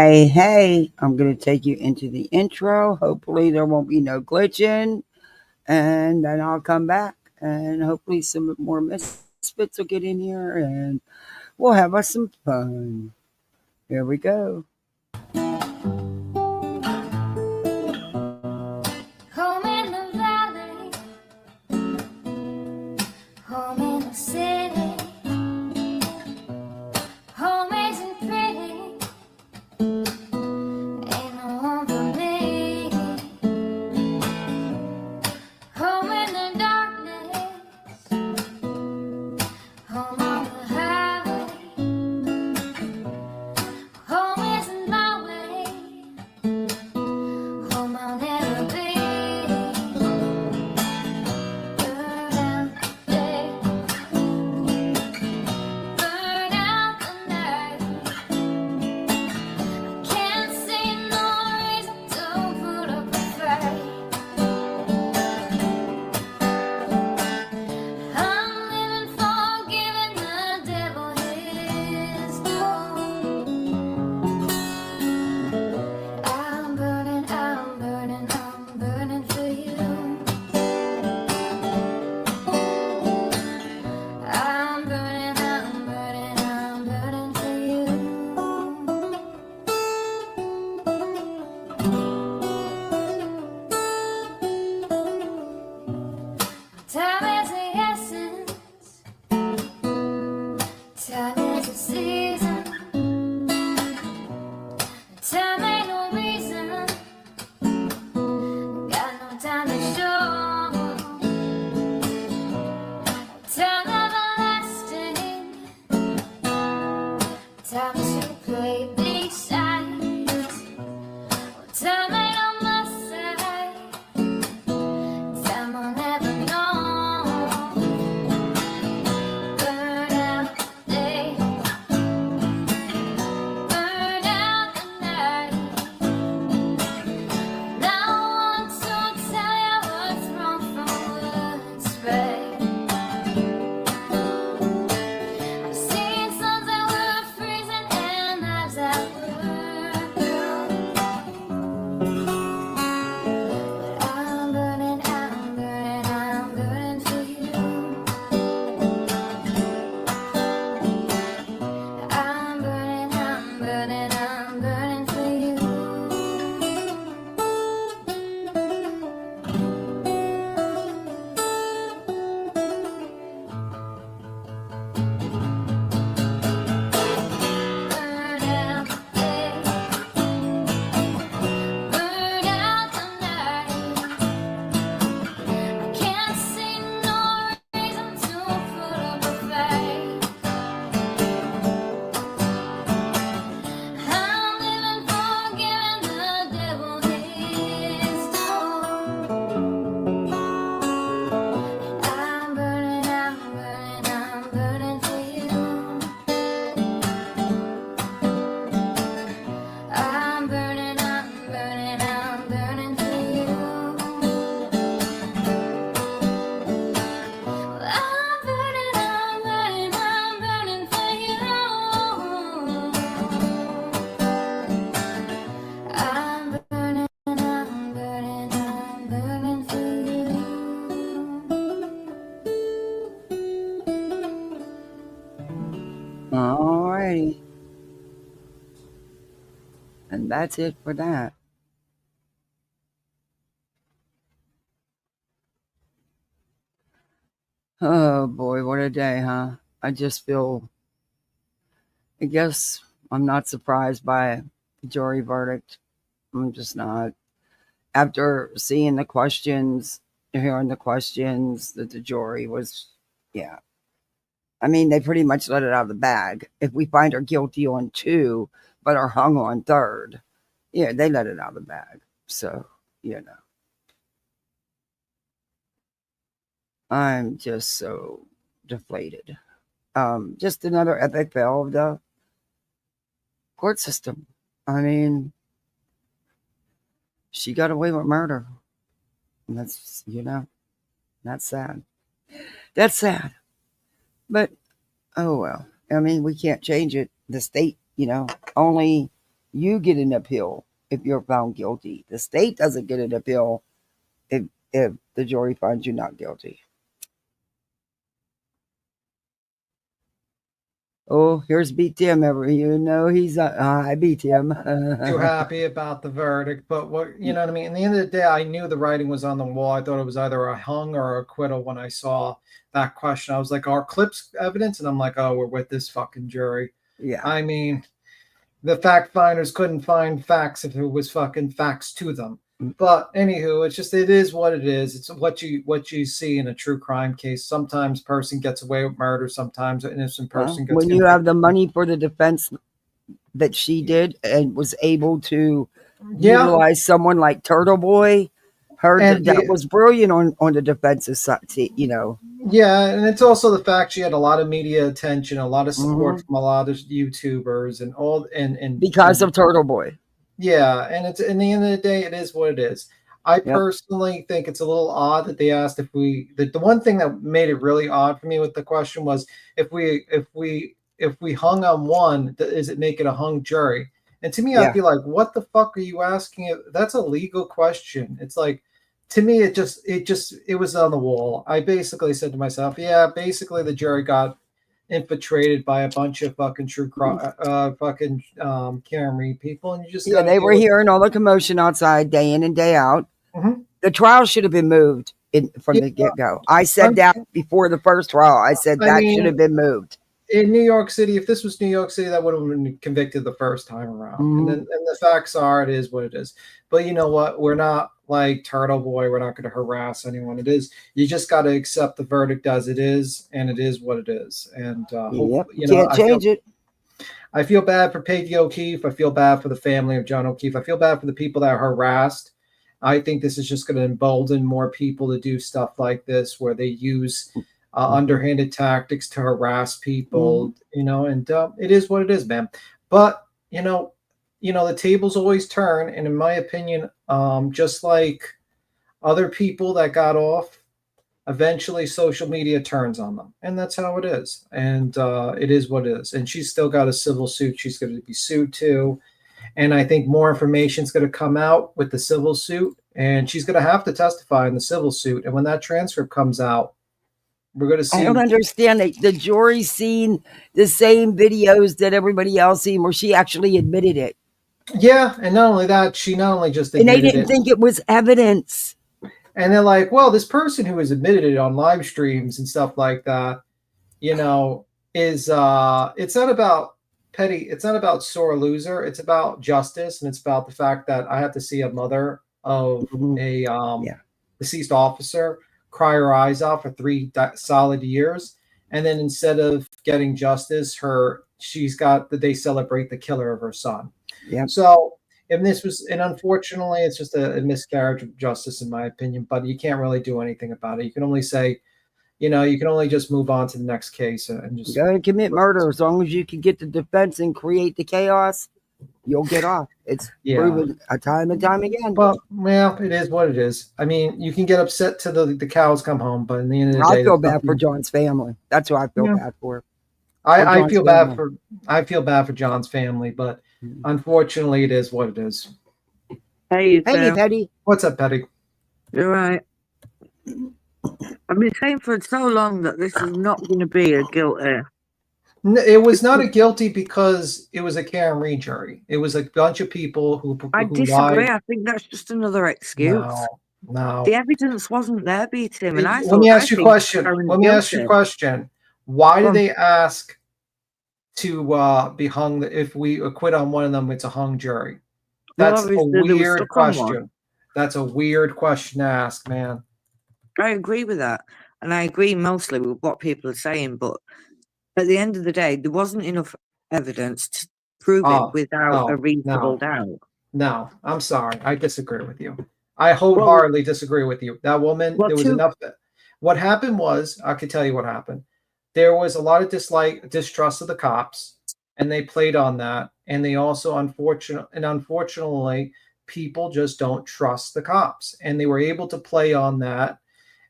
Hey, I'm going to take you into the intro. Hopefully, there won't be no glitching. And then I'll come back. And hopefully, some more misfits will get in here and we'll have us some fun. Here we go. Home in the valley, home in the city, home isn't pretty, ain't no home for me. Home in the darkness, home on the highway, home isn't my way, home I'll never be. Burn out the day, burn out the night. Can't see no reason to put up a fight. I'm living for giving the devil his due. I'm burning for you. I'm burning for you. Time is the essence, time is the season, time ain't no reason, got no time to show. Time everlasting, time to play these sides. Time ain't on my side, time I'll never know. Burn out the day, burn out the night. Now I want to tell you what's wrong from what's right. I've seen suns that were freezing and lives that were blue. But I'm burning for you. I'm burning for you. Burn out the day, burn out the night. I can't see no reason to put up a fight. I'm living for giving the devil his due. I'm burning for you. I'm burning for you. I'm burning for you. I'm burning for you. Alrighty. And that's it for that. Oh boy, what a day, huh? I just feel, I guess I'm not surprised by the jury verdict. I'm just not. After seeing the questions, hearing the questions that the jury was, yeah. I mean, they pretty much let it out of the bag. If we find her guilty on two, but are hung on third, yeah, they let it out of the bag. So, you know, I'm just so deflated. Just another epic fail of the court system. I mean, she got away with murder. And that's, that's sad. That's sad. But oh well. I mean, we can't change it. The state, only You get an appeal if you're found guilty. The state doesn't get an appeal if the jury finds you not guilty. Oh, here's beat Tim. He's I beat him. Too happy about the verdict, but what you know what I mean. At the end of the day, I knew the writing was on the wall. I thought it was either a hung or a acquittal when I saw that question. I was like, "Are clips evidence?" And I'm like, "Oh, we're with this fucking jury." Yeah. I mean, the fact finders couldn't find facts if it was fucking facts to them. But anywho, it is what it is. It's what you see in a true crime case. Sometimes person gets away with murder. Sometimes an innocent person gets when you have the money for the defense that she did and was able to utilize someone like Turtle Boy, that was brilliant on the defensive side. Yeah, and it's also the fact she had a lot of media attention, a lot of support from a lot of YouTubers, and because of Turtle Boy. Yeah, and it's in the end of the day, it is what it is. I personally think it's a little odd that they asked if the one thing that made it really odd for me with the question was if we hung on one, does it make it a hung jury? And to me, I'd be like, what the fuck are you asking? That's a legal question. It's like, to me, it was on the wall. I basically said to myself, yeah, basically the jury got infiltrated by a bunch of fucking Camry people, and you just they were hearing all the commotion outside day in and day out. The trial should have been moved from the get-go. I said that before the first trial. I said that should have been moved. In New York City, if this was New York City, that would have been convicted the first time around. And the facts are, it is what it is. But you know what? We're not like Turtle Boy. We're not going to harass anyone. It is. You just got to accept the verdict as it is, and it is what it is. And can't change it. I feel bad for Peggy O'Keefe. I feel bad for the family of John O'Keefe. I feel bad for the people that are harassed. I think this is just going to embolden more people to do stuff like this, where they use underhanded tactics to harass people, and it is what it is, man. But the tables always turn, and in my opinion, just like other people that got off, eventually social media turns on them, and that's how it is. And it is what it is. And she's still got a civil suit she's going to be sued to, and I think more information is going to come out with the civil suit, and she's going to have to testify in the civil suit. And when that transcript comes out, we're going to see. I don't understand that the jury's seen the same videos that everybody else seen where she actually admitted it. Yeah, and not only that, she not only just admitted and they didn't think it was evidence. And they're like, well, this person who has admitted it on live streams and stuff like that, is it's not about petty. It's not about sore loser. It's about justice, and it's about the fact that I have to see a mother of a deceased officer cry her eyes out for 3 solid years, and then instead of getting justice, they celebrate the killer of her son. Yeah. So, and unfortunately, it's just a miscarriage of justice, in my opinion. But you can't really do anything about it. You can only say, you can only just move on to the next case and just go and commit murder. As long as you can get the defense and create the chaos, you'll get off. It's proven time and time again. But it is what it is. I mean, you can get upset till the cows come home, but in the end of the day, I feel bad for John's family. That's who I feel bad for. I feel bad for John's family, but unfortunately, it is what it is. Hey, Petty. What's up, Petty? You're right. I've been saying for so long that this is not going to be a guilty. It was not a guilty because it was a Camry jury. It was a bunch of people who disagree. Lied. I think that's just another excuse. No. The evidence wasn't there, beat him. And let me ask you a question. Why did they ask to be hung? If we acquit on one of them, it's a hung jury. That's a weird question. That's a weird question to ask, man. I agree with that. And I agree mostly with what people are saying. But at the end of the day, there wasn't enough evidence to prove it without a reasonable doubt. No, I'm sorry. I disagree with you. I wholeheartedly disagree with you. That woman, there was enough. What happened was, I could tell you what happened. There was a lot of distrust of the cops, and they played on that. And they also, unfortunately, people just don't trust the cops. And they were able to play on that.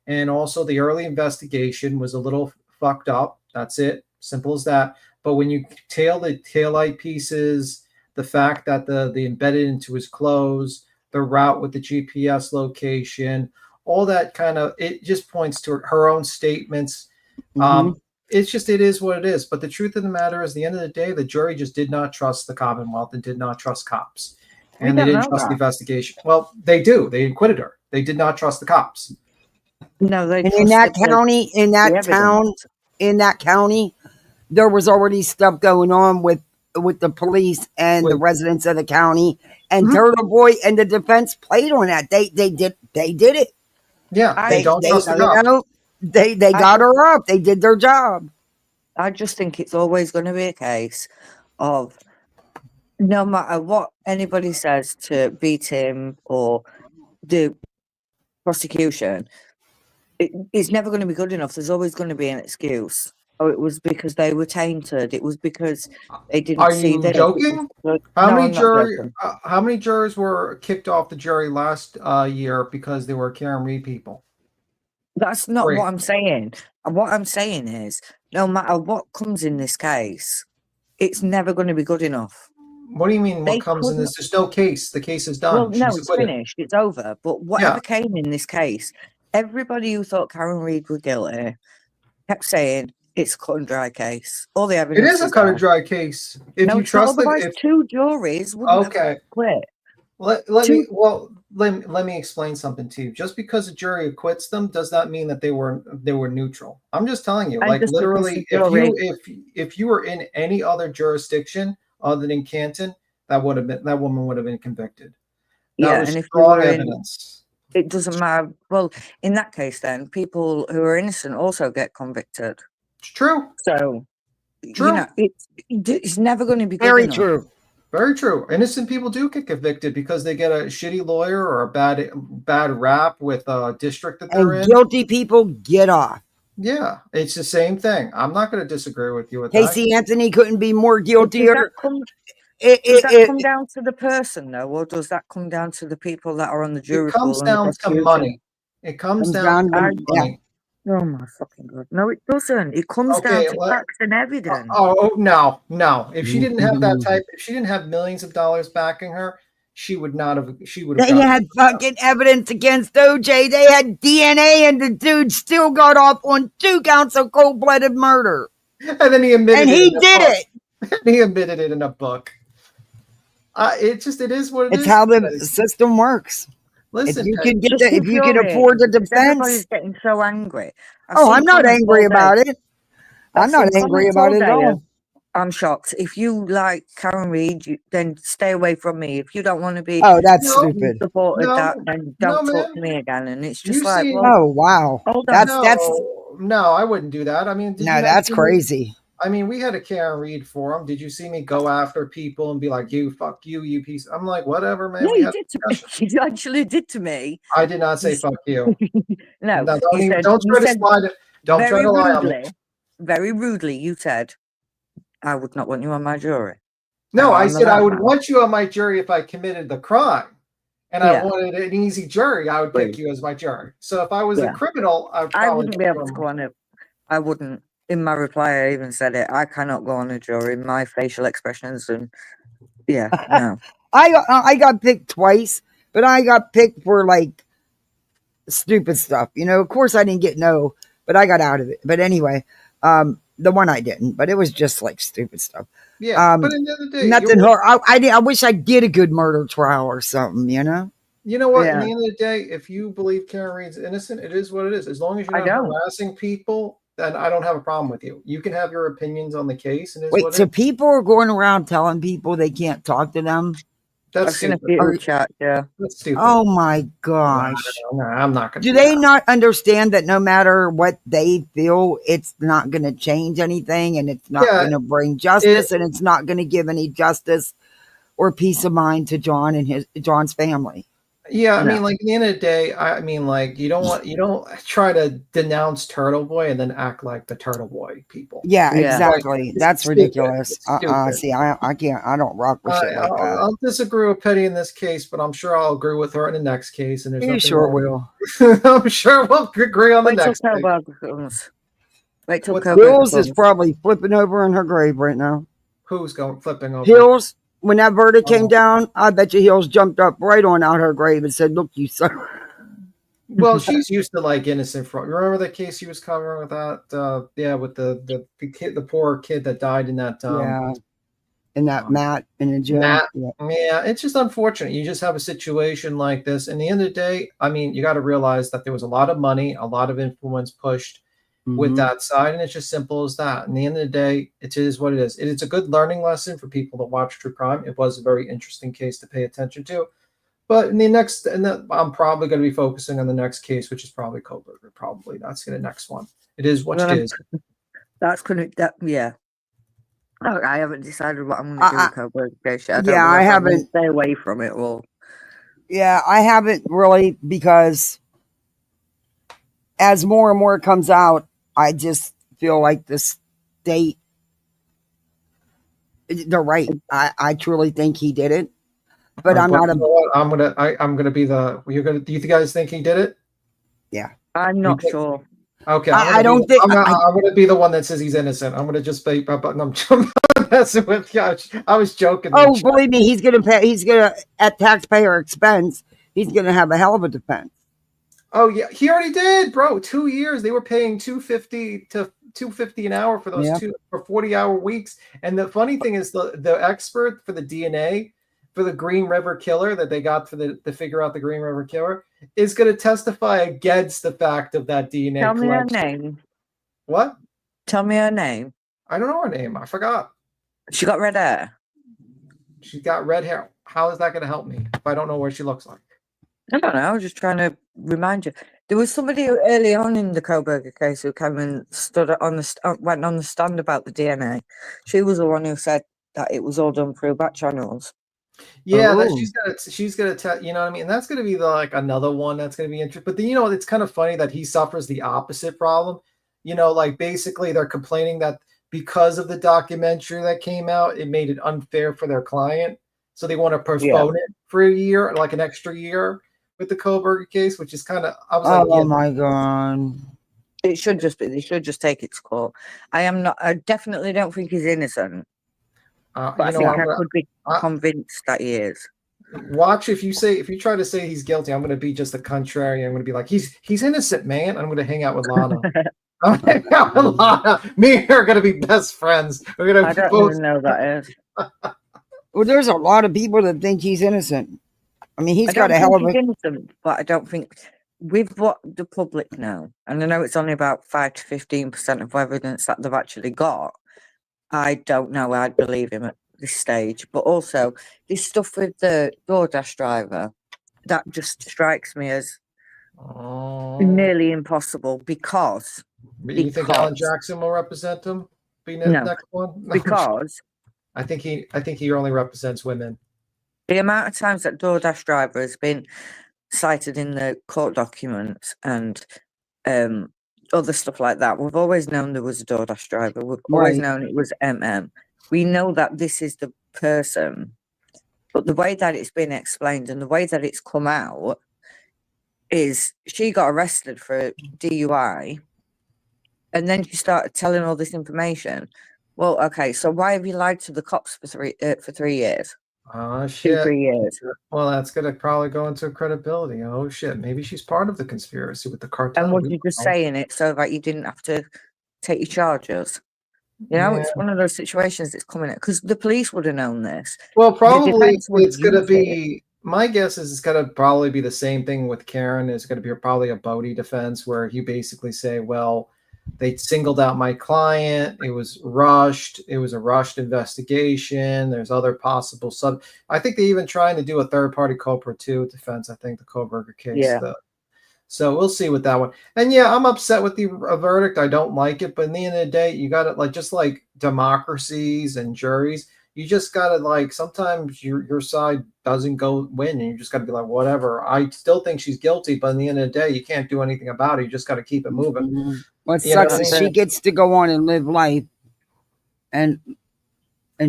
And also, the early investigation was a little fucked up. That's it. Simple as that. But when you tail the taillight pieces, the fact that the embedded into his clothes, the route with the GPS location, all that kind of, it just points to her own statements. It's just, it is what it is. But the truth of the matter is, at the end of the day, the jury just did not trust the Commonwealth and did not trust cops. And they didn't trust the investigation. Well, they do. They acquitted her. They did not trust the cops. No, they and in that county, in that town, in that county, there was already stuff going on with the police and the residents of the county. And Turtle Boy and the defense played on that. They did it. Yeah, they don't trust the cops. They got her up. They did their job. I just think it's always going to be a case of no matter what anybody says to beat him or the prosecution, it's never going to be good enough. There's always going to be an excuse. Oh, it was because they were tainted. It was because they didn't see that. Are you joking? How many jurors were kicked off the jury last year because they were Karen Reed people? That's not what I'm saying. What I'm saying is, no matter what comes in this case, it's never going to be good enough. What do you mean? What comes in this? There's no case. The case is done. Well, no, it's finished. It's over. But whatever came in this case, everybody who thought Karen Reed was guilty kept saying it's a cut and dry case. All the evidence. It is a cut and dry case. If you trust the two juries wouldn't have quit. Let me explain something to you. Just because a jury acquits them does not mean that they were neutral. I'm just telling you, like literally, if you were in any other jurisdiction other than Canton, that woman would have been convicted. That was strong evidence. It doesn't matter. Well, in that case, then people who are innocent also get convicted. It's true. So, you know, it's never going to be good very enough. true. Very true. Innocent people do get convicted because they get a shitty lawyer or a bad rap with a district that they're in. Guilty people get off. Yeah, it's the same thing. I'm not going to disagree with you with Casey Anthony couldn't be more guilty. Does that come down to the person, though, or does that come down to the people that are on the jury? It comes down to money. It comes down to money. Oh my fucking god! No, it doesn't. It comes down to facts and evidence. No. If she didn't have if she didn't have millions of dollars backing her, she would not have. She would have. They had fucking evidence against OJ. They had DNA, and the dude still got off on 2 counts of cold-blooded murder. And then he admitted. And he did it. He admitted it in a book. It is what it is. It's how the system works. Listen, if you can afford the defense. Everybody's getting so angry. I'm not angry about it. I'm not angry about it at all. I'm shocked. If you like Karen Reed, then stay away from me. If you don't want to be that's stupid. Supported then don't talk to me again. And it's just wow. That's no, I wouldn't do that. I mean, that's crazy. I mean, we had a Karen Reed forum. Did you see me go after people and be like, "You fuck you, you piece"? I'm like, whatever, man. No, you did to me. You actually did to me. I did not say fuck you. No, don't try to slide it. Don't try to lie on me. Very rudely, you said, "I would not want you on my jury." No, I said I would want you on my jury if I committed the crime, and I wanted an easy jury. I would pick you as my jury. So if I was a criminal, I wouldn't be able to go on it. I wouldn't. In my reply, I even said it. I cannot go on a jury. My facial expressions and no. I got picked twice, but I got picked for like stupid stuff. You know, of course I didn't get no, but I got out of it. But anyway, the one I didn't, but it was just like stupid stuff. Yeah, but in the other day, nothing hard. I wish I did a good murder trial or something. You know. You know what? At the end of the day, if you believe Karen Reed's innocent, it is what it is. As long as you're not harassing people, then I don't have a problem with you. You can have your opinions on the case. And wait, so people are going around telling people they can't talk to them? That's stupid. That's stupid. Oh my gosh. No, I'm not going to do they not understand that no matter what they feel, it's not going to change anything and it's not going to bring justice and it's not going to give any justice or peace of mind to John and John's family? Yeah, I mean, like at the end of the day, I mean, like you don't try to denounce Turtle Boy and then act like the Turtle Boy people. Yeah, exactly. Like, that's ridiculous. See, I can't. I don't rock with shit like that. I'll disagree with Petty in this case, but I'm sure I'll agree with her in the next case. And there's you sure will. I'm sure we'll agree on the next case. Wait till Hills is probably flipping over in her grave right now. Who's flipping over? Hills. when that verdict came Oh. down, I bet your heels jumped up right on out her grave and said, "Look, you son." Well, she's used to like innocent fraud. Remember the case she was covering with that? Yeah, with the kid, the poor kid that died in that Yeah, in that um, mat in the gym. Matt. Yeah. Yeah, it's just unfortunate. You just have a situation like this. And the end of the day, I mean, you got to realize that there was a lot of money, a lot of influence pushed with that side, and it's just simple as that. And the end of the day, it is what it is. It's a good learning lesson for people that watch true crime. It was a very interesting case to pay attention to. But in the next, I'm probably going to be focusing on the next case, which is probably Koberger. Probably that's the next one. It is what it is. That's gonna. Yeah. I haven't decided what I'm going to do with Coburg case yet. I don't Yeah, know I if I'm going to haven't. stay away from it or. Yeah, I haven't really, because as more and more comes out, I just feel like the state, they're right. I truly think he did it, but I'm not you know what? I'm gonna be the. You're gonna. Do you guys think he did it? Yeah, I'm not sure. Okay, I don't think. I'm gonna be the one that says he's innocent. I'm gonna just be. I'm messing with you. I was joking. Oh, believe me, he's gonna pay. He's gonna, at taxpayer expense, he's gonna have a hell of a defense. Oh yeah, he already did, bro. 2 years. They were paying $250 an hour for those for 40-hour weeks. And the funny thing is, the expert for the DNA for the Green River Killer that they got to figure out the Green River Killer is going to testify against the fact of that DNA. Tell collection. me her name. What? Tell me her name. I don't know her name. I forgot. She got red hair. She's got red hair. How is that going to help me if I don't know what she looks like? I don't know. I was just trying to remind you. There was somebody early on in the Koberger case who came and went on the stand about the DNA. She was the one who said that it was all done through back channels. Yeah, that she's gonna tell, you know what I mean? And that's gonna be like another one that's gonna be interesting. But then, it's kind of funny that he suffers the opposite problem. Like basically they're complaining that because of the documentary that came out, it made it unfair for their client. So they want to postpone it for a year, like an extra year with the Koberger case, which is kind of, I was like, oh my God. It should just be, they should just take it to court. I definitely don't think he's innocent. But I think I could be convinced that he is. Watch, if you try to say he's guilty, I'm going to be just the contrary. I'm going to be like, he's innocent, man. I'm going to hang out with Lana. I'm going to hang out with Lana. Me and her are going to be best friends. We're going to. I don't even know who that is. Well, there's a lot of people that think he's innocent. I mean, he's got a hell of a. Innocent, but I don't think, with what the public know, and I know it's only about 5 to 15% of evidence that they've actually got. I don't know. I'd believe him at this stage. But also, this stuff with the DoorDash driver, that just strikes me as nearly impossible because. But you think Alan Jackson will represent him? Being the next one? Because I think he only represents women. The amount of times that DoorDash driver has been cited in the court documents and other stuff like that, we've always known there was a DoorDash driver. We've always known it was MM. We know that this is the person, but the way that it's been explained and the way that it's come out is she got arrested for DUI, and then she started telling all this information. Well, okay, so why have you lied to the cops for 3 years? Oh shit! 3 years. Well, that's gonna probably go into credibility. Oh shit! Maybe she's part of the conspiracy with the cartel. And was you just saying it so that you didn't have to take your charges? It's one of those situations that's coming out because the police would have known this. Well, probably it's gonna be. My guess is it's gonna probably be the same thing with Karen. It's gonna be probably a Bodie defense where you basically say, well, they singled out my client. It was rushed. It was a rushed investigation. There's other possible I think they even trying to do a third-party culprit too defense. I think the Koberger case. Yeah. So we'll see with that one. And yeah, I'm upset with the verdict. I don't like it. But in the end of the day, you got to just like democracies and juries. You just got to sometimes your side doesn't go win, and you just got to be like, whatever. I still think she's guilty, but in the end of the day, you can't do anything about it. You just got to keep it moving. Mm-hmm. What sucks is she gets to go on and live life, and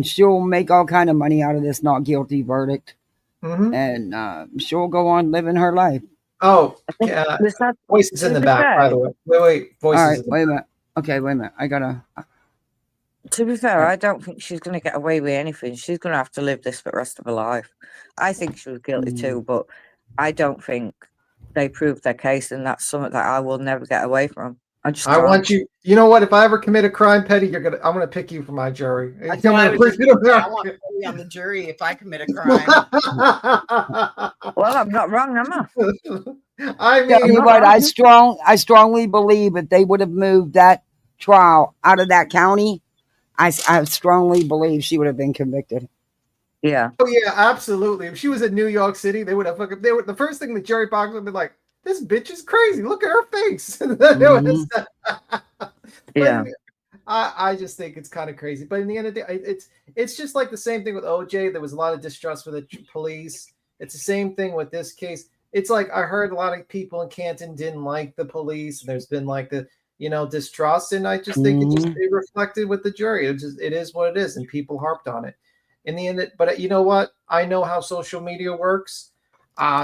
she'll make all kind of money out of this not guilty verdict, and she'll go on living her life. Oh, yeah. Voices in the back, by the way. Wait. Voices. All right, wait a minute. Okay, wait a minute. I gotta. To be fair, I don't think she's going to get away with anything. She's going to have to live this for the rest of her life. I think she was guilty too, but I don't think they proved their case, and that's something that I will never get away from. I just I can't. want you. You know what? If I ever commit a crime, Petty, I'm gonna pick you for my jury. I'm That's what I gonna was put just you gonna say. I want to be on the jury if I commit a crime. Well, I'm not wrong, am I? I Tell mean, you what, I strongly believe if they would have moved that trial out of that county, I strongly believe she would have been convicted. Yeah. oh yeah, absolutely. If she was in New York City, they would have fucking. They would. The first thing the jury box would have been like, "This bitch is crazy. Look at her face." Mhm. But Yeah. I just think it's kind of crazy. But in the end of the day, it's just like the same thing with OJ. There was a lot of distrust for the police. It's the same thing with this case. It's like I heard a lot of people in Canton didn't like the police. And there's been like the distrust, and I just think it reflected with the jury. It is what it is, and people harped on it. In the end, but you know what? I know how social media works.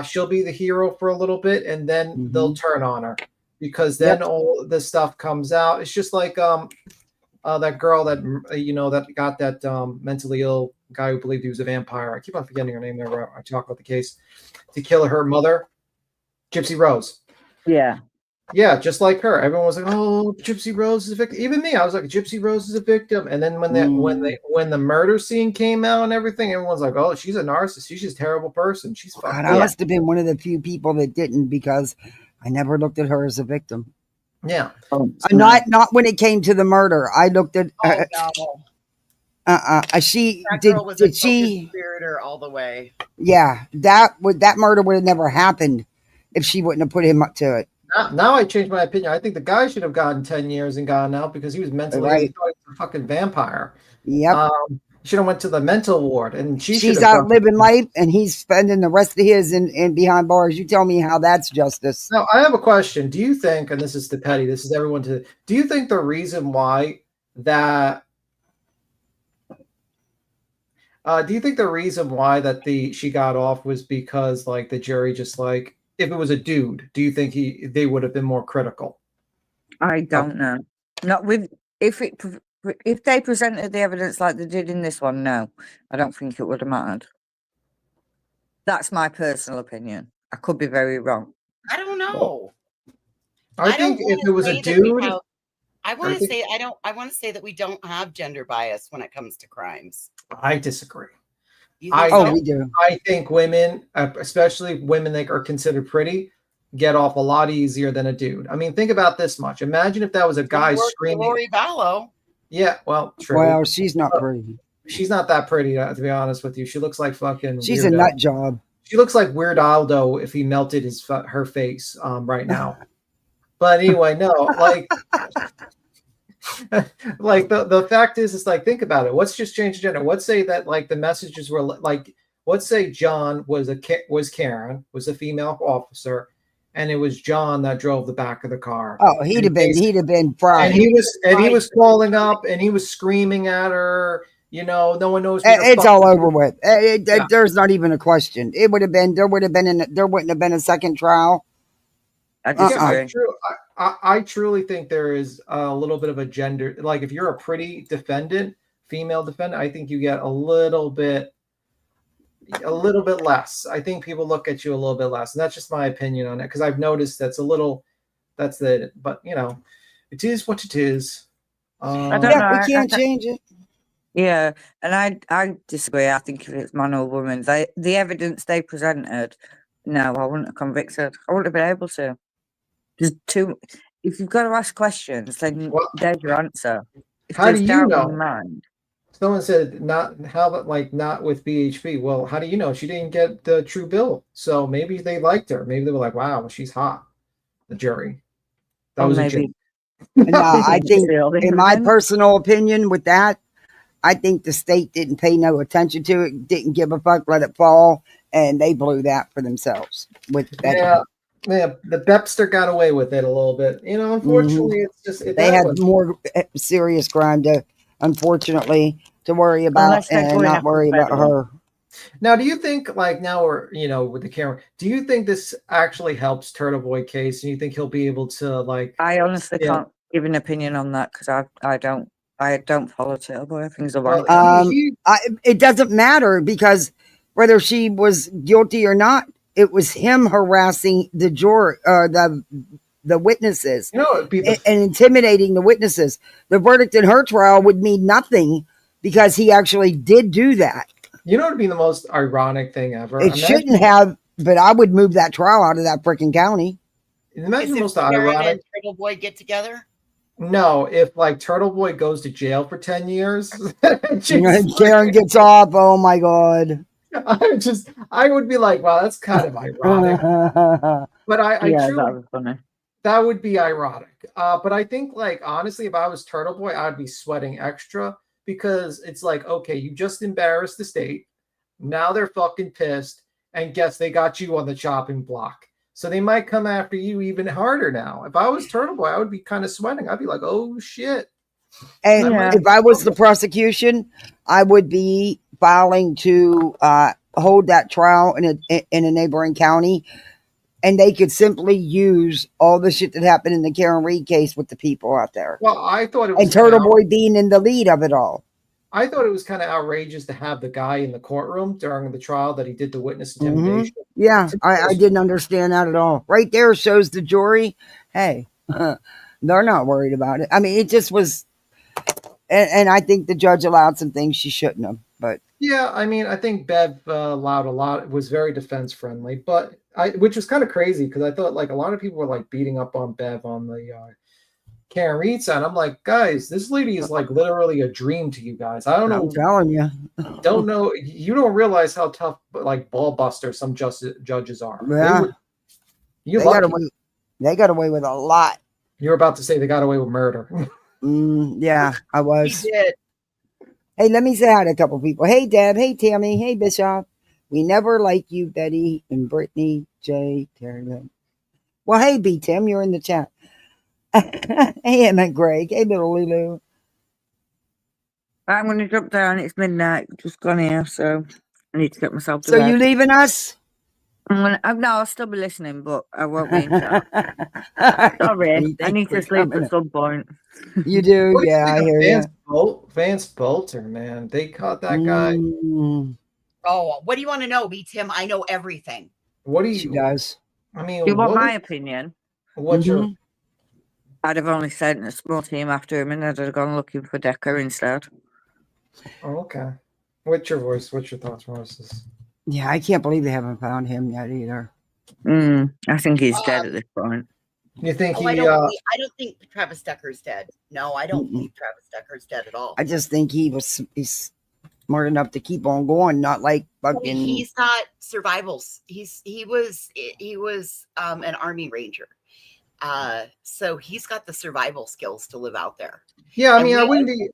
She'll be the hero for a little bit, and then they'll turn on her because then all the stuff comes out. It's just like that girl that that got that mentally ill guy who believed he was a vampire. I keep on forgetting her name there. I talk about the case to kill her mother, Gypsy Rose. Yeah. Yeah, just like her. Everyone was like, "Oh, Gypsy Rose is a victim." Even me, I was like, "Gypsy Rose is a victim." And then when the murder scene came out and everything, everyone's like, "Oh, she's a narcissist. She's a terrible person. She's fucked God, up." I must have been one of the few people that didn't because I never looked at her as a victim. Yeah. Not when it came to the murder. I looked at Oh no, she that did girl was did a she conspirator all the way. yeah, that murder would have never happened if she wouldn't have put him up to it. Now I changed my opinion. I think the guy should have gotten 10 years and gotten out because he was mentally ill. He thought he was a fucking vampire. Yep. Should have went to the mental ward, and she's out living life, and he's spending the rest of his in behind bars. You tell me how that's justice. Now I have a question. Do you think, and this is to Petty, this is everyone to, do you think the reason why that she got off was because like the jury just like, if it was a dude, do you think they would have been more critical? I don't know. Not with if they presented the evidence like they did in this one. No, I don't think it would have mattered. That's my personal opinion. I could be very wrong. I don't know. I think if it was a dude, I want to say I want to say that we don't have gender bias when it comes to crimes. I disagree. You think so? We do. I think women, especially women that are considered pretty, get off a lot easier than a dude. I mean, think about this much. Imagine if that was a guy screaming. Lori Vallow. Yeah, well, true. Well, she's not pretty. She's not that pretty, to be honest with you. She looks like fucking. She's Weird a nut job. She looks like Weird Aldo if he melted her face right now. But anyway, no, like. Like the fact is, it's like, think about it. What's just changed gender? Let's say that like the messages were like, let's say John was Karen, was a female officer, and it was John that drove the back of the car. Oh, he'd have been fried. And he was calling up and he was screaming at her. No one knows. It's all over with. There's not even a question. There wouldn't have been a second trial. I truly think there is a little bit of a gender. Like if you're a pretty defendant, female defendant, I think you get a little bit less. I think people look at you a little bit less, and that's just my opinion on it because I've noticed but it is what it is. I don't know. We can't change it. Yeah, and I disagree. I think if it's man or woman, the evidence they presented, no, I wouldn't have convicted. I wouldn't have been able to. There's too. If you've got to ask questions, then there's your answer. How do you know? Mind, someone said not. How about like not with BHP? Well, how do you know she didn't get the true bill? So maybe they liked her. Maybe they were like, "Wow, she's hot." The jury. That was maybe. No, I think, in my personal opinion, with that, I think the state didn't pay no attention to it, didn't give a fuck, let it fall, and they blew that for themselves. With that. Yeah, the Bepster got away with it a little bit. Unfortunately, it's just they had more serious crime to worry about and not worry about her. Now, do you think like now we're with the camera? Do you think this actually helps Turtle Boy case? And you think he'll be able to like? I honestly can't give an opinion on that because I don't. I don't follow Turtle Boy. I think he's a Well, wanker. It doesn't matter because whether she was guilty or not, it was him harassing the the witnesses it'd be and intimidating the witnesses. The verdict in her trial would mean nothing because he actually did do that. it'd be the most ironic thing ever. It shouldn't have, but I would move that trial out of that freaking county. Imagine the Is most it Karen ironic. and Turtle Boy get together? No, if like Turtle Boy goes to jail for 10 years, Karen gets off. Oh my God. I would be like, wow, that's kind of ironic. But I Yeah, truly, that was funny. that would be ironic. But I think, like, honestly, if I was Turtle Boy, I'd be sweating extra because it's like, okay, you just embarrassed the state. Now they're fucking pissed. And guess they got you on the chopping block. So they might come after you even harder now. If I was Turtle Boy, I would be kind of sweating. I'd be like, oh shit. And Yeah. if I was the prosecution, I would be filing to hold that trial in a neighboring county. And they could simply use all the shit that happened in the Karen Reed case with the people out there. Well, I thought it was And Turtle Boy being in the lead of it all. I thought it was kind of outrageous to have the guy in the courtroom during the trial that he did the witness intimidation. Yeah, I didn't understand that at all. Right there shows the jury, hey, they're not worried about it. I mean, it just was, and I think the judge allowed some things she shouldn't have. But yeah, I mean, I think Bev allowed a lot. It was very defense friendly, but which was kind of crazy because I thought like a lot of people were like beating up on Bev on the Karen Reed side. I'm like, guys, this lady is like literally a dream to you guys. I don't know. I'm telling you, don't know. You don't realize how tough, like ball buster some judges are. Yeah, they got away with a lot. You're about to say they got away with murder. Yeah, I was. He did. Hey, let me say hi to a couple people. Hey, Deb. Hey, Tammy. Hey, Bishop. We never like you, Betty and Brittany, Jay, Terry. Well, hey, B Tim, you're in the chat. Hey, Emma, Greg. Hey, little Lulu. I'm going to drop down. It's midnight. Just gone here, so I need to get myself to So bed. you leaving us? No, I'll still be listening, but I won't be in chat. Sorry, I need to sleep at some point. You do? Yeah, I hear you. Vance Bolter, man. They caught that guy. Oh, what do you want to know, B Tim? I know everything. What do you? She does. I mean, Do you want my opinion? What's your? I'd have only sent a small team after him and I'd have gone looking for Decker instead. Oh, okay. What's your voice? What's your thoughts, Moses? Yeah, I can't believe they haven't found him yet either. I think he's dead at this point. You think I don't think Travis Decker's dead. No, I don't think Travis Decker's dead at all. I just think he's smart enough to keep on going, not like fucking. He's got survivals. He was an Army Ranger. So he's got the survival skills to live out there. Yeah, I mean, I wouldn't be.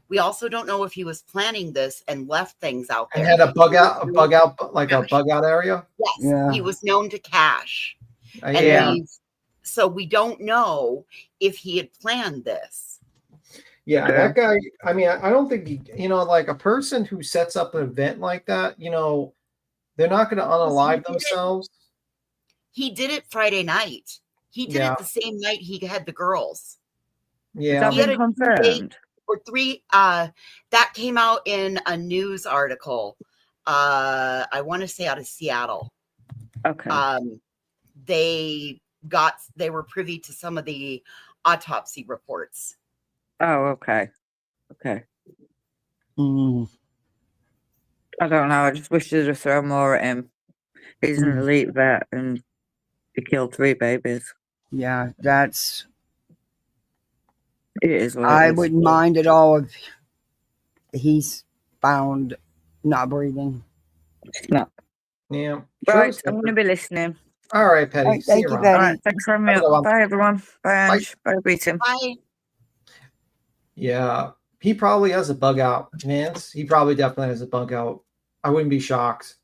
We also don't know if he was planning this and left things out there. And had a bug out area. Yes, yeah. He was known to cache. Yeah. So we don't know if he had planned this. Yeah, that guy. I mean, I don't think like a person who sets up an event like that. They're not going to unalive themselves. He did it Friday night. He did it the same night he had the girls. Yeah, he had confirmed. Or three. That came out in a news article. I want to say out of Seattle. Okay. They were privy to some of the autopsy reports. Oh, okay. Okay. Mm. I don't know. I just wish they'd have thrown more at him. He's an elite vet and he killed 3 babies. Yeah, that's. It is what I wouldn't mind at all if he's found not breathing. No. Yeah. Right, I'm going to be listening. All right, Petty. Right, thank you, Petty. All right, thanks for having me up. Bye, everyone. Bye, Ange. Bye, Beaton. Bye. Yeah, he probably has a bug out, Vance. He probably definitely has a bug out. I wouldn't be shocked.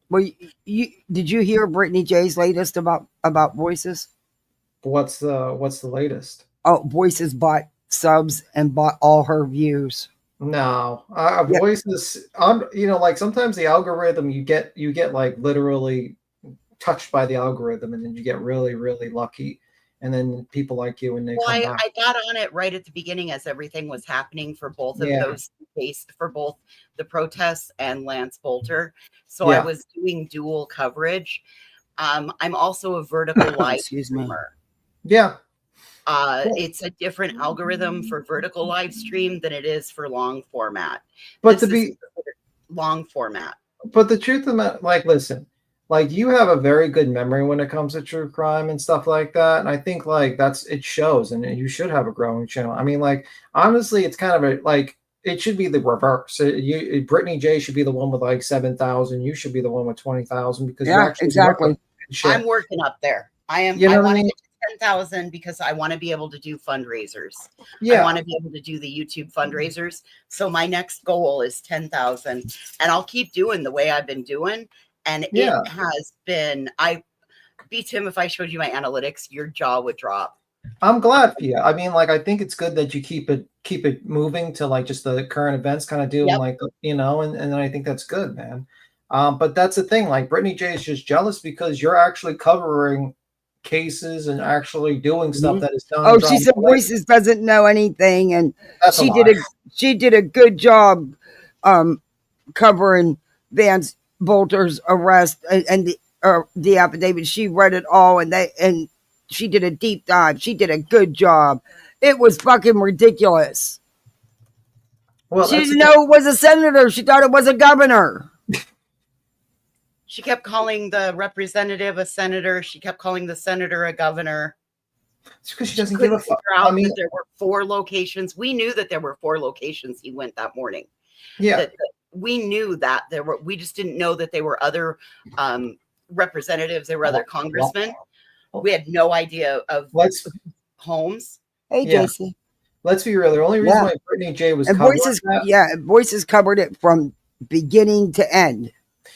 Well, did you hear Brittany J's latest about Voices? What's the latest? Oh, Voices bought subs and bought all her views. No, Voices. Like sometimes the algorithm you get like literally touched by the algorithm, and then you get really, really lucky. and then people like you when they Well, come back. I got on it right at the beginning as everything was happening for both of Yeah. those for both the protests and Lance Bolter. So I Yeah. was doing dual coverage. I'm also a vertical live Excuse me. streamer. Yeah. It's a different algorithm for vertical live stream than it is for long format. But This to be is long format. But the truth of the like, listen, like you have a very good memory when it comes to true crime and stuff like that, and I think like it shows, and you should have a growing channel. I mean, like honestly, it's kind of a like it should be the reverse. Brittany J should be the one with like 7,000. You should be the one with 20,000 because you're Yeah, actually exactly. shit. I'm working up there. I am. You know I what I want to mean? get to 10,000 because I want to be able to do fundraisers. I Yeah. want to be able to do the YouTube fundraisers. So my next goal is 10,000, and I'll keep doing the way I've been doing. And Yeah. it has been. I beat him. If I showed you my analytics, your jaw would drop. I'm glad for you. I mean, like, I think it's good that you keep it moving to like just the current events, kind of doing Yep. like, you know, and I think that's good, man. But that's the thing. Like, Brittany J is just jealous because you're actually covering cases and actually doing stuff that is done. Oh, she said Voices doesn't know anything, and That's she a lie. she did a good job covering Vance Bolter's arrest and the affidavit. She read it all, and she did a deep dive. She did a good job. It was fucking ridiculous. Well, She didn't know it was a senator. She thought it was a governor. She kept calling the representative a senator. She kept calling the senator a governor. It's because she doesn't give a fuck. I mean, that there were 4 locations. We knew that there were 4 locations he went that morning. Yeah. We knew that there were. We just didn't know that there were other representatives. There were other congressmen. We had no idea of homes. Hey, JC. Let's be real. The only reason why Brittany J was and covering Voices covered it from beginning to end.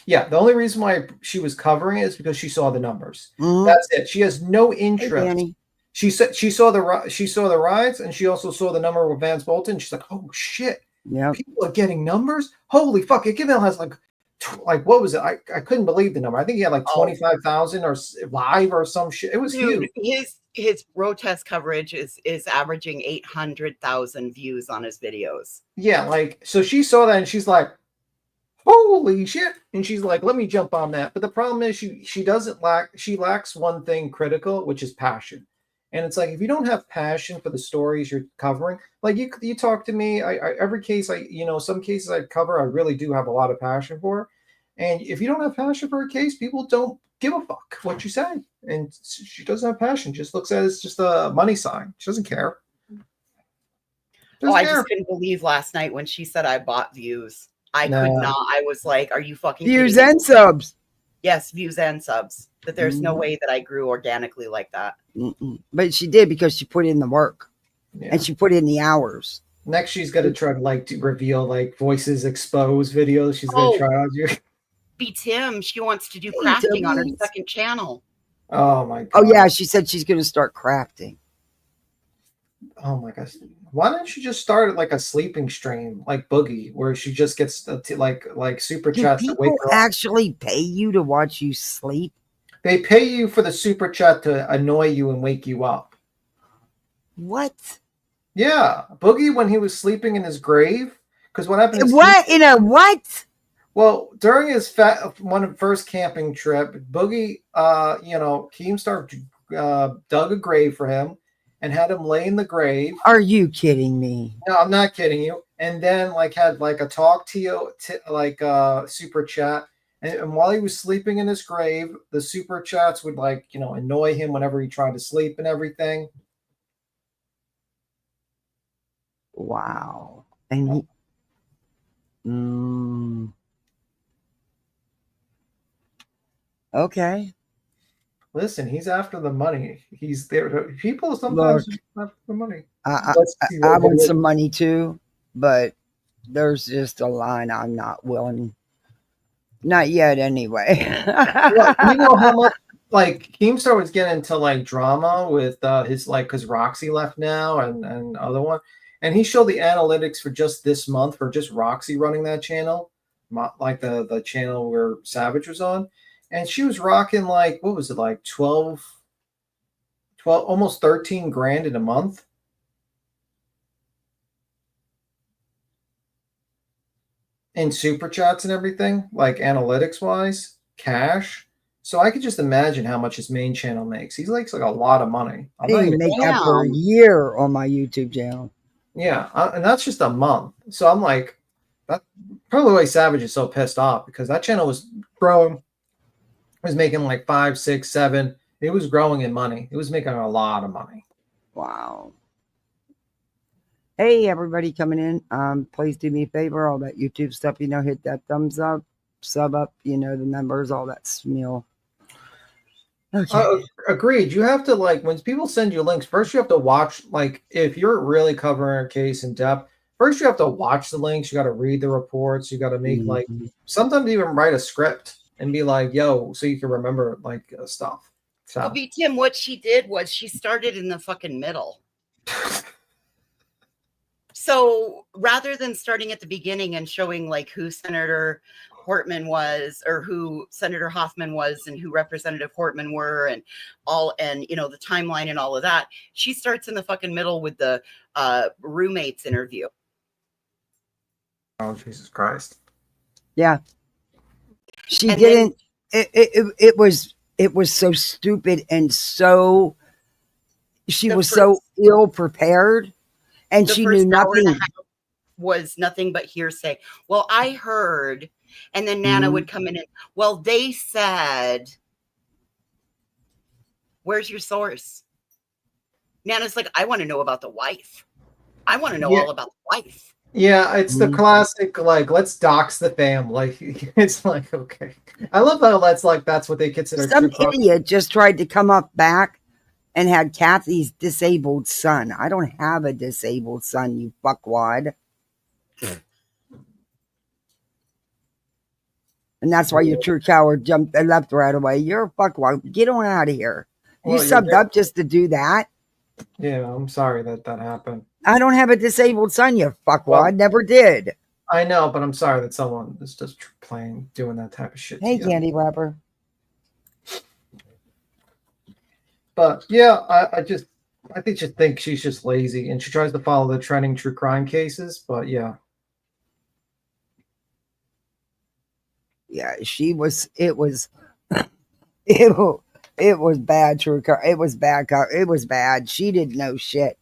Yeah, the only reason why she was covering it is because she saw the numbers. Mm-hmm. That's it. She has no interest. Hey, Danny. She said she saw the riots, and she also saw the number with Vance Bolton. She's like, "Oh shit, yeah, people are getting numbers. Holy fuck!" Gimel has like what was it? I couldn't believe the number. I think he had like 25,000 or live or some shit. It was huge. His protest coverage is averaging 800,000 views on his videos. Yeah, like so she saw that and she's like, holy shit, and she's like, let me jump on that. But the problem is she lacks one thing critical, which is passion. And it's like, if you don't have passion for the stories you're covering, like you talk to me, every case some cases I cover, I really do have a lot of passion for. And if you don't have passion for a case, people don't give a fuck what you say. And she doesn't have passion, just looks at it as just a money sign. She doesn't care. I just couldn't believe last night when she said I bought views. I could not. I was like, are you fucking views kidding me? And subs? Yes, views and subs. That there's no way that I grew organically like that. But she did because she put in the work and she put in the hours. Next, she's going to try to reveal Voices exposed videos. She's going to try out you. Be Tim. She wants to do crafting on her second channel. Oh my god. Oh yeah, she said she's going to start crafting. Oh my gosh. Why don't you just start like a sleeping stream like Boogie, where she just gets like super chats to wake her up? Actually pay you to watch you sleep? They pay you for the super chat to annoy you and wake you up. What? Yeah, Boogie when he was sleeping in his grave. Because what happened? What in a what? Well, during his first camping trip, Boogie, Keemstar dug a grave for him and had him lay in the grave. Are you kidding me? No, I'm not kidding you. And then had a talk to you, super chat. And while he was sleeping in his grave, the super chats would annoy him whenever he tried to sleep and everything. Wow. And okay. Listen, he's after the money. He's there. People sometimes after the money. I want some money too, but there's just a line I'm not willing. Not yet, anyway. Well, you know how much Keemstar was getting into drama with his because Roxy left now and other one, and he showed the analytics for just this month for just Roxy running that channel, the channel where Savage was on. And she was rocking what was it, 12 12, almost 13 grand in a month. In super chats and everything, like analytics wise, cash. So I could just imagine how much his main channel makes. He makes like a lot of money. I didn't even make that for a year on my YouTube channel. Yeah, and that's just a month. So I'm like, that probably why Savage is so pissed off, because that channel was growing. It was making like 5, 6, 7. It was growing in money. It was making a lot of money. Wow. Hey, everybody coming in. Please do me a favor. All that YouTube stuff, hit that thumbs up, sub up, the numbers, all that smeal. Okay. Agreed. You have to, like, when people send you links, first you have to watch, like, if you're really covering a case in depth, first you have to watch the links. You got to read the reports. You got to make, like, sometimes even write a script and be like, yo, so you can remember, like, stuff. So. Well, Tim, what she did was she started in the fucking middle. So rather than starting at the beginning and showing like who Senator Hortman was, or who Senator Hoffman was, and who Representative Hortman were, and all, and the timeline and all of that, she starts in the fucking middle with the roommates interview. Oh, Jesus Christ. Yeah. She and didn't it was so stupid, and so she was so ill prepared, and she knew nothing. Was nothing but hearsay. Well, I heard, and then Nana would come in and, well, they said, where's your source? Nana's like, I want to know about the wife. I want to know all about the wife. Yeah, it's the classic, like, let's dox the fam. Like, it's like, okay. I love how that's what they consider. Some idiot just tried to come up back and had Kathy's disabled son. I don't have a disabled son, you fuckwad. And that's why your true coward jumped and left right away. You're a fuckwad. Get on out of here. You subbed up just to do that. Yeah, I'm sorry that happened. I don't have a disabled son, you fuckwad. Well, never did. I know, but I'm sorry that someone is just doing that type of shit. Hey, candy wrapper. But yeah, I think she's just lazy, and she tries to follow the trending true crime cases. But yeah. Yeah, it was bad. True, it was bad. It was bad. She didn't know shit.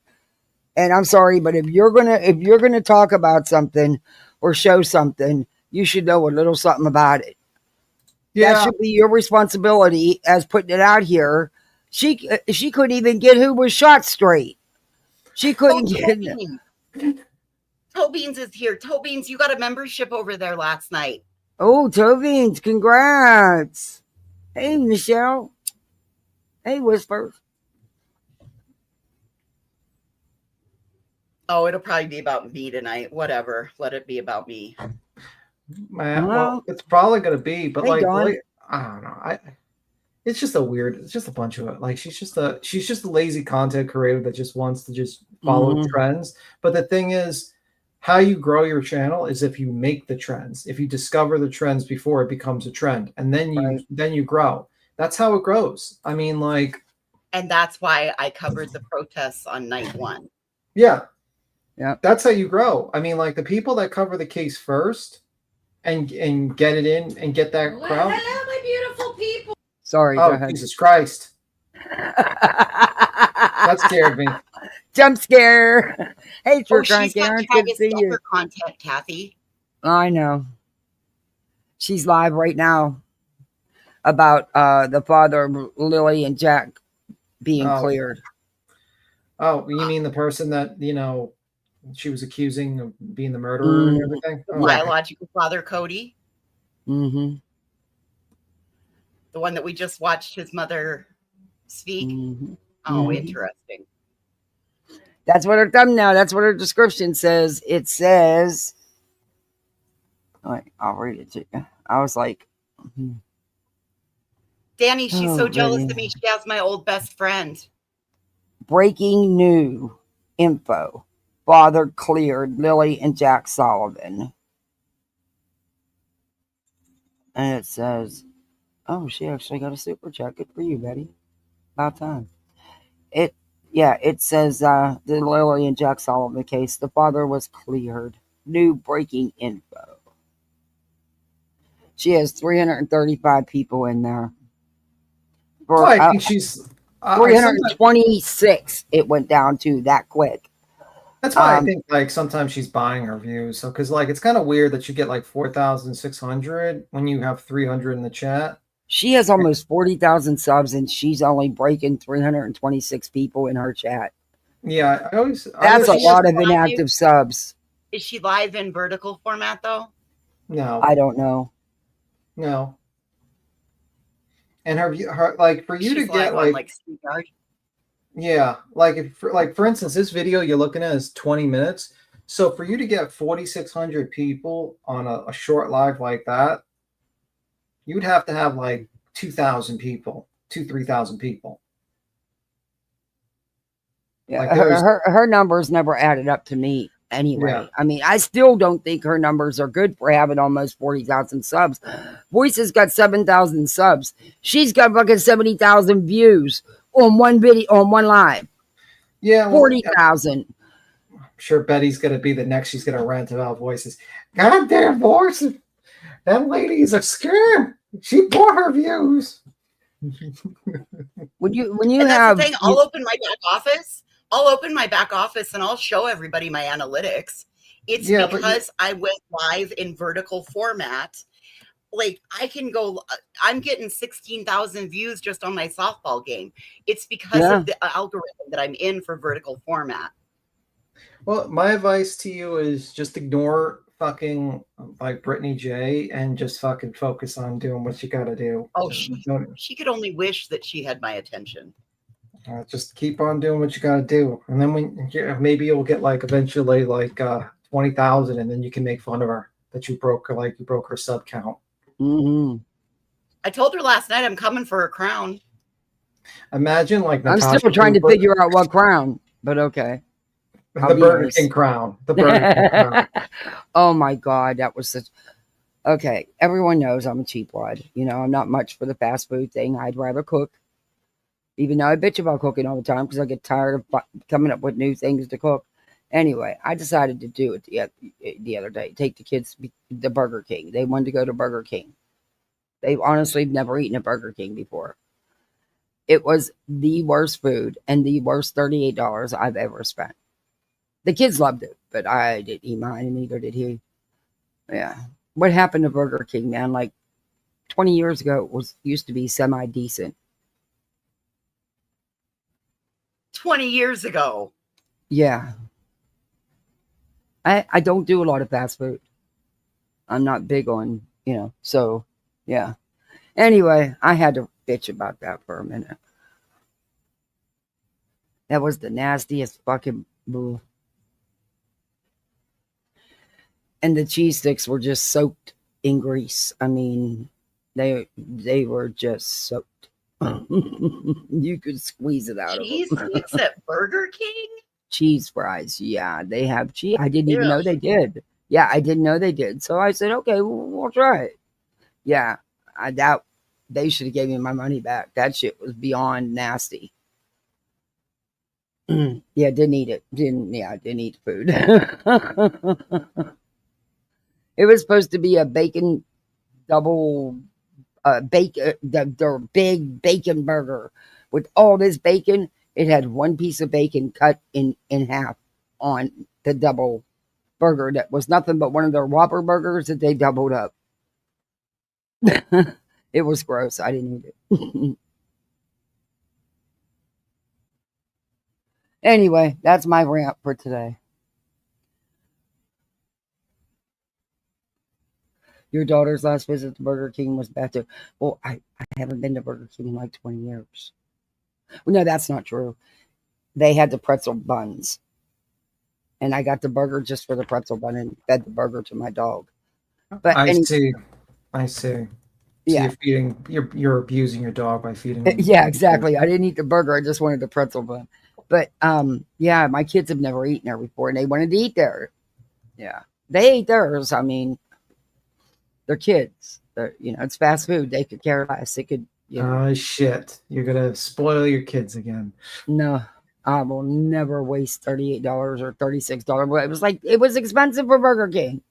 And I'm sorry, but if you're gonna talk about something or show something, you should know a little something about it. Yeah. That should be your responsibility as putting it out here. She couldn't even get who was shot straight. She couldn't get. Toe Beans is here. Toe Beans, you got a membership over there last night. Oh, Toe Beans, congrats. Hey, Michelle. Hey, Whisper. Oh, it'll probably be about me tonight. Whatever. Let it be about me. Man, well, it's probably going to be, but hey, like, I don't know. It's just a bunch of it. Like, she's just a lazy content creator that just wants to just follow trends. But the thing is, how you grow your channel is if you make the trends. If you discover the trends before it becomes a trend, and then you grow. That's how it grows. I mean, like, and that's why I covered the protests on night 1. Yeah. Yeah. That's how you grow. I mean, like, the people that cover the case first and get it in and get that crowd. Hello, my beautiful people. Sorry, go ahead. Jesus Christ. That scared me. Jump scare. Hey, True Crime Karen, good to see you. Content, Kathy. I know. She's live right now about the father of Lily and Jack being cleared. Oh, you mean the person that, she was accusing of being the murderer and everything? Oh, biological father, Cody. Mm-hmm. The one that we just watched his mother speak. Mm-hmm. Oh, interesting. That's what her thumbnail, that's what her description says. It says, I'll read it to you. I was like, Danny, she's so jealous of me. She has my old best friend. Breaking new info. Father cleared Lily and Jack Sullivan. And it says, oh, she actually got a super chat. Good for you, Betty. About time. It yeah, it says the Lily and Jack Sullivan case. The father was cleared. New breaking info. She has 335 people in there. Well, For I think she's. I sometimes 326, it went down to that quick. That's why I think like sometimes she's buying her views. So because like it's kind of weird that you get like 4,600 when you have 300 in the chat. She has almost 40,000 subs, and she's only breaking 326 people in her chat. Yeah, That's a Is she lot of live? inactive subs. Is she live in vertical format though? No, I don't know. no. And her like for you to She's get live on like StreamYard. yeah, like if for instance this video you're looking at is 20 minutes. So for you to get 4,600 people on a short live like that, you would have to have like 2,000 people, 3,000 people. Yeah, Like there's her numbers never added up to me anyway. Yeah. I mean, I still don't think her numbers are good for having almost 40,000 subs. Voice has got 7,000 subs. She's got fucking 70,000 views on one video, on one live. Yeah, well, 40,000. I'm sure Betty's gonna be the next. She's gonna rant about voices. Goddamn voices! That lady's a scam. She bought her views. When you And have that's the thing. I'll open my back office. I'll open my back office and I'll show everybody my analytics. It's because I went live in vertical format. Like I can go, I'm getting 16,000 views just on my softball game. It's because of the algorithm that I'm in for vertical format. Well, my advice to you is just ignore fucking like Brittany J and just fucking focus on doing what you gotta do. Oh, she could only wish that she had my attention. Just keep on doing what you gotta do, and then maybe you'll get like eventually like 20,000, and then you can make fun of her that you broke her sub count. Mm-hmm. I told her last night I'm coming for her crown. Imagine like I'm still trying to figure out what crown, but okay. The Burger King crown. The Burger King crown. Oh my God, that was such. Okay, everyone knows I'm a cheapwad. You know, I'm not much for the fast food thing. I'd rather cook. Even though I bitch about cooking all the time because I get tired of coming up with new things to cook. Anyway, I decided to do it the other day. Take the kids to the Burger King. They wanted to go to Burger King. They've honestly never eaten at Burger King before. It was the worst food and the worst $38 I've ever spent. The kids loved it, but I didn't eat mine, and neither did he. Yeah. What happened to Burger King, man? Like 20 years ago, it used to be semi-decent. 20 years ago. Yeah. I don't do a lot of fast food. I'm not big on, so yeah. Anyway, I had to bitch about that for a minute. That was the nastiest fucking boo. And the cheese sticks were just soaked in grease. I mean, they were just soaked. You could squeeze it out cheese of them. Cheese sticks at Burger King? Cheese fries. Yeah, they have cheese. I didn't even know they did. Yeah, I didn't know they did. So I said, okay, we'll try it. Yeah, they should have gave me my money back. That shit was beyond nasty. Yeah, didn't eat it. I didn't eat food. It was supposed to be a bacon double bacon, the big bacon burger with all this bacon. It had one piece of bacon cut in half on the double burger that was nothing but one of their Whopper burgers that they doubled up. It was gross. I didn't eat it. Anyway, that's my rant for today. Your daughter's last visit to Burger King was bad too. Well, I haven't been to Burger King in like 20 years. Well, no, that's not true. They had the pretzel buns. And I got the burger just for the pretzel bun and fed the burger to my dog. But I see. So yeah. You're abusing your dog by feeding him. Yeah, exactly. I didn't eat the burger. I just wanted the pretzel bun. But yeah, my kids have never eaten there before and they wanted to eat there. Yeah. They ate theirs. I mean, they're kids. It's fast food. They could care less. They could You know. Oh shit! You're gonna spoil your kids again. No, I will never waste $38 or $36. But it was expensive for Burger King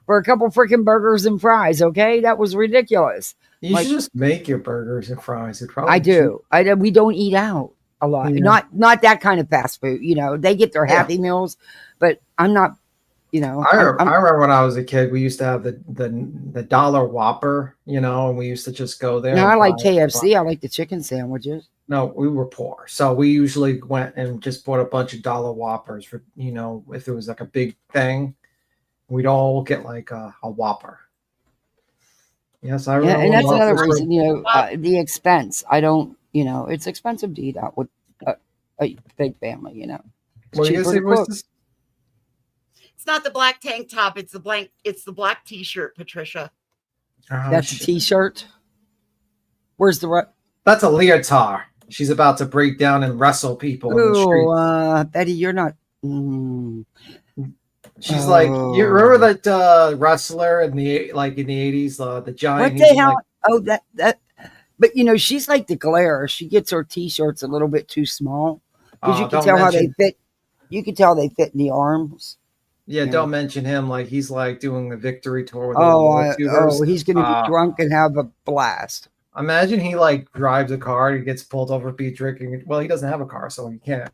for a couple freaking burgers and fries. Okay, that was ridiculous. You Like should just make your burgers and fries. It's I probably cheap. do. We don't eat out a lot. Yeah. Not that kind of fast food. You know, they get their Yeah. Happy Meals, but I'm not. You know, I remember when I was a kid, we used to have the dollar Whopper, you know, and we used to just go there. no, and I like buy- KFC. I like the chicken sandwiches. No, we were poor, so we usually went and just bought a bunch of dollar Whoppers for, you know, if it was like a big thing, we'd all get like a Whopper. Yes, I Yeah, remember. and when that's another Whoppers were- reason. You know, the expense. I don't. You know, it's expensive to eat out with a big family. You know, it's What are you cheaper gonna say, to cook. voices? It's not the black tank top. It's the black t-shirt, Patricia. Oh, That's shit. a T-shirt. Where's the That's a leotard. She's about to break down and wrestle people in the streets. Betty? You're not. Mm, She's like, you remember that wrestler in the 80s, the giant. what the he's hell? like- Oh, that. But you know, she's like the glare. She gets her T-shirts a little bit too small because you can don't tell how they mention- fit. You can tell they fit in the arms. Yeah, Yeah. don't mention him. Like he's like doing the victory tour with He's gonna get drunk and have a blast. Imagine he like drives a car and he gets pulled over, be drinking. Well, he doesn't have a car, so he can't.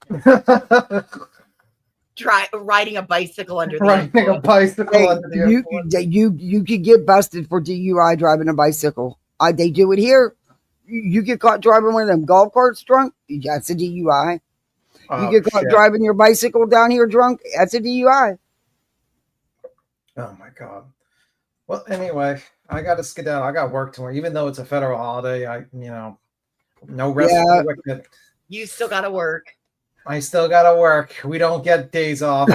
Riding a bicycle under the Riding a influence. bicycle Hey, under the influence. you could get busted for DUI driving a bicycle. They do it here. You get caught driving one of them golf carts drunk, that's a DUI. Oh, You get caught shit. driving your bicycle down here drunk, that's a DUI. Oh my god. Well, anyway, I got to skedaddle. I got work tomorrow, even though it's a federal holiday. No rest for the wicked. You still got to work. I still gotta work. We don't get days off.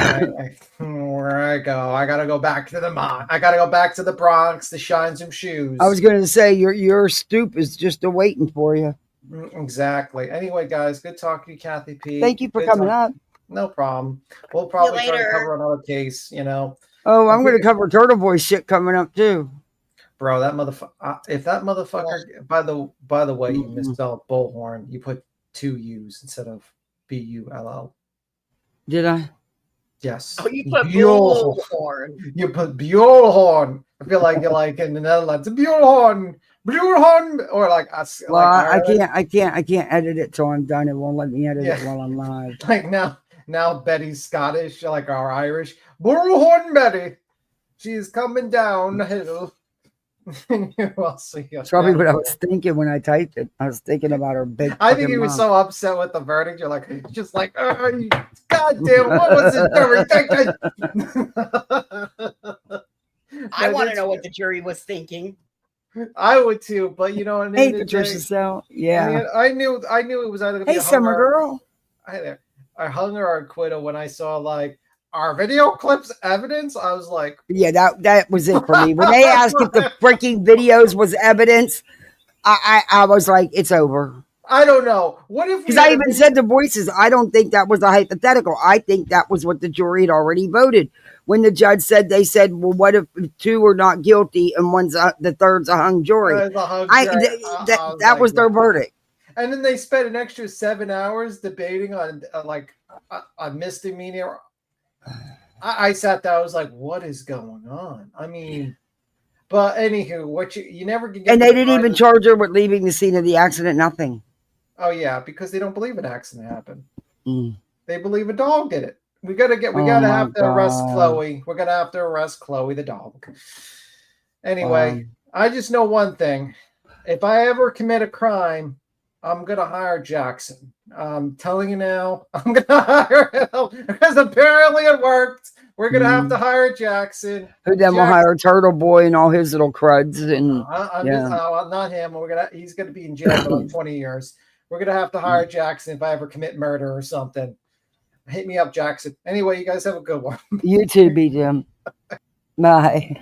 Where I go, I gotta go back to the mine. I gotta go back to the Bronx to shine some shoes. I was going to say your stoop is just waiting for you. Exactly. Anyway, guys, good talking to you, Kathy P. Thank you for Good coming talk- up. No problem. We'll probably try to later. cover another case. You know, Oh, I'm going to cover Turtle Boy shit coming up too. bro, that motherfucker. If that motherfucker, by the way, you Mhm. misspelled Bullhorn. You put 2 U's instead of Bull. Did I? Yes. Oh, you put Bullhorn. bullhorn. You put Bullhorn. I feel like you're like in the Netherlands. Bullhorn, or like us. Well, I Ireland. can't edit it till I'm done. It won't let me edit it Yeah. while I'm live. Like now Betty's Scottish, like our Irish. Bullhorn Betty. She's coming down the hill. I'll see you. It's probably what I was thinking when I typed it. I was thinking about her big. I think fucking he was mouth. so upset with the verdict. You're like, just like, oh, God damn, what was it? Jury thinking? I want to know what the jury was thinking. I would too, but you know what I Hey, mean. Patricia Sell. Yeah. I knew it was either gonna be Hey, a Summer hung Girl. Hi there. I hung or acquittal when I saw like our video clips evidence. I was like, Yeah, that was it for me. When they asked if the freaking videos was evidence, I was like, it's over. I don't know. What if we Because I had a even video- said to Voices, I don't think that was a hypothetical. I think that was what the jury had already voted. When the judge said, they said, well, what if 2 are not guilty and the third's a hung jury? It's a hung I jury. that like, was their verdict. And then they spent an extra 7 hours debating on like a misdemeanor. I sat there. I was like, what is going on? I mean, but anywho, what you never can get. And to they the didn't even final- charge her with leaving the scene of the accident. Nothing. Oh yeah, because they don't believe an accident happened. Mm. They believe a dog did it. We gotta Oh have my to arrest God. Chloe. We're gonna have to arrest Chloe the dog. Anyway, I just know one thing. If I ever commit a crime, I'm gonna hire Jackson. I'm telling you now, I'm gonna hire him because apparently it worked. We're gonna have to hire Jackson. Who then will Jackson- hire Turtle Boy and all his little cruds and Not him. He's gonna be in jail for like 20 years. We're gonna have to hire Jackson if I ever commit murder or something. Hit me up, Jackson. Anyway, you guys have a good one. you too, be Jim. Bye.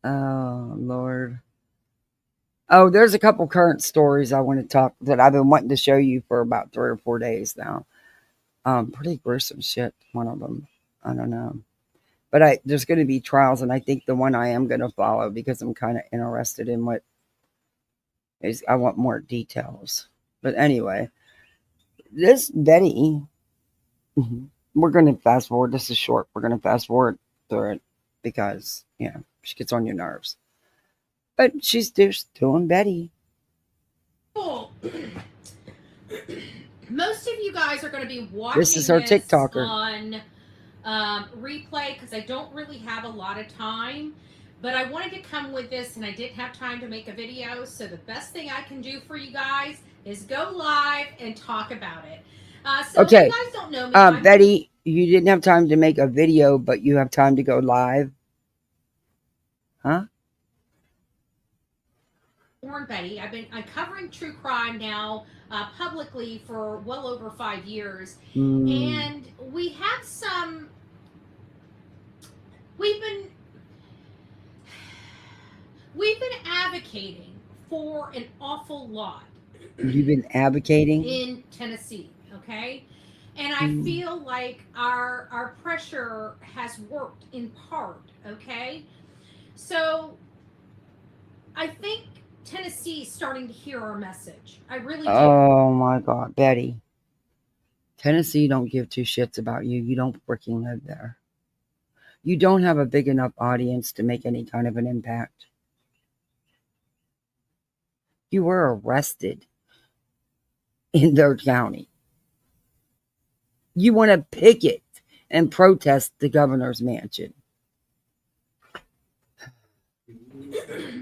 Oh Lord. Oh, there's a couple current stories I want to talk that I've been wanting to show you for about 3 or 4 days now. Pretty gruesome shit. One of them. I don't know. But there's going to be trials, and I think the one I am going to follow because I'm kind of interested in what is. I want more details. But anyway, this Betty, we're going to fast forward. This is short. We're going to fast forward through it because she gets on your nerves. But she's just doing Betty. Cool. Most of you guys are going to be watching This is her TikToker on replay because I don't really have a lot of time. But I wanted to come with this, and I didn't have time to make a video. So the best thing I can do for you guys is go live and talk about it. So okay. if you guys don't know me, Betty, you didn't have time to make a video, but you have time to go live. Huh? Betty. I'm covering true crime now publicly for well over 5 years, and we have some. We've been advocating for an awful lot. You've been advocating in Tennessee, okay? And I feel like our pressure has worked in part, okay? So I think Tennessee is starting to hear our message. I really do. Oh my God, Betty. Tennessee don't give two shits about you. You don't freaking live there. You don't have a big enough audience to make any kind of an impact. You were arrested in their county. You want to picket and protest the governor's mansion.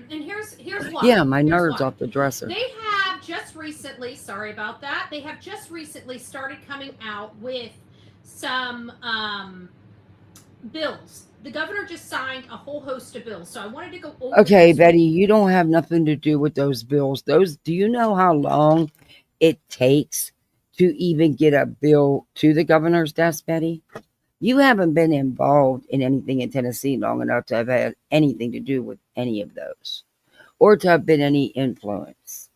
And here's why. Yeah, my nerves off the dresser. They have just recently, sorry about that, they have just recently started coming out with some bills. The governor just signed a whole host of bills, so I wanted to go over. Okay, Betty, you don't have nothing to do with those bills. Do you know how long it takes to even get a bill to the governor's desk, Betty? You haven't been involved in anything in Tennessee long enough to have had anything to do with any of those, or to have been any influence.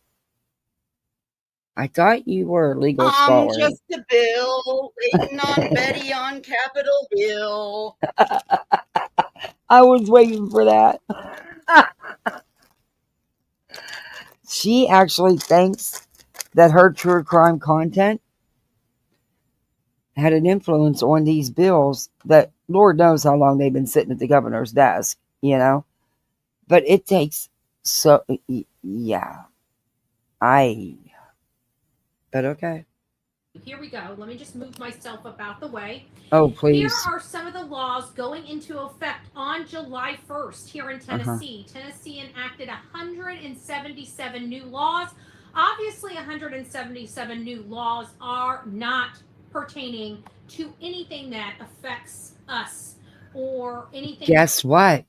I thought you were a legal scholar. Just a bill, waiting on Betty on Capitol Hill. I was waiting for that. She actually thinks that her true crime content had an influence on these bills that Lord knows how long they've been sitting at the governor's desk, But it takes but okay. Here we go. Let me just move myself up out the way. Oh, please. Here are some of the laws going into effect on July 1st here in Tennessee. Tennessee enacted 177 new laws. Obviously, 177 new laws are not pertaining to anything that affects us or anything. Guess what?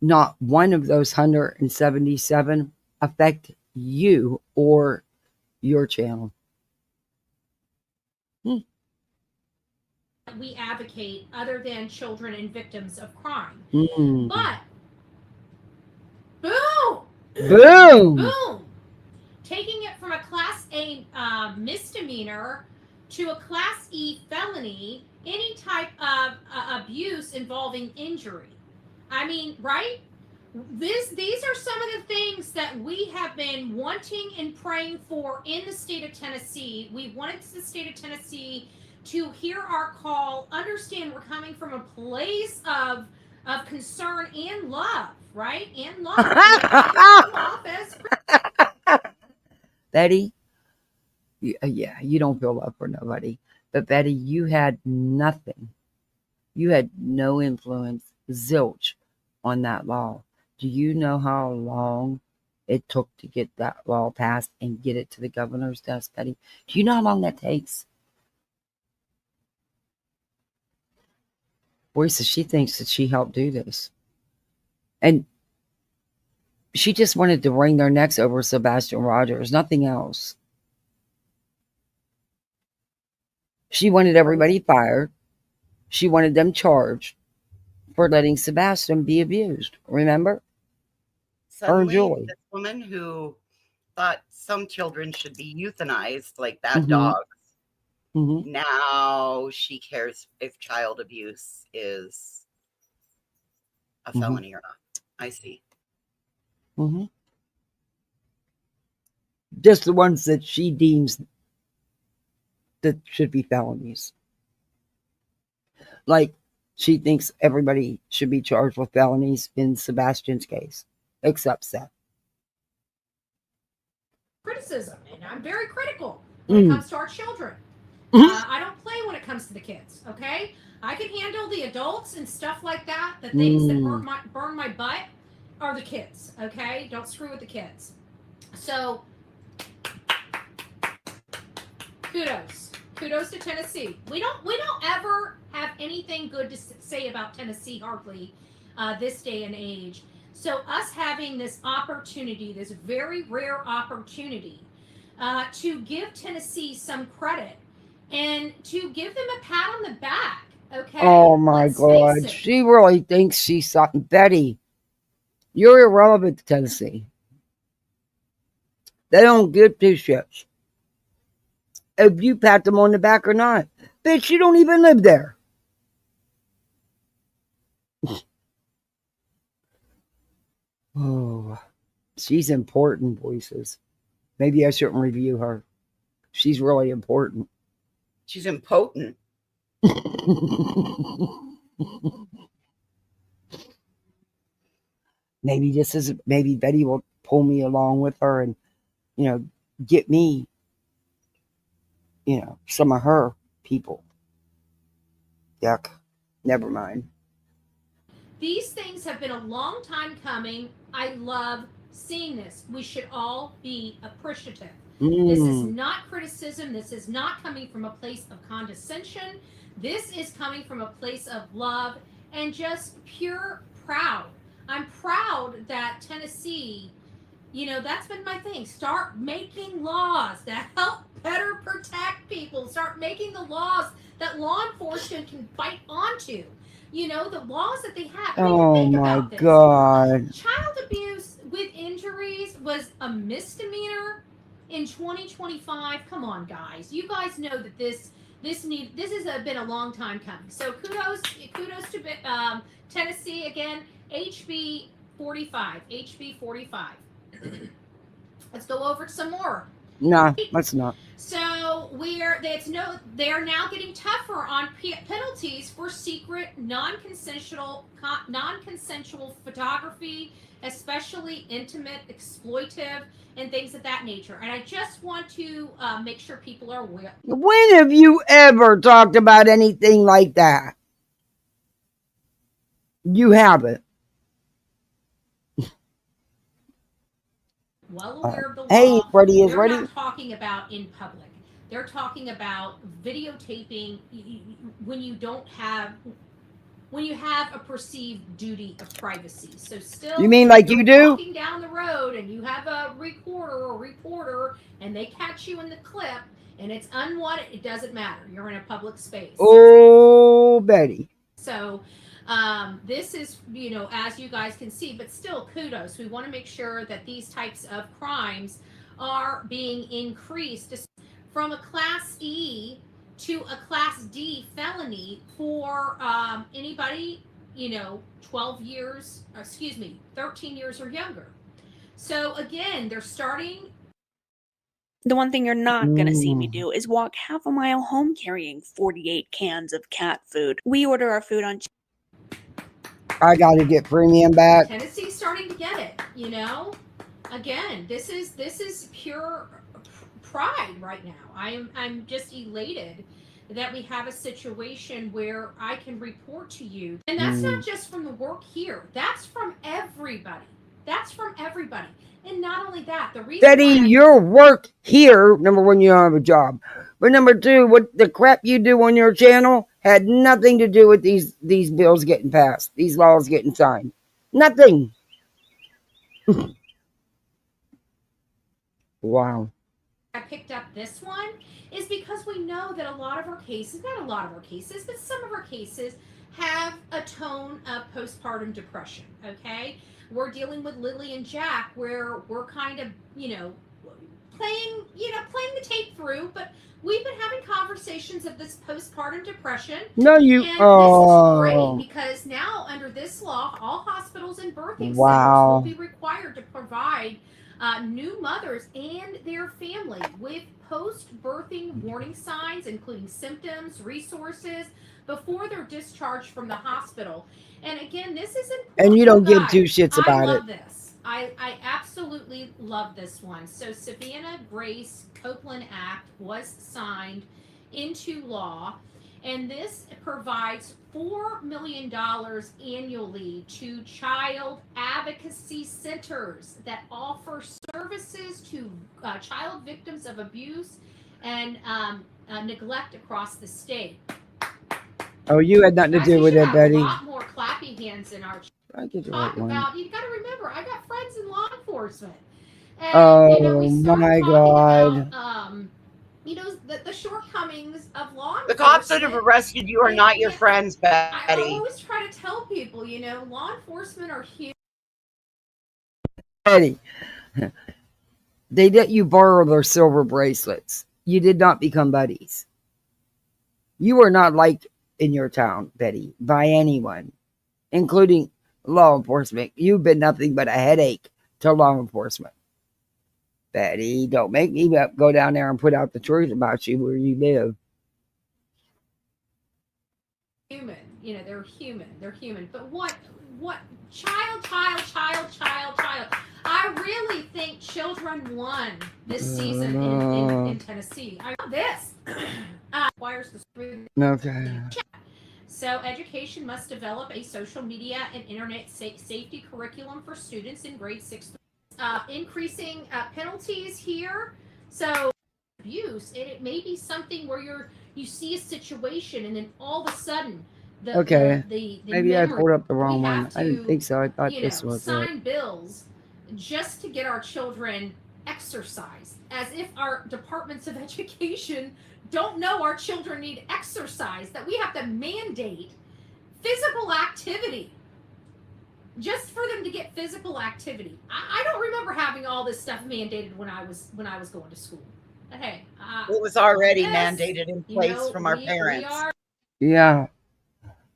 Not one of those 177 affect you or your channel. We advocate other than children and victims of crime. But boom, taking it from a Class A misdemeanor to a Class E felony, any type of abuse involving injury. I mean, right? These are some of the things that we have been wanting and praying for in the state of Tennessee. We wanted the state of Tennessee to hear our call, understand we're coming from a place of concern and love, right? And love. Betty, you don't feel love for nobody. But Betty, you had nothing. You had no influence, zilch, on that law. Do you know how long it took to get that law passed and get it to the governor's desk, Betty? Do you know how long that takes? Boyce, she thinks that she helped do this. And she just wanted to wring their necks over Sebastian Rogers, nothing else. She wanted everybody fired. She wanted them charged for letting Sebastian be abused. Remember? Suddenly, this woman who thought some children should be euthanized like bad dogs. Now she cares if child abuse is a felony or not. I see. Mm-hmm. Just the ones that she deems that should be felonies. Like, she thinks everybody should be charged with felonies in Sebastian's case, except Seth. Criticism, and I'm very critical when it comes to our children. I don't play when it comes to the kids, okay? I can handle the adults and stuff like that. The things that burn my butt are the kids, okay? Don't screw with the kids. So, kudos to Tennessee. We don't ever have anything good to say about Tennessee hardly this day and age. So us having this opportunity, this very rare opportunity, to give Tennessee some credit and to give them a pat on the back. Okay. Oh my God, she really thinks she's something. Betty, you're irrelevant to Tennessee. They don't give two shits if you pat them on the back or not. Bitch, you don't even live there. Oh, she's important, voices. Maybe I shouldn't review her. She's really important. She's impotent. Maybe Betty will pull me along with her and, get me, some of her people. Yuck. Never mind. These things have been a long time coming. I love seeing this. We should all be appreciative. This is not criticism. This is not coming from a place of condescension. This is coming from a place of love and just pure proud. I'm proud that Tennessee, that's been my thing. Start making laws that help better protect people. Start making the laws that law enforcement can fight onto. The laws that they have. Oh my God. Child abuse with injuries was a misdemeanor in 2025. Come on, guys. You guys know that this has been a long time coming. So kudos to Tennessee again. HB 45. HB 45. Let's go over some more. No, let's not. So they're now getting tougher on penalties for secret non-consensual photography, especially intimate, exploitive, and things of that nature. And I just want to make sure people are aware. When have you ever talked about anything like that? You haven't. Well aware of the law. Hey, Freddie is ready. They're not talking about in public. They're talking about videotaping when you have a perceived duty of privacy. So still, you mean like you do? Walking down the road and you have a recorder or reporter and they catch you in the clip and it's unwanted. It doesn't matter. You're in a public space. Oh, Betty. So this is, as you guys can see, but still kudos. We want to make sure that these types of crimes are being increased from a Class E to a Class D felony for anybody, 13 years or younger. So again, they're starting. The one thing you're not going to see me do is walk half a mile home carrying 48 cans of cat food. We order our food on. I got to get premium back. Tennessee's starting to get it, Again, this is pure pride right now. I'm just elated that we have a situation where I can report to you. And that's not just from the work here. That's from everybody. And not only that, the reason Betty, your work here, number one, you don't have a job. But number two, what the crap you do on your channel had nothing to do with these bills getting passed, these laws getting signed. Nothing. Wow. I picked up this one is because we know that a lot of our cases, not a lot of our cases, but some of our cases have a tone of postpartum depression, okay? We're dealing with Lily and Jack where we're kind of, playing the tape through, but we've been having conversations manifestations of this postpartum depression. No, you. And this is Oh, great because now, under this law, all hospitals and birthing centers wow. will be required to provide new mothers and their family with post-birthing warning signs, including symptoms, resources, before they're discharged from the hospital. And again, this is important. And you don't give Guys, two shits I about love it. this. I absolutely love this one. So Savannah Grace Copeland Act was signed into law, and this provides $4 million annually to child advocacy centers that offer services to child victims of abuse and neglect across the state. Oh, you had nothing to Guys, do we with should it, have Betty. a lot more clappy hands in our I get the talk right one. about. You got to remember, I got friends in law enforcement, and Oh we started my talking God. about the shortcomings of law enforcement. The cops that have arrested you are not your friends, I Betty. always try to tell people, law enforcement are human. Betty, they let you borrow their silver bracelets. You did not become buddies. You were not liked in your town, Betty, by anyone, including law enforcement. You've been nothing but a headache to law enforcement. Betty, don't make me go down there and put out the truth about you where you live. Human, they're human. But what child. I really think children won this season in Tennessee. I love this. Requires the Okay. So education must develop a social media and internet safety curriculum for students in grade 6. Increasing penalties here. So abuse, it may be something where you see a situation and then all of a sudden the maybe I pulled up the wrong one. To, I didn't think so. I thought this was sign it. bills just to get our children exercise, as if our departments of education don't know our children need exercise, that we have to mandate physical activity just for them to get physical activity. I don't remember having all this stuff mandated when I was going to school. But hey, it was already mandated in place from our parents. Yeah.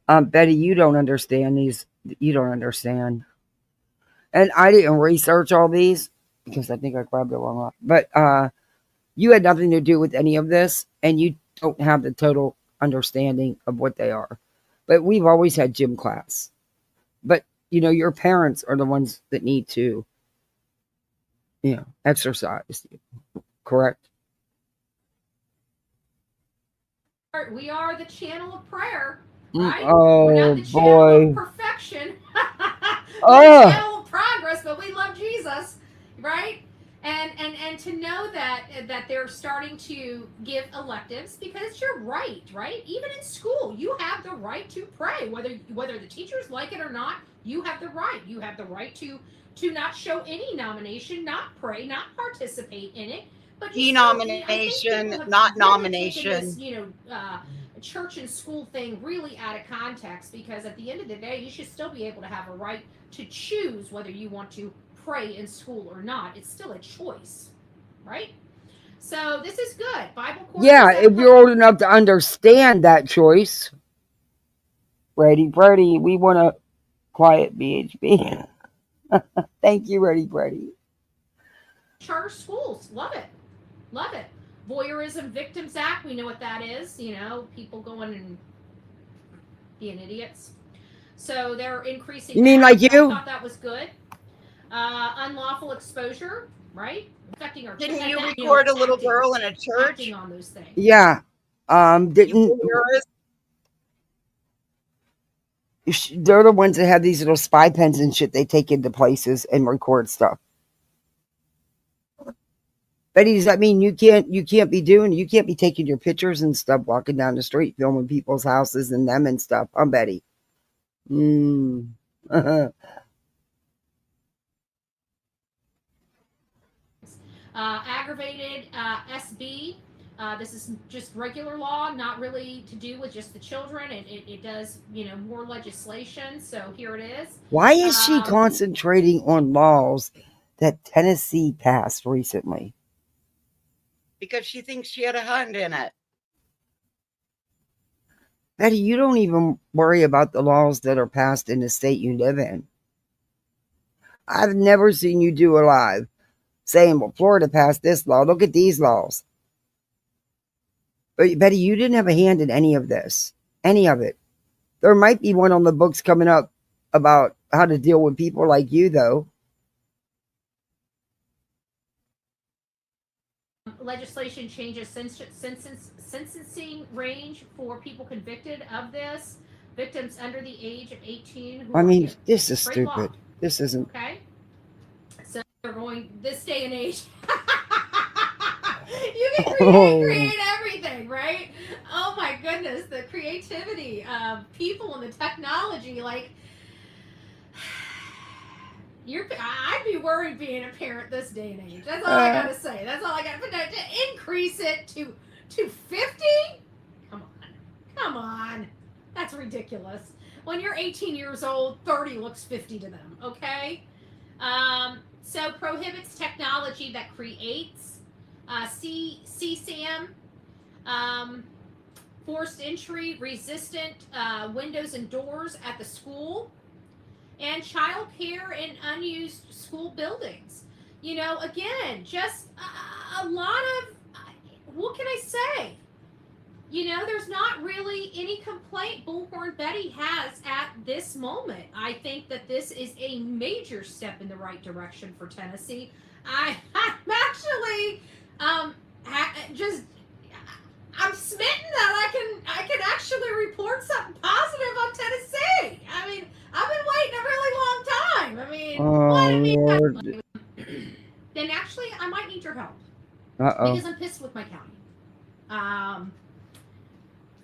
Betty, you don't understand these. You don't understand. And I didn't research all these because I think I grabbed the wrong one. But you had nothing to do with any of this, and you don't have the total understanding of what they are. But we've always had gym class. But, your parents are the ones that need to, exercise. Correct? We are the channel of prayer, right? We're Oh, not the channel boy. of perfection. We're the channel of progress, but we love Jesus, right? And to know that they're starting to give electives, because it's your right? Even in school, you have the right to pray, whether the teachers like it or not. You have the right. You have the right to not show any nomination, not pray, not participate in it. But denomination, not nomination. This, church and school thing really out of context, because at the end of the day, you should still be able to have a right to choose whether you want to pray in school or not. It's still a choice, right? So this is good. Bible course. Yeah, if you're old enough to understand that choice. Ready, Brady, we want to quiet BHB. Thank you, Ready, Brady. Charter schools, love it. Voyeurism Victims Act, we know what that is. People going and being idiots. So they're increasing. You mean like you? I thought that was good. Unlawful exposure, right? Affecting our. Didn't you record a little girl in a church? On those things. Yeah. Didn't. They're the ones that have these little spy pens and shit they take into places and record stuff. Betty, does that mean you can't be taking your pictures and stuff walking down the street, filming people's houses and them and stuff? I'm Betty. Aggravated SB. This is just regular law, not really to do with just the children. It does, more legislation. So here it is. Why is she concentrating on laws that Tennessee passed recently? Because she thinks she had a hand in it. Betty, you don't even worry about the laws that are passed in the state you live in. I've never seen you do a live saying, well, Florida passed this law. Look at these laws. But Betty, you didn't have a hand in any of this. Any of it. There might be one on the books coming up about how to deal with people like you, though. Legislation changes sentencing range for people convicted of this. Victims under the age of 18. Who I are mean, get this is great law. stupid. This isn't. Okay. So they're going this day and age. You can create everything, right? Oh my goodness, the creativity of people and the technology, like I'd be worried being a parent this day and age. That's all I gotta say. That's all I got. But to increase it to 50? Come on. That's ridiculous. When you're 18 years old, 30 looks 50 to them. Okay. So prohibits technology that creates CSAM, forced entry, resistant windows and doors at the school, and child care in unused school buildings. You know, again, just a lot of, what can I say? You know, there's not really any complaint Bullhorn Betty has at this moment. I think that this is a major step in the right direction for Tennessee. I'm actually I'm smitten that I can actually report something positive on Tennessee. I mean, I've been waiting a really long time. I mean, Lord. Then actually, I might need your help Uh-oh. because I'm pissed with my county.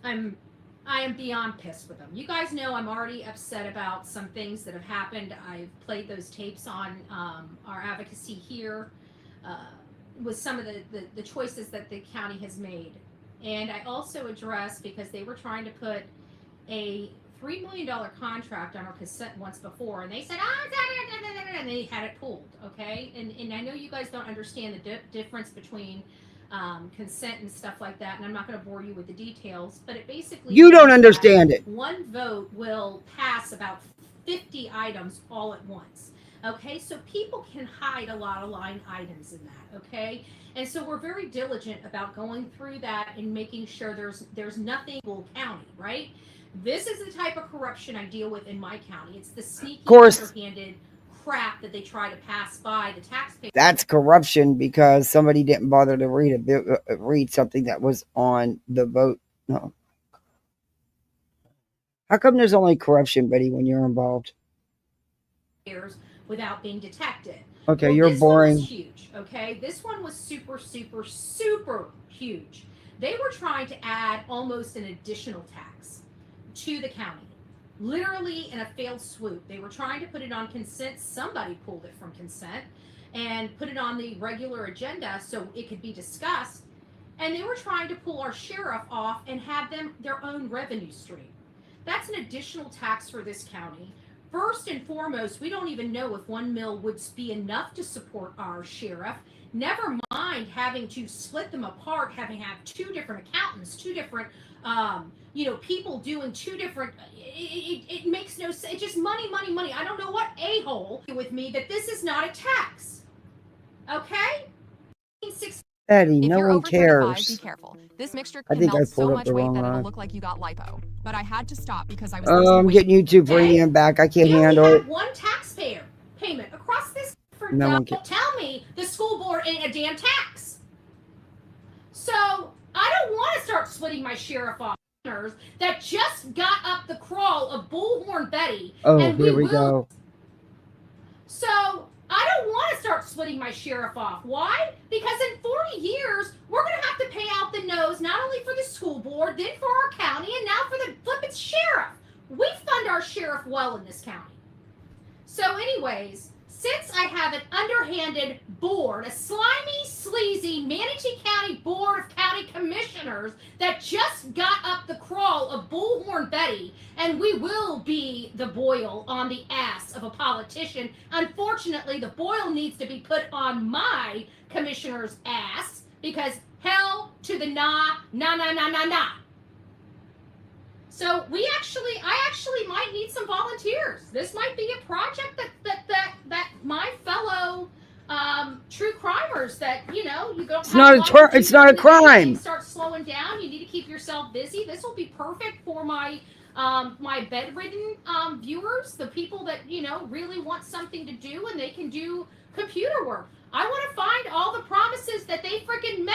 I am beyond pissed with them. You guys know I'm already upset about some things that have happened. I've played those tapes on our advocacy here with some of the choices that the county has made. And I also addressed, because they were trying to put a $3 million contract on our consent once before, and they said, and they had it pulled, okay? And I know you guys don't understand the difference between consent and stuff like that, and I'm not going to bore you with the details, but it basically, you don't understand it. One vote will pass about 50 items all at once. Okay, so people can hide a lot of line items in that. Okay, and so we're very diligent about going through that and making sure there's nothing in Bull County, right? This is the type of corruption I deal with in my county. It's the sneaky, underhanded crap that they try to pass by the taxpayers. That's corruption because somebody didn't bother to read something that was on the vote. No. How come there's only corruption, Betty, when you're involved? Without being detected. Okay, well, you're this boring. One was huge. Okay, this one was super, super, super huge. They were trying to add almost an additional tax to the county. Literally in a failed swoop. They were trying to put it on consent. Somebody pulled it from consent and put it on the regular agenda so it could be discussed. And they were trying to pull our sheriff off and have them their own revenue stream. That's an additional tax for this county. First and foremost, we don't even know if 1 mil would be enough to support our sheriff. Never mind having to split them apart, having to have 2 different accountants, 2 different people doing 2 different, it makes no sense. It's just money. I don't know what a-hole with me that this is not a tax. Okay? Eddie, no one cares. Be careful. This mixture I can think I melt pulled so up much the weight wrong that it'll line. look like you got lipo. But I had to stop because I was I'm getting YouTube premium back. I can't handle it. One taxpayer payment across this. No one can. Tell me the school board ain't a damn tax. So I don't want to start splitting my sheriff off that just got up the crawl of Bullhorn Betty. Oh, and here we go. So I don't want to start splitting my sheriff off. Why? Because in 40 years, we're going to have to pay out the nose, not only for the school board, then for our county, and now for the flippin' sheriff. We fund our sheriff well in this county. So anyways, since I have an underhanded board, a slimy, sleazy Manatee County Board of County Commissioners that just got up the crawl of Bullhorn Betty, and we will be the boil on the ass of a politician. Unfortunately, the boil needs to be put on my commissioner's ass, because hell to the nah. So I actually might need some volunteers. This might be a project that my fellow true crimers that you don't. It's not a crime. Things start slowing down. You need to keep yourself busy. This will be perfect for my my bedridden viewers, the people that really want something to do and they can do computer work. I want to find all the promises that they freaking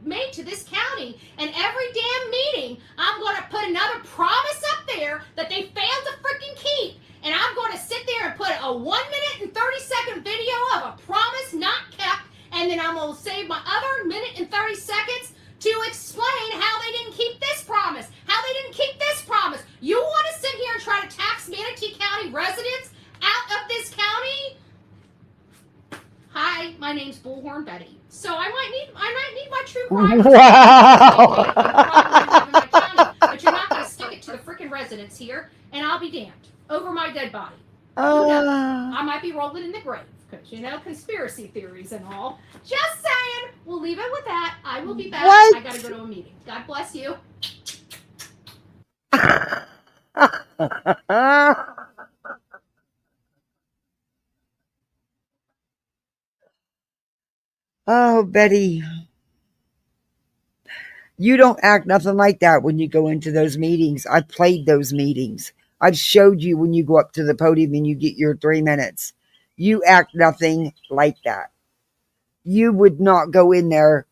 made to this county, and every damn meeting I'm going to put another promise up there that they failed to freaking keep, and I'm going to sit there and put a 1 minute and 30-second video of a promise not kept, and then I'm going to save my other minute and 30 seconds to explain how they didn't keep this promise, how they didn't keep this promise. You want to sit here and try to tax Manatee County residents out of this county? Hi, my name's Bullhorn Betty. So I might need my true crime. Wow. But you're not going to stick it to the freaking residents here, and I'll be damned over my dead body. I might be rolling in the grave because conspiracy theories and all. Just saying. We'll leave it with that. I will be back. What? I gotta go to a meeting. God bless you. Oh, Betty. You don't act nothing like that when you go into those meetings. I've played those meetings. I've showed you when you go up to the podium and you get your 3 minutes. You act nothing like that. You would not go in there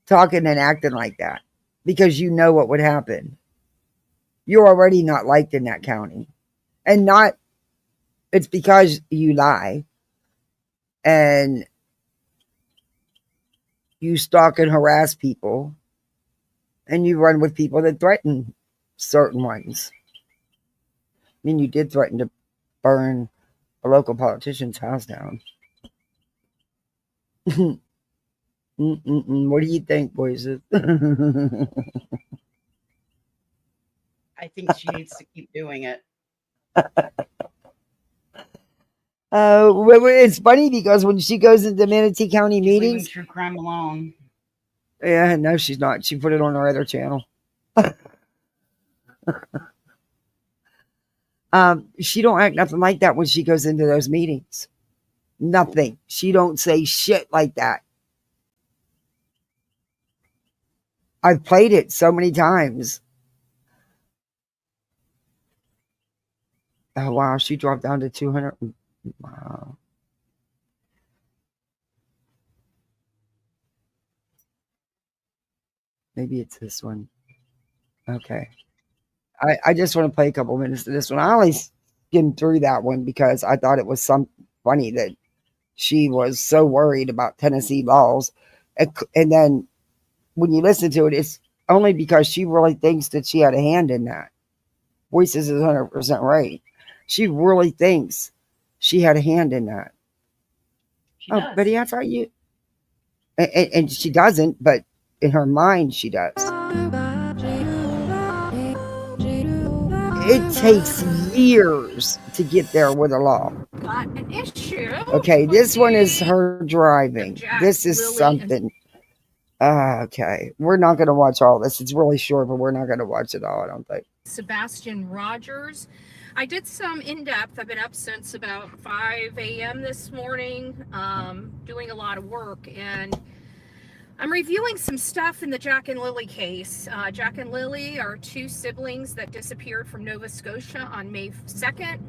talking and acting like that because you know what would happen. You're already not liked in that county. And it's because you lie and you stalk and harass people and you run with people that threaten certain ones. I mean, you did threaten to burn a local politician's house down. What do you think, boys? I think she needs to keep doing it. It's funny because when she goes into Manatee County meetings, true crime alone. Yeah, no, she's not. She put it on her other channel. She don't act nothing like that when she goes into those meetings. Nothing. She don't say shit like that. I've played it so many times. Oh, wow. She dropped down to 200. Wow. Maybe it's this one. Okay. I just want to play a couple minutes of this one. I only skimmed through that one because I thought it was funny that she was so worried about Tennessee laws. And then when you listen to it, it's only because she really thinks that she had a hand in that. Voices is 100% right. She really thinks she had a hand in that. She does. Betty, I thought you... And she doesn't, but in her mind, she does. It takes years to get there with a law. Got an issue. Okay, this one is her driving. This is Lily, something. Okay, we're not going to watch all this. It's really short, but we're not going to watch it all, I don't think. Sebastian Rogers. I did some in-depth. I've been up since about 5 a.m. this morning, doing a lot of work, and I'm reviewing some stuff in the Jack and Lily case. Jack and Lily are two siblings that disappeared from Nova Scotia on May 2nd.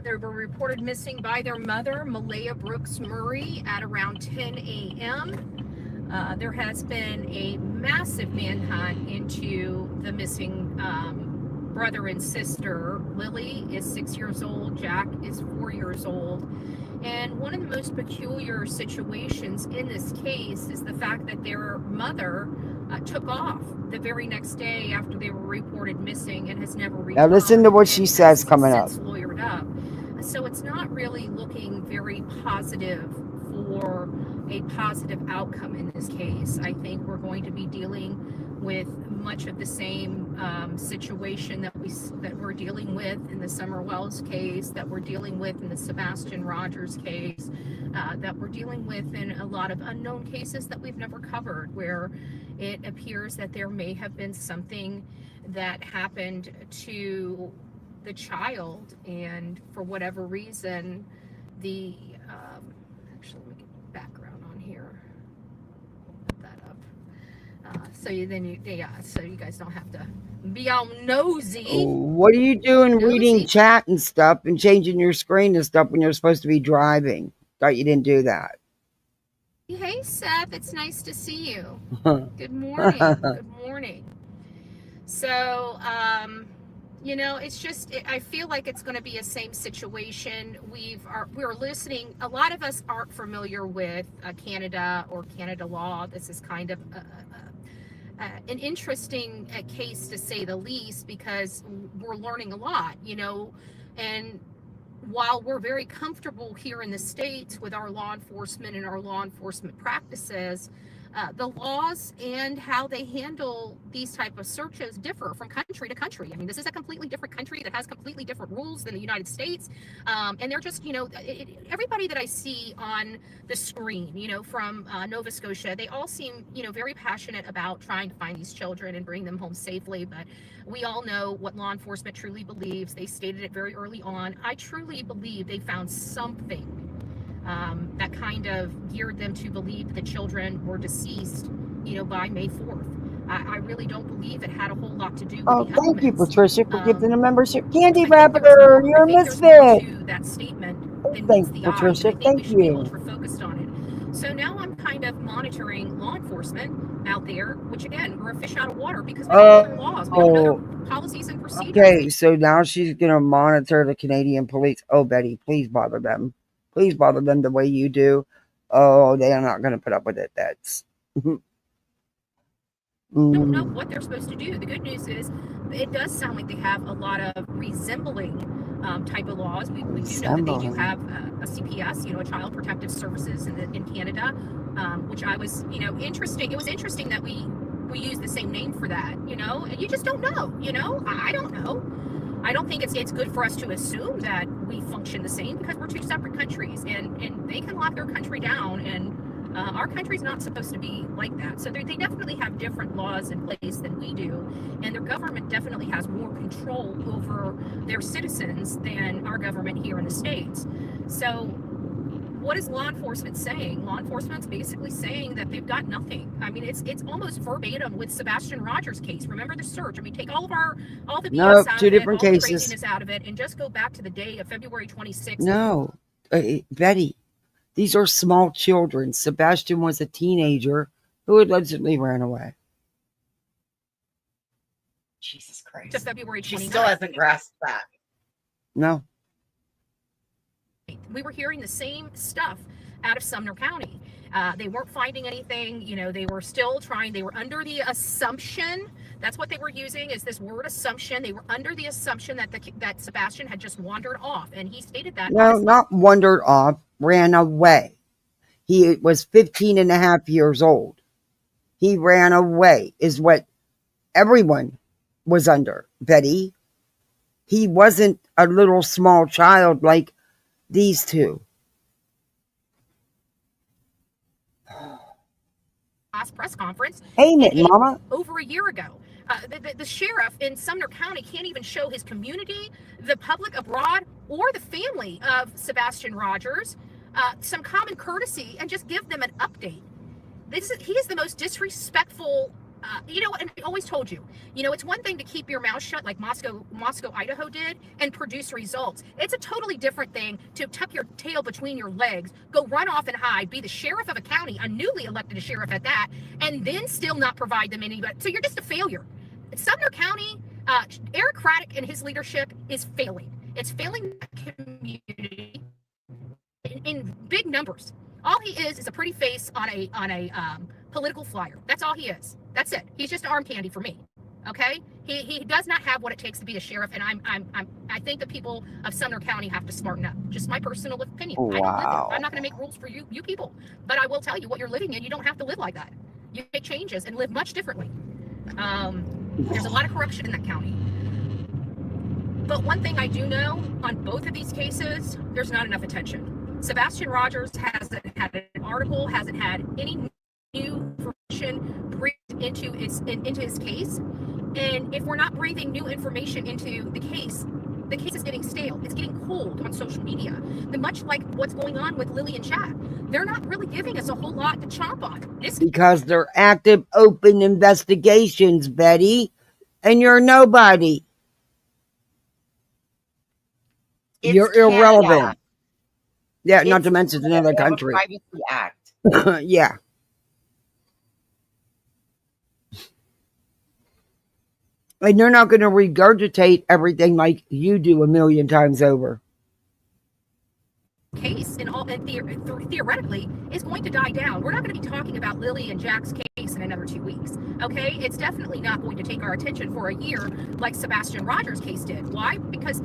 They were reported missing by their mother, Malaya Brooks Murray, at around 10 a.m. There has been a massive manhunt into the missing brother and sister. Lily is 6 years old. Jack is 4 years old. And one of the most peculiar situations in this case is the fact that their mother took off the very next day after they were reported missing and has never returned. Now listen to what she says coming up. Lawyered up. So it's not really looking very positive for a positive outcome in this case. I think we're going to be dealing with much of the same situation that we're dealing with in the Summer Wells case, that we're dealing with in the Sebastian Rogers case, that we're dealing with in a lot of unknown cases that we've never covered, where it appears that there may have been something that happened to the child, and for whatever reason, the actually let me get background on here. Put that up. So you guys don't have to be all nosy. What are you doing reading chat and stuff and changing your screen and stuff when you're supposed to be driving? Thought you didn't do that. Hey, Seth, it's nice to see you. Good morning. Good morning. So, it's just, I feel like it's going to be a same situation. We're listening. A lot of us aren't familiar with Canada or Canada law. This is kind of an interesting case, to say the least, because we're learning a lot, and while we're very comfortable here in the States with our law enforcement and our law enforcement practices, the laws and how they handle these type of searches differ from country to country. I mean, this is a completely different country that has completely different rules than the United States. And they're just, everybody that I see on the screen, from Nova Scotia, they all seem, very passionate about trying to find these children and bring them home safely. But we all know what law enforcement truly believes. They stated it very early on. I truly believe they found something that kind of geared them to believe that the children were deceased, by May 4th. I really don't believe it had a whole lot to do with the thank you, elements. Patricia, for giving a membership. Candy I think there was Rapper, more- you're I a think there's more misfit. to that statement than meets Thanks, the eye, and Patricia. I think Thank we should be able you. to focus on it. So now I'm kind of monitoring law enforcement out there, which again, we're a fish out of water because we don't know their laws, we don't know their policies and procedures. Okay, so now she's going to monitor the Canadian police. Oh, Betty, please bother them. Please bother them the way you do. Oh, they are not going to put up with it. That's... don't know what they're supposed to do. The good news is it does sound like they have a lot of resembling type of laws. We do know that they do have a CPS, a Child Protective Services in Canada, which I was, interesting. It was interesting that we use the same name for that, and you just don't know, I don't know. I don't think it's good for us to assume that we function the same, because we're two separate countries, and they can lock their country down, and our country's not supposed to be like that. So they definitely have different laws in place than we do, and their government definitely has more control over their citizens than our government here in the States. So what is law enforcement saying? Law enforcement's basically saying that they've got nothing. I mean, it's almost verbatim with Sebastian Rogers' case. Remember the search? I mean, take all the BS out two of it, different all the cases. craziness out of it, and just go back to the day of February 26th. No, Betty, these are small children. Sebastian was a teenager who allegedly ran away. Jesus Christ. To February 29th. She still hasn't grasped that. No. We were hearing the same stuff out of Sumner County. They weren't finding anything. They were still trying. They were under the assumption. That's what they were using, is this word assumption. They were under the assumption that Sebastian had just wandered off, and he stated that. No, not wandered off, ran away. He was 15 and a half years old. He ran away, is what everyone was under, Betty. He wasn't a little small child like these two. Last press conference. Hey, Mama. Over a year ago. The sheriff in Sumner County can't even show his community, the public abroad, or the family of Sebastian Rogers some common courtesy and just give them an update. He is the most disrespectful. And I always told you, it's one thing to keep your mouth shut like Moscow, Idaho did, and produce results. It's a totally different thing to tuck your tail between your legs, go run off and hide, be the sheriff of a county, a newly elected sheriff at that, and then still not provide them any. So you're just a failure. Sumner County, Eric Craddock and his leadership is failing. It's failing the community in big numbers. All he is a pretty face on a political flyer. That's all he is. That's it. He's just arm candy for me. Okay? He does not have what it takes to be a sheriff, and I think the people of Sumner County have to smarten up. Just my personal opinion. Wow. I don't live there. I'm not going to make rules for you people, but I will tell you what you're living in. You don't have to live like that. You make changes and live much differently. There's a lot of corruption in that county. But one thing I do know on both of these cases, there's not enough attention. Sebastian Rogers hasn't had an article, hasn't had any new information brought into his case. And if we're not breathing new information into the case is getting stale. It's getting cold on social media. Much like what's going on with Lily and Jack. They're not really giving us a whole lot to chomp on. Because they're active, open investigations, Betty. And you're nobody. It's You're Canada. irrelevant. Yeah, not It's to mention it's another Canada. They have a country. Privacy Act. Yeah. And they're not going to regurgitate everything like you do a million times over. Case and theoretically is going to die down. We're not going to be talking about Lily and Jack's case in another 2 weeks. Okay, it's definitely not going to take our attention for a year like Sebastian Rogers' case did. Why? Because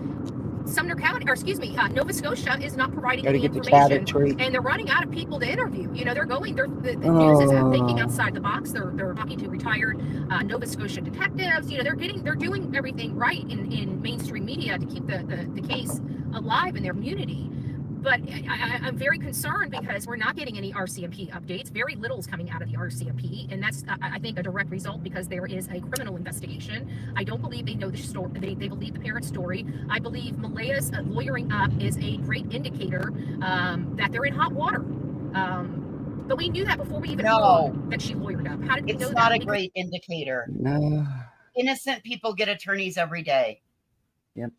Nova Scotia is not providing any information, and they're running out of people to interview. You know, the news is thinking outside the box. They're talking to retired Nova Scotia detectives. You know, they're doing everything right in mainstream media to keep the case alive in their community. But I'm very concerned because we're not getting any RCMP updates. Very little is coming out of the RCMP, and that's, I think, a direct result because there is a criminal investigation. I don't believe they know the story. They believe the parent's story. I believe Malaya's lawyering up is a great indicator that they're in hot water. But we knew that before we even knew that she lawyered up. How did we know that? It's not a great indicator. No. Innocent people get attorneys every day. Yep.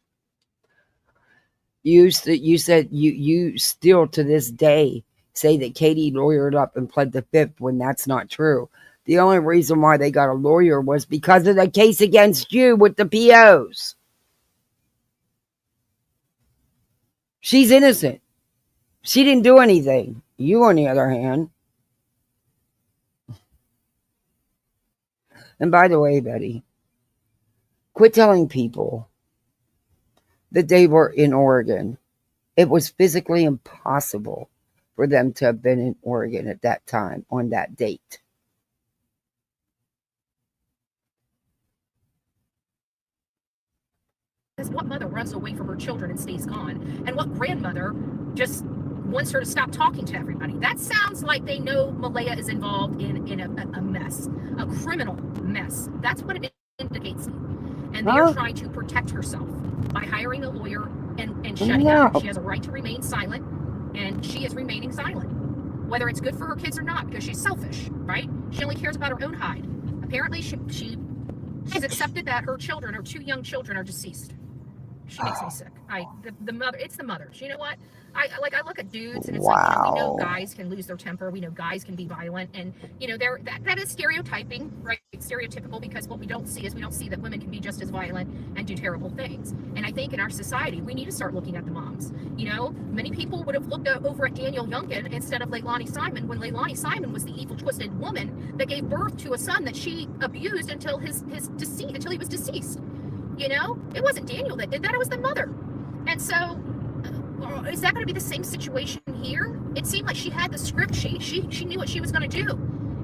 You said you still to this day say that Katie lawyered up and pled the fifth when that's not true. The only reason why they got a lawyer was because of the case against you with the POs. She's innocent. She didn't do anything. You, on the other hand. And by the way, Betty, quit telling people that they were in Oregon. It was physically impossible for them to have been in Oregon at that time, on that date. Because what mother runs away from her children and stays gone? And what grandmother just wants her to stop talking to everybody? That sounds like they know Malaya is involved in a mess, a criminal mess. That's what it indicates. And they are trying to protect herself by hiring a lawyer and shutting up. She has a right to remain silent, and she is remaining silent. Whether it's good for her kids or not, because she's selfish, right? She only cares about her own hide. Apparently, she's accepted that her children, her two young children, are deceased. She makes me sick. The mother, it's the mothers. You know what? I look at dudes and it's like, you know, we know guys can lose their temper. We know guys can be violent, and you know, that is stereotyping, right? It's stereotypical because what we don't see is we don't see that women can be just as violent and do terrible things. And I think in our society, we need to start looking at the moms. You know, many people would have looked over at Daniel Youngkin instead of Leilani Simon, when Leilani Simon was the evil, twisted woman that gave birth to a son that she abused until he was deceased. You know, it wasn't Daniel that did that, it was the mother. And so, is that going to be the same situation here? It seemed like she had the script sheet. She knew what she was going to do.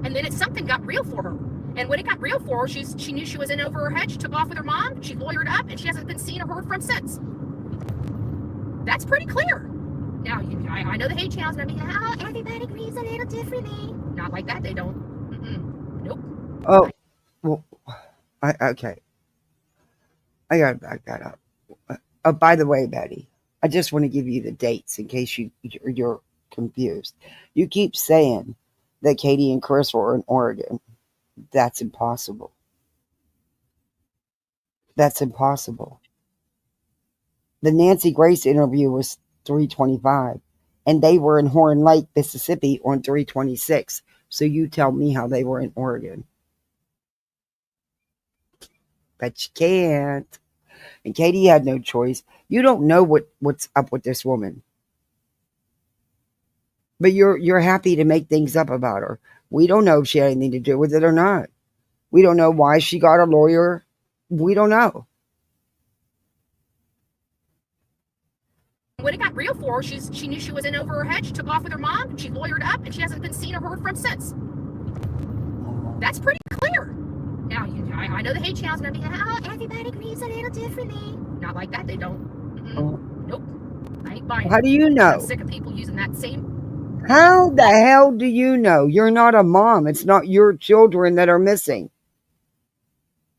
And then something got real for her. And when it got real for her, she knew she was in over her head. She took off with her mom. She lawyered up, and she hasn't been seen or heard from since. That's pretty clear. Now, I know the hate channel's going to be, everybody agrees a little differently. Not like that, they don't. Nope. Oh, well, okay. I gotta back that up. Oh, by the way, Betty, I just want to give you the dates in case you're confused. You keep saying that Katie and Chris were in Oregon. That's impossible. That's impossible. The Nancy Grace interview was 3/25, and they were in Horn Lake, Mississippi on 3/26. So you tell me how they were in Oregon. But you can't. And Katie had no choice. You don't know what's up with this woman. But you're happy to make things up about her. We don't know if she had anything to do with it or not. We don't know why she got a lawyer. We don't know. When it got real for her, she knew she was in over her head. She took off with her mom. She lawyered up, and she hasn't been seen or heard from since. That's pretty clear. Now, I know the hate channel's going to be, everybody agrees a little differently. Not like that, they don't. Nope. I ain't buying it. How do you know? I'm sick of people using that same. How the hell do you know? You're not a mom. It's not your children that are missing.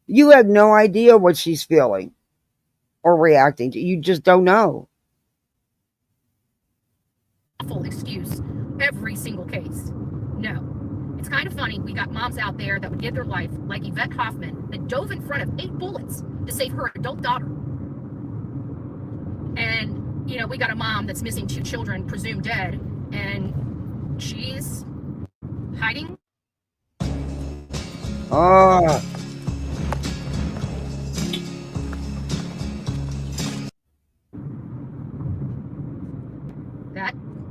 You have no idea what she's feeling or reacting to. You just don't know. Full excuse every single case. No. It's kind of funny. We got moms out there that would give their life, like Yvette Hoffman, that dove in front of 8 bullets to save her adult daughter. And, you know, we got a mom that's missing 2 children, presumed dead, and she's hiding. Oh.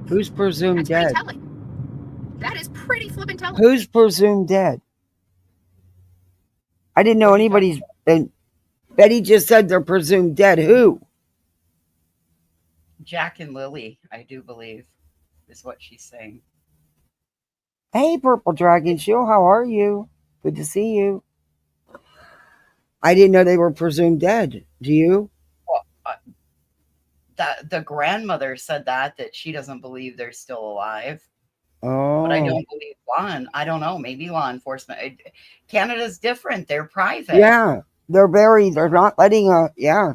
Who's presumed That's dead? pretty telling. That is pretty flippin' telling. Who's presumed dead? I didn't know anybody's. And Betty just said they're presumed dead. Who? Jack and Lily, I do believe, is what she's saying. Hey, Purple Dragon Shield, how are you? Good to see you. I didn't know they were presumed dead. Do you? Well, the grandmother said that she doesn't believe they're still alive. Oh. But I don't believe I don't know, maybe law enforcement. Canada's different. They're private. Yeah, they're not letting yeah.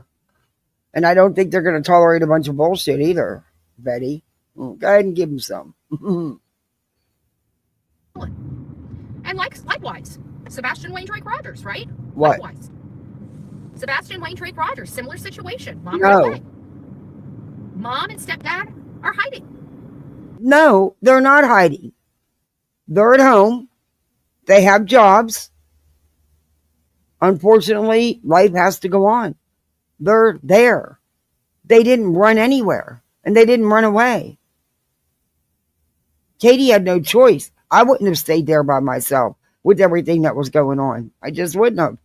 And I don't think they're going to tolerate a bunch of bullshit either, Betty. Go ahead and give them some. And likewise, Sebastian Wayne Drake Rogers, right? What? Likewise. Sebastian Wayne Drake Rogers, similar situation. Mom No. ran away. Mom and stepdad are hiding. No, they're not hiding. They're at home. They have jobs. Unfortunately, life has to go on. They're there. They didn't run anywhere, and they didn't run away. Katie had no choice. I wouldn't have stayed there by myself with everything that was going on. I just wouldn't have.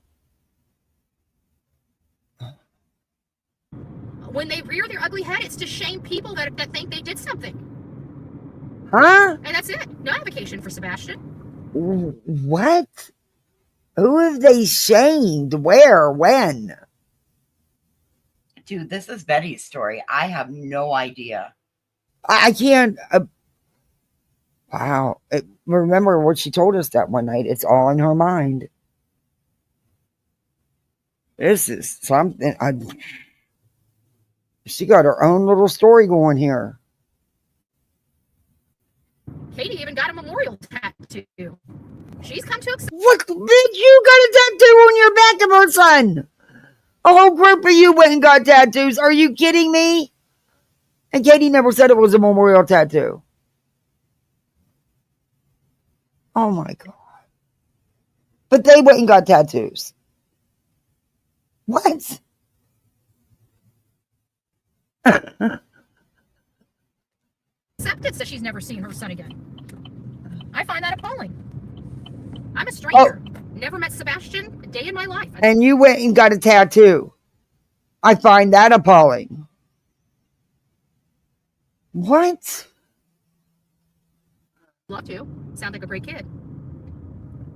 When they rear their ugly head, it's to shame people that think they did something. Huh? And that's it. No application for Sebastian. What? Who have they shamed? Where? When? Dude, this is Betty's story. I have no idea. I can't. Wow. Remember what she told us that one night. It's all in her mind. This is something. She got her own little story going here. Katie even got a memorial tattoo. She's come to accept. What? Bitch, you got a tattoo on your back of her son. A whole group of you went and got tattoos. Are you kidding me? And Katie never said it was a memorial tattoo. Oh my God. But they went and got tattoos. What? Accepted that she's never seen her son again. I find that appalling. I'm a stranger. Never met Sebastian a day in my life. And you went and got a tattoo. I find that appalling. What? Love to. Sound like a great kid.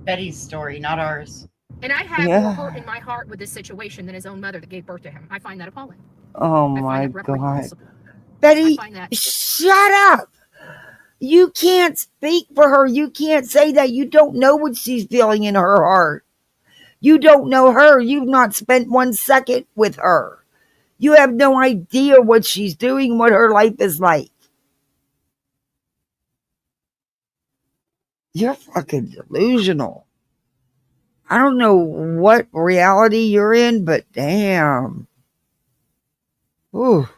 Betty's story, not ours. And I have more hurt in my heart with this situation than his own mother that gave birth to him. I find that appalling. Oh I my find that God. reprehensible. Betty, I find that- shut up. You can't speak for her. You can't say that. You don't know what she's feeling in her heart. You don't know her. You've not spent 1 second with her. You have no idea what she's doing, what her life is like. You're fucking delusional. I don't know what reality you're in, but damn. Ooh.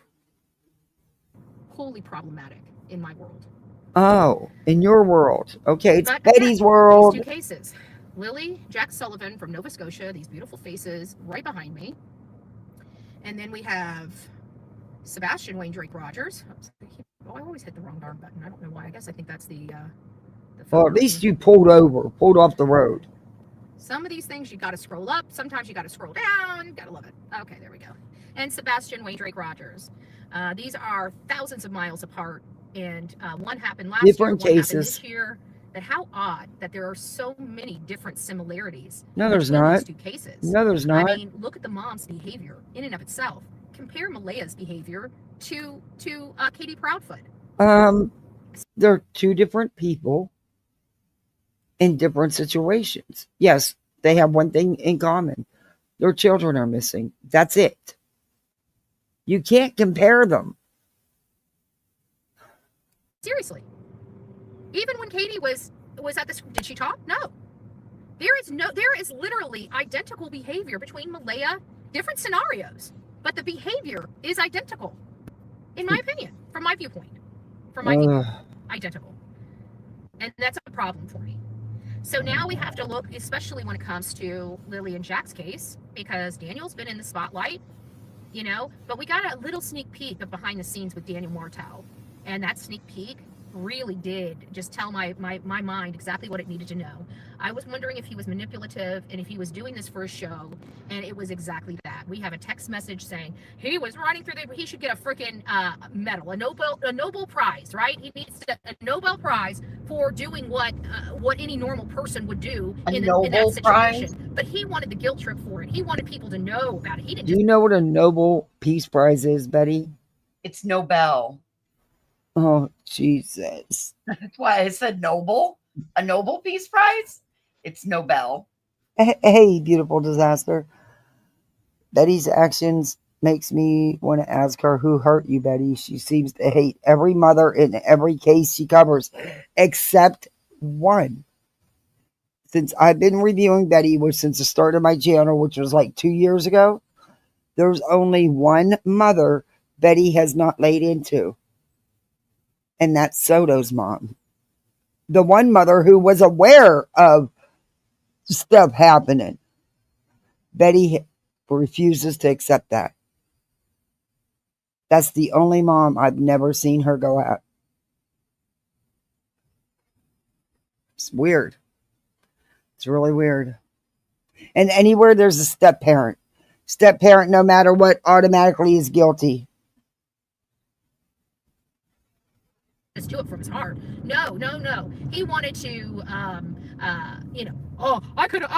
Wholly problematic in my world. Oh, in your world. Okay, it's But Betty's again, world. These 2 cases. Lily, Jack Sullivan from Nova Scotia, these beautiful faces right behind me. And then we have Sebastian Wayne Drake Rogers. Oh, I always hit the wrong darn button. I don't know why. I guess I think that's the Well, at least you pulled off the road. Some of these things you got to scroll up. Sometimes you got to scroll down. Gotta love it. Okay, there we go. And Sebastian Wayne Drake Rogers. These are thousands of miles apart, and one happened last Different year, one cases. happened this year. But how odd that there are so many different similarities. No, there's between not. these 2 cases. No, there's not. I mean, look at the mom's behavior in and of itself. Compare Malaya's behavior to Katie Proudfoot. They're 2 different people in different situations. Yes, They have one thing in common. Their children are missing. That's it. You can't compare them. Seriously. Even when Katie was at this, did she talk? No. There is literally identical behavior between Malaya, different scenarios, but the behavior is identical, in my opinion, from my viewpoint. From my viewpoint, identical. And that's a problem for me. So now we have to look, especially when it comes to Lily and Jack's case, because Daniel's been in the spotlight, you know, but we got a little sneak peek of behind the scenes with Daniel Martel. And that sneak peek really did just tell my mind exactly what it needed to know. I was wondering if he was manipulative and if he was doing this for a show, and it was exactly that. We have a text message saying he was running through he should get a freaking medal, a Nobel Prize, right? He needs a Nobel Prize for doing what any normal person would do in that situation. Prize? But he wanted the guilt trip for it. He wanted people to know about it. He didn't. Do you know what a Nobel Peace Prize is, Betty? It's Nobel. Oh, Jesus. That's why I said Nobel. A Nobel Peace Prize? It's Nobel. Hey, beautiful disaster. Betty's actions makes me want to ask her who hurt you, Betty. She seems to hate every mother in every case she covers, except one. Since I've been reviewing Betty, since the start of my channel, which was like 2 years ago, there's only one mother Betty has not laid into. And that's Soto's mom. The one mother who was aware of stuff happening. Betty refuses to accept that. That's the only mom I've never seen her go at. It's weird. It's really weird. And anywhere there's a step parent, no matter what, automatically is guilty. Just do it from his heart. No. He wanted to, I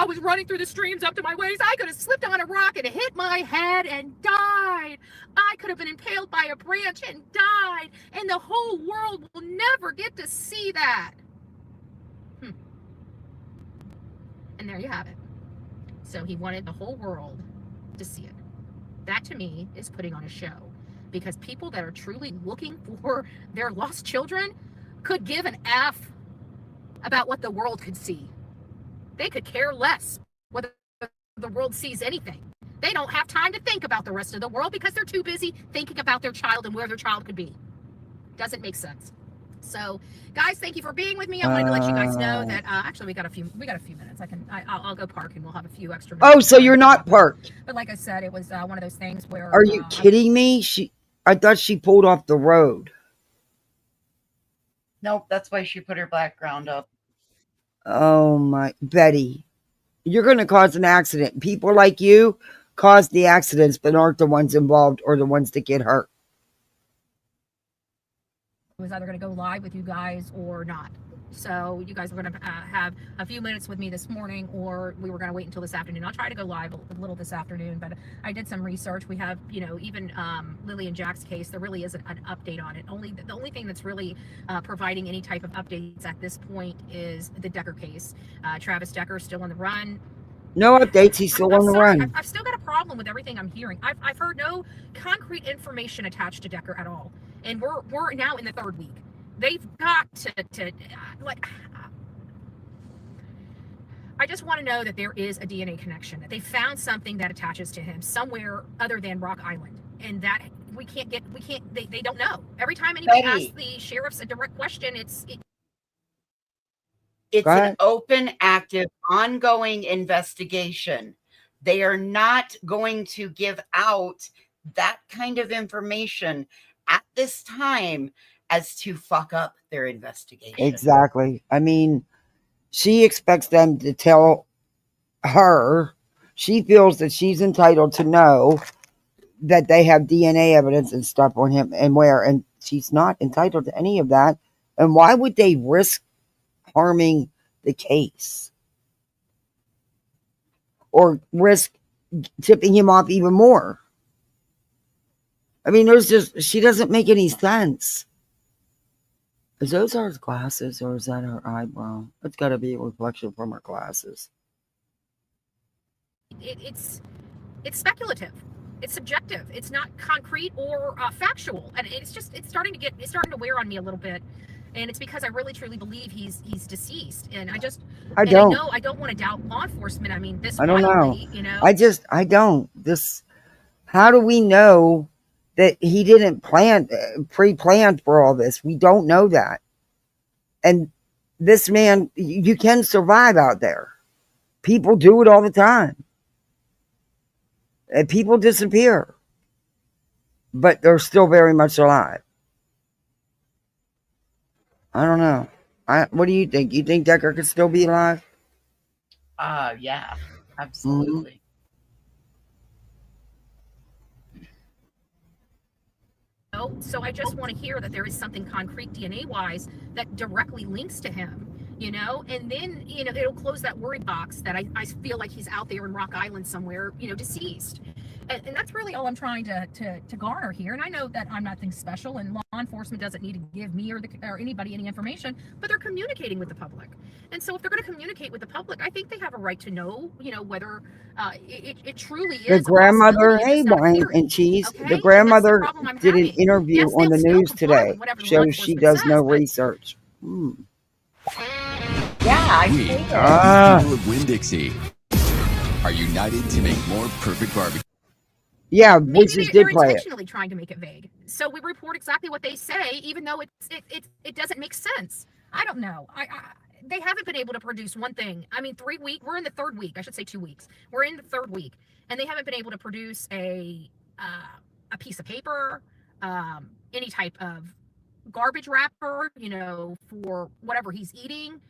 was running through the streams up to my waist. I could have slipped on a rock and hit my head and died. I could have been impaled by a branch and died. And the whole world will never get to see that. And there you have it. So he wanted the whole world to see it. That to me is putting on a show. Because people that are truly looking for their lost children could give an F about what the world could see. They could care less whether the world sees anything. They don't have time to think about the rest of the world because they're too busy thinking about their child and where their child could be. Doesn't make sense. So, guys, thank you for being with me. I wanted to let you guys know that actually we got a few minutes. I'll go park and we'll have a few extra minutes. Oh, so you're not parked? But like I said, it was one of those things where. Are you kidding me? I thought she pulled off the road. Nope, that's why she put her background up. Oh my, Betty, you're going to cause an accident. People like you cause the accidents, but aren't the ones involved or the ones that get hurt. I was either going to go live with you guys or not. So you guys were going to have a few minutes with me this morning, or we were going to wait until this afternoon. I'll try to go live a little this afternoon, but I did some research. We have, even Lily and Jack's case, there really isn't an update on it. The only thing that's really providing any type of updates at this point is the Decker case. Travis Decker is still on the run. No updates. He's still on the run. I've still got a problem with everything I'm hearing. I've heard no concrete information attached to Decker at all, and we're now in the third week. They've got to I just want to know that there is a DNA connection, that they found something that attaches to him somewhere other than Rock Island, and that they don't know. Every time anybody asks the sheriffs a direct question, it's an open, active, ongoing investigation. They are not going to give out that kind of information at this time as to fuck up their investigation. Exactly. I mean, she expects them to tell her. She feels that she's entitled to know that they have DNA evidence and stuff on him and where, and she's not entitled to any of that. And why would they risk harming the case or risk tipping him off even more? I mean, she doesn't make any sense. Is those her glasses or is that her eyebrow? It's got to be a reflection from her glasses. it's speculative. It's subjective. It's not concrete or factual, and it's starting to wear on me a little bit. And it's because I really truly believe he's deceased, and I know I don't want to doubt law enforcement. I mean, this I don't know. wildly, you know. I don't. How do we know that he didn't pre-plan for all this? We don't know that. And this man, you can survive out there. People do it all the time. And people disappear. But they're still very much alive. I don't know. What do you think? You think Decker could still be alive? Yeah, absolutely. Mm-hmm. So I just want to hear that there is something concrete DNA wise that directly links to him, you know, and then, you know, it'll close that worry box that I feel like he's out there in Rock Island somewhere, you know, deceased. And that's really all I'm trying to garner here. And I know that I'm nothing special, and law enforcement doesn't need to give me or anybody any information, but they're communicating with the public. And so if they're going to communicate with the public, I think they have a right to know, you know, whether it truly is the grandmother, hey, wine and cheese. Okay? The grandmother did an interview on the news today. Shows she does no research. Yeah, we of Winn-Dixie are united to make more perfect barbecue. Yeah, voices did play it. Intentionally trying to make it vague, so we report exactly what they say, even though it doesn't make sense. I don't know. They haven't been able to produce one thing. I mean, 3 weeks. We're in the third week. I should say 2 weeks. We're in the third week, and they haven't been able to produce a piece of paper, any type of garbage wrapper, you know, for whatever he's eating.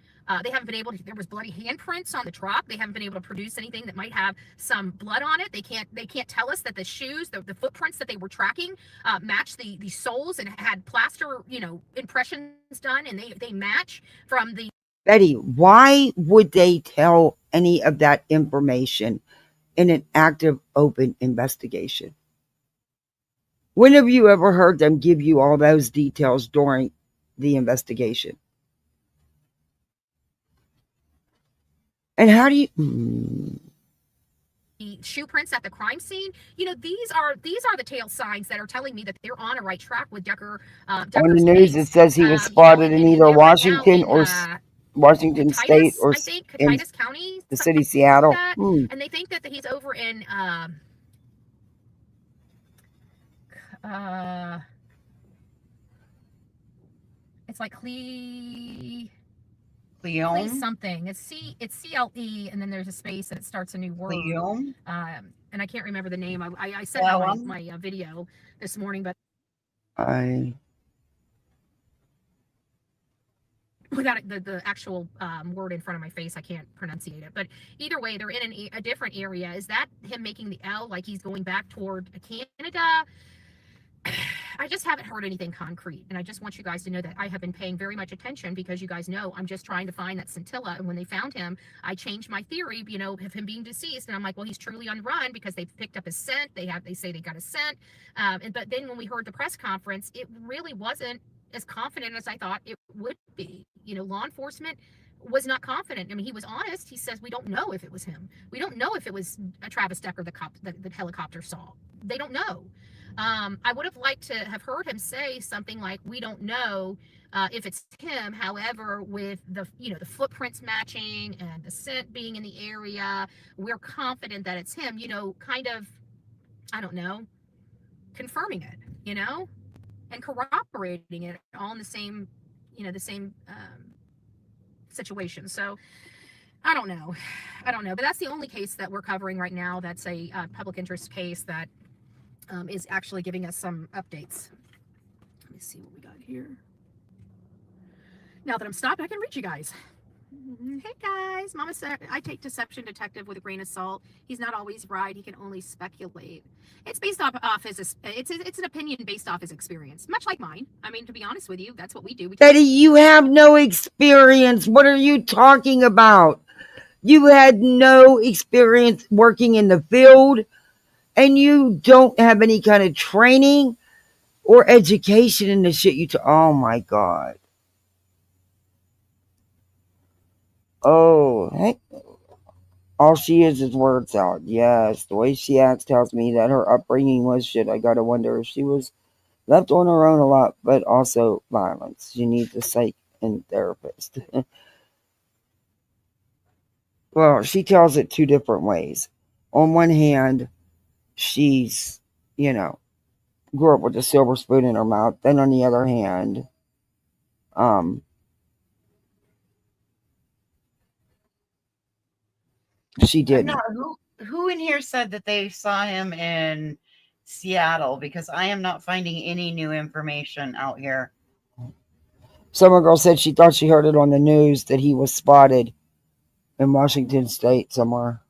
They haven't been able to. There was bloody handprints on the truck. They haven't been able to produce anything that might have some blood on it. They can't tell us that the shoes, the footprints that they were tracking, match the soles and had plaster, you know, impressions done, and they match from the. Betty, why would they tell any of that information in an active, open investigation? When have you ever heard them give you all those details during the investigation? And how do you... The shoe prints at the crime scene, you know, these are the tail signs that are telling me that they're on a right track with Decker. On the news, it says he was spotted in either Washington or Washington State or in County, the city of Seattle. Like and they think that he's over in it's like Cleon something. It's CLE, and then there's a space and it starts a new word. Cleon? And I can't remember the name. I said my video this morning, but without the actual word in front of my face, I can't pronunciate it. But either way, they're in a different area. Is that him making the L like he's going back toward Canada? I just haven't heard anything concrete, and I just want you guys to know that I have been paying very much attention, because you guys know I'm just trying to find that scintilla. And when they found him, I changed my theory, you know, of him being deceased, and I'm like, well, he's truly on the run because they've picked up his scent. They say they got a scent, but then when we heard the press conference, it really wasn't as confident as I thought it would be. You know, law enforcement was not confident. I mean, he was honest. He says, we don't know if it was him. We don't know if it was a Travis Decker the cop that the helicopter saw. They don't know. I would have liked to have heard him say something like, we don't know if it's him. However, with the footprints matching and the scent being in the area, we're confident that it's him, you know, kind of, I don't know, confirming it, you know, and corroborating it all in the same, you know, the same situation. So I don't know, but that's the only case that we're covering right now. That's a public interest case that is actually giving us some updates. Let me see what we got here. Now that I'm stopped, I can reach you guys. Hey guys, Mama said I take deception detective with a grain of salt. He's not always right. He can only speculate. It's based off his. It's an opinion based off his experience, much like mine. I mean, to be honest with you, that's what we do. Betty, you have no experience. What are you talking about? You had no experience working in the field, and you don't have any kind of training or education in the shit you oh my God. Oh, hey. All she is words out. Yes, the way she acts tells me that her upbringing was shit. I gotta wonder if she was left on her own a lot, but also violence. She needs a psych and therapist. Well, she tells it two different ways. On one hand, she's, you know, grew up with a silver spoon in her mouth. Then on the other hand, she I'm didn't. not who in here said that they saw him in Seattle, because I am not finding any new information out here. Some girl said she thought she heard it on the news that he was spotted in Washington State somewhere.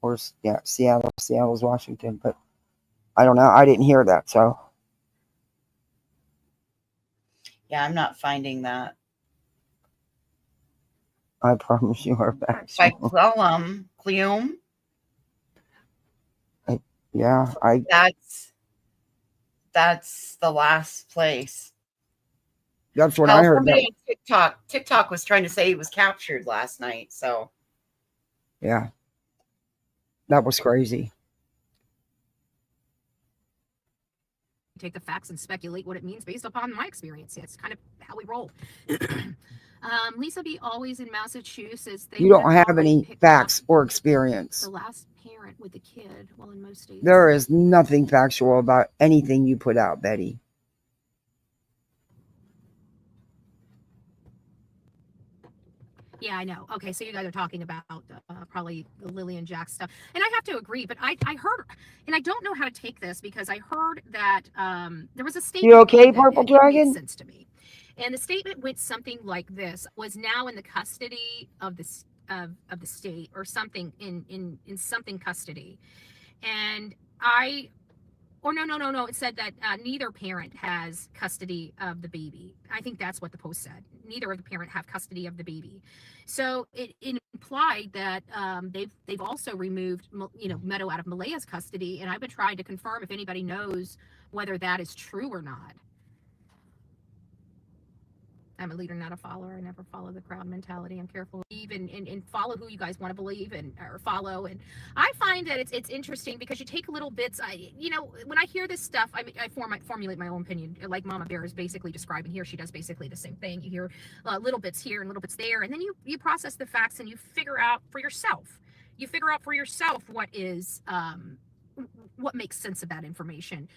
Or, yeah, Seattle. Seattle's Washington. But I don't know. I didn't hear that, so. Yeah, I'm not finding that. I promise you are back. By Cleum. Yeah, that's the last place. That's what I heard. Somebody on TikTok was trying to say he was captured last night. So yeah, that was crazy. Take the facts and speculate what it means based upon my experience. It's kind of how we roll. Lisa B. always in Massachusetts. You don't have any facts or experience. The last parent with the kid. Well, in most states, there is nothing factual about anything you put out, Betty. Yeah, I know. Okay, so you guys are talking about probably the Lily and Jack stuff, and I have to agree. But I heard, and I don't know how to take this because I heard that there was a statement. You okay, Purple Dragon? Made sense to me, and the statement went something like this: was now in the custody of the state or something in something custody, and I. Or no. It said that neither parent has custody of the baby. I think that's what the post said. Neither of the parent have custody of the baby. So it implied that they've also removed Meadow out of Malaya's custody. And I've been trying to confirm if anybody knows whether that is true or not. I'm a leader, not a follower. I never follow the crowd mentality. I'm careful, and follow who you guys want to believe or follow. And I find that it's interesting because you take little bits. When I hear this stuff, I formulate my own opinion. Like Mama Bear is basically describing here, she does basically the same thing. You hear little bits here and little bits there, and then you process the facts and you figure out for yourself. You figure out for yourself what is. What makes sense of that information.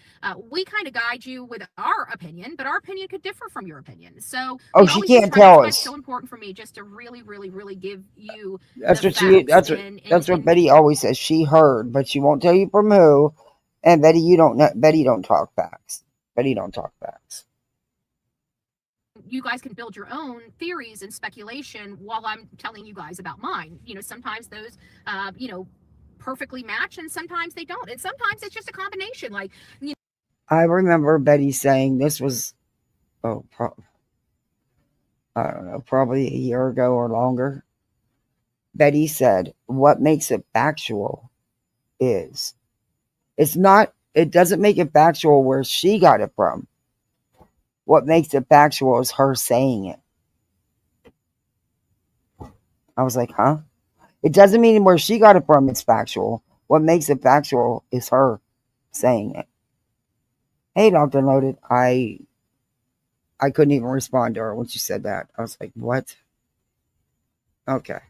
We kind of guide you with our opinion, but our opinion could differ from your opinion. So she can't tell us. It's so important for me just to really, really, really give you. That's what Betty always says. She heard, but she won't tell you from who. And Betty, you don't know. Betty don't talk facts. Betty don't talk facts. You guys can build your own theories and speculation while I'm telling you guys about mine. Sometimes those, perfectly match, and sometimes they don't, and sometimes it's just a combination. I remember Betty saying this was I don't know, probably a year ago or longer. Betty said what makes it factual is it doesn't make it factual where she got it from. What makes it factual is her saying it. I was like, huh? It doesn't mean where she got it from it's factual. What makes it factual is her saying it. Hey, Dr. Loaded. I couldn't even respond to her when she said that. I was like, what? Okay.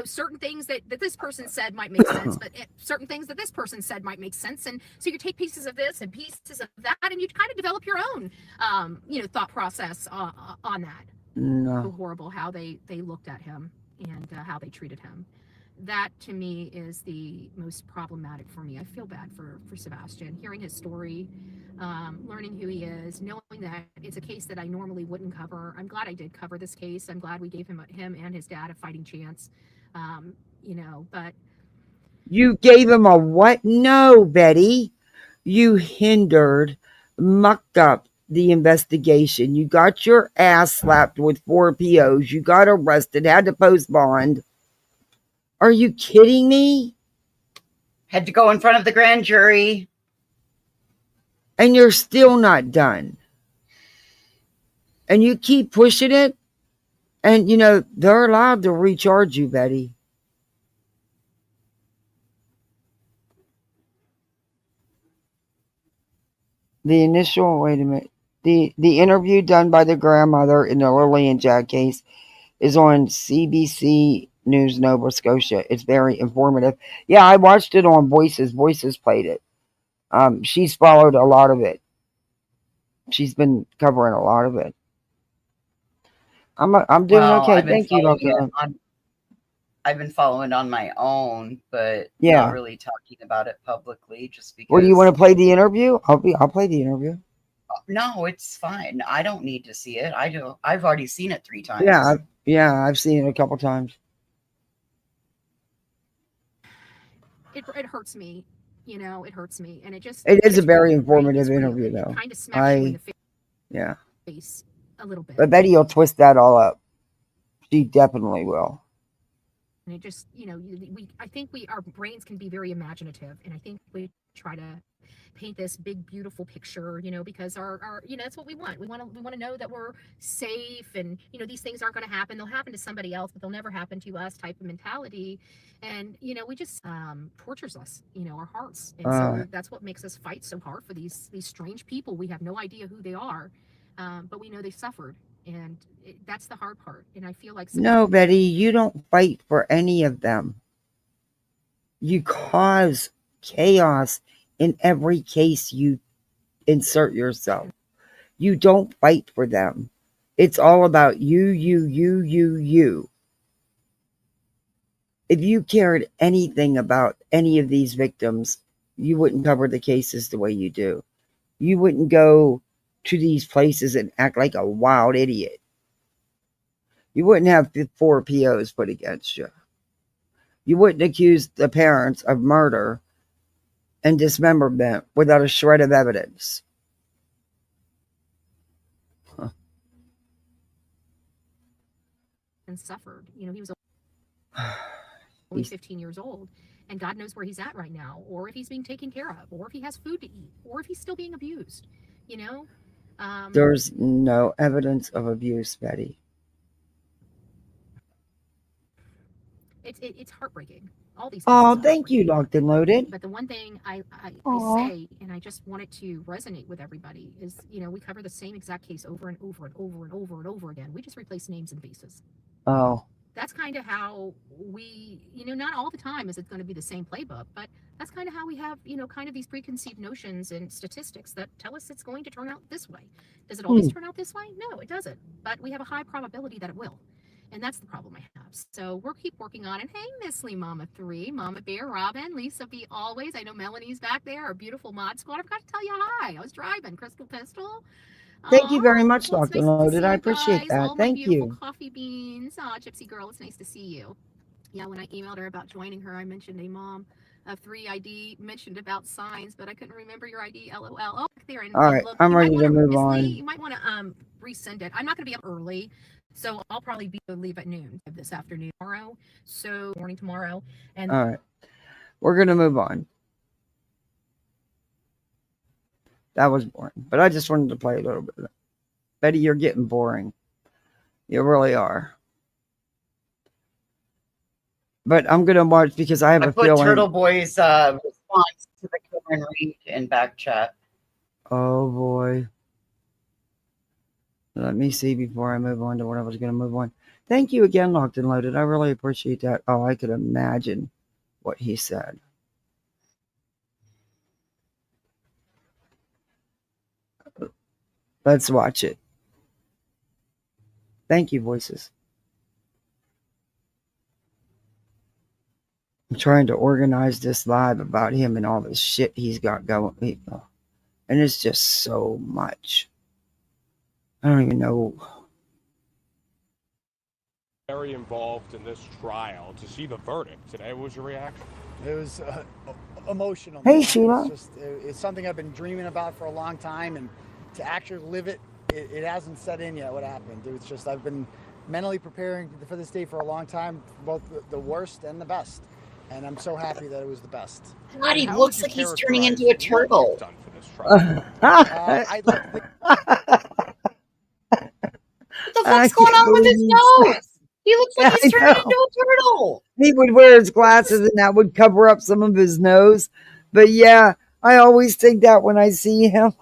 Certain things that this person said might make sense, but certain things that this person said might make sense. And so you take pieces of this and pieces of that, and you kind of develop your own, thought process on that. No. So horrible how they looked at him and how they treated him. That to me is the most problematic for me. I feel bad for Sebastian, hearing his story, learning who he is, knowing that it's a case that I normally wouldn't cover. I'm glad I did cover this case. I'm glad we gave him and his dad a fighting chance. But you gave him a what? No, Betty. You hindered, mucked up the investigation. You got your ass slapped with 4 POs. You got arrested, had to post bond. Are you kidding me? Had to go in front of the grand jury. And you're still not done. And you keep pushing it. And, they're allowed to recharge you, Betty. The initial, wait a minute. The interview done by the grandmother in the Lily and Jack case is on CBC News Nova Scotia. It's very informative. Yeah, I watched it on Voices. Voices played it. She's followed a lot of it. She's been covering a lot of it. I'm doing Well, okay. I've been Thank you, following Dr. it on. I've been following on my own, but Yeah. not really talking about it publicly, just because. Well, do you want to play the interview? I'll play the interview. No, it's fine. I don't need to see it. I do. I've already seen it 3 times. Yeah, I've seen it a couple times. It hurts me. You know, it hurts me, and it is a very real, informative right? interview, It though. kind of smacks you in the Yeah, face a little bit. but Betty will twist that all up. She definitely will. And it just, you know, I think our brains can be very imaginative, and I think we try to paint this big, beautiful picture, you know, because our you know, that's what we want. We want to know that we're safe, and you know, these things aren't going to happen. They'll happen to somebody else, but they'll never happen to us. Type of mentality, and you know, we just tortures us, you know, our hearts, and so that's what makes us fight so hard for these strange people. We have no idea who they are, but we know they suffered. And that's the hard part. And I feel like no, Betty, you don't fight for any of them. You cause chaos in every case you insert yourself. You don't fight for them. It's all about you. If you cared anything about any of these victims, you wouldn't cover the cases the way you do. You wouldn't go to these places and act like a wild idiot. You wouldn't have 4 POs put against you. You wouldn't accuse the parents of murder and dismemberment without a shred of evidence. And suffered. You know, he was only 15 years old, and God knows where he's at right now, or if he's being taken care of, or if he has food to eat, or if he's still being abused. You know, there's no evidence of abuse, Betty. It's heartbreaking. All these. Oh, thank you, Locked and Loaded. But the one thing I say, and I just want it to resonate with everybody, is, you know, we cover the same exact case over and over and over and over and over again. We just replace names and faces. Oh. That's kind of how we, you know, not all the time is it going to be the same playbook, but that's kind of how we have, you know, kind of these preconceived notions and statistics that tell us it's going to turn out this way. Does it always turn out this way? No, it doesn't. But we have a high probability that it will. And that's the problem I have. So we'll keep working on it. Hey, Miss Lee Mama 3, Mama Bear, Robin, Lisa B. Always. I know Melanie's back there, our beautiful mod squad. I forgot to tell you hi. I was driving. Crystal Pistol. Thank you very much, Dr. Loaded. I appreciate that. All my Thank beautiful you. Coffee beans. Oh, Gypsy girl, it's nice to see you. Yeah, when I emailed her about joining her, I mentioned a mom of 3 ID, mentioned about signs, but I couldn't remember your ID. LOL. Oh, there. And all right, I'm ready to move on. You might want to resend it. I'm not going to be up early, so I'll probably leave at noon this afternoon tomorrow. So morning tomorrow. And all right, we're going to move on. That was boring, but I just wanted to play a little bit of it. Betty, you're getting boring. You really are. But I'm going to watch because I have a feeling. Turtle Boy's response to the Karen Reed in back chat. Oh, boy. Let me see before I move on to what I was going to move on. Thank you again, Locked and Loaded. I really appreciate that. Oh, I could imagine what he said. Let's watch it. Thank you, Voices. I'm trying to organize this live about him and all this shit he's got going. And it's just so much. I don't even know. Very involved in this trial. To see the verdict today, what was your reaction? It was emotional. Hey, Sheila. It's something I've been dreaming about for a long time, and to actually live it, it hasn't set in yet what happened. It was just, I've been mentally preparing for this day for a long time, both the worst and the best. And I'm so happy that it was the best. God, he looks like he's turning into a turtle. I'd like to think... What the fuck's going on with his nose? He looks like he's turning into a turtle. He would wear his glasses and that would cover up some of his nose. But yeah, I always think that when I see him.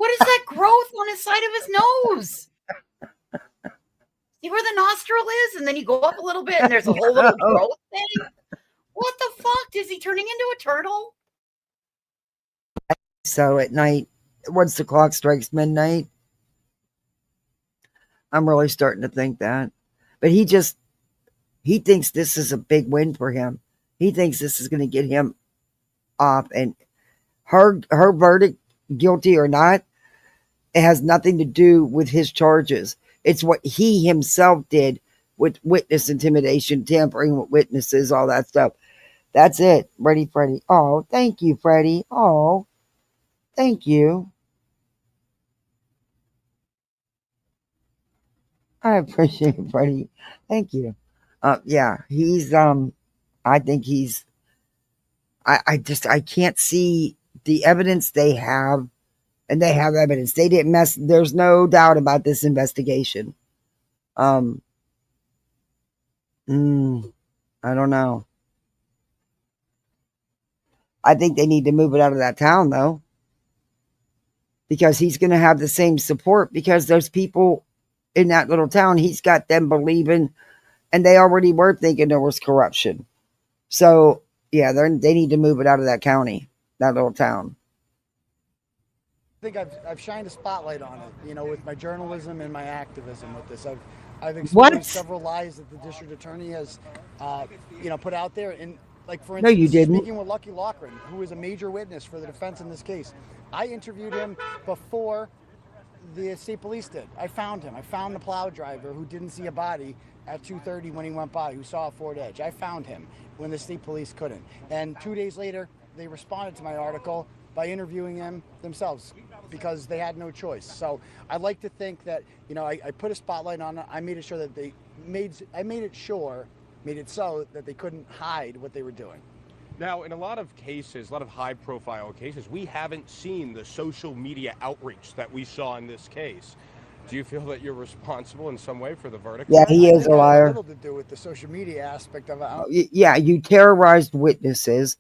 What is that growth on his side of his nose? See where the nostril is? And then you go up a little bit and there's a whole little growth thing? What the fuck? Is he turning into a turtle? So at night, once the clock strikes midnight, I'm really starting to think that. But he thinks this is a big win for him. He thinks this is going to get him off. And her verdict, guilty or not, it has nothing to do with his charges. It's what he himself did with witness intimidation, tampering with witnesses, all that stuff. That's it. Ready, Freddie. Oh, thank you, Freddie. Oh, thank you. I appreciate it, Freddie. Thank you. Yeah, he's, I think he's, I can't see the evidence they have, and they have evidence. They didn't mess, there's no doubt about this investigation. I don't know. I think they need to move it out of that town, though, because he's going to have the same support, because those people in that little town, he's got them believing, and they already were thinking there was corruption. So, yeah, they need to move it out of that county, that little town. I think I've shined a spotlight on it, you know, with my journalism and my activism with this. I've exposed several lies that the district attorney has, you know, put out there. And like, for instance, No, you didn't. Speaking with Lucky Loughran, who is a major witness for the defense in this case, I interviewed him before the state police did. I found him. I found the plow driver who didn't see a body at 2:30 when he went by, who saw a Ford Edge. I found him when the state police couldn't. And 2 days later, they responded to my article by interviewing him themselves, because they had no choice. So I'd like to think that, you know, I put a spotlight on it. I made it sure that made it so that they couldn't hide what they were doing. Now, in a lot of cases, a lot of high-profile cases, we haven't seen the social media outreach that we saw in this case. Do you feel that you're responsible in some way for the verdict? Yeah, he is a liar. Little to do with the social media aspect of it. Yeah, you terrorized witnesses.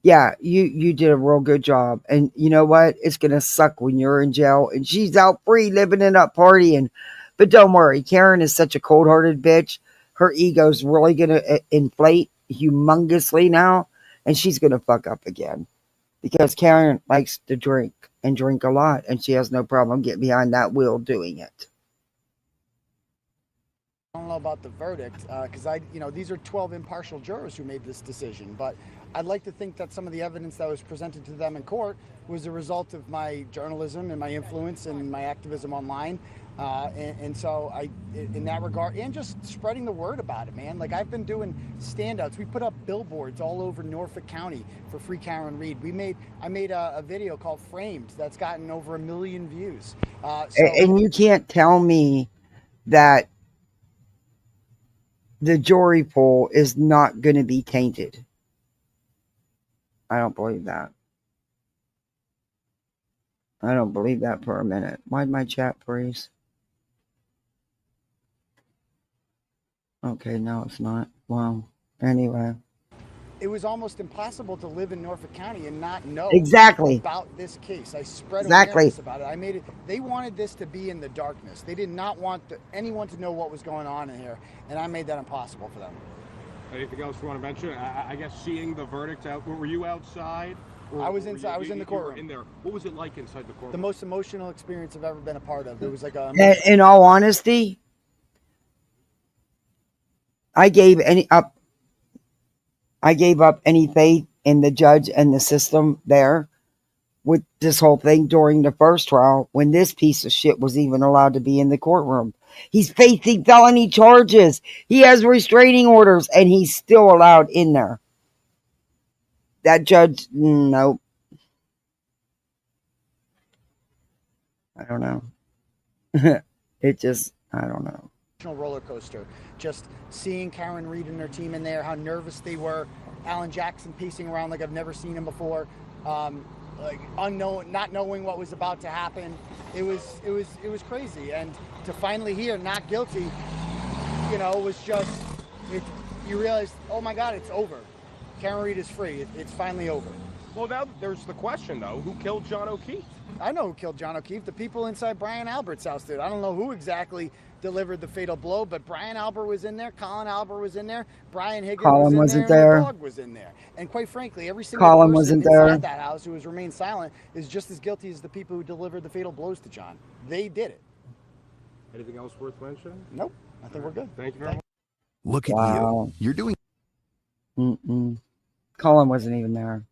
Yeah, you did a real good job. And you know what? It's going to suck when you're in jail and she's out free living it up, partying. But don't worry, Karen is such a cold-hearted bitch. Her ego's really going to inflate humongously now, and she's going to fuck up again. Because Karen likes to drink and drink a lot, and she has no problem getting behind that wheel doing it. I don't know about the verdict, because these are 12 impartial jurors who made this decision, but I'd like to think that some of the evidence that was presented to them in court was a result of my journalism and my influence and my activism online. And so in that regard, and just spreading the word about it, man. Like, I've been doing standouts. We put up billboards all over Norfolk County for Free Karen Reed. I made a video called Framed that's gotten over 1 million views. And you can't tell me that the jury pool is not going to be tainted. I don't believe that. I don't believe that for a minute. Why'd my chat freeze? Okay, no, it's not. Well, anyway. It was almost impossible to live in Norfolk County and not know about this case. I spread awareness about it. I made it. They wanted this to be in the darkness. They did not want anyone to know what was going on in here, and I made that impossible for them. Anything else you want to mention? I guess seeing the verdict out. Were you outside? I was inside. I was in the courtroom. In there. What was it like inside the courtroom? The most emotional experience I've ever been a part of. It was like a. In all honesty, I gave up any faith in the judge and the system there with this whole thing during the first trial, when this piece of shit was even allowed to be in the courtroom. He's facing felony charges. He has restraining orders, and he's still allowed in there. That judge, nope. I don't know. I don't know. Roller coaster. Just seeing Karen Reed and her team in there, how nervous they were. Alan Jackson pacing around like I've never seen him before. Like unknown, not knowing what was about to happen. It was crazy. And to finally hear not guilty, was just, you realize, oh my God, it's over. Karen Reed is free. It's finally over. Well, now there's the question, though. Who killed John O'Keefe? I know who killed John O'Keefe. The people inside Brian Albert's house did. I don't know who exactly delivered the fatal blow, but Brian Albert was in there. Colin Albert was in there. Brian Higgins Colin was in wasn't there. And there. the dog was in there. And quite frankly, every single Colin person wasn't inside there. that house who has remained silent is just as guilty as the people who delivered the fatal blows to John. They did it. Anything else worth mentioning? Nope. I think we're good. Thank you very much. Look at Wow. you. You're doing Mm-mm. Colin wasn't even there.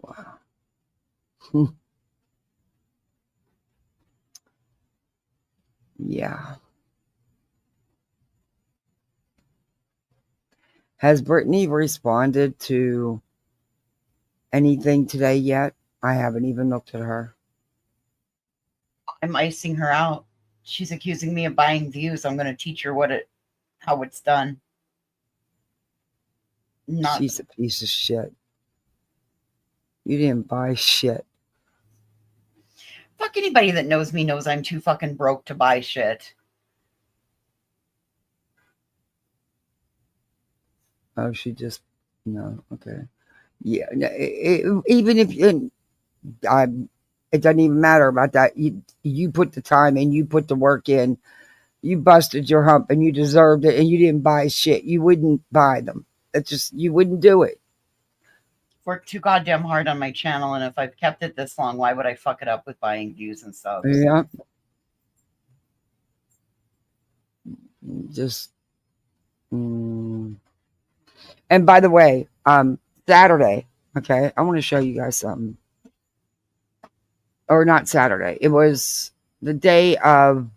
Wow. Yeah. Has Brittany responded to anything today yet? I haven't even looked at her. I'm icing her out. She's accusing me of buying views. I'm going to teach her how it's done. She's a piece of shit. You didn't buy shit. Fuck, anybody that knows me knows I'm too fucking broke to buy shit. Oh, she just no. Okay. Yeah. Even if it doesn't even matter about that. You put the time in. You put the work in. You busted your hump and you deserved it, and you didn't buy shit. You wouldn't buy them. It's just you wouldn't do it. Worked too goddamn hard on my channel, and if I've kept it this long, why would I fuck it up with buying views and subs? Yeah. Just. And by the way, Saturday, okay, I want to show you guys something. Or not Saturday. It was the day of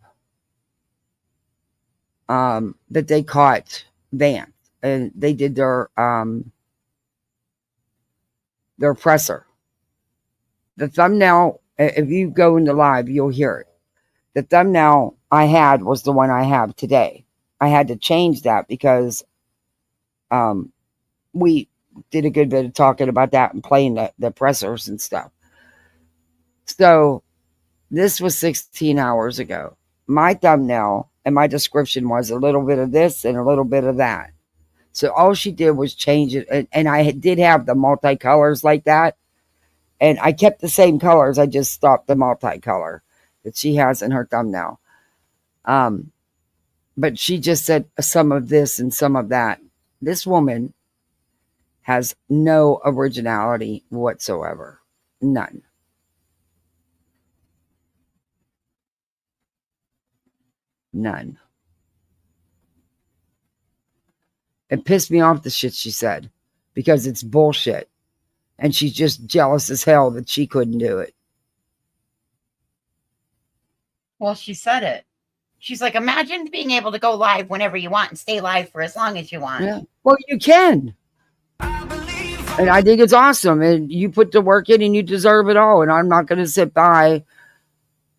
that they caught Vance, and they did their presser. The thumbnail, if you go into live, you'll hear it. The thumbnail I had was the one I have today. I had to change that because we did a good bit of talking about that and playing the pressers and stuff. So this was 16 hours ago. My thumbnail and my description was a little bit of this and a little bit of that. So all she did was change it. And I did have the multicolors like that. And I kept the same colors. I just stopped the multicolor that she has in her thumbnail. But she just said some of this and some of that. This woman has no originality whatsoever. None. None. It pissed me off the shit she said because it's bullshit. And she's just jealous as hell that she couldn't do it. Well, she said it. She's like, imagine being able to go live whenever you want and stay live for as long as you want. Yeah. Well, you can. And I think it's awesome. And you put the work in and you deserve it all. And I'm not going to sit by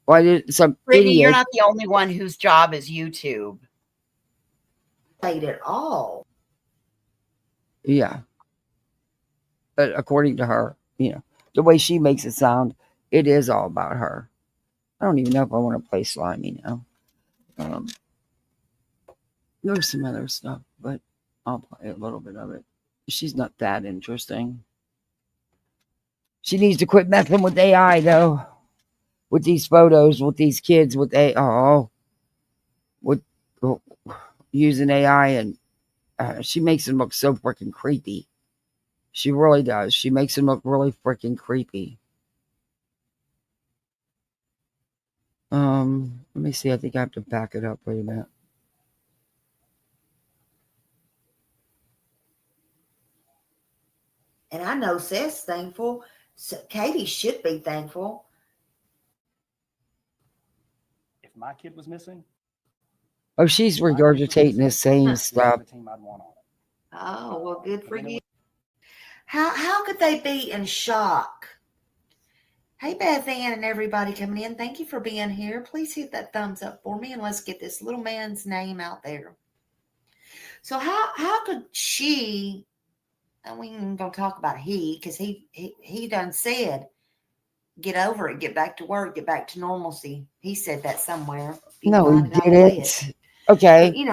while some Brittany, idiot. you're not the only one whose job is YouTube. Played it all. Yeah. But according to her, the way she makes it sound, it is all about her. I don't even know if I want to play Slimy now. There's some other stuff, but I'll play a little bit of it. She's not that interesting. She needs to quit messing with AI, though. With these photos, with these kids, with using AI, and she makes them look so freaking creepy. She really does. She makes them look really freaking creepy. Let me see. I think I have to back it up. Wait a minute. And I know Seth's thankful. So Katie should be thankful. If my kid was missing, Oh, she's regurgitating the same stuff. Oh, well, good for you. How could they be in shock? Hey, Beth Ann and everybody coming in. Thank you for being here. Please hit that thumbs up for me and let's get this little man's name out there. So how could she, and we ain't gonna talk about he, because he done said, get over it, get back to work, get back to normalcy. He said that somewhere. No, he didn't. Okay.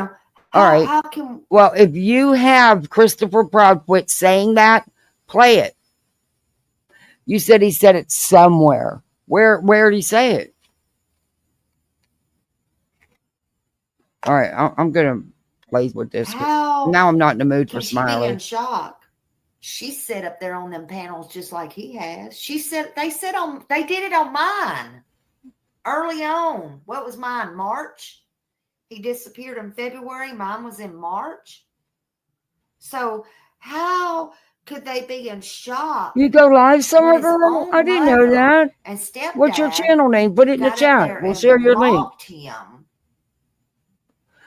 But, All right. How can Well, if you have Christopher Proudfoot saying that, play it. You said he said it somewhere. Where did he say it? All right, I'm gonna play with this. how Now I'm not in the mood for can she be in Smiley. shock? She sat up there on them panels just like he has. She said they did it on mine early on. What was mine? March. He disappeared in February. Mine was in March. So how could they be in shock? You go live somewhere, when his girl? own I didn't know mother that. And stepdad What's your channel name? Put it in the got up chat. there We'll and share your link. mocked him.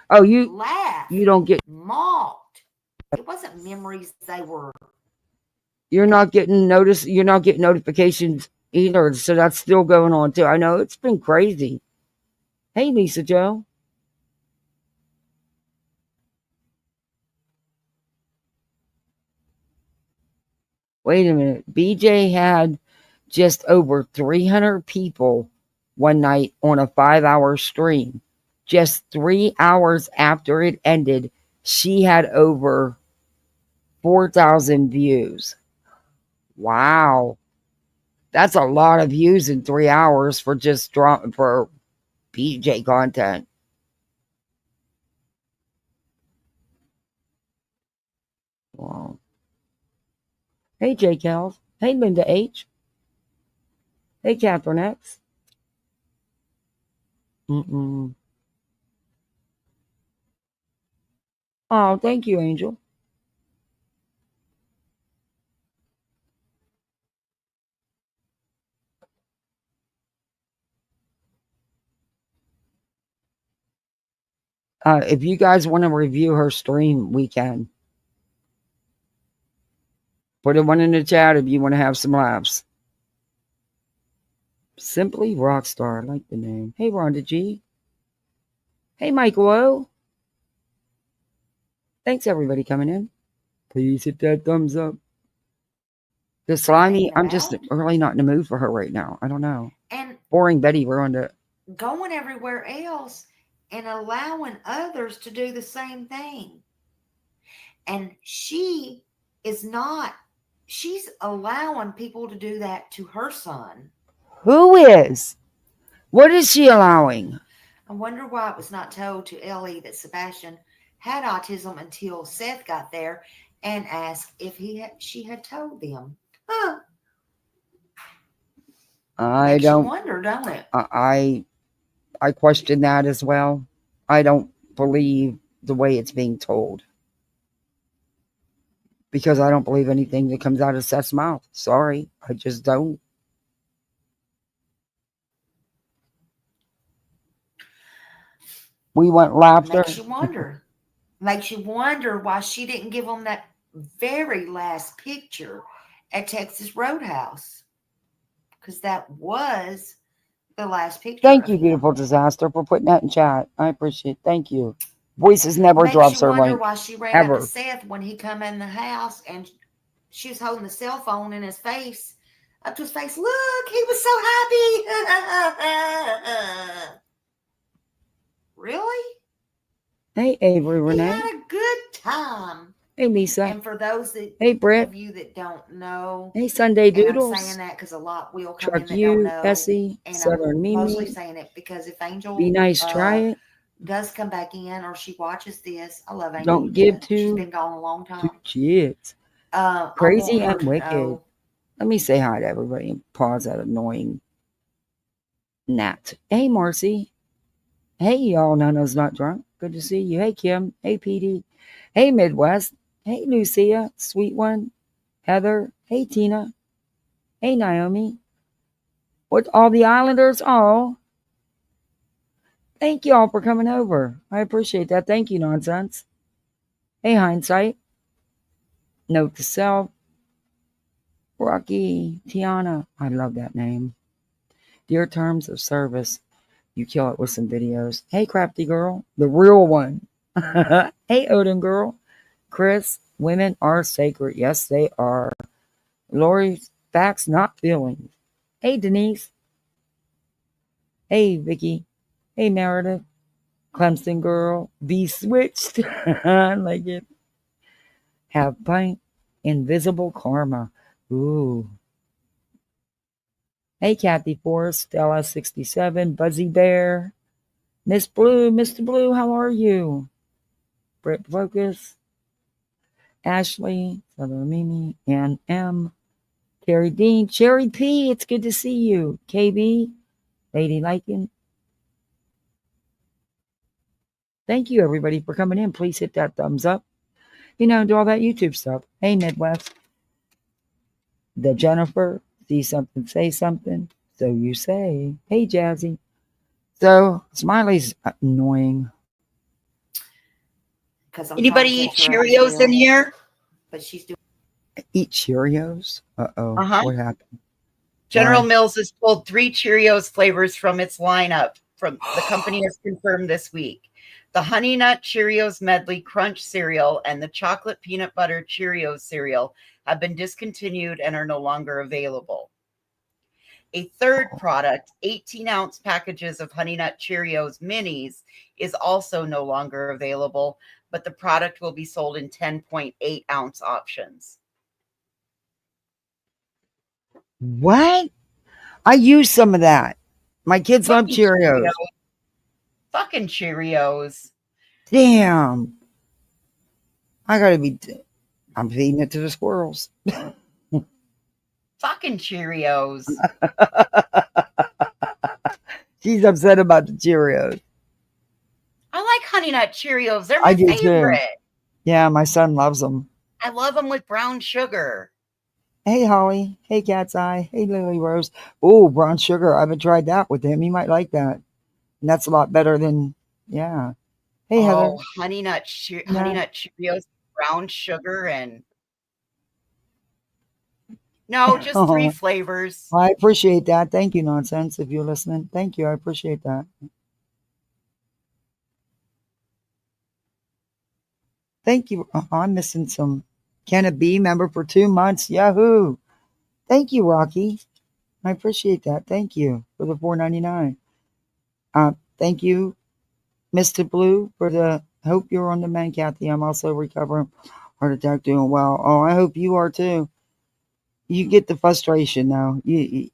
Oh, you Laughed. don't get. Mocked. It wasn't memories. They were. You're not getting notice. You're not getting notifications either. So that's still going on too. I know it's been crazy. Hey, Lisa Joe. Wait a minute. BJ had just over 300 people one night on a 5-hour stream. Just 3 hours after it ended, she had over 4,000 views. Wow. That's a lot of views in 3 hours for just for BJ content. Wow. Hey, J. Kels. Hey, Linda H. Hey, Catherine X. Oh, thank you, Angel. If you guys want to review her stream, we can. Put a one in the chat if you want to have some laughs. Simply Rockstar. I like the name. Hey, Rhonda G. Hey, Michael O. Thanks, everybody, coming in. Please hit that thumbs up. The Slimy, I'm just really not in the mood for her right now. I don't know. And Boring Betty ruined it. going everywhere else and allowing others to do the same thing. And she is not, she's allowing people to do that to her son. Who is? What is she allowing? I wonder why it was not told to Ellie that Sebastian had autism until Seth got there and asked if she had told them. Huh. I don't wonder, don't it? I question that as well. I don't believe the way it's being told. Because I don't believe anything that comes out of Seth's mouth. Sorry, I just don't. We want laughter. Makes you wonder why she didn't give them that very last picture at Texas Roadhouse. Because that was the last picture. Thank you, Beautiful Disaster, for putting that in chat. I appreciate it. Thank you. Voices never drops her link. Why she ran ever. up to Seth when he come in the house and she was holding the cell phone in his face, up to his face. Look, he was so happy. Really? Hey, Avery He Renee. had a good time. Hey, Lisa. And for those that hey, Brett. of you that don't know, hey, Sunday Doodles. And I'm saying that because a lot will come Truck in that you, don't know. Essie, And Southern I'm mostly Mimi. saying it because if Angel Be nice, try it. does come back in or she watches this, I love Angel. Don't give She's to been gone a long time. Kids. Crazy and wicked. Know. Let me say hi to everybody and pause that annoying gnat. Hey, Marcy. Hey, y'all. Nano's not drunk. Good to see you. Hey, Kim. Hey, PD. Hey, Midwest. Hey, Lucia. Sweet one. Heather. Hey, Tina. Hey, Naomi. What, all the Islanders? Oh. Thank you all for coming over. I appreciate that. Thank you, Nonsense. Hey, Hindsight. Note to self. Rocky. Tiana. I love that name. Dear Terms of Service. You kill it with some videos. Hey, Crafty Girl. The real one. Hey, Odin Girl. Chris. Women are sacred. Yes, they are. Lori. Facts, not feelings. Hey, Denise. Hey, Vicky. Hey, Meredith. Clemson girl. Be switched. I like it. Have pint. Invisible karma. Ooh. Hey, Kathy Forrest, Stella 67, Buzzy Bear, Miss Blue, Mr. Blue, how are you? Britt Focus, Ashley, Southern Mimi, Ann M, Carrie Dean, Cherry P, it's good to see you. KB, Lady Liken. Thank you, everybody, for coming in. Please hit that thumbs up. Do all that YouTube stuff. Hey, Midwest. The Jennifer, see something, say something. So you say. Hey, Jazzy. So, Smiley's annoying. Anybody eat Cheerios in here? But she's doing. Eat Cheerios? Uh-oh. Uh-huh. What happened? General Why? Mills has pulled 3 Cheerios flavors from its lineup. From the company has confirmed this week. The Honey Nut Cheerios Medley Crunch cereal and the Chocolate Peanut Butter Cheerios cereal have been discontinued and are no longer available. A third product, 18-ounce packages of Honey Nut Cheerios Minis, is also no longer available, but the product will be sold in 10.8-ounce options. What? I use some of that. My kids love Cheerios. Fucking Cheerios. Damn. I'm feeding it to the squirrels. Fucking Cheerios. She's upset about the Cheerios. I like Honey Nut Cheerios. They're my I do favorite. too. Yeah, my son loves them. I love them with brown sugar. Hey, Holly. Hey, Cat's Eye. Hey, Lily Rose. Oh, brown sugar. I haven't tried that with him. He might like that. And that's a lot better than, yeah. Hey, Heather. Honey Nut Cheerios, brown sugar, and no, just 3 flavors. I appreciate that. Thank you, Nonsense, if you're listening. Thank you. I appreciate that. Thank you. I'm missing some. Can it be member for 2 months? Yahoo! Thank you, Rocky. I appreciate that. Thank you for the $4.99. Thank you, Mr. Blue, for the. Hope you're on the mend, Kathy. I'm also recovering heart attack, doing well. Oh, I hope you are too. You get the frustration now.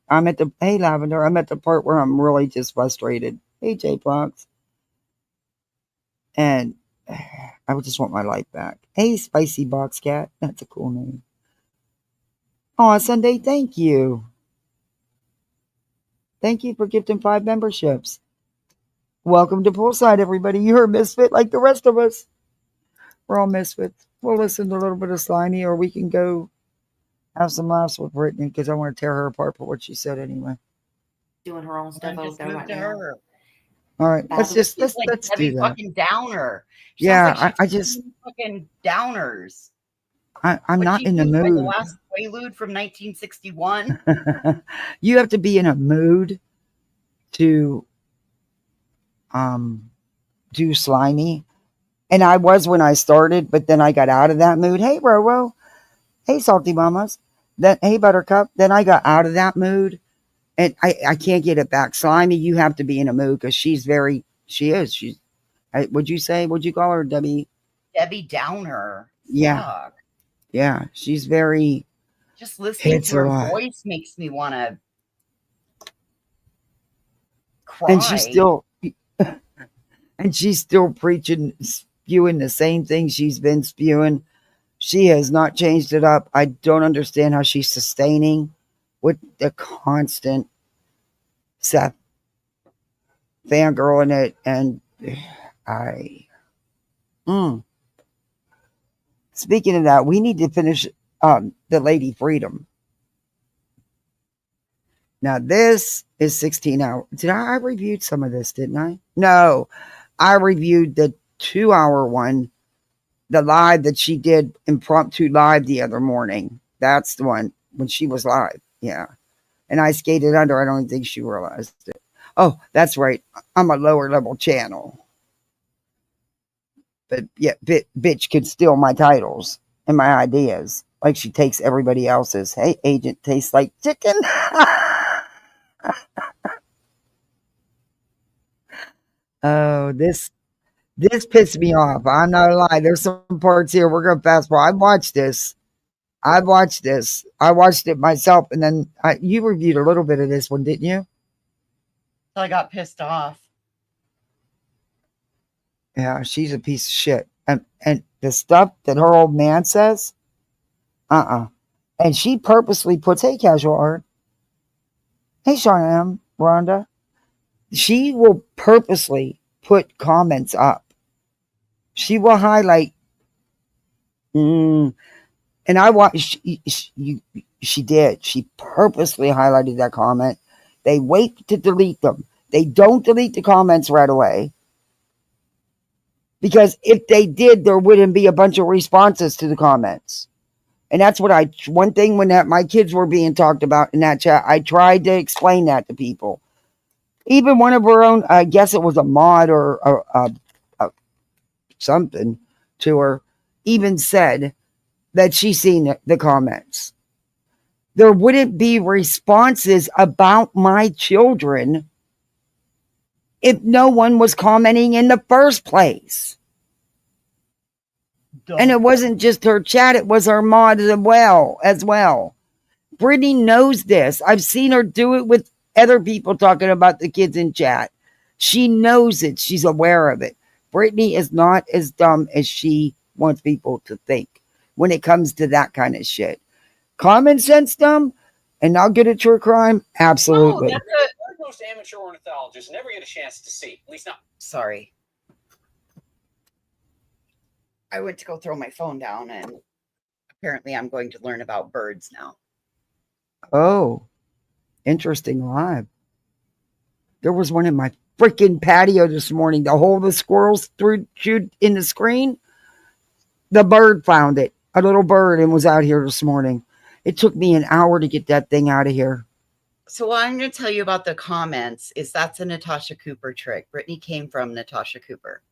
I'm at the. Hey, Lavender. I'm at the part where I'm really just frustrated. Hey, J Fox. And I would just want my life back. Hey, Spicy Box Cat. That's a cool name. Oh, Sunday, thank you. Thank you for gifting 5 memberships. Welcome to Poolside, everybody. You're a misfit like the rest of us. We're all misfits. We'll listen to a little bit of Slimy, or we can go have some laughs with Brittany, because I want to tear her apart for what she said anyway. Doing her own stuff over there right now. All right, let's do that. Fucking downer. Yeah, I just fucking downers. I'm not in the mood. Like the last Quaalude from 1961. You have to be in a mood to do Slimy, and I was when I started, but then I got out of that mood. Hey, Roro. Hey, Salty Mamas. Then hey, Buttercup. Then I got out of that mood, and I can't get it back. Slimy, you have to be in a mood, because she's would you call her Debbie Downer? Yeah. Fuck. Yeah, she's very. Just listening to her voice makes me want to cry. And she's still preaching, spewing the same thing she's been spewing. She has not changed it up. I don't understand how she's sustaining with the constant Seth fangirling it, and Speaking of that, we need to finish the Lady Freedom. Now, this is 16 hours. I reviewed some of this, didn't I? No, I reviewed the 2-hour one, the live that she did, impromptu live the other morning. That's the one when she was live. Yeah. And I skated under. I don't think she realized it. Oh, that's right. I'm a lower level channel. But yeah, bitch could steal my titles and my ideas. Like she takes everybody else's. Hey, agent tastes like chicken. Oh, this This pissed me off. I'm not gonna lie. There's some parts here we're gonna fast forward. I've watched this. I watched it myself, and then you reviewed a little bit of this one, didn't you? I got pissed off. Yeah, she's a piece of shit. And the stuff that her old man says, and she purposely puts, hey, casual art. Hey, Sean, Rhonda. She will purposely put comments up. She will highlight. And I watched. She did. She purposely highlighted that comment. They wait to delete them. They don't delete the comments right away. Because if they did, there wouldn't be a bunch of responses to the comments. And that's what one thing when my kids were being talked about in that chat, I tried to explain that to people. Even one of her own, I guess it was a mod or something to her, even said that she's seen the comments. There wouldn't be responses about my children if no one was commenting in the first place. Duh. And it wasn't just her chat, it was her mod as well. Brittany knows this. I've seen her do it with other people talking about the kids in chat. She knows it. She's aware of it. Brittany is not as dumb as she wants people to think when it comes to that kind of shit. Common sense dumb and not good at true crime? Absolutely. No, most amateur ornithologists never get a chance to see. At least not. Sorry. I went to go throw my phone down, and apparently I'm going to learn about birds now. Oh, interesting live. There was one in my freaking patio this morning. The hole the squirrels threw in the screen. The bird found it. A little bird, and was out here this morning. It took me an hour to get that thing out of here. So what I'm going to tell you about the comments is that's a Natasha Cooper trick. Brittany came from Natasha Cooper.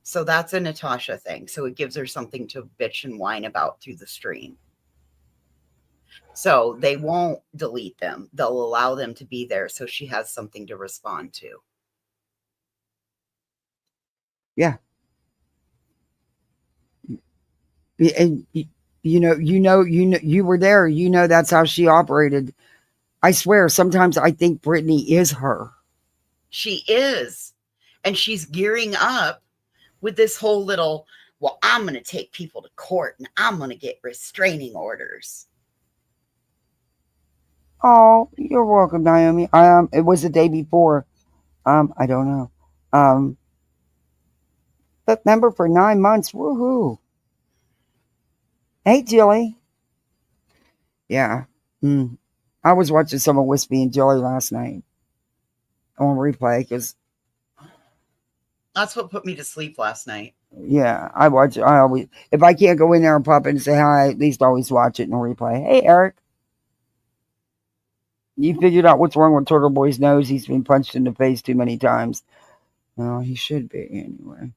So that's a Natasha thing. So it gives her something to bitch and whine about through the stream. So they won't delete them. They'll allow them to be there so she has something to respond to. Yeah. And you were there. You know that's how she operated. I swear, sometimes I think Brittany is her. She is. And she's gearing up with this whole little, well, I'm going to take people to court and I'm going to get restraining orders. Oh, you're welcome, Naomi. It was the day before. I don't know. But remember, for 9 months, woohoo. Hey, Jilly. Yeah. I was watching some of Wispy and Jilly last night on replay because that's what put me to sleep last night. Yeah, I always, if I can't go in there and pop in and say hi, I at least always watch it in replay. Hey, Eric. You figured out what's wrong with Turtle Boy's nose? He's been punched in the face too many times. Well, he should be anyway.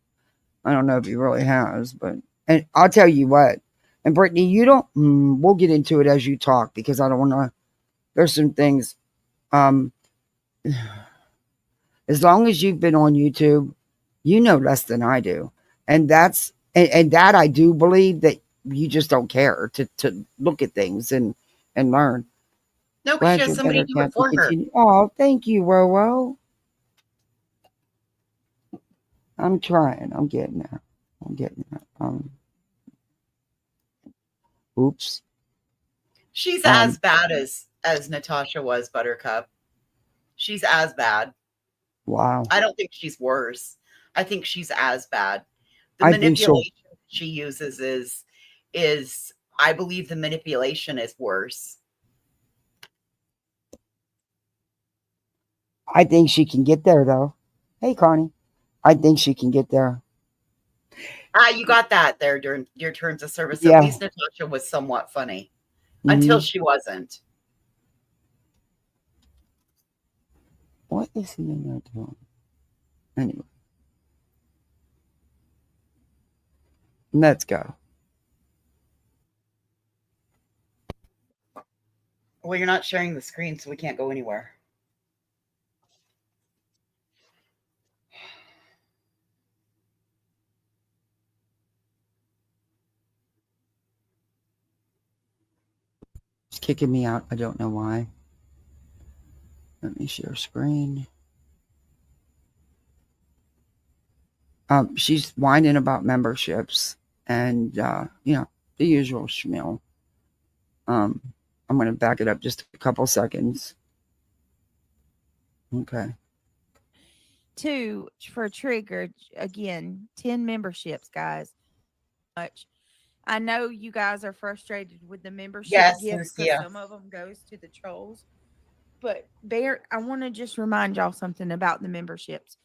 I don't know if he really has, but and I'll tell you what. And Brittany, you don't. We'll get into it as you talk because I don't want to. There's some things. As long as you've been on YouTube, you know less than I do, and that's and that I do believe that you just don't care to look at things and learn. No, because she has somebody do it for her. Oh, thank you, Roro. I'm trying. I'm getting there. Oops. She's as bad as Natasha was, Buttercup. She's as bad. Wow. I don't think she's worse. I think she's as bad. The manipulation she uses is I believe the manipulation is worse. I think she can get there though. Hey, Connie. I think she can get there. You got that there during your terms of service. Yeah. At least Natasha was somewhat funny until she wasn't. What is he in there doing? Anyway. Let's go. Well, you're not sharing the screen, so we can't go anywhere. kicking me out. I don't know why. Let me share screen. She's whining about memberships and, you know, the usual schmill. I'm going to back it up just a couple seconds. Okay. 2 for trigger, again, 10 memberships, guys. Much. I know you guys are frustrated with the membership Yes, gifts because Lucia. some of them goes to the trolls. But Bear, I want to just remind y'all something about the memberships.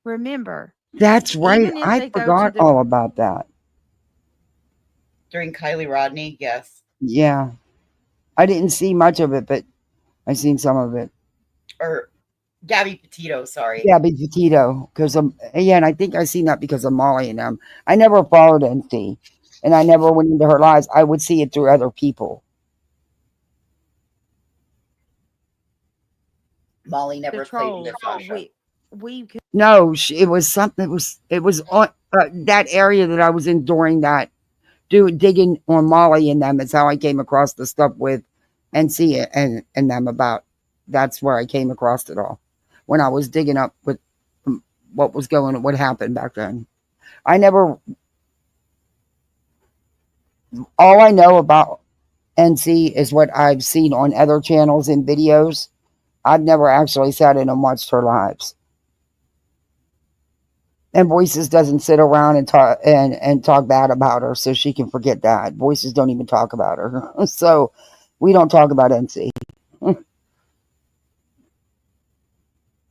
Remember, That's right. even if I they go to forgot the all about that. During Kylie Rodney, yes. Yeah. I didn't see much of it, but I seen some of it. Or Gabby Petito, sorry. Gabby Petito, because yeah, and I think I seen that because of Molly and them. I never followed NC, and I never went into her lives. I would see it through other people. Molly the never played trolls, with Sasha. we could No, it was something. It was on that area that I was in during that. Digging on Molly and them is how I came across the stuff with NC and them about. That's where I came across it all when I was digging up with what was going, what happened back then. I never. All I know about NC is what I've seen on other channels and videos. I've never actually sat in and watched her lives. And Voices doesn't sit around and talk bad about her, so she can forget that. Voices don't even talk about her. So we don't talk about NC.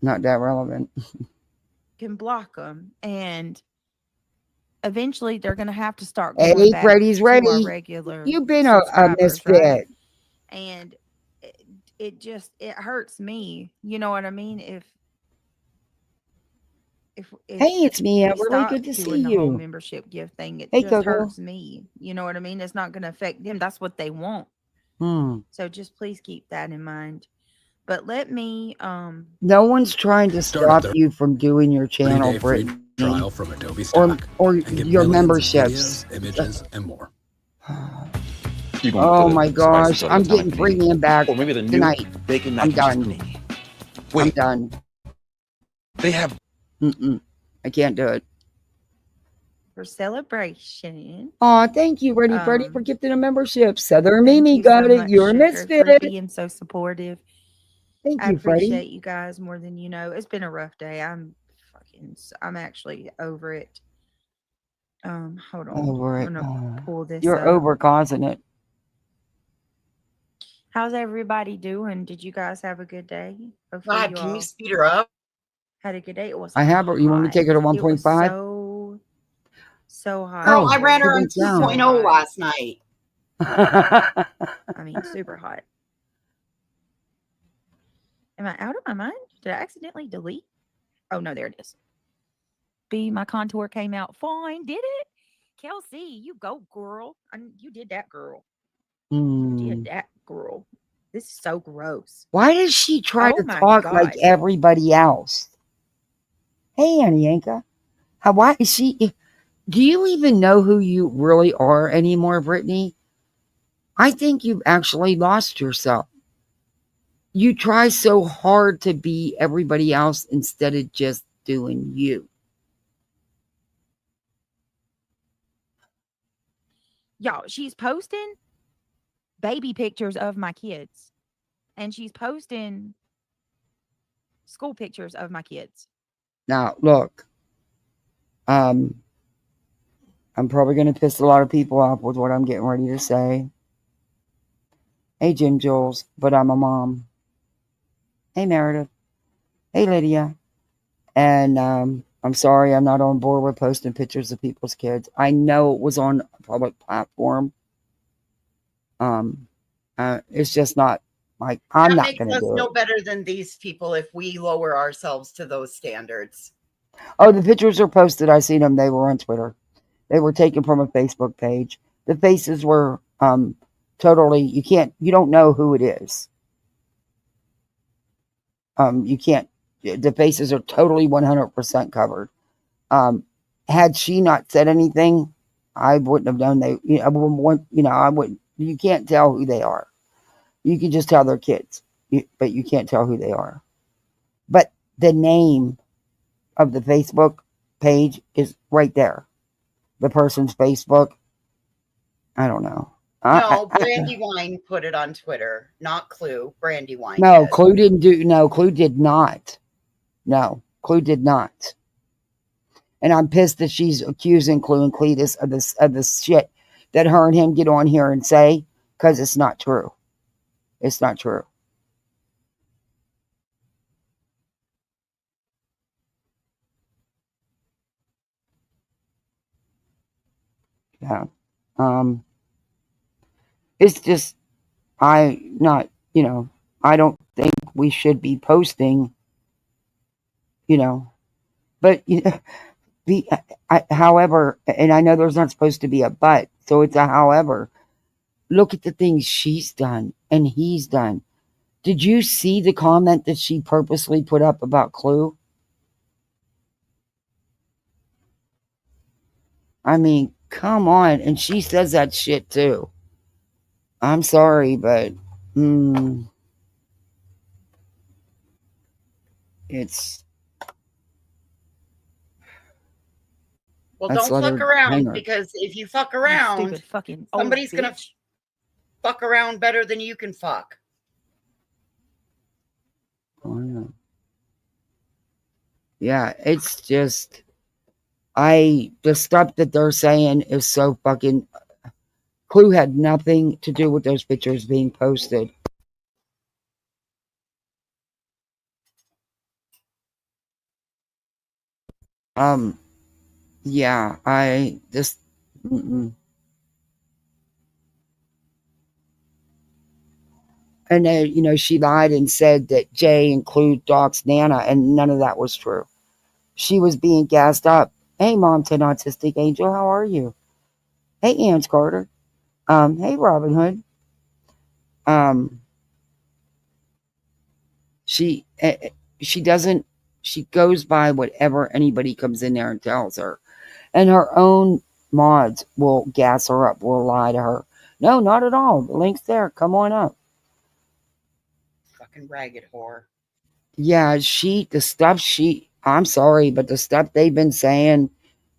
Not that relevant. can block them, and eventually they're going to have to start going Hey, back Freddie's to our ready. regular You've been a subscribers, misfit. right? And it hurts me. You know what I mean? If Hey, it's me, we Everly. stop Good to see doing the whole you. membership gift thing, it Hey, just Coco. hurts me. You know what I mean? It's not going to affect them. That's what they want. So just please keep that in mind. But let me No one's trying to stop you from doing your channel, Brittany, trial from Adobe or Stock or and get your millions of memberships. videos, images, and more. Oh my gosh, I'm getting premium back Or maybe the new tonight. bacon I'm mac and done. cheese. I'm Wait. done. They have. I can't do it. for celebration. Aw, thank you, Ready Freddy, for gifting a membership. Southern Thank Mimi you got so it. much, You're a Sugar, misfit. for being so supportive. Thank I you, Freddie. appreciate you guys more than you know. It's been a rough day. I'm actually over it. Hold on. Over it. I'm gonna pull this You're up. over causing it. How's everybody doing? Did you guys have a good day? Hopefully God, you can you all speed her up? had a good day. It was I have her. You want me to take her to hot. It was 1.5? so hot. Girl, I ran she her on went down. 2.0 last night. I mean, super hot. Am I out of my mind? Did I accidentally delete? Oh no, there it is. My contour came out fine. Did it? Kelsey, you go, girl. You did that, girl. You did that, girl. This is so gross. Why does she try Oh to my talk God. like everybody else? Hey, Anianka. Why is she? Do you even know who you really are anymore, Brittany? I think you've actually lost yourself. You try so hard to be everybody else instead of just doing you. Y'all, she's posting baby pictures of my kids. And she's posting school pictures of my kids. Now, look. I'm probably going to piss a lot of people off with what I'm getting ready to say. Hey, Jim Jules, but I'm a mom. Hey, Meredith. Hey, Lydia. And I'm sorry I'm not on board with posting pictures of people's kids. I know it was on a public platform. It's just not like I'm That not makes going to us do no it. better than these people if we lower ourselves to those standards. Oh, the pictures are posted. I seen them. They were on Twitter. They were taken from a Facebook page. The faces were totally. You don't know who it is. You can't. The faces are totally 100% covered. Had she not said anything, I wouldn't have known I wouldn't want. I wouldn't. You can't tell who they are. You can just tell they're kids, but you can't tell who they are. But the name of the Facebook page is right there. The person's Facebook. I don't know. No, Brandywine put it on Twitter, not Clue. Brandywine. No, did. Clue didn't do. No, Clue did not. No, Clue did not. And I'm pissed that she's accusing Clue and Cletus of this shit that her and him get on here and say, because it's not true. It's not true. Yeah. It's just I don't think we should be posting, but however, and I know there's not supposed to be a but, so it's a however. Look at the things she's done and he's done. Did you see the comment that she purposely put up about Clue? I mean, come on. And she says that shit too. I'm sorry, but it's. Well, don't fuck around, because if you fuck around, stupid fucking somebody's going to fuck around better than you can fuck. Oh, yeah. Yeah, it's just. The stuff that they're saying is so fucking. Clue had nothing to do with those pictures being posted. Yeah, I just. And then, she lied and said that Jay and Clue doxed Nana, and none of that was true. She was being gassed up. Hey, Mom to an Autistic Angel, how are you? Hey, Ange Carter. Hey, Robin Hood. She doesn't, she goes by whatever anybody comes in there and tells her. And her own mods will gas her up, will lie to her. No, not at all. The link's there. Come on up. Fucking ragged whore. Yeah, I'm sorry, but the stuff they've been saying,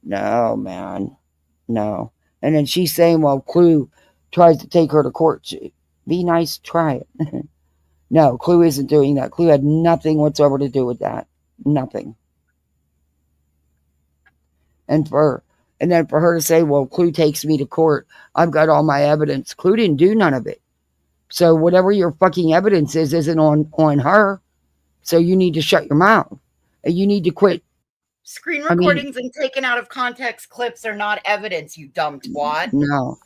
no, man, no. And then she's saying, well, Clue tries to take her to court. Be nice, try it. No, Clue isn't doing that. Clue had nothing whatsoever to do with that. Nothing. And then for her to say, well, Clue takes me to court. I've got all my evidence. Clue didn't do none of it. So whatever your fucking evidence is, isn't on her. So you need to shut your mouth. And you need to quit. Screen recordings and taken out of context clips are not evidence, you dumb twat. No.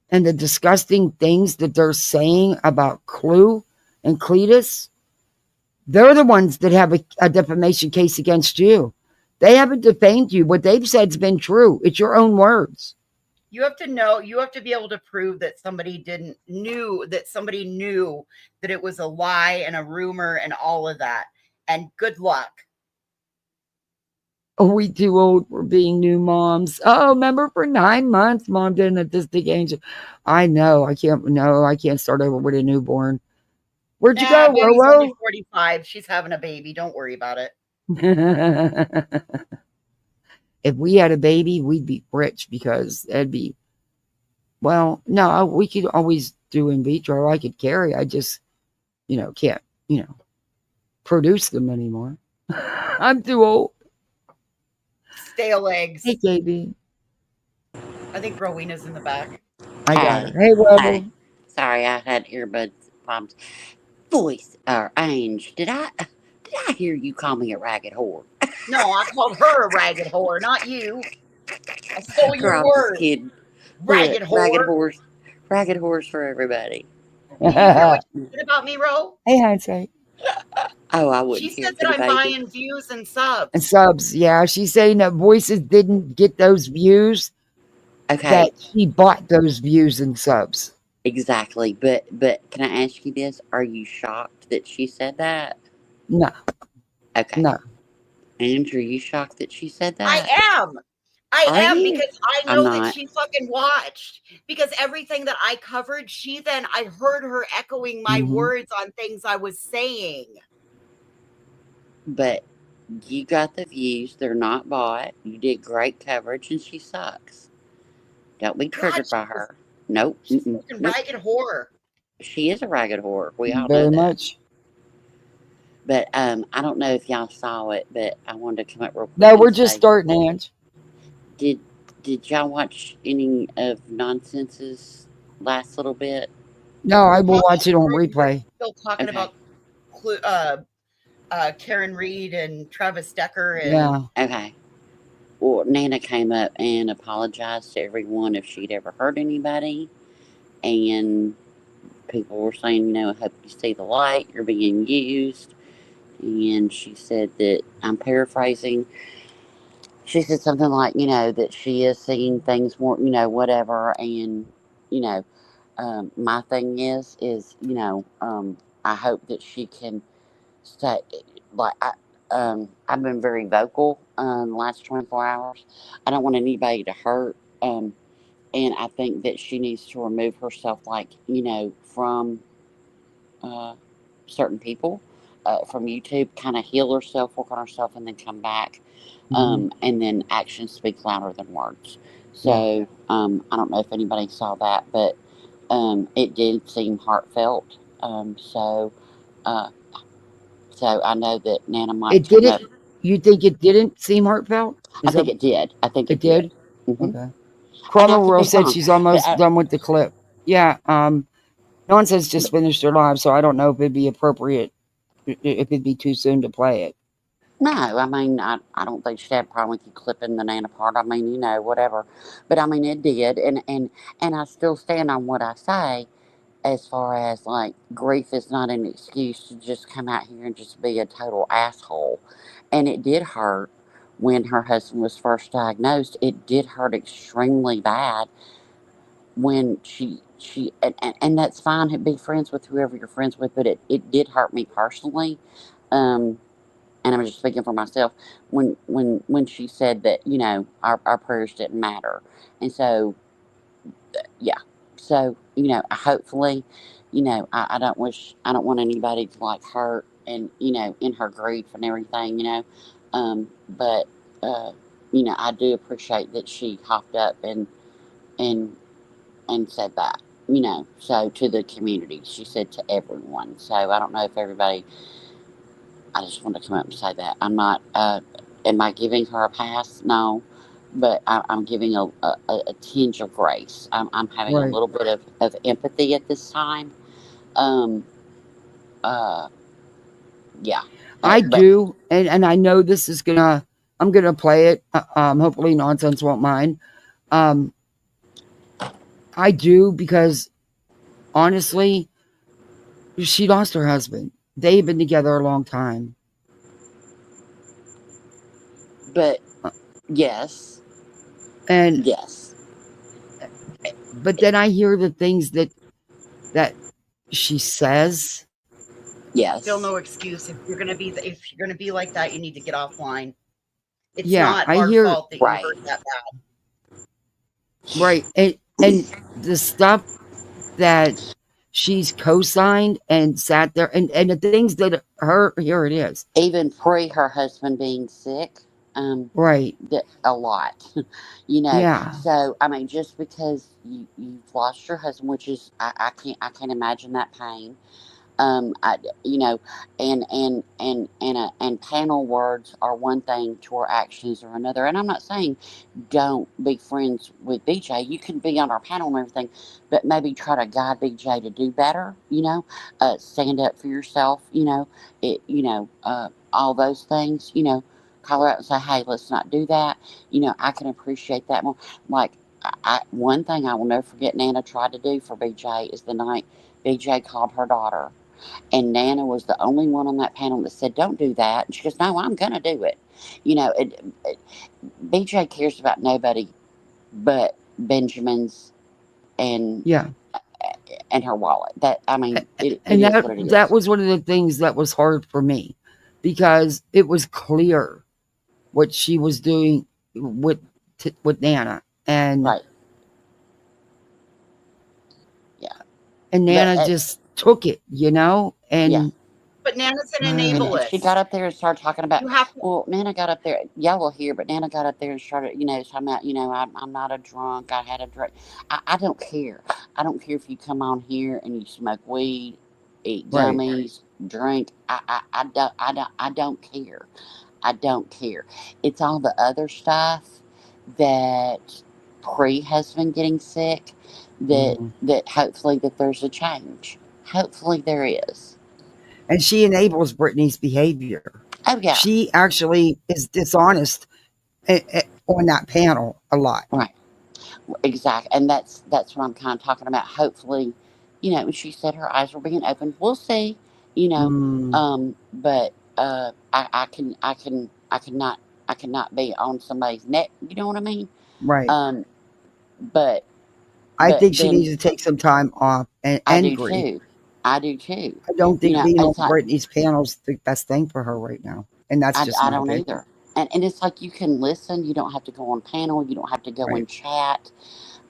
And the disgusting things that they're saying about Clue and Cletus, they're the ones that have a defamation case against you. They haven't defamed you. What they've said's been true. It's your own words. You have to be able to prove that somebody knew that it was a lie and a rumor and all of that. And good luck. Are we too old for being new moms? Oh, remember for 9 months, Mom did an Autistic Angel. I know. I can't start over with a newborn. Where'd you go, baby's Roro? only 45. She's having a baby. Don't worry about it. If we had a baby, we'd be rich because it'd be, well, no, we could always do in vitro. I could carry. I just, can't, produce them anymore. I'm too old. Stale eggs. Hey, KB. I think Rowena's in the back. I got her. Hey, Rebel. Sorry, I had earbuds problems. Voice or Ange, did I hear you call me a ragged whore? No, I called her a ragged whore, not you. I stole your Girl, I'm word. just kidding. Ragged whore. Ragged whores for everybody. Did you hear what she said about me, Ro? Hey, hindsight. Oh, I wouldn't. She said that I'm buying views and subs. And subs, yeah. She's saying that Voices didn't get those views. Okay. That she bought those views and subs. Exactly. But can I ask you this? Are you shocked that she said that? No. Okay. No. Andrew, are you shocked that she said that? I am. I Are am, you? because I I'm know that not. she fucking watched. Because everything that I covered, I heard her echoing my Mhm. words on things I was saying. But you got the views. They're not bought. You did great coverage, and she sucks. Don't be God, triggered by her. Nope. she's a fucking Nope. ragged whore. She is a ragged whore. We all know Very that. much. But I don't know if y'all saw it, but I wanted to come up real quick No, and we're just say, starting, Ange. did y'all watch any of Nonsense's last little bit? No, I will watch it on replay. Still talking Okay. about Karen Reed and Travis Decker and Yeah. Okay. Well, Nana came up and apologized to everyone if she'd ever hurt anybody, and people were saying, I hope you see the light. You're being used. And she said that, I'm paraphrasing, she said something like, that she is seeing things more, whatever. And, you know, my thing is, I hope that she can stay, like, I've been very vocal the last 24 hours. I don't want anybody to hurt. And I think that she needs to remove herself, from certain people, from YouTube, kind of heal herself, work on herself, and then come back. And then actions speak louder than words. So I don't know if anybody saw that, but it did seem heartfelt. Uh, so I know that Nana might It come didn't. up. You think it didn't seem heartfelt? I Is think that it did. I think it it did. did? Hmm. Okay. And I Chroma could World be said wrong, she's but almost done with the clip. Yeah. Nonsense just finished her live, so I don't know if it'd be appropriate, if it'd be too soon to play it. no, I mean, I don't think she'd have a problem with you clipping the Nana part. I mean, whatever. But I mean, it did, and I still stand on what I say, as far as like grief is not an excuse to just come out here and just be a total asshole. And it did hurt when her husband was first diagnosed. It did hurt extremely bad when and that's fine to be friends with whoever you're friends with, but it did hurt me personally. And I'm just speaking for myself, when she said that, our prayers didn't matter. And so, yeah. So, hopefully, I I don't want anybody to like hurt and, in her grief and everything, but, uh, I do appreciate that she hopped up and, and said that, so to the community, she said to everyone. So I don't know if everybody, I just want to come up and say that. I'm not, am I giving her a pass? No. But I'm giving a tinge of grace. I'm having a Right. little bit of empathy at this time. Um, uh, yeah. I But do, and I know this is gonna. I'm gonna play it. Hopefully, Nonsense won't mind. Um, I do because honestly, she lost her husband. They've been together a long time. But yes, And yes, but then I hear the things that she says. still yes. no excuse. If you're gonna be like that, you need to get offline. It's Yeah, not I our hear fault that you Right. hurt that bad. right, and the stuff that she's co-signed and sat there, and the things that her here it is. Even pre her husband being sick, Right. a lot. Yeah. So I mean, just because you've lost your husband, which is, I can't imagine that pain. I, you know, and panel words are one thing, to our actions are another. And I'm not saying don't be friends with BJ. You can be on our panel and everything, but maybe try to guide BJ to do better. Stand up for yourself. All those things. Call her out and say, hey, let's not do that. I can appreciate that more. Like, one thing I will never forget Nana tried to do for BJ is the night BJ called her daughter. And Nana was the only one on that panel that said, don't do that. And she goes, no, I'm going to do it. BJ cares about nobody but Benjamin's and Yeah. and her wallet. It And is what it that is. was one of the things that was hard for me because it was clear what she was doing with with Nana, and Right. Yeah. and But Nana just took it, you know, yeah. and But Nana's an And she got enablist. up there and started talking about, You have to. well, Nana got up there, y'all will hear, but Nana got up there and started, talking about, I'm not a drunk, I had a drink. I don't care. I don't care if you come on here and you smoke weed, eat right. gummies, drink. I don't care. I don't care. It's all the other stuff that Pre has been getting sick Mhm. that hopefully that there's a change. Hopefully there is. And she enables Brittany's behavior. Oh yeah. She actually is dishonest on that panel a lot. Right. Exactly. And that's what I'm kind of talking about. Hopefully, she said her eyes were being opened. We'll see, you know. But I cannot be on somebody's neck, you know what I mean? Right. But I think she then needs to take some time off and I do grief. too. I do too. I don't think being on It's like Brittany's panel's the best thing for her right now. And that's just I my don't opinion. either. And it's like you can listen. You don't have to go on panel. You don't have to go Right. and chat.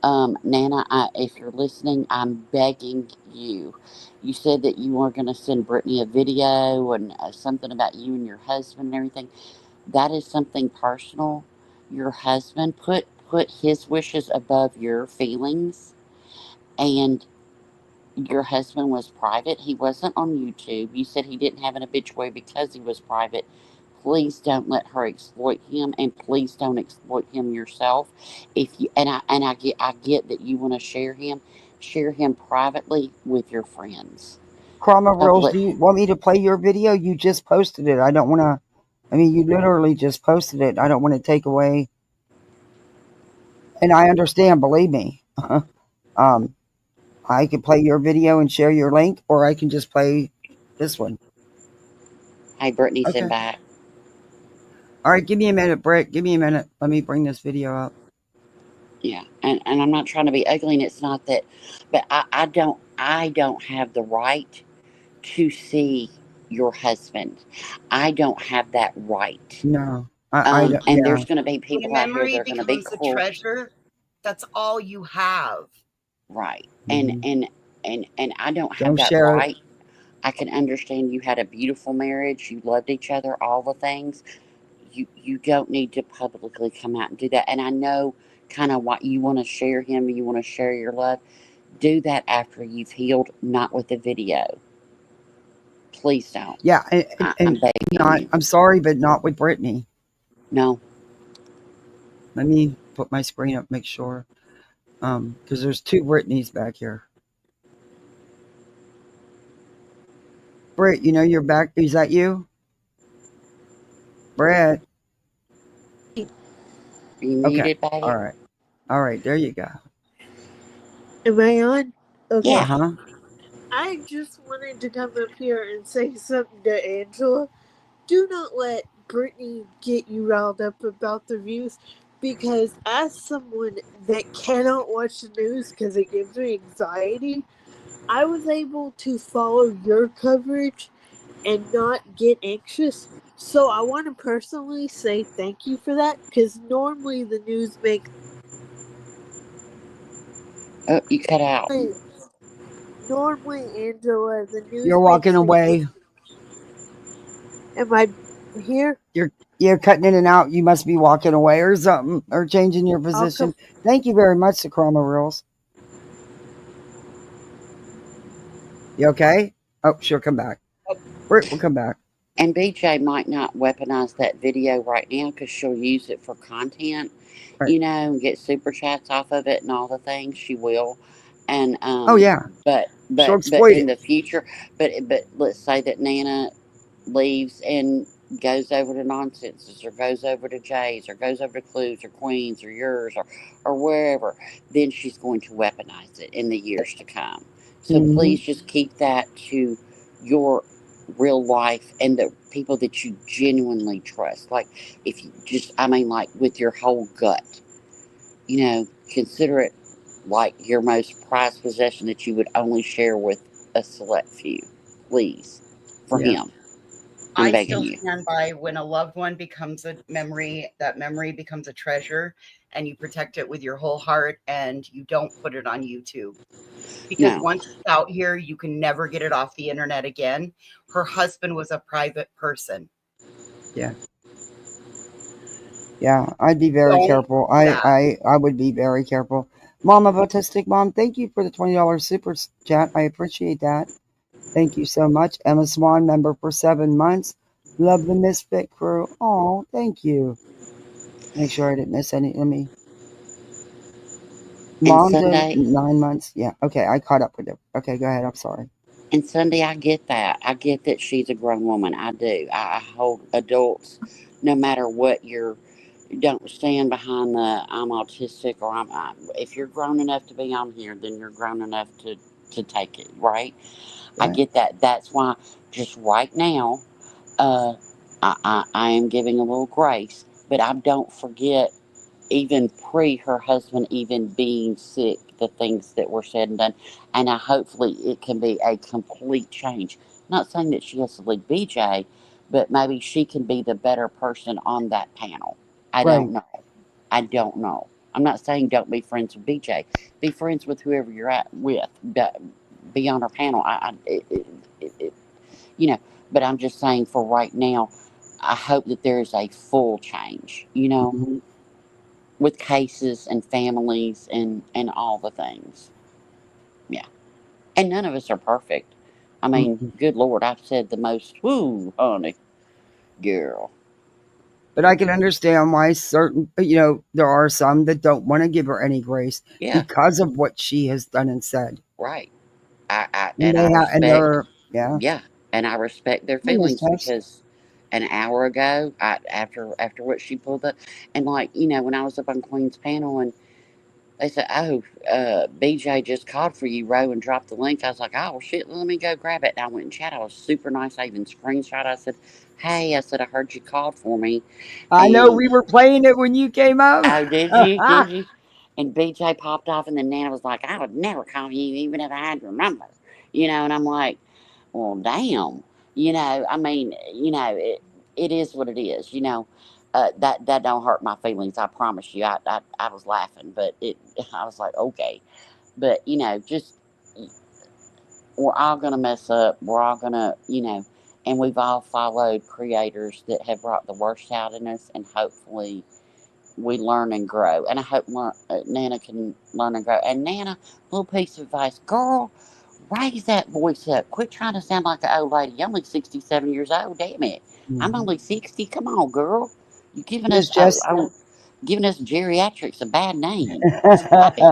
Nana, if you're listening, I'm begging you. You said that you were going to send Brittany a video and something about you and your husband and everything. That is something personal. Your husband put his wishes above your feelings, and your husband was private. He wasn't on YouTube. You said he didn't have an obituary because he was private. Please don't let her exploit him, and please don't exploit him yourself. If you I get that you want to share him privately with your friends. Chroma Don't Rules, let do you want me to play your video? You just posted it. I don't want to. I mean, you literally just posted it. I don't want to take away. And I understand, believe me. I can play your video and share your link, or I can just play this one. Hey, Brittany's in Okay. back. All right, give me a minute, Britt. Give me a minute. Let me bring this video up. Yeah, and I'm not trying to be ugly, and it's not that, but I don't have the right to see your husband. I don't have that right. No, And yeah. there's going to be When people out here memory that are going to be becomes a cruel. treasure, that's all you have. Right. Mhm. And I don't have Don't that share it. right. I can understand you had a beautiful marriage, you loved each other, all the things. You don't need to publicly come out and do that. And I know kind of what you want to share him, you want to share your love. Do that after you've healed, not with the video. Please don't. Yeah, I'm begging not. you. I'm sorry, but not with Brittany. No. Let me put my screen up, make sure, because there's two Brittany's back here. Britt, you know you're back. Is that you, Britt? You muted, Okay. baby? All right. There you go. Am I on? Okay. Yeah. Uh-huh. I just wanted to come up here and say something to Angela. Do not let Brittany get you riled up about the views, because as someone that cannot watch the news because it gives me anxiety, I was able to follow your coverage and not get anxious. So I want to personally say thank you for that, because normally the news makes... Oh, you cut out. Normally, Angela, the news You're walking away. Am I here? You're cutting in and out. You must be walking away or something, or changing your position. Thank you very much, the Chroma Rules. You okay? Oh, she'll come back. Britt will come back. And BJ might not weaponize that video right now because she'll use it for content, Right. and get super chats off of it and all the things. She will. And Oh yeah. but She'll but exploit in it. the future, but let's say that Nana leaves and goes over to Nonsenses or goes over to Jay's or goes over to Clues or Queens or yours or wherever, then she's going to weaponize it in the years to come. So please just keep that to your real life and the people that you genuinely trust. Like if you just, like with your whole gut, consider it like your most prized possession that you would only share with a select few. Please, for him. I'm I begging still you. stand by when a loved one becomes a memory, that memory becomes a treasure. and you protect it with your whole heart and you don't put it on YouTube. Because No. once it's out here, you can never get it off the internet again. Her husband was a private person. Yeah. Yeah, I'd be very Don't careful. do that. I would be very careful. Mom of Autistic Mom, thank you for the $20 super chat. I appreciate that. Thank you so much. Emma Swan, member for 7 months. Love the Misfit crew. Oh, thank you. Make sure I didn't miss any. Let me. And Mom did Sunday, 9 months. Yeah. Okay, I caught up with it. Okay, go ahead. I'm sorry. and Sunday, I get that. I get that she's a grown woman. I do. I hold adults, no matter what you're. Don't stand behind the I'm autistic or if you're grown enough to be on here, then you're grown enough to take it, right? I Right. get that. That's why just right now, uh, I am giving a little grace, but I don't forget even pre her husband even being sick, the things that were said and done. And I hopefully it can be a complete change. Not saying that she has to leave BJ, but maybe she can be the better person on that panel. I don't Right. know. I don't know. I'm not saying don't be friends with BJ. Be friends with whoever you're at with. Be on her panel. You know. But I'm just saying for right now, I hope that there is a full change. Mhm. With cases and families and all the things. Yeah. And none of us are perfect. I mean, Mhm. good Lord, I've said the most, woo, honey, girl. But I can understand why certain, there are some that don't want to give her any grace Yeah, because of what she has done and said. right. And And they I have, and respect, they're, yeah. yeah, and I respect their I miss feelings Tess. because an hour ago, after what she pulled up, and like when I was up on Queen's panel and they said, "Oh, BJ just called for you, Ro, and dropped the link." I was like, "Oh shit, let me go grab it." And I went and chat. I was super nice. I even screenshot. I said, "Hey," I said, "I heard you called for me," I know and we were playing it when you came up. oh, did you? Did you? And BJ popped off, and then Nana was like, "I would never call you, even if I had your number," And I'm like, "Well, damn," I mean, it is what it is, that don't hurt my feelings. I promise you. I was laughing, but I was like, okay. But just we're all gonna mess up. We're all gonna, and we've all followed creators that have brought the worst out in us, and hopefully we learn and grow. And I hope Nana can learn and grow. And Nana, little piece of advice, girl, raise that voice up. Quit trying to sound like an old lady. You're only 67 years old. Damn it, I'm Mhm. only 60. Come on, girl. You're giving Miss us Jess. giving us geriatrics a bad name. Stop it.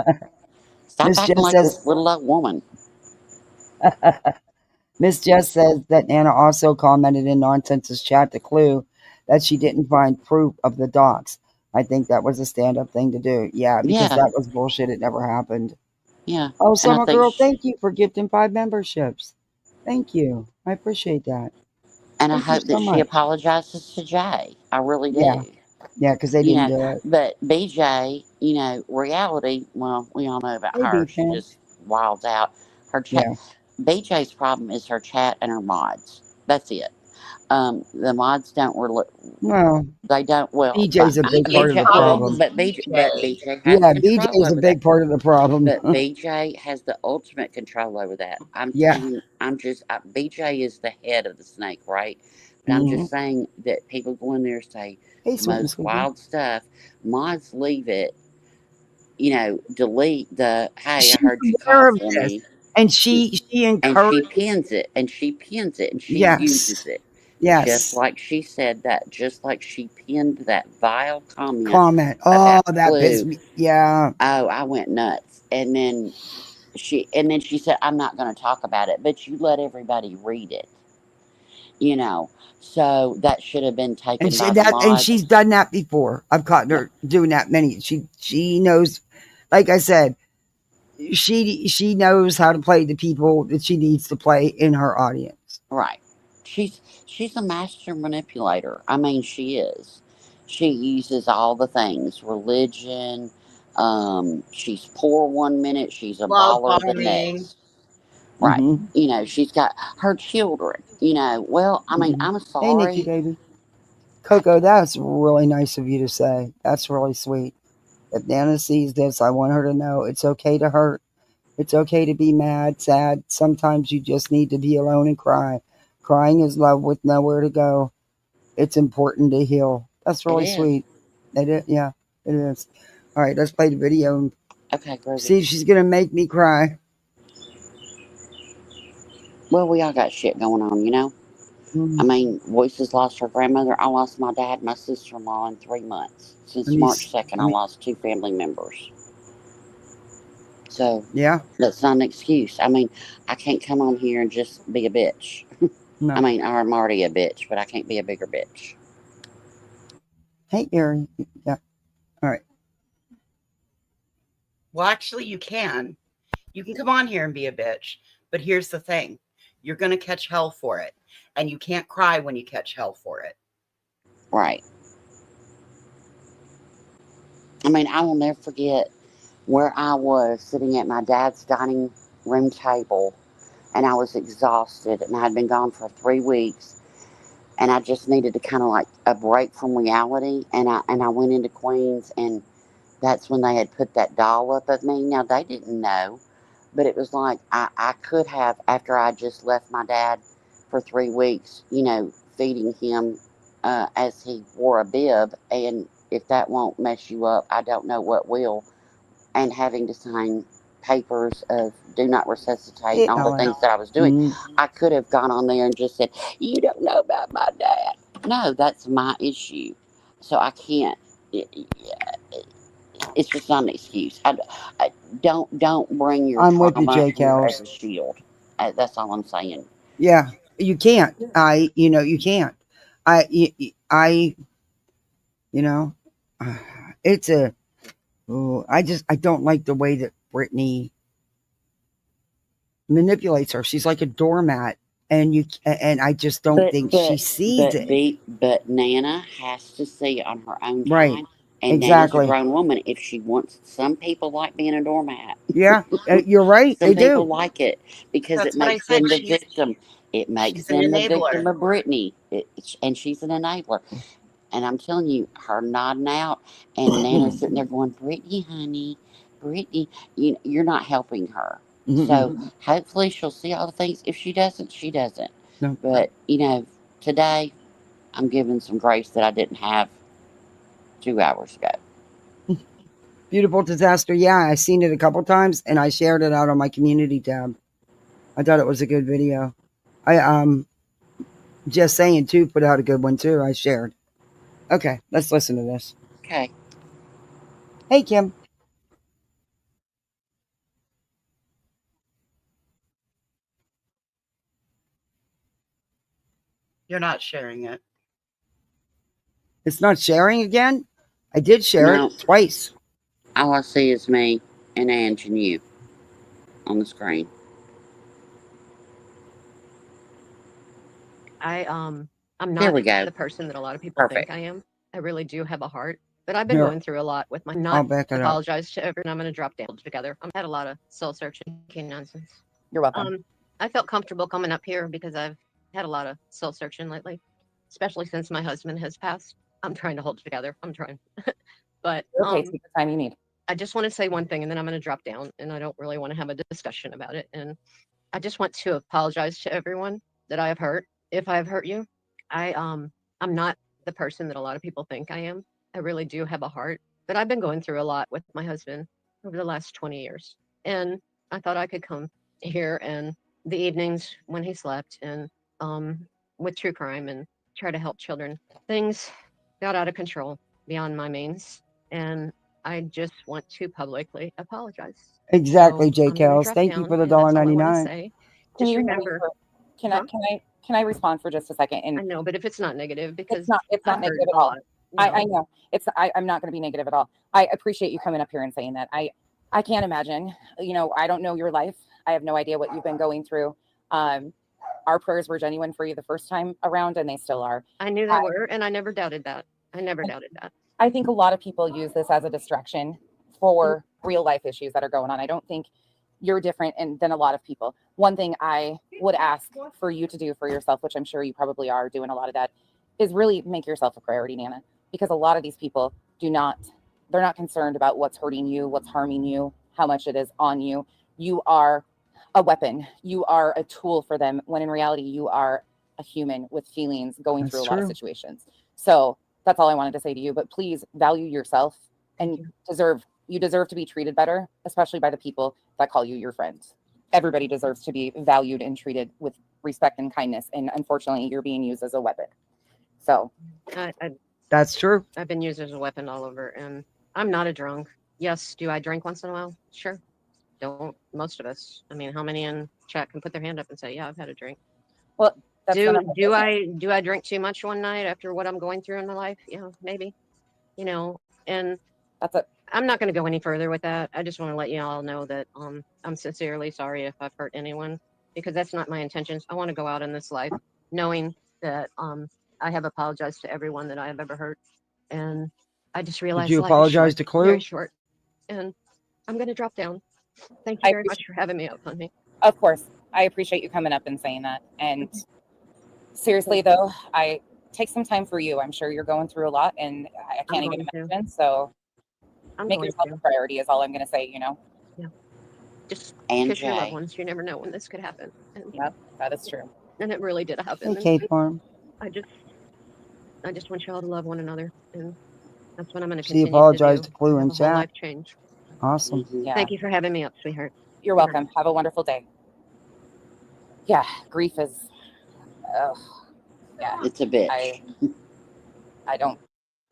Stop Miss acting Jess like says. this little old woman. Miss Jess says that Nana also commented in Nonsense's chat to Clue that she didn't find proof of the docs. I think that was a stand-up thing to do. Yeah, because Yeah, that was bullshit. It never happened. yeah. Oh, And I Summer think Girl, thank you for gifting 5 memberships. Thank you. I appreciate that. and I Thank you hope that so she much. apologizes to Jay. I really Yeah, do. yeah, because they you didn't know. do it. But BJ, reality, well, we all know about Hey, her. B She fam. just wilds out. Her chat. Yeah. BJ's problem is her chat and her mods. That's it. The mods don't Well, they don't well, but BJ's a big part BJ's of the BJ well, problem problem. is but BJ. BJ has Yeah, control BJ's a over that. big part of the problem. But BJ has the ultimate control over that. Yeah. BJ is the head of the snake, right? But I'm Hmm. just saying that people go in there say Hey, the sweet and most sweet pea. wild stuff. Mods leave it, delete the, hey, I She's heard you call aware of for this, me. and Y- she And she encouraged. pins it, and she pins it, and she Yes, uses it. Just yes. like she said that, just like she pinned that vile comment Comment. Oh, about that pissed Clue. me. Yeah, Oh, I went nuts. And then she said, I'm not going to talk about it, but you let everybody read it, you know. So that should have been and taken she by the that and she's mods. done that before. I've caught Yeah, her doing that many. She knows, like I said, she knows how to play the people that she needs to play in her audience. right. She's a master manipulator. I mean, she is. She uses all the things, religion. She's poor one minute, she's a Love baller the bombing. next. Right. Hmm. She's got her children. Well, I mean, Hmm. I'm Hey, Nikki, sorry. baby. Coco, that's really nice of you to say. That's really sweet. if Nana sees this, I want her to know it's okay to hurt. It's okay to be mad, sad. Sometimes you just need to be alone and cry. Crying is love with nowhere to go. It's important to heal. That's It really is. sweet. It is, yeah, it is. All right, let's play the video and Okay, groovy. see if she's gonna make me cry. Well, we all got shit going on, you know? I mean, Voices lost her grandmother. I lost my dad, my sister-in-law in 3 months. Since March 2nd, I lost 2 family members. So, yeah, that's not an excuse. I mean, I can't come on here and just be a bitch. no. I mean, I'm already a bitch, but I can't be a bigger bitch. Hey, Aaron. Yeah. All right. Well, actually, you can. You can come on here and be a bitch. But here's the thing. You're going to catch hell for it. And you can't cry when you catch hell for it. Right. I mean, I will never forget where I was sitting at my dad's dining room table, and I was exhausted, and I had been gone for 3 weeks, and I just needed to kind of like a break from reality, and I went into Queens, and that's when they had put that doll up of me. Now, they didn't know, but it was like I could have, after I just left my dad for 3 weeks, you know, feeding him as he wore a bib, and if that won't mess you up, I don't know what will. And having to sign papers of do not resuscitate and all the things that I was doing, I could have gone on there and just said, "You don't know about my dad." No, that's my issue. So I can't. It's just not an excuse. I don't bring your I'm with you, trauma J. here Kels. as a shield. That's all I'm saying. Yeah, you can't. You can't. I, you know, it's a. Oh, I don't like the way that Brittany manipulates her. She's like a doormat, and I just don't think she sees it. But Nana has to see it on her own time. Right. And Nana's a Exactly. grown woman. If she wants, some people like being a doormat. Yeah, you're right. Some They people do. like it because That's it what I makes said. them the victim. It makes She's an them the enabler. victim of Brittany. And she's an enabler. And I'm telling you, her nodding out and Nana's sitting there going, "Brittany, honey, Brittany, you're not helping her." So hopefully she'll see all the things. If she doesn't, she doesn't. No. But, today I'm giving some grace that I didn't have 2 hours ago. Beautiful disaster. Yeah, I seen it a couple times, and I shared it out on my community tab. I thought it was a good video. I just saying too put out a good one too. I shared. Okay, let's listen to this. Okay. Hey, Kim. You're not sharing it. It's not sharing again? I did share No. it twice. All I see is me and Ange and you on the screen. I'm There not we go. the person that a lot of people Perfect. think I am. I really do have a heart, but I've been Here. going through a lot with my I'll not back it up. apologize to everyone. I'm going to drop down together. I've had a lot of soul searching nonsense. You're welcome. I felt comfortable coming up here because I've had a lot of soul searching lately, especially since my husband has passed. I'm trying to hold it together. I'm trying. But Okay, take the time you need. I just want to say one thing and then I'm going to drop down, and I don't really want to have a discussion about it. And I just want to apologize to everyone that I have hurt. If I have hurt you, I'm not the person that a lot of people think I am. I really do have a heart, but I've been going through a lot with my husband over the last 20 years. And I thought I could come here and the evenings when he slept and with true crime and try to help children. Things got out of control beyond my means, and I just want to publicly apologize. Exactly, So J. I'm gonna Kels. drop Thank you down, for the and that's all I want to $1.99. say. Can Just you hear me remember, for- Can Huh? I respond for just a second? And I know, but if it's not negative, because it's not I've heard negative it at a all. lot, I know I'm not going to be negative at all. I appreciate you coming up here and saying that. I can't imagine. I don't know your life. I have no idea what you've been going through. Our prayers were genuine for you the first time around, and they still are. I knew they were, and I never doubted that. I never doubted that. I think a lot of people use this as a distraction for real life issues that are going on. I don't think you're different than a lot of people. One thing I would ask for you to do for yourself, which I'm sure you probably are doing a lot of that, is really make yourself a priority, Nana, because a lot of these people do not They're not concerned about what's hurting you, what's harming you, how much it is on you. You are a weapon. You are a tool for them, when in reality, you are a human with feelings going That's through a lot of true. situations. So that's all I wanted to say to you. But please value yourself, and you deserve to be treated better, especially by the people that call you your friends. Everybody deserves to be valued and treated with respect and kindness. And unfortunately, you're being used as a weapon. So That's true. I've been used as a weapon all over, and I'm not a drunk. Yes, do I drink once in a while? Sure. Don't most of us. I mean, how many in chat can put their hand up and say, "Yeah, I've had a drink." Well, that's do I drink too much one night after what I'm going through in my life? Yeah, maybe. You know, and that's it. I'm not going to go any further with that. I just want to let you all know that I'm sincerely sorry if I've hurt anyone, because that's not my intentions. I want to go out in this life knowing that I have apologized to everyone that I have ever hurt, and I just Did realized you life is apologize short, to Clue? very short, and I'm going to drop down. Thank you very much for having me up on me. Of course. I appreciate you coming up and saying that. And seriously, though, I take some time for you. I'm sure you're going through a lot, and I can't even imagine. So make yourself a priority is all I'm going to say, you know? Yeah. Just And kiss your loved Jay. ones. You never know when this could happen. And, yep, that is true. And it really did happen. Hey, Cape Farm. I just want you all to love one another, and that's what I'm going to She continue apologized to to Clue do. in Have a whole chat. life change. Awesome. Yeah. Thank you for having me up, sweetheart. You're welcome. Have a wonderful day. Yeah, grief is, yeah. It's a bitch. I don't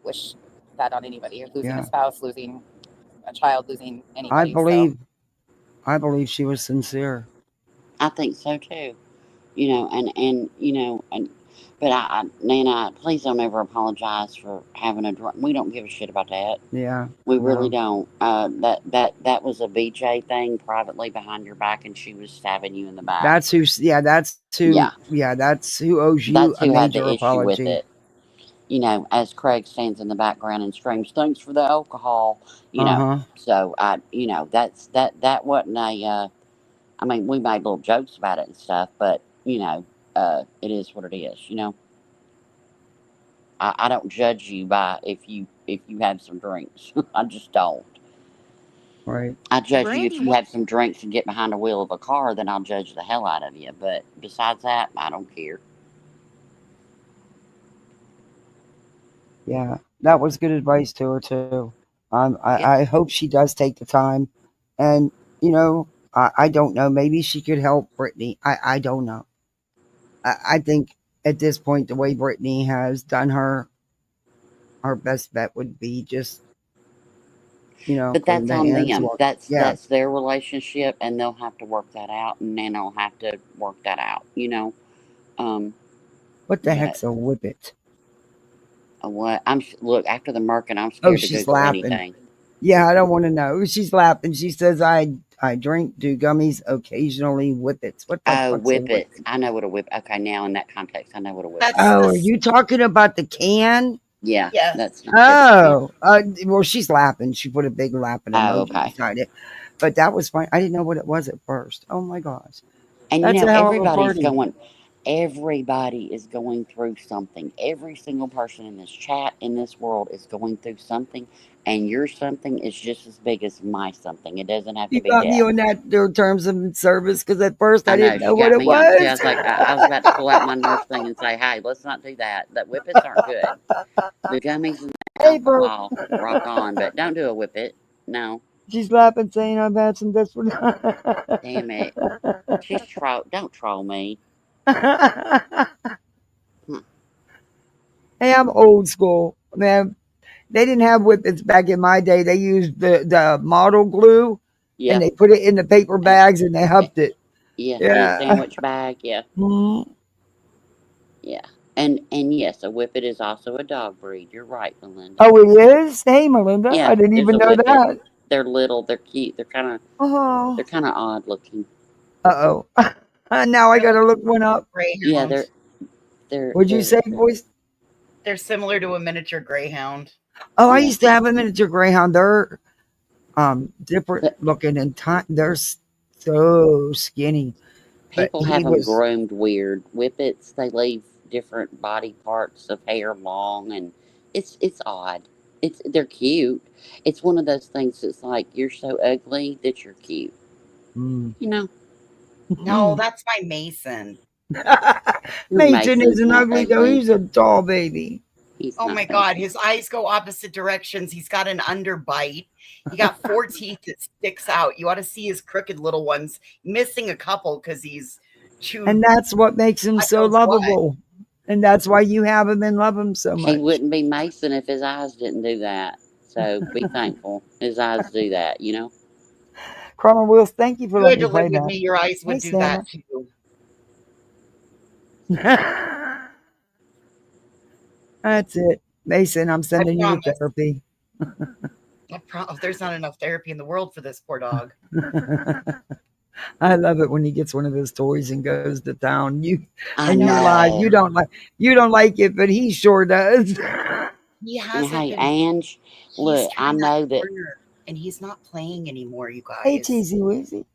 wish that on anybody. Losing Yeah. a spouse, losing a child, losing anybody. I believe she was sincere. I think so too. You know, and you know, but Nana, please don't ever apologize for having a drunk. We don't give a shit about that. Yeah. We really no. don't. That was a BJ thing privately behind your back, and she was stabbing you in the back. That's who. Yeah, that's who. Yeah, that's who owes you That's a who had major the issue with apology. it. You know, as Craig stands in the background and screams, "Thanks for the alcohol." You know, so you know, that wasn't a. I mean, we made little jokes about it and stuff, but you know, it is what it is. You know, I don't judge you by if you have some drinks. I just don't. Right. I judge you if Brandy, you have some drinks and get behind the wheel of a car, then I'll judge the hell out of you. But besides that, I don't care. Yeah, that was good advice to her too. I hope she does take the time, and you know, I don't know. Maybe she could help Brittany. I don't know. I think at this point, the way Brittany has done her best bet would be just, you know, But putting that's the on hands them. work. Yeah, That's their relationship, and they'll have to work that out, and then they'll have to work that out. You know. what the But heck's a whippet? what look after the Merkin, I'm Oh, scared to she's Google laughing. anything. Yeah, I don't want to know. She's laughing. She says, I drink, do gummies, occasionally whippets. What the Oh, fuck's a whippet? whippets. I know what a whip. Okay, now in that context, I know what a whippet That's is. Oh, are you talking about the can? Yeah, Yes. that's not. Oh, well, she's laughing. She put a big laughing emoji okay. beside it. But that was fine. I didn't know what it was at first. Oh my gosh. And That's you know, a hell of a party. everybody is going through something. Every single person in this chat, in this world, is going through something, and your something is just as big as my something. It doesn't have to You be got me death. on that their terms of service because at first I I know, didn't know she what got it me on. See, I was. was like, I was about to pull out my nurse thing and say, hey, let's not do that. The whippets aren't good. The gummies and the Hey, bro. alcohol, rock on, but don't do a whippet. No. She's laughing, saying I've had some desperate. Damn it. Don't troll me. Hey, I'm old school, man. They didn't have whippets back in my day. They used the model glue, Yeah. and they put it in the paper bags and they huffed it. Yeah, Yeah. the sandwich bag, yeah. Mhm. Yeah. And yes, a whippet is also a dog breed. You're right, Melinda. Oh, it is. Hey, Melinda. Yeah, I didn't there's even a know whippet. that. They're little, they're cute, they're kind Oh. of odd looking. Uh oh. Now I gotta look one up. Yeah, Greyhound. What'd you say, boys? They're similar to a miniature greyhound. Oh, I used to have a miniature greyhound. They're different looking and they're so skinny. But People he have them was groomed weird. Whippets, they leave different body parts of hair long, and it's odd. they're cute. It's one of those things that's like you're so ugly that you're cute. Mm. You know, No, that's my Mason. Mason Mason's isn't not ugly though. ugly. He's a doll baby. He's Oh not my God, ugly. his eyes go opposite directions. He's got an underbite. He got 4 teeth that sticks out. You ought to see his crooked little ones, missing a couple because he's chewed. And that's what makes him God so knows what. lovable. And that's why you have him and love him so He much. wouldn't be Mason if his eyes didn't do that. So be thankful his eyes do that. You know. Carmen Wills, thank you for You had letting to me play live with that. me. Your eyes would Hey, do Santa. that too. That's it. Mason, I'm sending you to promise. therapy. There's not enough therapy in the world for this poor dog. I love it when he gets one of those toys and goes to town. I And you're like, know. you don't like it, but he sure does. He And hasn't hey, been. Ange, look, I turned that know that. corner, and he's not playing anymore, you guys. Hey, Teasy Weezy.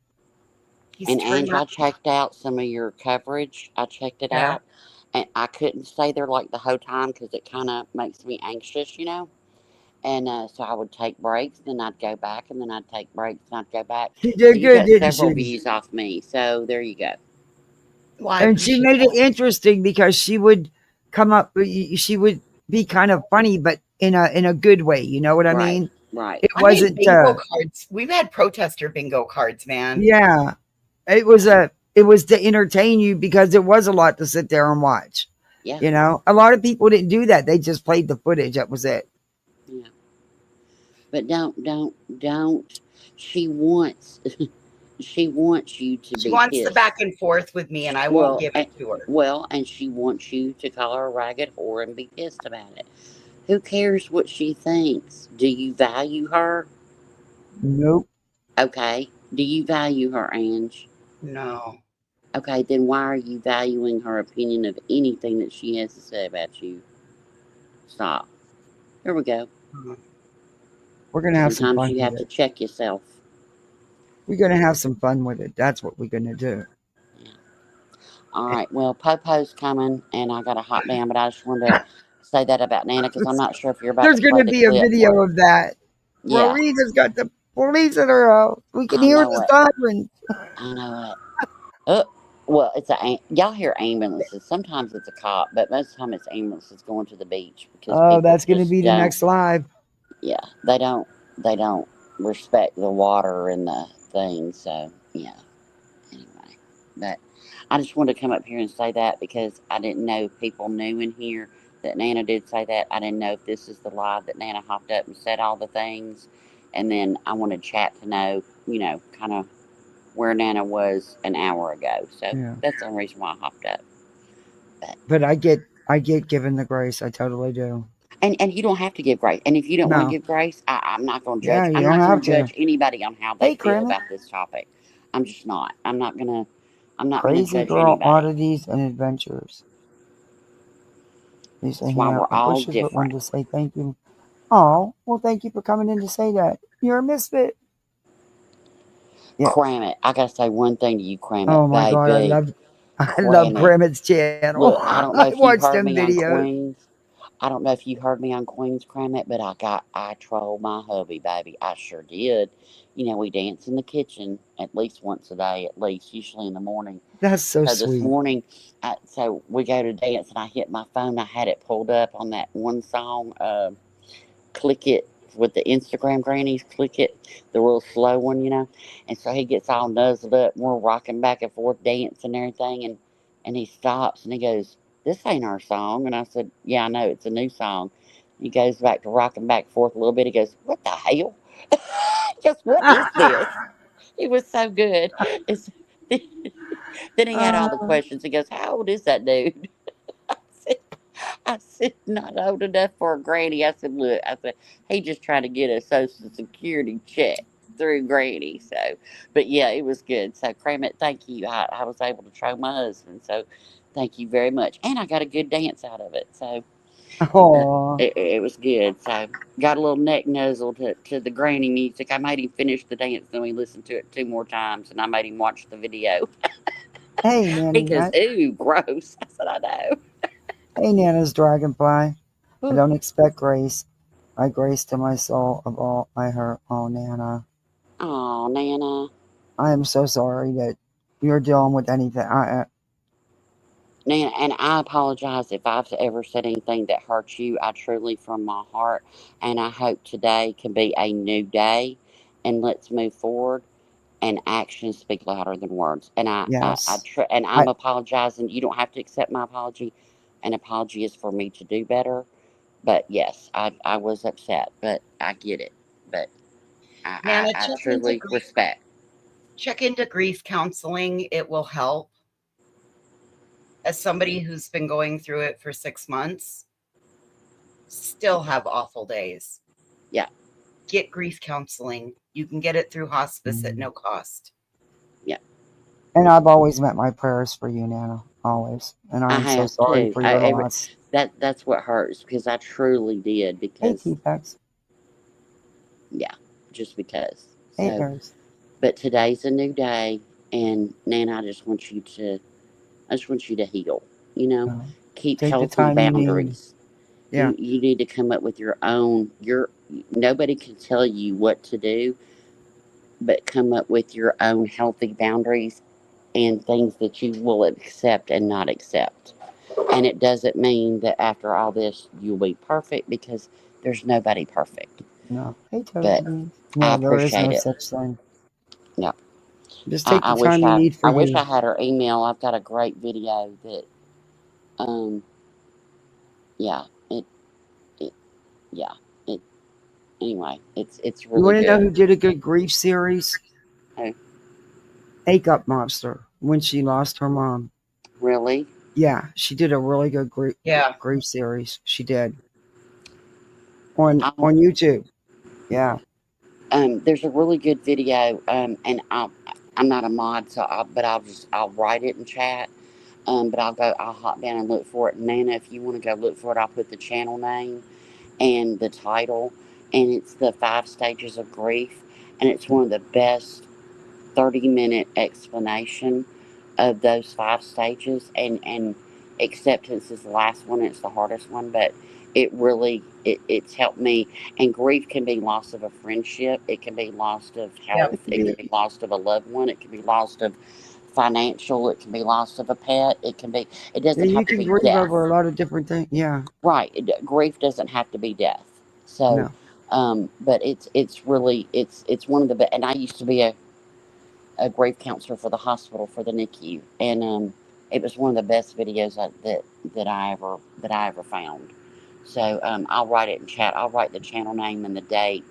He's And turned Ange, I checked out some of your coverage. I checked it Yeah. out, and I couldn't stay there like the whole time because it kind of makes me anxious, you know. And so I would take breaks, then I'd go back, and then I'd take breaks, and I'd go back. She So did you good, got didn't several she? views off me. So there you go. Well, I And she appreciate made it that. interesting because she would come up, she would be kind of funny, but in a good way. You know what I Right, mean? right. It I made wasn't. bingo cards. We've had protester bingo cards, man. Yeah, it was to entertain you because it was a lot to sit there and watch. Yeah. You know, a lot of people didn't do that. They just played the footage. That was it. Yeah. But don't. She wants, she wants you to She be wants the pissed. back and forth with me, and I won't give it to her. Well, and she wants you to call her a ragged whore and be pissed about it. Who cares what she thinks? Do you value her? Nope. Okay. Do you value her, Ange? No. Okay, then why are you valuing her opinion of anything that she has to say about you? Stop. Here we go. We're gonna have some Sometimes fun you with have to it. check yourself. We're gonna have some fun with it. That's what we're gonna do. All right. Well, Popo's coming, and I got to hop down, but I just wanted to say that about Nana because I'm not sure if you're about There's to play gonna the be a clip. video of that. Yeah, Rosita's got the police at her house. We can I hear know the it. sirens. I know it. Oh, well, y'all hear ambulances. Sometimes it's a cop, but most of the time it's ambulances going to the beach because Oh, people that's gonna just be the don't. next live. Yeah, they don't respect the water and the thing. So yeah. Anyway, but I just wanted to come up here and say that because I didn't know if people knew in here that Nana did say that. I didn't know if this is the live that Nana hopped up and said all the things, and then I wanted chat to know, kind of where Nana was an hour ago. So Yeah. that's the only reason why I hopped up. But I get given the grace. I totally do. And you don't have to give grace. And if you don't want to No. give grace, I'm not going to Yeah, judge. you I'm don't not going have to to. judge anybody on how they Hey, feel Kermit. about this topic. I'm just not. I'm not gonna Crazy judge girl anybody. oddities and adventures. Lisa That's why we're Apple all pushes but wanted different. to say thank you. Oh, well, thank you for coming in to say that. You're a misfit. Yeah. Cram it. I gotta say one thing to you, Cram it, Oh my God, I baby. love Cram it. Gramit's channel. Look, I don't know I if you watched heard them me on videos. Queens. I don't know if you heard me on Queens, Cram it, but I trolled my hubby, baby. I sure did. We dance in the kitchen at least once a day, at least, usually in the morning. That's so So this sweet. morning, so we go to dance, and I hit my phone. I had it pulled up on that one song, Click It, with the Instagram grannies, Click It, the real slow one, And so he gets all nuzzled up, and we're rocking back and forth, dancing and everything, and he stops, and he goes, "This ain't our song." And I said, "Yeah, I know, it's a new song." He goes back to rocking back and forth a little bit. He goes, "What the hell?" Just what is this? It was so good. Then he had all the questions. He goes, "How old is that dude?" I said, "Not old enough for a granny." I said, "Look," I said, "he just trying to get a Social Security check through granny." So, but yeah, it was good. So, Cramit, thank you. I was able to troll my husband. So, thank you very much. And I got a good dance out of it. So, Oh, it was good. So, got a little neck nuzzle to the granny music. I made him finish the dance, then we listened to it 2 more times, and I made him watch the video. hey, Nanny Because, Nut. ooh, gross. I said, I know. Hey, Nana's dragonfly. I don't expect grace. I grace to my soul of all I hurt. Oh, Nana. Oh, Nana. I am so sorry that you're dealing with anything. Nana, and I apologize if I've ever said anything that hurts you. I truly, from my heart, and I hope today can be a new day, and let's move forward. And actions speak louder than words. And Yes. and I'm apologizing. You don't have to accept my apology. An apology is for me to do better. But yes, I was upset, but I get it. But Nana, I truly respect. check into grief counseling. It will help. As somebody who's been going through it for 6 months, still have awful days. Yeah. Get grief counseling. You can get it through hospice at no cost. Yeah. And I've always met my prayers for you, Nana. Always. And I I'm so have sorry too. for your loss. That's what hurts because I truly did. Hey, Because T-Pex. yeah, just because. Hey, So, Ears. but today's a new day, and Nana, I just want you to heal. You know, keep Take the healthy time you need. boundaries. Yeah. You need to come up with your own. Nobody can tell you what to do, but come up with your own healthy boundaries and things that you will accept and not accept. And it doesn't mean that after all this you'll be perfect because there's nobody perfect. No. Hey, But Toby. I No, there is no appreciate it. such thing. Yeah. Just take the time you need for I you. wish I had her email. I've got a great video that yeah, it yeah, it anyway, it's You really want to know good. who did a good grief series? Who? Makeup Monster, when she lost her mom. Really? Yeah, she did a really good grief series. She did. On YouTube. Yeah. There's a really good video, and I'm not a mod, so I'll write it in chat. But I'll hop down and look for it. Nana, if you want to go look for it, I'll put the channel name and the title, and it's the 5 stages of grief, and it's one of the best 30-minute explanation of those 5 stages, and acceptance is the last one. It's the hardest one, but it's helped me. And grief can be loss of a friendship, it can be loss of health, it can be loss of a loved one, it can be loss of financial, it can be loss of a pet, it doesn't You have to can be grieve death. over a lot of different things. Yeah. Right. Grief doesn't have to be death. So but it's really it's one of the best. And I used to be a grief counselor for the hospital for the NICU, and it was one of the best videos that I ever found. So I'll write it in chat. I'll write the channel name and the date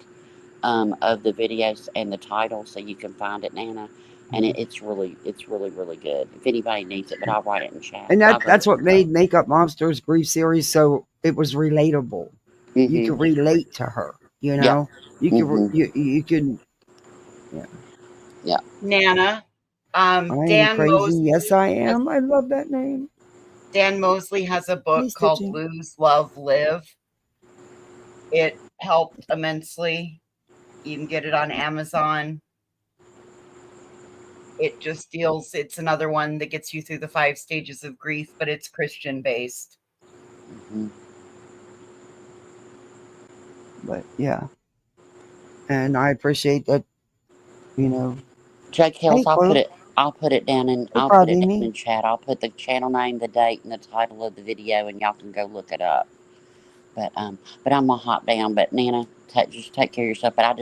of the videos and the title so you can find it, Nana. And it's really really good. If anybody needs it, but I'll write it in chat. And that's what made Makeup Monster's grief series so it was relatable. You could relate to her, you know? You could you could Yeah. Nana, I am Dan crazy. Mosley Yes, I am. I love that name. Dan Mosley has a book Hey, called Stitching. Lose, Love, Live. It helped immensely. You can get it on Amazon. It just it's another one that gets you through the 5 stages of grief, but it's Christian based. But yeah. And I appreciate that, you know. Jake Hills, Hey, I'll put it down in chat. I'll put the channel name, the date, and the title of the video, and y'all can go look it up. But I'm gonna hop down. But Nana, just take care of yourself. But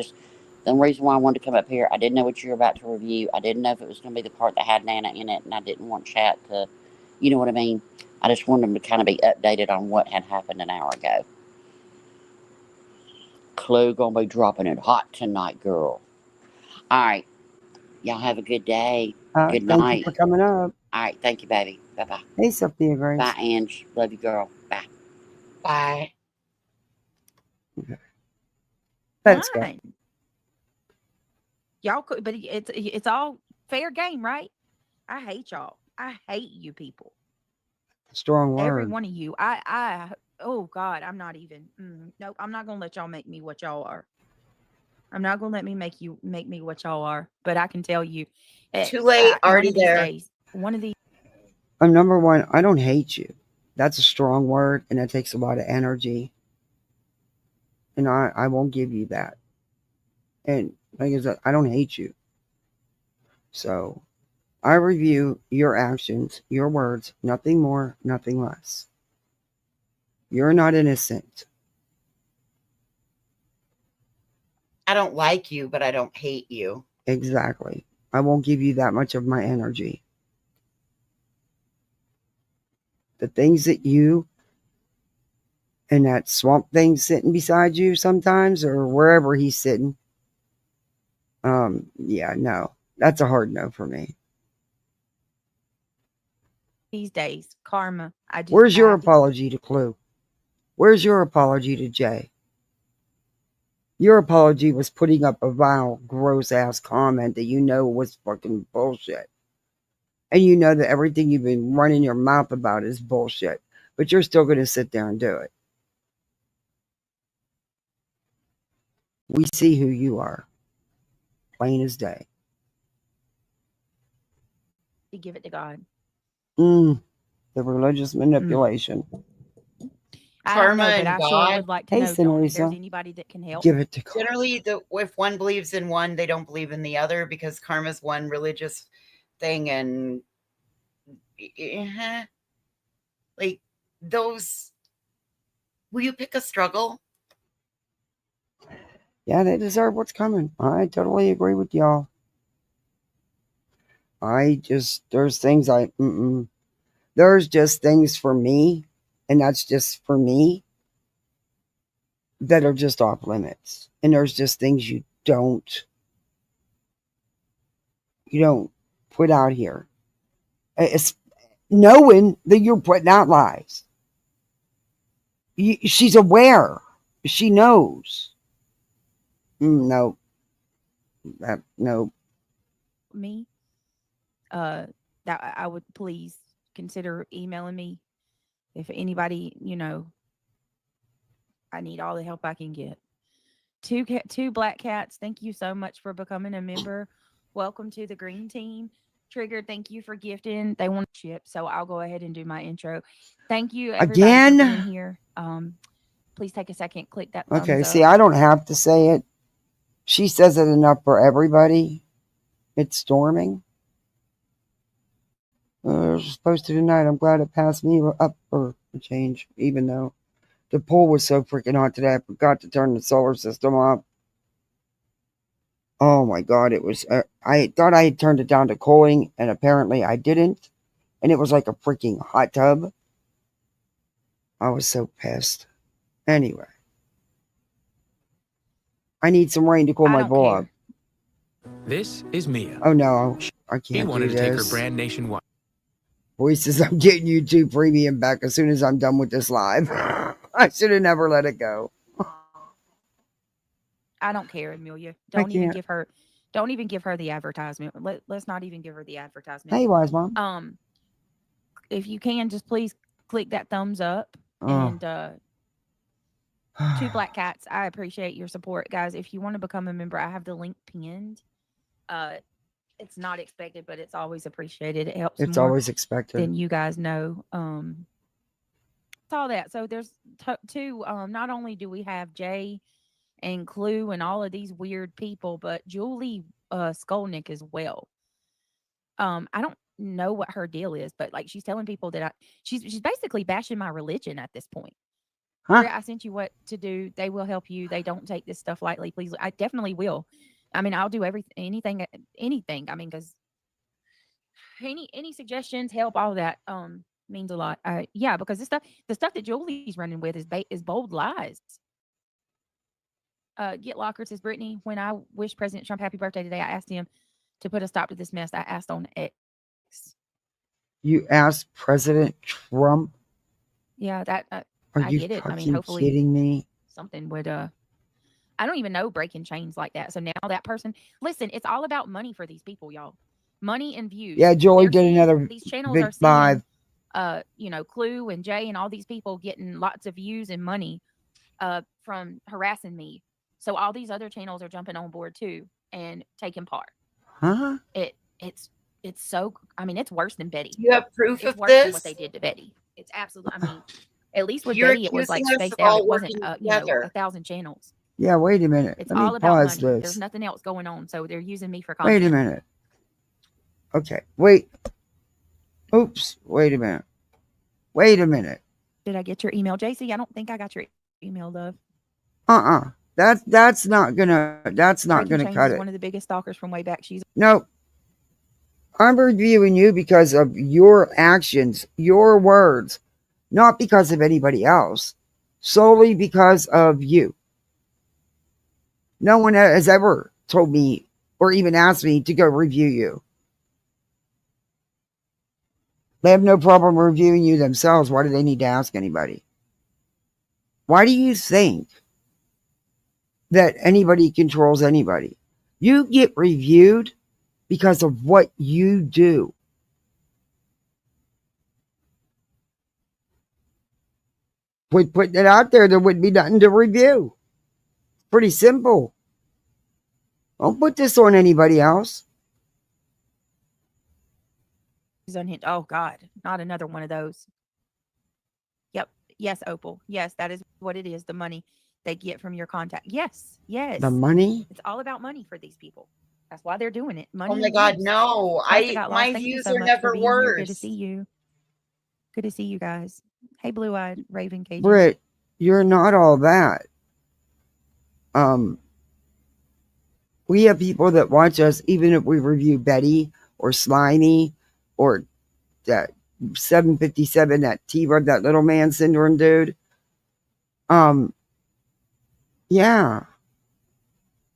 the reason why I wanted to come up here, I didn't know what you were about to review. I didn't know if it was gonna be the part that had Nana in it, and I didn't want chat to, you know what I mean. I just wanted them to kind of be updated on what had happened an hour ago. Clue gonna be dropping it hot tonight, girl. All right. Y'all have a good day. Good night. Thank you for coming up. All right. Thank you, baby. Bye-bye. Hey, Sophia Grace. Bye, Ange. Love you, girl. Bye. Bye. Okay. Let's go. Fine. Y'all could, but it's all fair game, right? I hate y'all. I hate you people. Strong word. Every one of you. Oh God, I'm not even. Nope, I'm not gonna let y'all make me what y'all are. I'm not gonna let me make me what y'all are. But I can tell you, too late. Already there. One of these. Number one, I don't hate you. That's a strong word, and that takes a lot of energy. And I won't give you that. And like I said, I don't hate you. So I review your actions, your words, nothing more, nothing less. You're not innocent. I don't like you, but I don't hate you. Exactly. I won't give you that much of my energy. The things that you and that swamp thing sitting beside you sometimes, or wherever he's sitting, yeah, no. That's a hard no for me. These days, karma. Where's your apology to Clue? Where's your apology to Jay? Your apology was putting up a vile, gross ass comment that you know was fucking bullshit. And you know that everything you've been running your mouth about is bullshit. But you're still going to sit there and do it. We see who you are. Plain as day. To give it to God. The religious manipulation. I don't know, Karma but and I sure God. would like to Hey, know, Dawn, if there's Senorita. anybody that can help. Give it to God. Generally, if one believes in one, they don't believe in the other because karma's one religious thing, and like those. Will you pick a struggle? Yeah, they deserve what's coming. I totally agree with y'all. There's things there's just things for me, and that's just for me, that are just off limits. And there's just things you don't put out here. It's knowing that you're putting out lies. She's aware. She knows. No. No. Me, that I would please consider emailing me if anybody, I need all the help I can get. Two black cats, thank you so much for becoming a member. Welcome to the green team. Trigger, thank you for gifting. They want to ship, so I'll go ahead and do my intro. Thank you everybody Again? for being here. Please take a second, click that thumbs Okay, up. see, I don't have to say it. She says it enough for everybody. It's storming. It was supposed to tonight. I'm glad it passed me up for a change, even though the pool was so freaking hot today. I forgot to turn the solar system off. Oh my God, it was. I thought I had turned it down to cooling, and apparently I didn't. And it was like a freaking hot tub. I was so pissed. Anyway, I need some rain to cool my bowl off. This is Mia. Oh no, I He can't wanted do to take her this. brand nationwide. Voices, I'm getting YouTube premium back as soon as I'm done with this live. I should have never let it go. I don't care, Amelia. I Don't even can't. give her. Don't even give her the advertisement. Let's not even give her the advertisement. Hey, wise mom. If you can, just please click that thumbs up. Oh. And two black cats. I appreciate your support, guys. If you want to become a member, I have the link pinned. It's not expected, but it's always appreciated. It helps. It's more always expected. than you guys know. It's all that. So there's two. Not only do we have Jay and Clue and all of these weird people, but Julie Skolnick as well. I don't know what her deal is, but like she's telling people that she's basically bashing my religion at this point. Huh? I sent you what to do. They will help you. They don't take this stuff lightly. Please, I definitely will. I mean, I'll do anything. I mean, because any suggestions, help, all that means a lot. Yeah, because the stuff that Julie's running with is bold lies. Get Locker says Brittany. When I wish President Trump happy birthday today, I asked him to put a stop to this mess. I asked on X. You asked President Trump? Yeah, that Are I you get it. I mean, fucking hopefully kidding me? something would I don't even know breaking chains like that. So now that person, listen, it's all about money for these people, y'all. Money and views. Yeah, Joey They're did seeing- another These channels big are seeing, live. Clue and Jay and all these people getting lots of views and money from harassing me. So all these other channels are jumping on board too and taking part. Huh? It's so. I mean, it's worse than Betty. You have proof It's of worse than this? what they did to Betty. It's absolutely. I mean, At least with You're Betty, it was like accusing us of spaced out. all It wasn't, working you know, together. 1,000 channels. Yeah, wait a minute. It's Let me all about pause money. There's this. nothing else going on. So they're using me for Wait content. a minute. Okay, wait. Oops, wait a minute. Wait a minute. Did I get your email, JC? I don't think I got your email, love. That's not gonna Kreggy cut Chains is it. one of the biggest stalkers from way back. She's No, I'm reviewing you because of your actions, your words, not because of anybody else, solely because of you. No one has ever told me or even asked me to go review you. They have no problem reviewing you themselves. Why do they need to ask anybody? Why do you think that anybody controls anybody? You get reviewed because of what you do. With putting it out there wouldn't be nothing to review. Pretty simple. Don't put this on anybody else. unhinged. Oh God, not another one of those. Yep. Yes, Opal. Yes, that is what it is. The money they get from your contact. Yes. Yes. The money? It's all about money for these people. That's why they're doing it. Money. Oh my and God, views. no! Pasta got lost. My Thank you views so are much for never being here. Good to worse. see you. Good to see you guys. Hey, blue-eyed Raven Cajun. Britt, you're not all that. We have people that watch us, even if we review Betty or Slimy or that 757, that T-Rod, that little man syndrome dude. Yeah.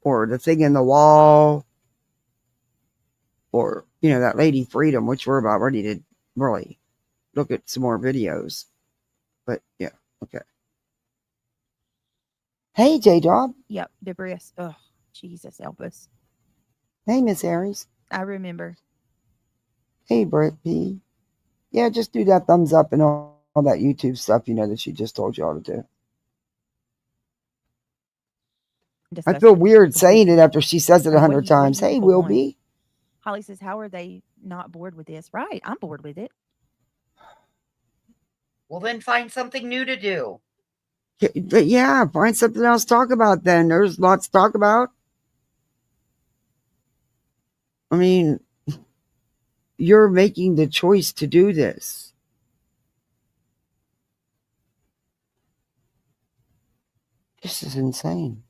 Or the thing in the wall. Or, that Lady Freedom, which we're about ready to really look at some more videos. But yeah, okay. Hey, J-Dog. Yep, Debris. Oh, Jesus, help us. Hey, Miss Aries. I remember. Hey, Britt P. Yeah, just do that thumbs up and all that YouTube stuff, that she just told you all to do. I feel weird saying it after she says it 100 times. Hey, Will be. Holly says, how are they not bored with this? Right, I'm bored with it. Well, then find something new to do. Yeah, find something else to talk about then. There's lots to talk about. I mean, you're making the choice to do this. This is insane.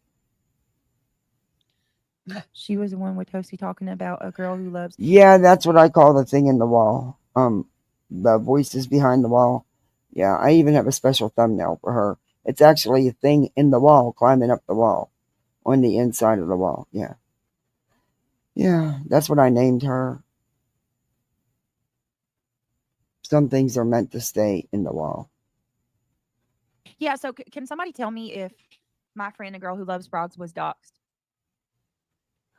She was the one with Toasty talking about a girl who loves. Yeah, that's what I call the thing in the wall. The voices behind the wall. Yeah, I even have a special thumbnail for her. It's actually a thing in the wall, climbing up the wall, on the inside of the wall. Yeah. Yeah, that's what I named her. Some things are meant to stay in the wall. Yeah, so can somebody tell me if my friend, a girl who loves frogs, was doxxed?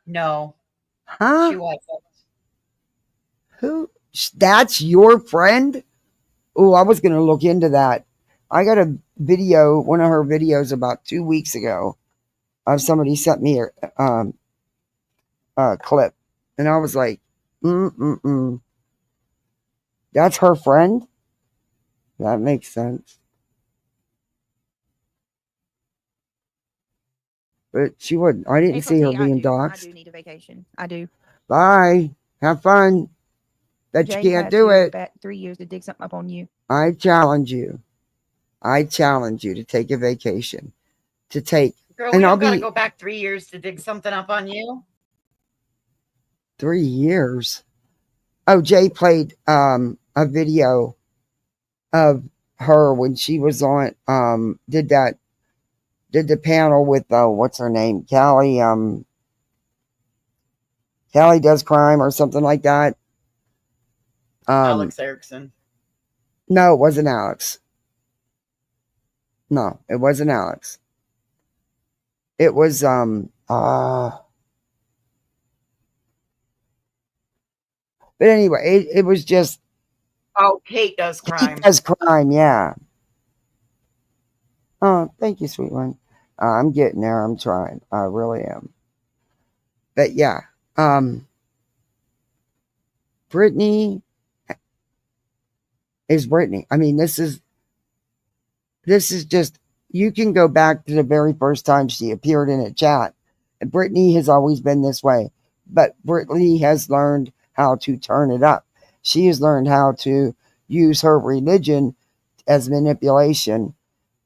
No. Huh? She wasn't. Who? That's your friend? Oh, I was going to look into that. I got a video, one of her videos about 2 weeks ago, of somebody sent me a clip. And I was like, That's her friend? That makes sense. But she wouldn't. I didn't see her being doxxed. I do need a vacation. I do. Bye. Have fun. Bet you can't do it. 3 years to dig something up on you. I challenge you. To take a vacation. Girl, we don't gotta go back 3 years to dig something up on you. 3 years. Oh, Jay played a video of her when she was on did the panel with what's her name? Callie Does Crime or something like that. Alex Erickson. No, it wasn't Alex. No, it wasn't Alex. It was but anyway, it was just Kate Does Crime. Kate Does Crime, yeah. Oh, thank you, sweet one. I'm getting there. I'm trying. I really am. But yeah, Brittany is Brittany. I mean, this is this is just, you can go back to the very first time she appeared in a chat. And Brittany has always been this way. But Brittany has learned how to turn it up. She has learned how to use her religion as manipulation.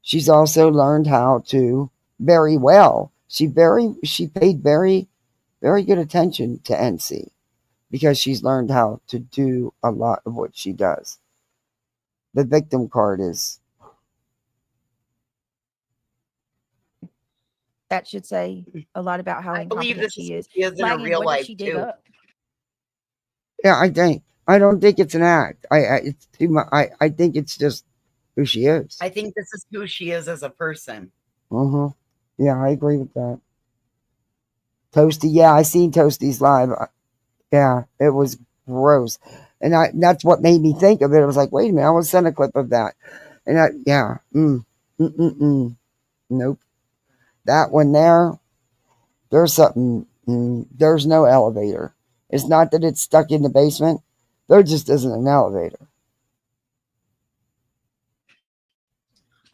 She's also learned how to very well. She paid very, very good attention to NC because she's learned how to do a lot of what she does. The victim card is. That should say a lot about how I believe incompetent this she is is. who she is in her Lagging, real what did life she dig too. up? Yeah, I don't think it's an act. It's too much. I think it's just who she is. I think this is who she is as a person. Yeah, I agree with that. Toasty, yeah, I seen Toasty's live. Yeah, it was gross. And that's what made me think of it. I was like, wait a minute, I was sent a clip of that. And nope. That one there, there's something, there's no elevator. It's not that it's stuck in the basement. There just isn't an elevator.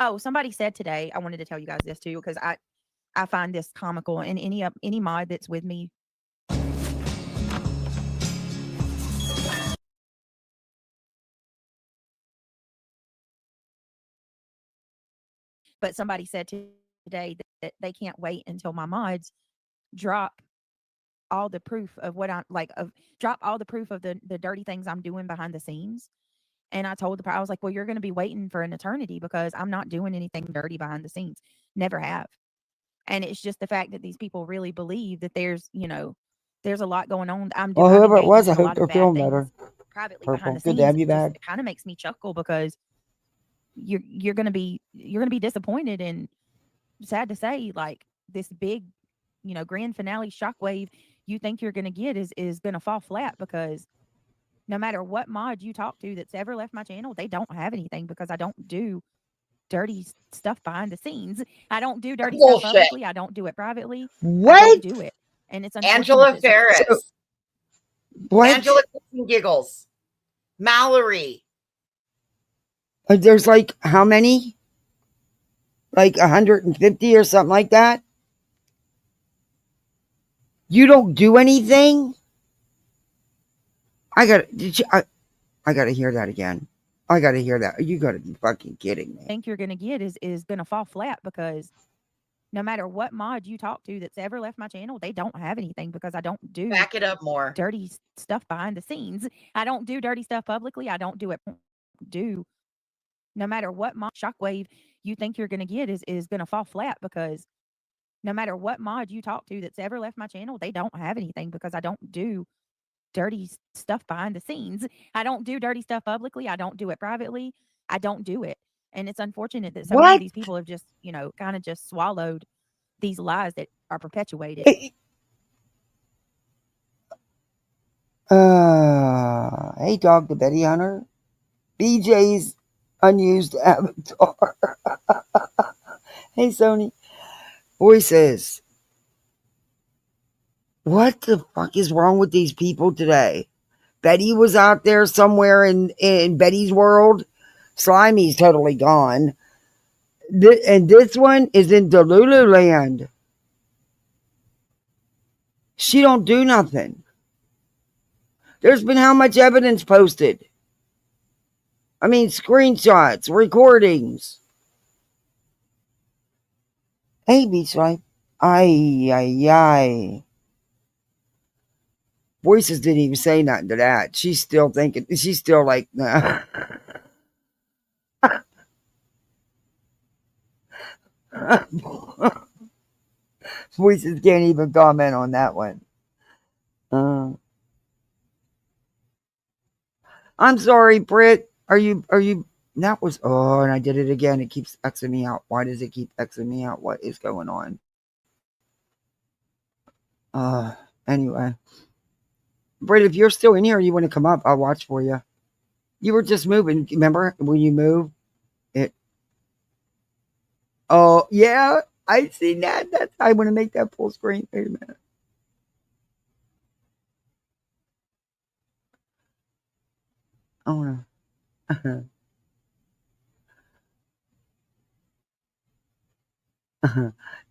Oh, somebody said today, I wanted to tell you guys this too, because I find this comical, and any mod that's with me. But somebody said today that they can't wait until my mods drop all the proof of what I'm like, drop all the proof of the dirty things I'm doing behind the scenes. And I told I was like, well, you're going to be waiting for an eternity because I'm not doing anything dirty behind the scenes. Never have. And it's just the fact that these people really believe that there's a lot going on. I'm Whoever it was, engaging I in a hope lot they're of bad feeling things better. privately Purple, behind the good scenes. to have you It just back. kind of makes me chuckle because you're gonna be disappointed, and sad to say, like, this big, grand finale shockwave you think you're gonna get is gonna fall flat, because no matter what mod you talk to that's ever left my channel, they don't have anything, because I don't do dirty stuff behind the scenes. I don't do dirty stuff Bullshit. publicly. I don't do it privately. I What? don't do it. And it's unfortunate Angela that Ferris. What? Angela Giggles. Mallory. There's like how many? Like 150 or something like that? You don't do anything? I gotta hear that again. I gotta hear that. You gotta be fucking kidding me. think you're gonna get is gonna fall flat, because no matter what mod you talk to that's ever left my channel, they don't have anything, because I don't do Back it up more. dirty stuff behind the scenes. I don't do dirty stuff publicly. I don't do it. Do no matter what mod shockwave you think you're gonna get is gonna fall flat, because no matter what mod you talk to that's ever left my channel, they don't have anything, because I don't do dirty stuff behind the scenes. I don't do dirty stuff publicly. I don't do it privately. I don't do it. And it's unfortunate that so many of these people have just, kind of just swallowed these lies that are perpetuated. Hey, dog, the Betty Hunter. BJ's unused avatar. Hey, Sony. Voices. What the fuck is wrong with these people today? Betty was out there somewhere in Betty's world. Slimy's totally gone. And this one is in Delulu land. She don't do nothing. There's been how much evidence posted? I mean, screenshots, recordings. Hey, Beach Life. Ay. Voices didn't even say nothing to that. She's still thinking, she's still like, nah. Voices can't even comment on that one. I'm sorry, Britt. Are you, that was, oh, and I did it again. It keeps Xing me out. Why does it keep Xing me out? What is going on? Anyway. Britt, if you're still in here, you want to come up, I'll watch for you. You were just moving. Remember when you move? Oh, yeah. I seen that. I want to make that full screen. Wait a minute. I want to.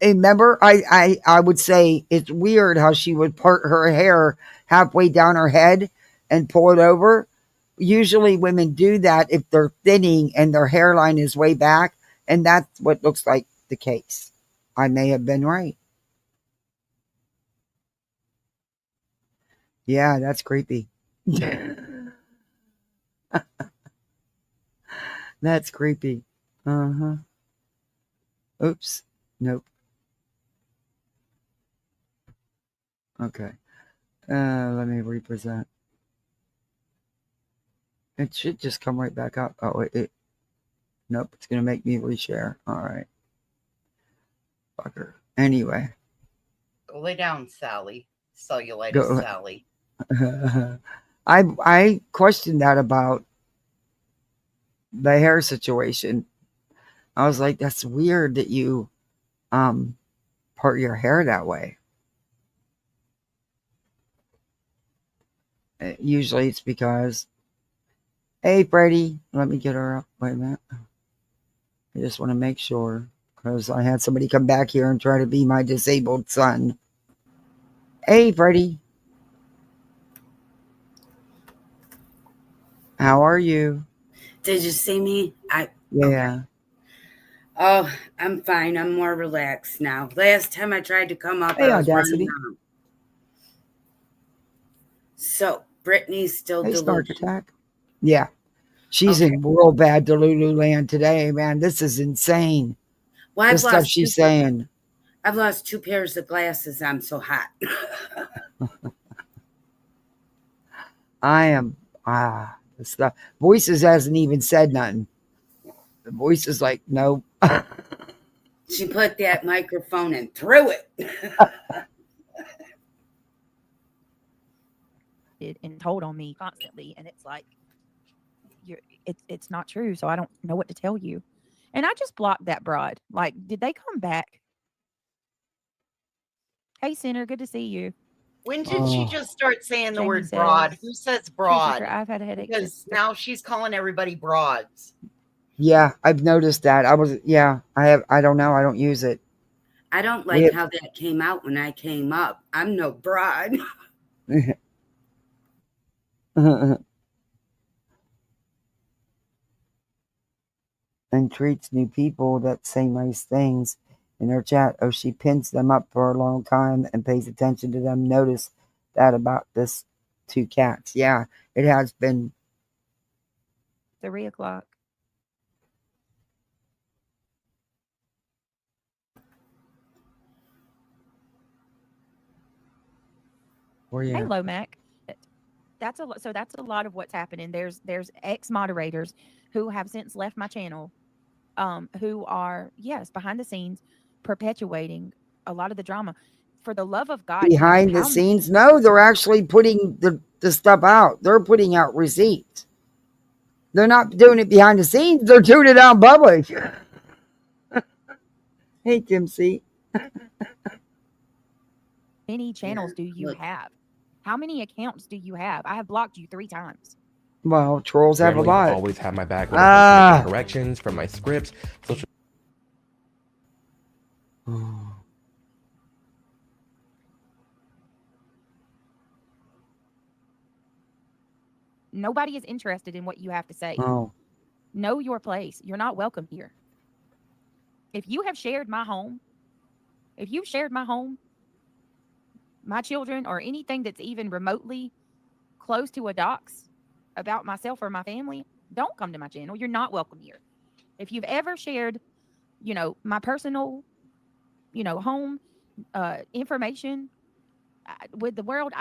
Remember, I would say it's weird how she would part her hair halfway down her head and pull it over. Usually women do that if they're thinning and their hairline is way back, and that's what looks like the case. I may have been right. Yeah, that's creepy. That's creepy. Uh-huh. Oops. Nope. Okay. Let me represent. It should just come right back up. Oh, nope. It's going to make me reshare. All right. Fucker. Anyway. Go lay down, Sally. Cellulitis, Go. Sally. I questioned that about the hair situation. I was like, that's weird that you part your hair that way. Usually it's because, hey, Freddie, let me get her up. Wait a minute. I just want to make sure because I had somebody come back here and try to be my disabled son. Hey, Freddie. How are you? Did you see me? Yeah. Okay. Oh, I'm fine. I'm more relaxed now. Last time I tried to come up, Hey, I was Audacity. running around. So, Brittany's still Hey, Snark delusional. Attack. Yeah. She's in real bad Delulu land today, man. This is insane. Well, The stuff she's saying. I've lost 2 pairs of glasses. I'm so hot. I am. The stuff. Voices hasn't even said nothing. The voice is like, nope. She put that microphone and threw it. And told on me constantly, and it's like it's not true, so I don't know what to tell you. And I just blocked that broad. Like, did they come back? Hey, Sinner, good to see you. When did she just start saying the Jamie word says, broad? Who says broad? I've had a headache. Because now she's calling everybody broads. Yeah, I've noticed that. I don't know. I don't use it. I don't like how that came out when I came up. I'm no broad. And treats new people that say nice things in her chat. Oh, she pins them up for a long time and pays attention to them. Notice that about this 2 cats. Yeah, it has been 3 o'clock. Where you Hey, at? Lomac. That's a lot of what's happening. There's ex moderators who have since left my channel, who are behind the scenes perpetuating a lot of the drama. For the love of God, behind the scenes. No, they're actually putting the stuff out. They're putting out receipts. They're not doing it behind the scenes. They're doing it out in public. Hey, Kim C. many channels do you have? How many accounts do you have? I have blocked you 3 times. Well, trolls have a Family lot. always have my back when it comes to making corrections from my scripts. Social Nobody is interested in what you have to say. Oh. Know your place. You're not welcome here. If you have shared my home, my children, or anything that's even remotely close to a dox about myself or my family, don't come to my channel. You're not welcome here. If you've ever shared, my personal, home information with the world,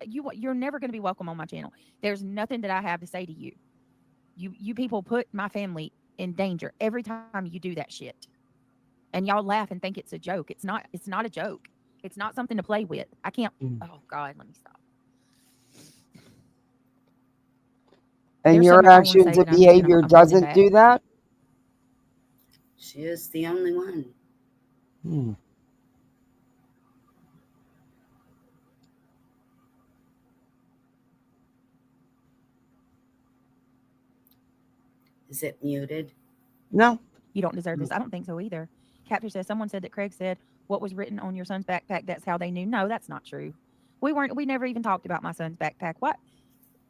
you're never going to be welcome on my channel. There's nothing that I have to say to you. You people put my family in danger every time you do that shit. And y'all laugh and think it's a joke. It's not a joke. It's not something to play with. I can't. Oh God, let me stop. And There's your so much I wanna actions say, and but I'm behavior holding doesn't back. do that? She is the only one. Is it muted? No. You don't deserve this. I don't think so either. Catfish says someone said that Craig said what was written on your son's backpack. That's how they knew. No, that's not true. We never even talked about my son's backpack. What?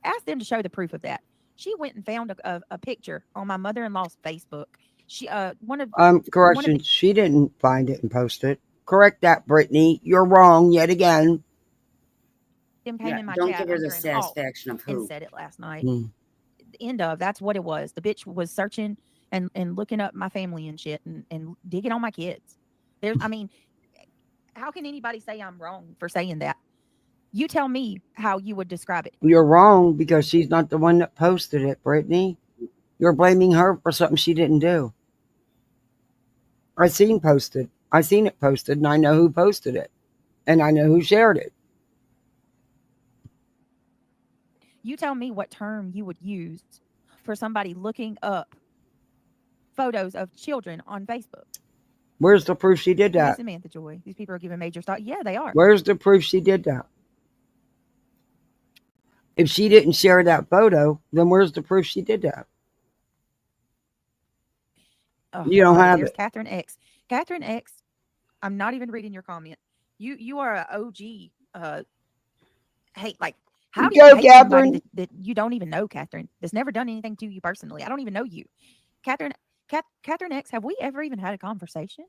Ask them to show the proof of that. She went and found a picture on my mother-in-law's Facebook. She Correction, she didn't find it and post it. Correct that, Brittany. You're wrong yet again. Them came in my don't chat give her the under an alt satisfaction of and who. said it last night. The end of that's what it was. The bitch was searching and looking up my family and shit and digging on my kids. I mean, how can anybody say I'm wrong for saying that? You tell me how you would describe it. You're wrong because she's not the one that posted it, Brittany. You're blaming her for something she didn't do. I seen it posted, and I know who posted it, and I know who shared it. You tell me what term you would use for somebody looking up photos of children on Facebook. Where's the proof she did that? Samantha Joy. These people are giving major thought. Yeah, they are. Where's the proof she did that? If she didn't share that photo, then where's the proof she did that? Oh, you don't have there's it. Catherine X. Catherine X, I'm not even reading your comment. You are an OG. Hate like how do you hate somebody that you don't even know, Catherine? That's never done anything to you personally. I don't even know you, Catherine. Catherine X. Have we ever even had a conversation?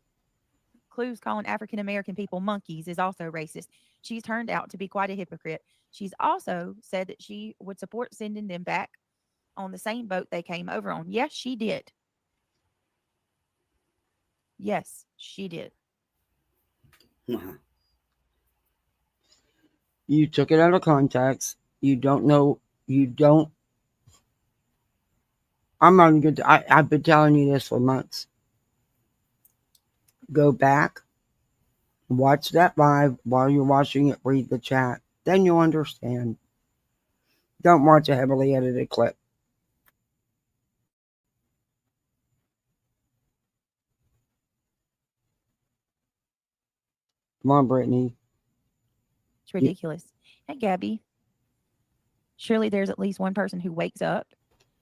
Clues calling African American people monkeys is also racist. She's turned out to be quite a hypocrite. She's also said that she would support sending them back on the same boat they came over on. Yes, she did. Yes, she did. You took it out of context. You don't know. You don't. I'm not good. I've been telling you this for months. Go back, watch that live while you're watching it, read the chat. Then you'll understand. Don't watch a heavily edited clip. Come on, Brittany. It's ridiculous. Hey, Gabby. Surely there's at least one person who wakes up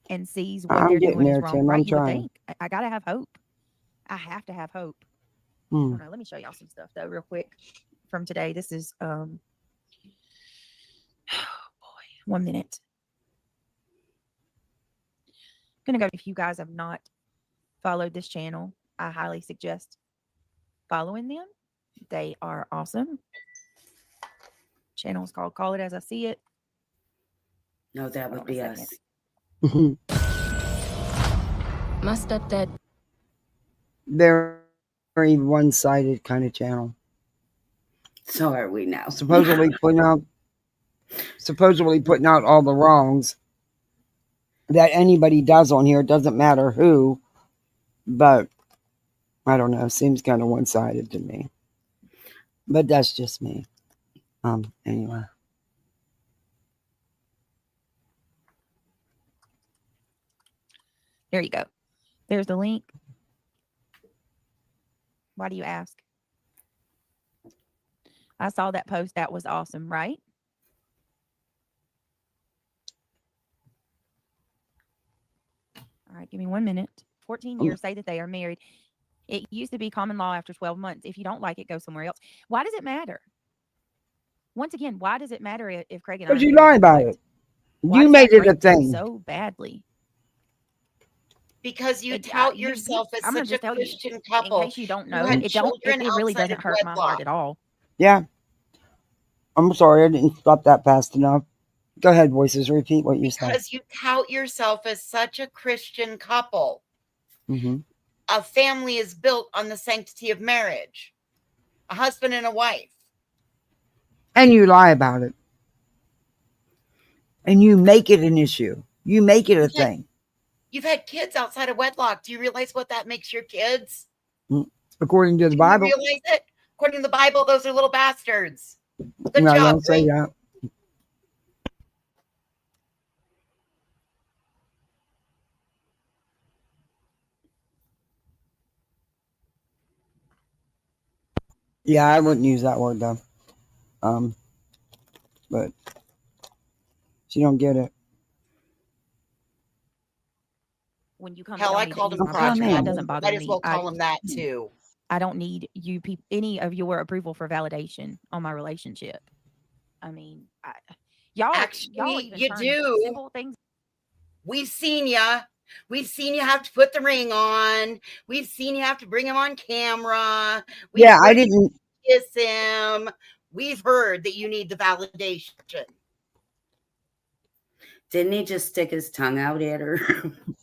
and sees what they're doing is wrong. Right? You would think. I gotta have hope. I have to have hope. Oh, no, let me show y'all some stuff though, real quick from today. This is oh boy, 1 minute. I'm gonna go. If you guys have not followed this channel, I highly suggest following them. They are awesome. Channel is called Call It As I See It. No, that would be us. My stepdad. Very one-sided kind of channel. So are we now. Supposedly putting out all the wrongs that anybody does on here. It doesn't matter who, but I don't know. Seems kind of one-sided to me. But that's just me. Anyway. There you go. There's the link. Why do you ask? I saw that post. That was awesome, right? All right, give me 1 minute. 14 years say that they are married. It used to be common law after 12 months. If you don't like it, go somewhere else. Why does it matter? Once again, why does it matter if Craig and I? Because you lie about it. You made it a thing. So badly. Because you tout yourself as such a Christian couple. In case you don't know, it really doesn't hurt my heart at all. Yeah. I'm sorry, I didn't stop that fast enough. Go ahead, voices. Repeat what you said. Because you tout yourself as such a Christian couple. Mm-hmm. A family is built on the sanctity of marriage. A husband and a wife. And you lie about it. And you make it an issue. You make it a thing. You've had kids outside of wedlock. Do you realize what that makes your kids? According to the Bible. Do you realize it? According to the Bible, those are little bastards. Good no, job. Don't say that. Yeah, I wouldn't use that word though. But she don't get it. When you come Hell, I called him fraudulent. that doesn't bother me. Might as well call him that too. I don't need you people any of your approval for validation on my relationship. I mean, y'all Actually, even you turn do. simple things. We've seen ya. We've seen you have to put the ring on. We've seen you have to bring him on camera. We've Yeah, I heard you didn't. kiss him. We've heard that you need the validation. Didn't he just stick his tongue out at her?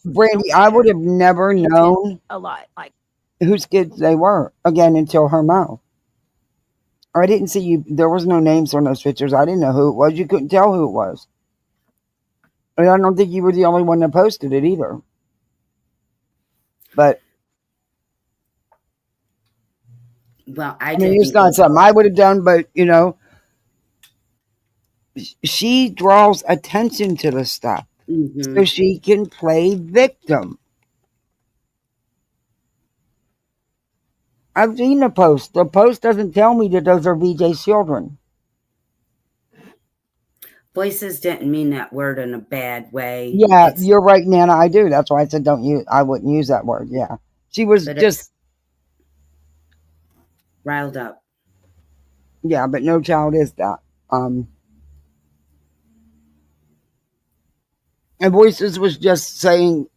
Brandy, I would have never known A lot. Like, whose kids they were again until her mouth. I didn't see you. There was no names on those pictures. I didn't know who it was. You couldn't tell who it was. And I don't think you were the only one that posted it either. But Well, I mean, it's not something I would have done, but you know, she draws attention to the stuff so she can play victim. I've seen the post. The post doesn't tell me that those are VJ's children. Voices didn't mean that word in a bad way. Yeah, you're right, Nana. I do. That's why I said don't use. I wouldn't use that word. Yeah, she was just riled up. Yeah, but no child is that. And Voices was just saying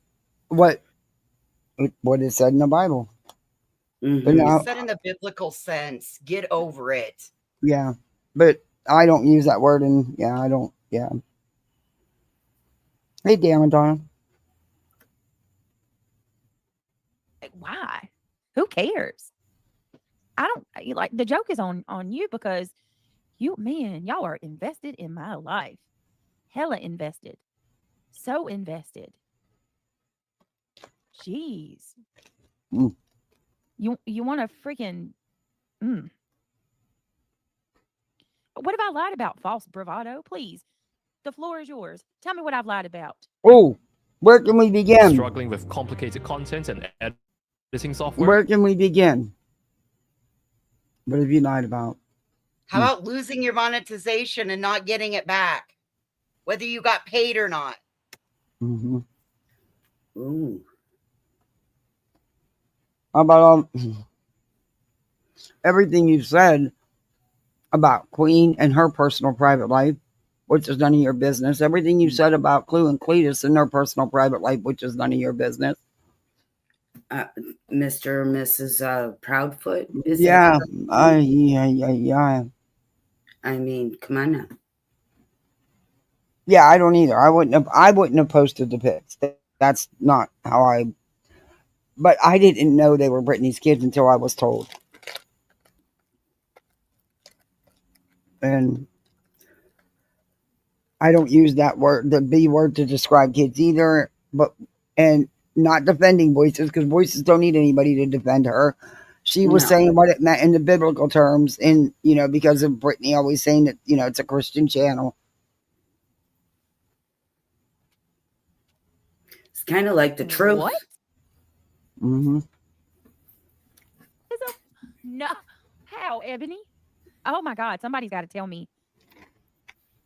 what it said in the Bible. But now, It's said in the biblical sense. Get over it. yeah, but I don't use that word, and yeah, I don't. Yeah. Hey, damn it, Donna. why? Who cares? I don't like the joke is on you because y'all are invested in my life. Hella invested. So invested. Jeez. Mm. You want to freaking What have I lied about? False bravado? Please. The floor is yours. Tell me what I've lied about. Oh, where can we begin? Struggling with complicated content and editing software. Where can we begin? What have you lied about? How about losing your monetization and not getting it back? Whether you got paid or not. Mm-hmm. Ooh. How about everything you said about Queen and her personal private life, which is none of your business. Everything you said about Clue and Cletus and their personal private life, which is none of your business. Mr. and Mrs. Proudfoot? Yeah. Yeah. I mean, come on now. Yeah, I don't either. I wouldn't have posted the pics. That's not how I. But I didn't know they were Britney's kids until I was told. And I don't use that word, the B word, to describe kids either. And not defending Voices, because Voices don't need anybody to defend her. She was saying what it meant in the biblical terms, and because of Britney always saying that it's a Christian channel. It's kind of like the truth. What? Mm-hmm. No. How, Ebony? Oh my God. Somebody's got to tell me.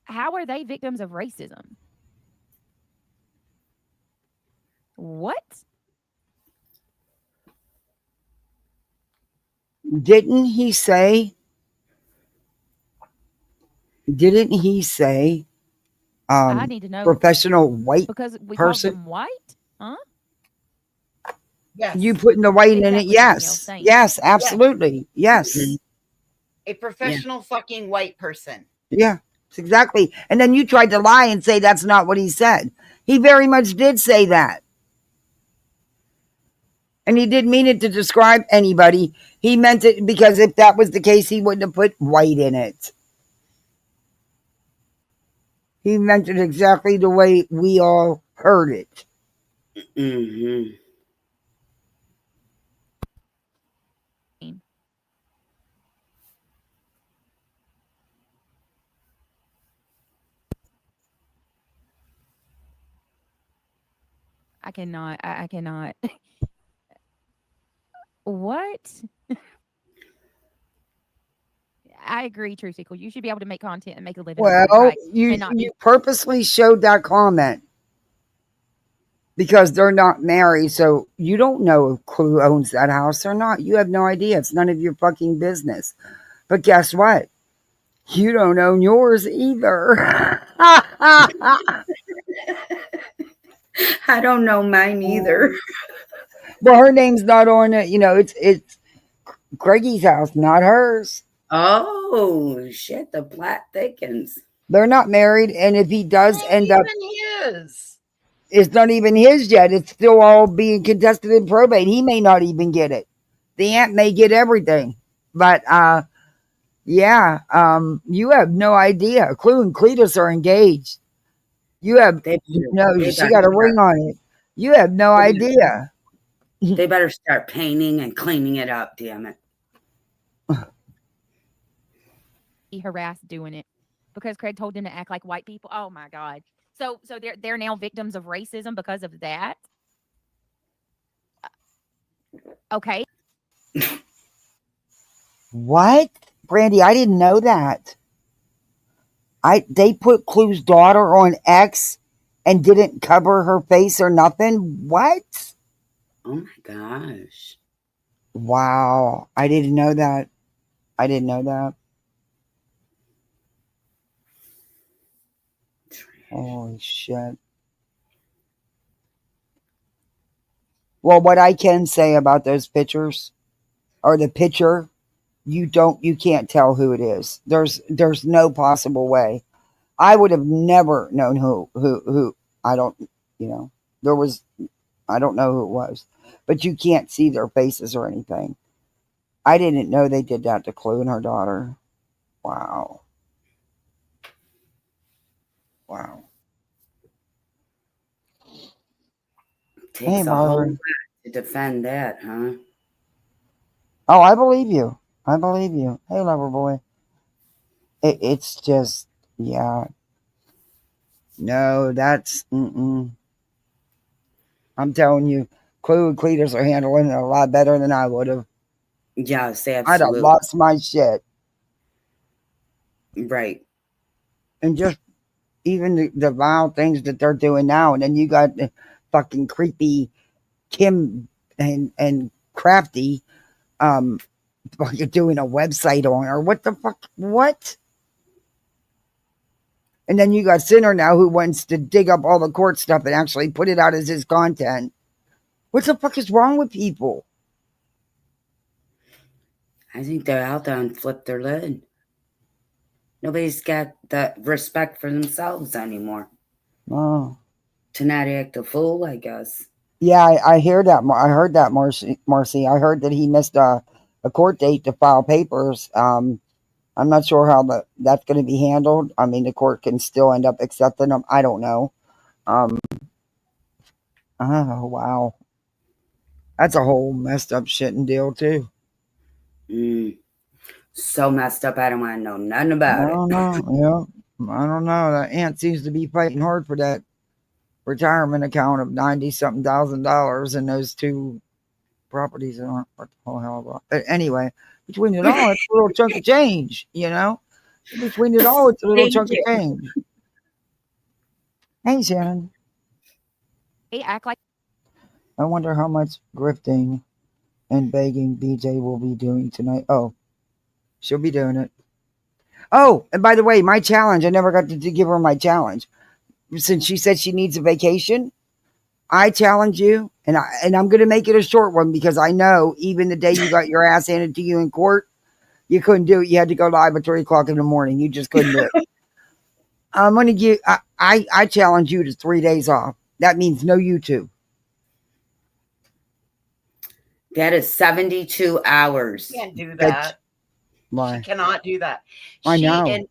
How are they victims of racism? What? Didn't he say I need to know professional white because we person? called them white? Huh? Yes. You putting the white in it? Yes. Yes, absolutely. Yes. A professional fucking white person. Yeah, exactly. And then you tried to lie and say that's not what he said. He very much did say that. And he didn't mean it to describe anybody. He meant it because if that was the case, he wouldn't have put white in it. He meant it exactly the way we all heard it. Mm-hmm. I cannot. I cannot. What? I agree, True Sequel. You should be able to make content and make a living. Well, you purposely showed that comment. because they're not married. So you don't know who owns that house or not. You have no idea. It's none of your fucking business. But guess what? You don't own yours either. I don't know mine either. Well, her name's not on it. You know, it's Kreggy's house, not hers. Oh shit! The plot thickens. They're not married, and if he does end up, Even his. it's not even his yet. It's still all being contested in probate. He may not even get it. The aunt may get everything, but yeah, you have no idea. Clue and Cletus are engaged. You have she got a ring on it. You have no idea. They better start painting and cleaning it up. Damn it! He harassed doing it because Craig told them to act like white people. Oh my god! So they're now victims of racism because of that. Okay. What, Brandy? I didn't know that. They put Clue's daughter on X and didn't cover her face or nothing. What? Oh my gosh! Wow, I didn't know that. I didn't know that. Holy shit. Well, what I can say about those pictures, or the picture, you can't tell who it is. There's no possible way. I would have never known who I don't, there was, I don't know who it was, but you can't see their faces or anything. I didn't know they did that to Clue and her daughter. Wow. Wow. Takes a whole lot to defend that, huh? Oh, I believe you. I believe you. Hey, lover boy. It's just, yeah. No, that's, I'm telling you, Clue and Cletus are handling it a lot better than I would have. Yes, I'd have absolutely. lost my shit. Right. And just even the vile things that they're doing now. And then you got the fucking creepy Kim and Crafty fucking doing a website on her. What the fuck? What? And then you got Sinner now who wants to dig up all the court stuff and actually put it out as his content. What the fuck is wrong with people? I think they're out there and flip their lid. Nobody's got the respect for themselves anymore. Oh. To not act a fool, I guess. Yeah, I hear that. I heard that, Marcy. I heard that he missed a court date to file papers. I'm not sure how that's going to be handled. I mean, the court can still end up accepting them. I don't know. Oh, wow. That's a whole messed up shit and deal, too. So messed up, I don't want to know nothing about I don't it. know. Yeah. I don't know. That aunt seems to be fighting hard for that retirement account of $90-something thousand, and those two properties aren't what the whole hell about. But anyway, between it all, it's a little chunk of change, Between it all, it's a little chunk of change. Hey, Shannon. They act like. I wonder how much grifting and begging BJ will be doing tonight. Oh, she'll be doing it. Oh, and by the way, my challenge, I never got to give her my challenge. Since she said she needs a vacation, I challenge you, and I'm going to make it a short one because I know even the day you got your ass handed to you in court, you couldn't do it. You had to go live at 3 o'clock in the morning. You just couldn't do it. I'm going to give, I challenge you to 3 days off. That means no YouTube. That is 72 hours. Can't do that. Why? She cannot do that. I know. And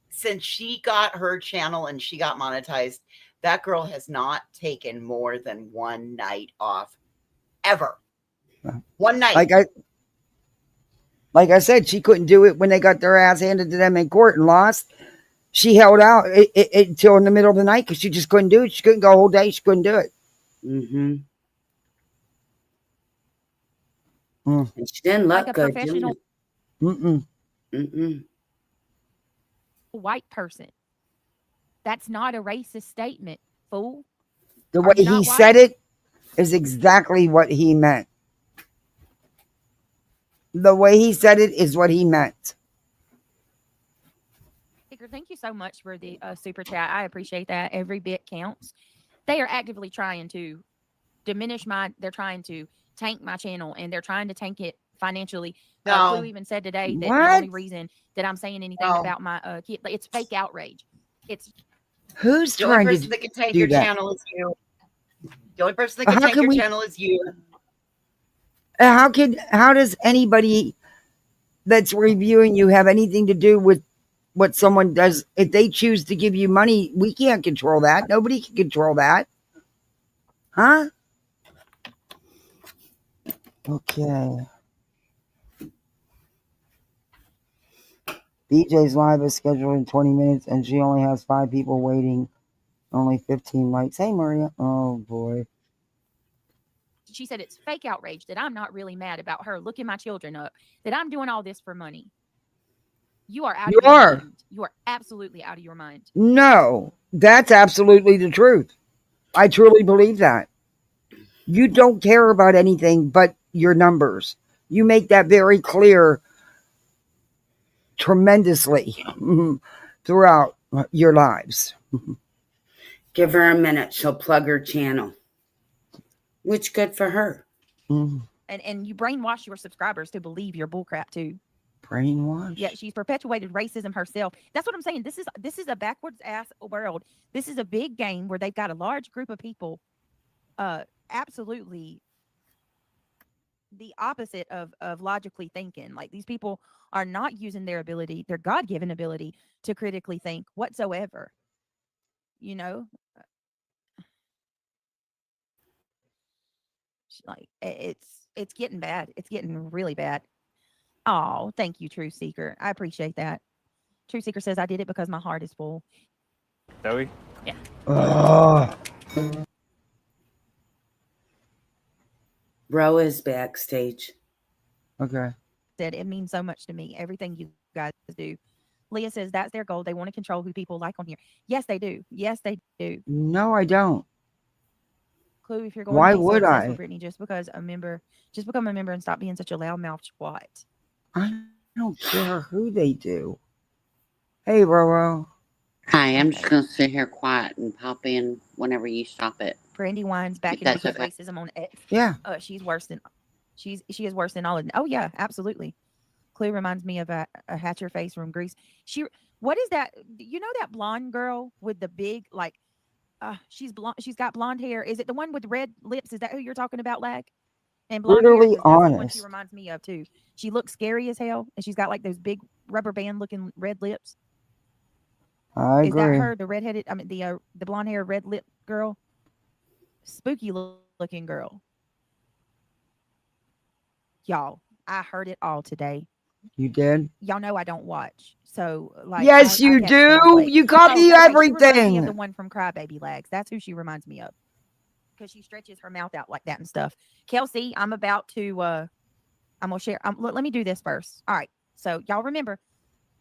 since she got her channel and she got monetized, that girl has not taken more than one night off ever. One night. Like I said, she couldn't do it when they got their ass handed to them in court and lost. She held out until in the middle of the night because she just couldn't do it. She couldn't go a whole day. She couldn't do it. Mm-hmm. And she didn't look Like a good. professional white person. That's not a racist statement, fool. The Are way you he not said white? it is exactly what he meant. The way he said it is what he meant. Sticker, thank you so much for the super chat. I appreciate that. Every bit counts. They are actively trying to diminish they're trying to tank my channel, and they're trying to tank it financially. Clue No. even said today that the What? only reason that I'm saying anything No. about my kid, it's fake outrage. It's Who's The only trying person to that can tank do your that? channel is you. The only person that can How tank can your we? channel is you. How does anybody that's reviewing you have anything to do with what someone does? If they choose to give you money, we can't control that. Nobody can control that. Huh? Okay. BJ's live is scheduled in 20 minutes and she only has 5 people waiting. Only 15 likes. Hey, Maria. Oh, boy. she said it's fake outrage, that I'm not really mad about her looking my children up, that I'm doing all this for money. You are out You of your are. mind. You are absolutely out of your mind. No, that's absolutely the truth. I truly believe that. You don't care about anything but your numbers. You make that very clear tremendously throughout your lives. Give her a minute. She'll plug her channel. Which good for her. And you brainwash your subscribers to believe your bullcrap too. Brainwash? Yeah, she's perpetuated racism herself. That's what I'm saying. This is a backwards ass world. This is a big game where they've got a large group of people absolutely the opposite of logically thinking. Like, these people are not using their ability, their God-given ability, to critically think whatsoever. You know? Like, it's getting bad. It's getting really bad. Oh, thank you, True Seeker. I appreciate that. True Seeker says, I did it because my heart is full. Joey? Yeah. Ro is backstage. Okay. Said it means so much to me. Everything you guys do. Leah says that's their goal. They want to control who people like on here. Yes, they do. Yes, they do. No, I don't. Clue, if you're going Why to be so would obsessed I? with Brittany, just become a member and stop being such a loudmouth twat. I don't care who they do. Hey, Roro. Hi, I'm just going to sit here quiet and pop in whenever you stop it. Brandy Wine's back If in that's with okay. racism on X. Yeah. She is worse than all of them. Oh yeah, absolutely. Clue reminds me of a Hatcher face from Greece. What is that? You know that blonde girl with the big, like, she's blonde. She's got blonde hair. Is it the one with red lips? Is that who you're talking about, Lag? And blonde hair? Brutally 'Cause that's the one she honest. reminds me of too. She looks scary as hell, and she's got like those big rubber band looking red lips. I Is that agree. her? The redheaded? I mean, the blonde hair, red lip girl. Spooky looking girl. Y'all, I heard it all today. You did? Y'all know I don't watch, so like. Yes, I you catch do. things late. You copy She reminds me of everything. the one from Crybaby Lags. That's who she reminds me of, because she stretches her mouth out like that and stuff. Kelsey, I'm about to. I'm gonna share. Let me do this first. All right. So y'all remember,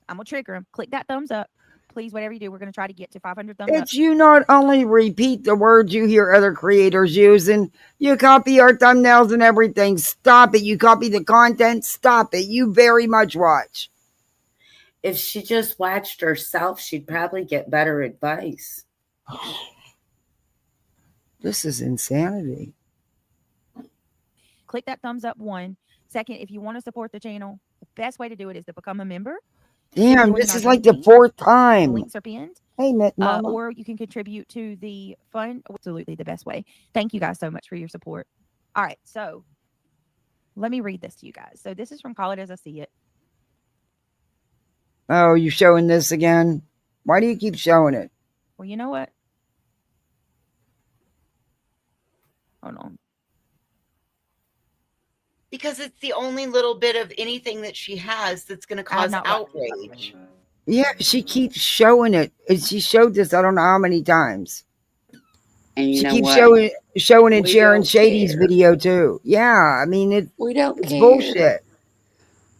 I'm gonna trigger them. Click that thumbs up, please. Whatever you do, we're gonna try to get to 500 thumbs up. It's you not only repeat the words you hear other creators using, you copy our thumbnails and everything. Stop it. You copy the content. Stop it. You very much watch. If she just watched herself, she'd probably get better advice. This is insanity. Click that thumbs up. One second, if you want to support the channel, the best way to do it is to become a member. Damn, this is like the 4th time. The links are pinned. Hey, Mama. Or you can contribute to the fund. Absolutely the best way. Thank you guys so much for your support. All right, so let me read this to you guys. So this is from Call It As I See It. Oh, you showing this again? Why do you keep showing it? Well, you know what? Hold on. Because it's the only little bit of anything that she has that's going to cause outrage. Yeah, she keeps showing it. And she showed this I don't know how many times. And you she know keeps what? showing and We sharing don't Shady's care. video too. Yeah, I mean it's care. bullshit.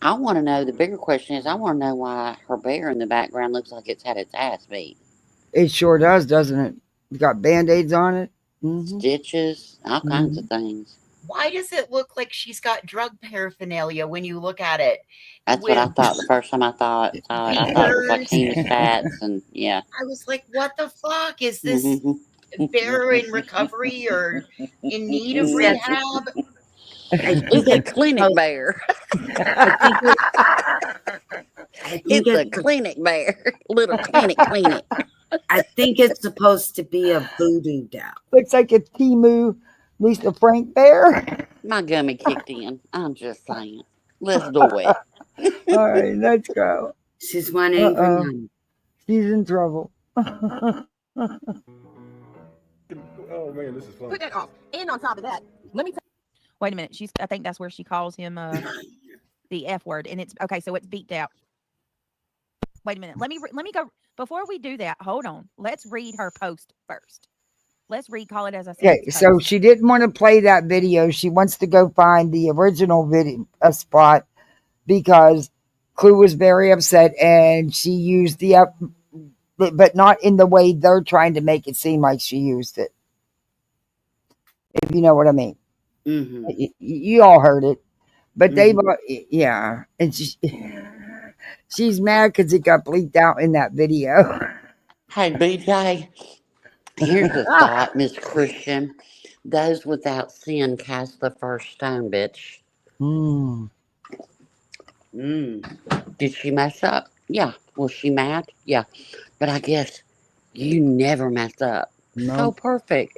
I want to know, the bigger question is, I want to know why her bear in the background looks like it's had its ass beat. It sure does, doesn't it? It's got band-aids on it. stitches, all kinds of things. Why does it look like she's got drug paraphernalia when you look at it? That's what I thought the first time I saw it. I thought it was like hemostats and yeah. I was like, what the fuck? Is this bear in recovery or in need of rehab? It's a clinic bear. It's a clinic bear. Little clinic. I think it's supposed to be a voodoo doll. Looks like a Timu Lisa Frank bear. My gummy kicked in. I'm just saying. Let's do it. All right, let's go. She's one angry mom. She's in trouble. Oh man, this is fun. Put that off. And on top of that, let me wait a minute. I think that's where she calls him the F word. And it's okay, so it's beeped out. Wait a minute. Let me go before we do that. Hold on. Let's read her post first. Let's call it as I said. Okay, so she didn't want to play that video. She wants to go find the original video spot because Clue was very upset and she used the F, but not in the way they're trying to make it seem like she used it. If you know what I mean. You all heard it, but yeah, and she's mad because it got bleeped out in that video. Hey, BJ, here's a thought, Miss Christian. Those without sin cast the first stone, bitch. Did she mess up? Yeah. Was she mad? Yeah. But I guess you never mess up. No. So perfect.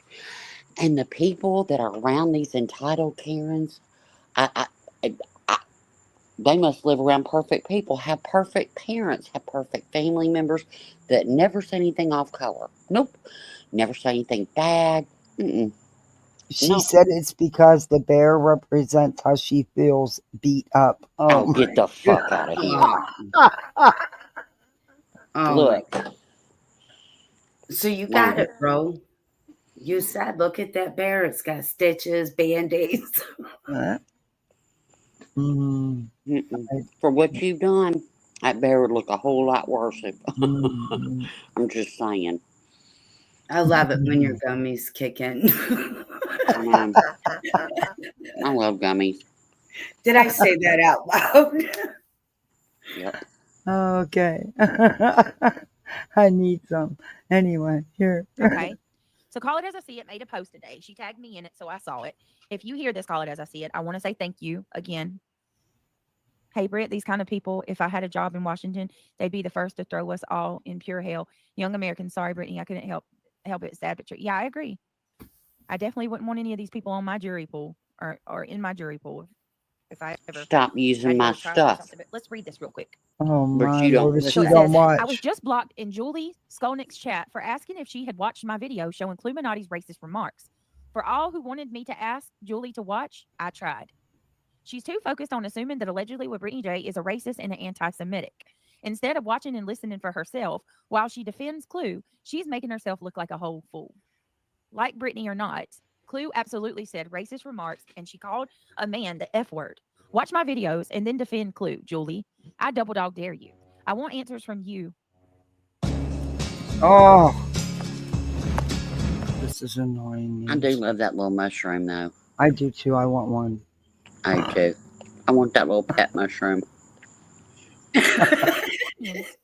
And the people that are around these entitled Karens, they must live around perfect people, have perfect parents, have perfect family members that never say anything off color. Nope. Never say anything bad. She said it's because the bear represents how she feels beat up. Oh, get the fuck out of here. Look. So you got it, bro. You said, look at that bear. It's got stitches, band-aids. For what you've done, that bear would look a whole lot worse. I'm just saying. I love it when your gummies kick in. I love gummies. Did I say that out loud? Yep. Okay. I need some. Anyway, here. Okay. So Call It As I See It made a post today. She tagged me in it, so I saw it. If you hear this Call It As I See It, I want to say thank you again. Hey, Britt, these kind of people, if I had a job in Washington, they'd be the first to throw us all in pure hell. Young Americans, sorry, Brittany, I couldn't help it. Sad but true. Yeah, I agree. I definitely wouldn't want any of these people on my jury pool or in my jury pool if I ever stop using my stuff. But let's read this real quick. Oh my you don't, Lord, So it says, I was just blocked in Julie Skolnick's chat for asking if she had watched my video showing Cluminati's racist remarks. For all who wanted me to ask Julie to watch, I tried. She's too focused on assuming that allegedly what Brittany J is a racist and an anti-Semitic. Instead of watching and listening for herself, while she defends Clue, she's making herself look like a whole fool. Like Brittany or not, Clue absolutely said racist remarks, and she called a man the F word. Watch my videos and then defend Clue, Julie. I double dog dare you. I want answers from you. Oh. This is annoying me. I do love that little mushroom, though. I do too. I want one. I do. I want that little pet mushroom.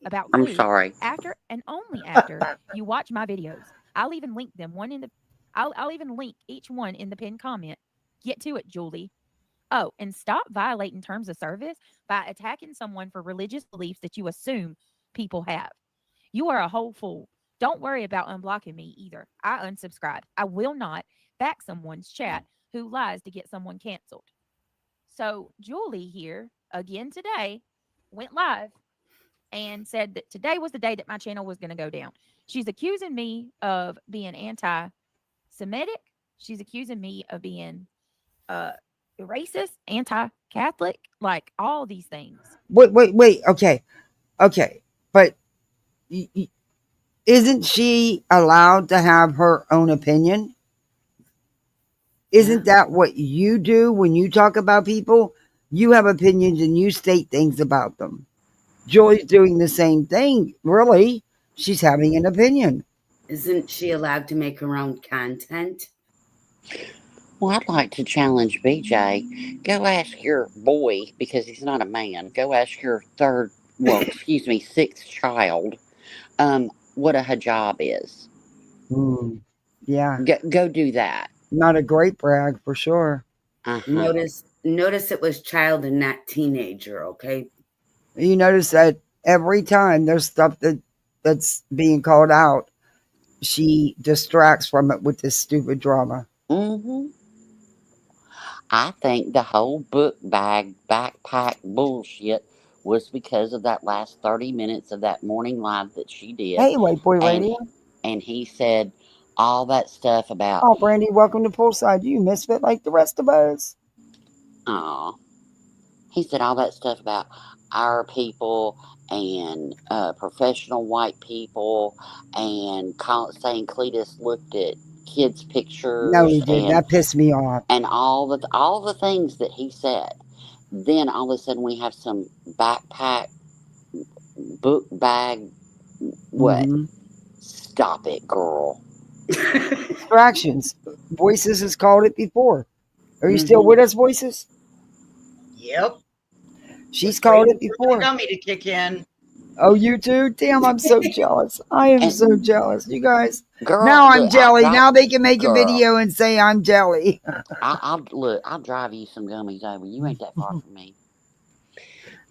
About I'm Clue sorry. After and only after you watch my videos. I'll even link them I'll even link each one in the pinned comment. Get to it, Julie. Oh, and stop violating terms of service by attacking someone for religious beliefs that you assume people have. You are a whole fool. Don't worry about unblocking me either. I unsubscribe. I will not back someone's chat who lies to get someone canceled. So Julie here, again today, went live and said that today was the day that my channel was going to go down. She's accusing me of being anti-Semitic. She's accusing me of being racist, anti-Catholic, like all these things. Wait. Okay. But isn't she allowed to have her own opinion? Isn't that what you do when you talk about people? You have opinions and you state things about them. Julie's doing the same thing. Really, she's having an opinion. Isn't she allowed to make her own content? Well, I'd like to challenge BJ. Go ask your boy, because he's not a man, go ask your sixth child what a hijab is. Yeah. Go do that. Not a great brag for sure. Notice it was child and not teenager, okay? You notice that every time there's stuff that's being called out, she distracts from it with this stupid drama. Mm-hmm. I think the whole book bag backpack bullshit was because of that last 30 minutes of that morning live that she did. Hey, White Boy and, Radio. And he said all that stuff about, Oh, Brandy, welcome to Poolside. You misfit like the rest of us. aw. He said all that stuff about our people and professional white people and saying Cletus looked at kids' pictures. No, he did. That pissed me off. And all the things that he said. Then all of a sudden we have some backpack, book bag, what? Mm-hmm. Stop it, girl. Distractions. Voices has called it before. Are you Mm-hmm. still with us, Voices? Yep. She's called it For the before. gummy to kick in. Oh, you too? Damn, I'm so jealous. I am so jealous. You guys. Girl, now I'm look, jelly. Now they can make a girl. video and say I'm jelly. I'll drive you some gummies over. You ain't that far from me.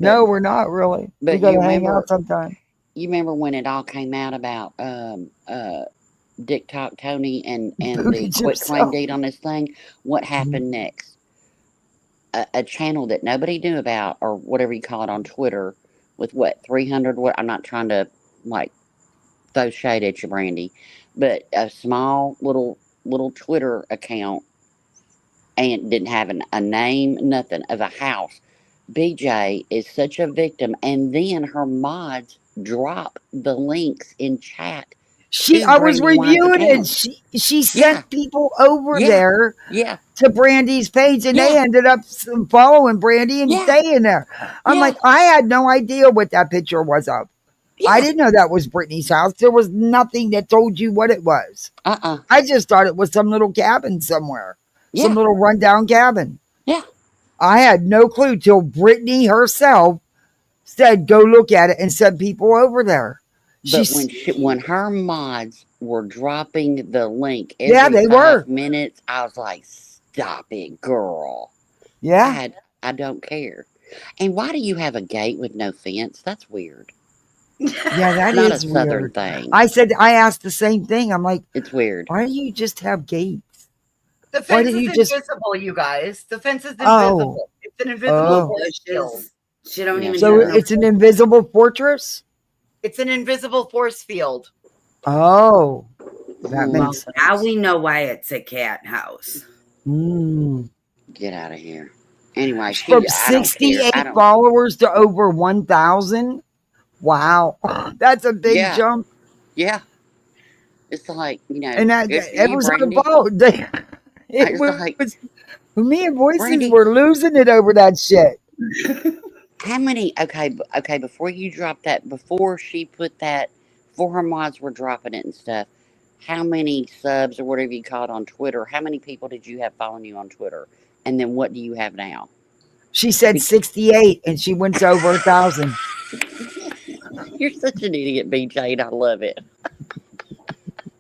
No, we're not really. But We gotta you hang remember- out sometime. You remember when it all came out about Dick Talk Tony and the Booted quit claim yourself. deed on this thing? What happened next? A channel that nobody knew about, or whatever you call it on Twitter, with what, 300, what, I'm not trying to like throw shade at you, Brandy, but a small little Twitter account, and didn't have a name, nothing, of a house. BJ is such a victim, and then her mods drop the links in chat. I was reviewing it. She sent people over there to Brandy's page, and they ended up following Brandy and staying there. I'm like, I had no idea what that picture was of. I didn't know that was Brittany's house. There was nothing that told you what it was. I just thought it was some little cabin somewhere. Some little rundown cabin. Yeah. I had no clue till Brittany herself said, go look at it, and sent people over there. But when her mods were dropping the link every 5 minutes, I was like, stop it, girl. Yeah. I don't care. And why do you have a gate with no fence? That's weird. Yeah, that Not is a southern weird. thing. I asked the same thing. I'm like, it's weird. Why do you just have gates? The fence is invisible, you guys. The fence is invisible. It's an invisible force field. She don't even So it's an invisible fortress? It's an invisible force field. Oh, that makes sense. Now we know why it's a cat house. Get out of here. Anyway, From 68 followers to over 1,000. Wow, that's a big jump. Yeah, it's like, and that it it was unfollowed. It was me and Voices Brandy, were losing it over that shit. How many? Okay. Before you drop that, before she put that, before her mods were dropping it and stuff, how many subs or whatever you call it on Twitter? How many people did you have following you on Twitter? And then what do you have now? She said 68, and she went to over 1,000. You're such an idiot, BJ, and I love it.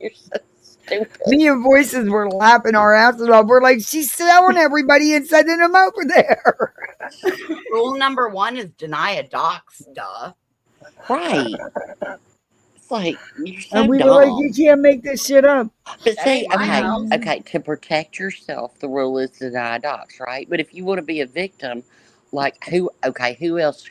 You're so stupid. Me and Voices were laughing our asses off. We're like, she's selling everybody and sending them over there. Rule number 1 is deny a dox, duh. Right. It's like, you're so and we dumb. were like, you can't make this shit up. But see, okay, to protect yourself, the rule is deny dox, right? But if you want to be a victim, like who else?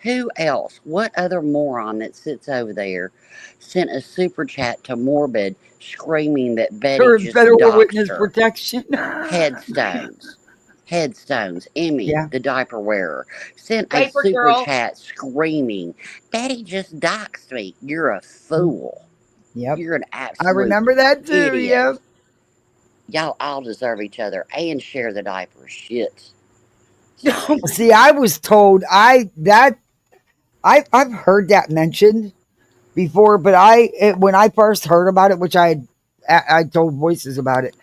Who else? What other moron that sits over there sent a super chat to Morbid screaming that Betty just Federal doxed Witness her? Protection. Headstones. Emmy, the diaper wearer, sent a Diaper super girl. chat screaming, Betty just doxed me. You're a fool. Yep. You're an absolute I remember that too, idiot. Y'all all deserve each other and share the diaper. Shit. See, I was told I've heard that mentioned before, but when I first heard about it, which I told Voices about it,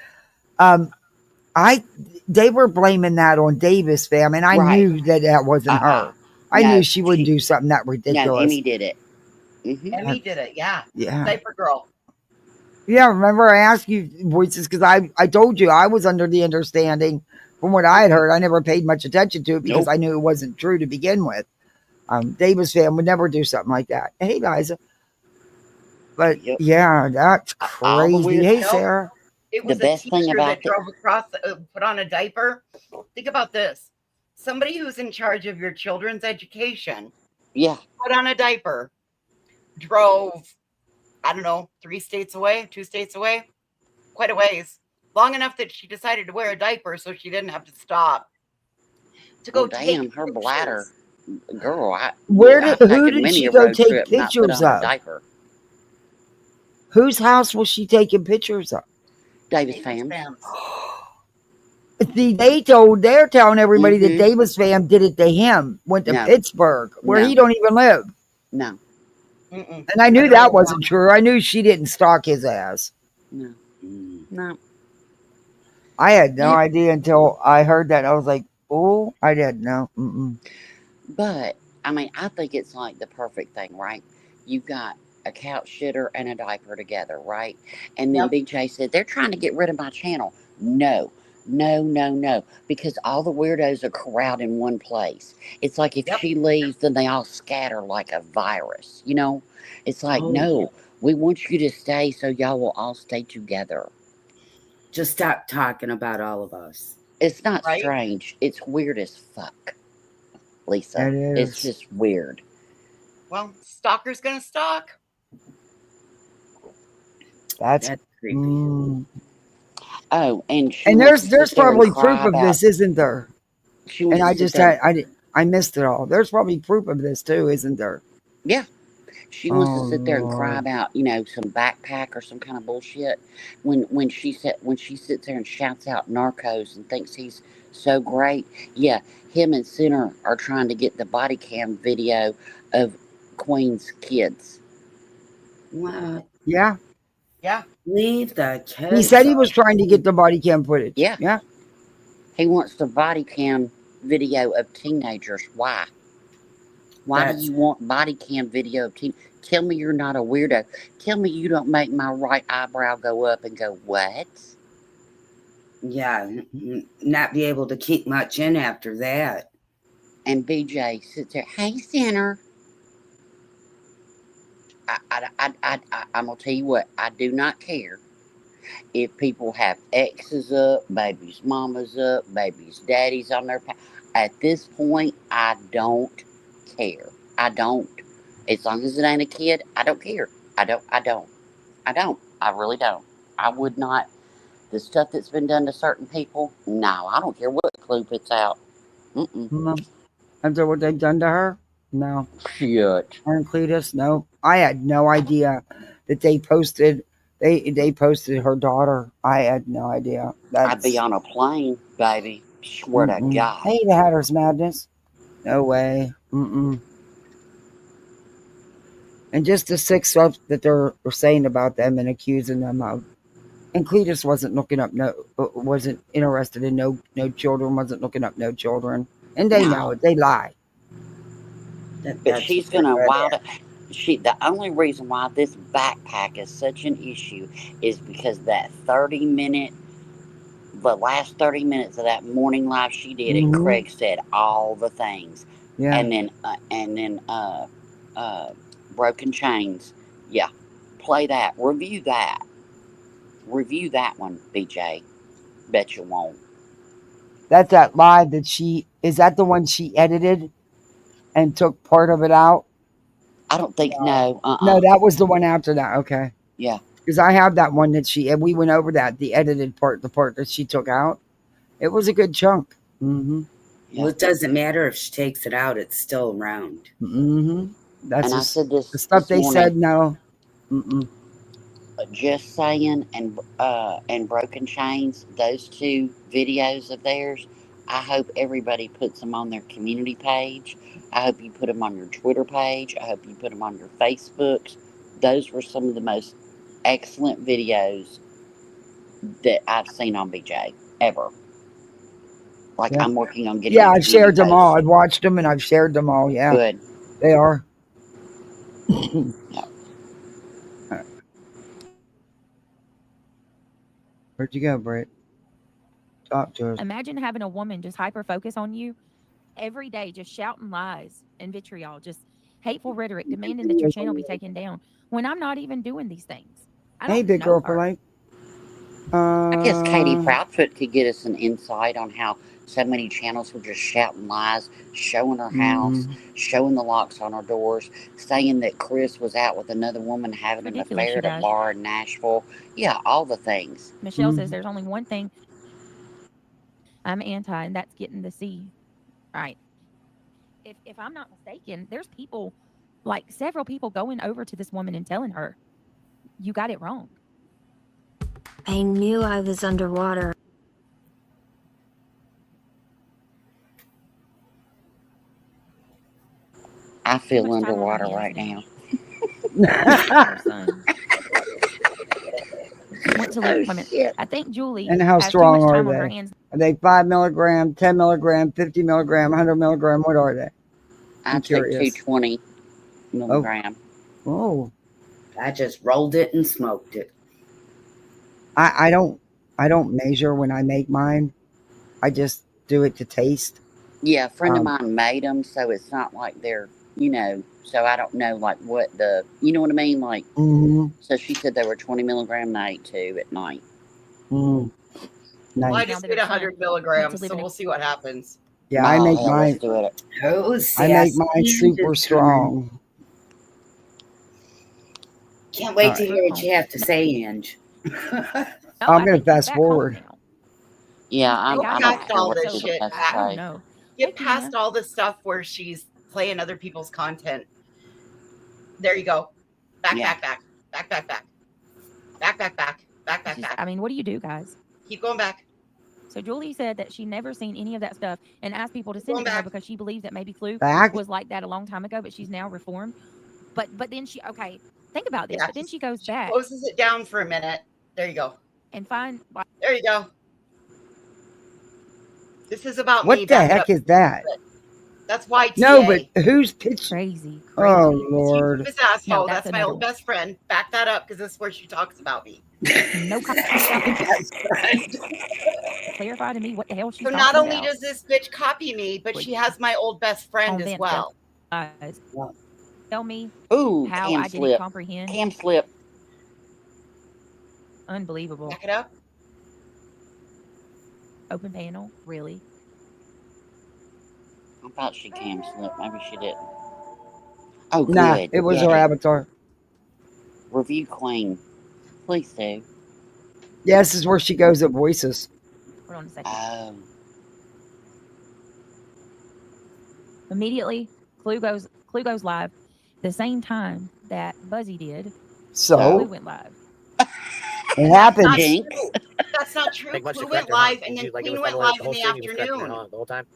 Um, they were blaming that on Davis fam, and I Right. knew that wasn't her. I No, knew she wouldn't do something that no, ridiculous. Emmy did it. Emmy did it. Yeah. Yeah. Diaper girl. Yeah, remember I asked you voices because I told you I was under the understanding from what I had heard. I never paid much attention to it because I knew it wasn't true to begin with. Davis fam would never do something like that. Hey guys, but yeah, that's All the crazy. weird. Hey Sarah, It was The a best thing teacher about that drove across, put on a diaper. Think about this. Somebody who's in charge of your children's education Yeah. put on a diaper, drove, I don't know, 3 states away, 2 states away, quite a ways, long enough that she decided to wear a diaper so she didn't have to stop to go Well, take damn, her pictures. bladder, girl. who I've taken did many she a go road take trip, not put pictures on a of? diaper. Whose house was she taking pictures of? Davis fam. See, they're telling everybody that Davis fam did it to him. Went to No. Pittsburgh, where he No. don't even live. No. Mm-mm. And I knew that wasn't true. I knew she didn't stalk his ass. No. No. I had no idea until I heard that. I was like, oh, I didn't know. Mm-mm. But I mean, I think it's like the perfect thing, right? You've got a couch shitter and a diaper together, right? And then BJ said they're trying to get rid of my channel. No, no, no, no, because all the weirdos are corralled in one place. It's like if she leaves, then they all scatter like a virus. You know, it's like no, we want you to stay so y'all will all stay together. Just stop talking about all of us. It's not strange. It's weird as fuck, Lisa. It is. It's just weird. Well, stalker's gonna stalk. That's creepy. Oh, and there's probably proof of this, isn't there? And I just I missed it all. There's probably proof of this too, isn't there? Yeah. She wants to sit there and cry about, some backpack or some kind of bullshit. When she sits there and shouts out narcos and thinks he's so great. Yeah, him and Center are trying to get the body cam video of Queen's kids. What? Yeah. Yeah. Leave the kids. He said he was trying to get the body cam footage. Yeah. Yeah. He wants the body cam video of teenagers. Why? Why do you want body cam video of teen? Tell me you're not a weirdo. Tell me you don't make my right eyebrow go up and go, what? Yeah, not be able to keep much in after that. And BJ sits there, hey, Center. I'm going to tell you what, I do not care if people have exes up, baby's mama's up, baby's daddy's on their at this point, I don't care. I don't. As long as it ain't a kid, I don't care. I don't. I really don't. I would not. The stuff that's been done to certain people, no, I don't care what clue puts out. No. After what they've done to her? No. Shit. And Cletus? No. I had no idea that they posted her daughter. I had no idea. I'd be on a plane, baby. Swear to God. Hey, the Hatter's Madness. No way. And just the sick stuff that they're saying about them and accusing them of. And Cletus wasn't wasn't interested in no children, wasn't looking up no children. And they know it. They lie. But she's gonna wild it. The only reason why this backpack is such an issue is because the last 30 minutes of that morning live she did, and Craig said all the things. Yeah. And then Broken Chains. Yeah. Play that. Review that one, BJ. Bet you won't. That's that live is that the one she edited and took part of it out? I don't think no. No, that was the one after that. Okay. Yeah. Because I have that one that we went over that, the edited part, the part that she took out. It was a good chunk. Well, it doesn't matter if she takes it out; it's still around. That's and I said this the stuff this they morning, said. No. Just Saying and Broken Chains, those two videos of theirs, I hope everybody puts them on their community page. I hope you put them on your Twitter page. I hope you put them on your Facebooks. Those were some of the most excellent videos that I've seen on BJ ever. Like Yeah. I'm working on getting Yeah, a I've community shared them all. post. I've watched them and I've shared them all. Yeah, Good. they are. Yeah. Where'd you go, Britt? Talk to us. Imagine having a woman just hyper focus on you every day, just shouting lies and vitriol, just hateful rhetoric, demanding that your channel be taken down when I'm not even doing these things. I Hey, don't big know girl for her. life. I guess Katie Proudfoot could get us an insight on how so many channels were just shouting lies, showing her house, showing the locks on her doors, saying that Chris was out with another woman having an Ridiculous, affair you at a guys. bar in Nashville. Yeah, all the things. Michelle says there's only one thing I'm anti, and that's getting the C right. If I'm not mistaken, there's people, like several people, going over to this woman and telling her, "You got it wrong." I knew I was underwater. I feel much time on my underwater hands right now. now. Her son went to Oh, live. Wait a minute. shit. I think Julie And how has too strong much are time on her they? hands. Are they 5 milligram, 10 milligram, 50 milligram, 100 milligram? What are they? I'm I'd say curious. 220 milligram. Oh, I just rolled it and smoked it. I don't measure when I make mine. I just do it to taste. Yeah, a friend of mine made them, so it's not like they're, so I don't know, like, what the, you know what I mean? Like, so she said they were 20 milligram, and I ate 2 at night. Well, I Nice. just did 100 milligrams, so we'll see what happens. Yeah, I make hell, mine. let's do it. Oh, I make mine super strong. Can't wait All to right. hear what you have to say, Ange. I'm going to fast forward. Yeah, Go I don't past care all what this people shit. have to say. Get past all the stuff where she's playing other people's content. There you go. Back. I mean, what do you do, guys? Keep going back. So Julie said that she never seen any of that stuff and asked people to send it to her because she believes that maybe Clue Back? was like that a long time ago, but she's now reformed. But then she think about this. Yeah, but then she goes back, closes it down for a minute. There you go. and find. There you go. This is about What me. the Back it heck up. is that? That's YTA. No, but who's pitching? Crazy. Oh, Lord. This asshole. No, that's that's my another old best friend. Back that up because this is where she talks about me. No clarify to me what the hell she's So talking not only about. does this bitch copy me, but she has my old best friend as well. Guys, tell me Ooh, how cam I didn't slip. comprehend. Cam slip. Unbelievable. Back it up. Open panel, really? I thought she cam slipped. Maybe she didn't. Oh, Nah, good. it was Yay. her avatar. Review Queen. Please do. Yeah, this is where she goes at voices. Hold on a second. Oh. Immediately, Clue goes live the same time that Buzzy did. So? Clue went live. It happened. That's not true. Like, much Clue to went correct her, huh? live, and then Like, it Queen was went like live the in whole the stream he was correcting her, afternoon. huh, the whole time?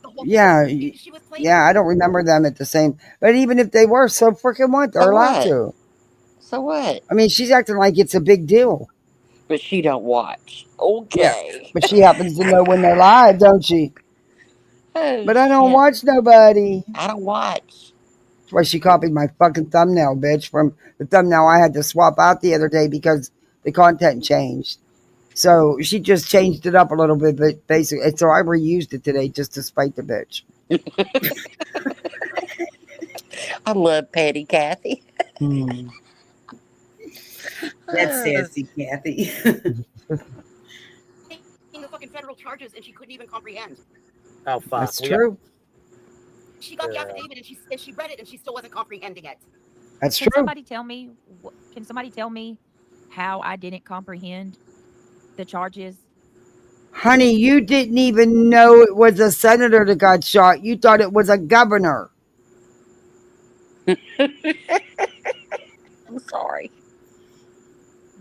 Yeah, I don't remember them at the same. But even if they were, so freaking what? They're So allowed what? to. So what? I mean, she's acting like it's a big deal. But she don't watch. Okay. Yeah, but she happens to know when they're live, don't she? Oh, But I don't shit. watch nobody. I don't watch. That's why she copied my fucking thumbnail, bitch, from the thumbnail I had to swap out the other day because the content changed. So she just changed it up a little bit, but basically, so I reused it today just to spite the bitch. I love Patty Kathy. That's sassy, Kathy. The fucking federal charges, and she couldn't even comprehend. Oh, fuck. That's true. She got the affidavit, and she read it, and she still wasn't comprehending it. That's Can true. somebody tell me how I didn't comprehend the charges? Honey, you didn't even know it was a senator that got shot. You thought it was a governor. I'm sorry.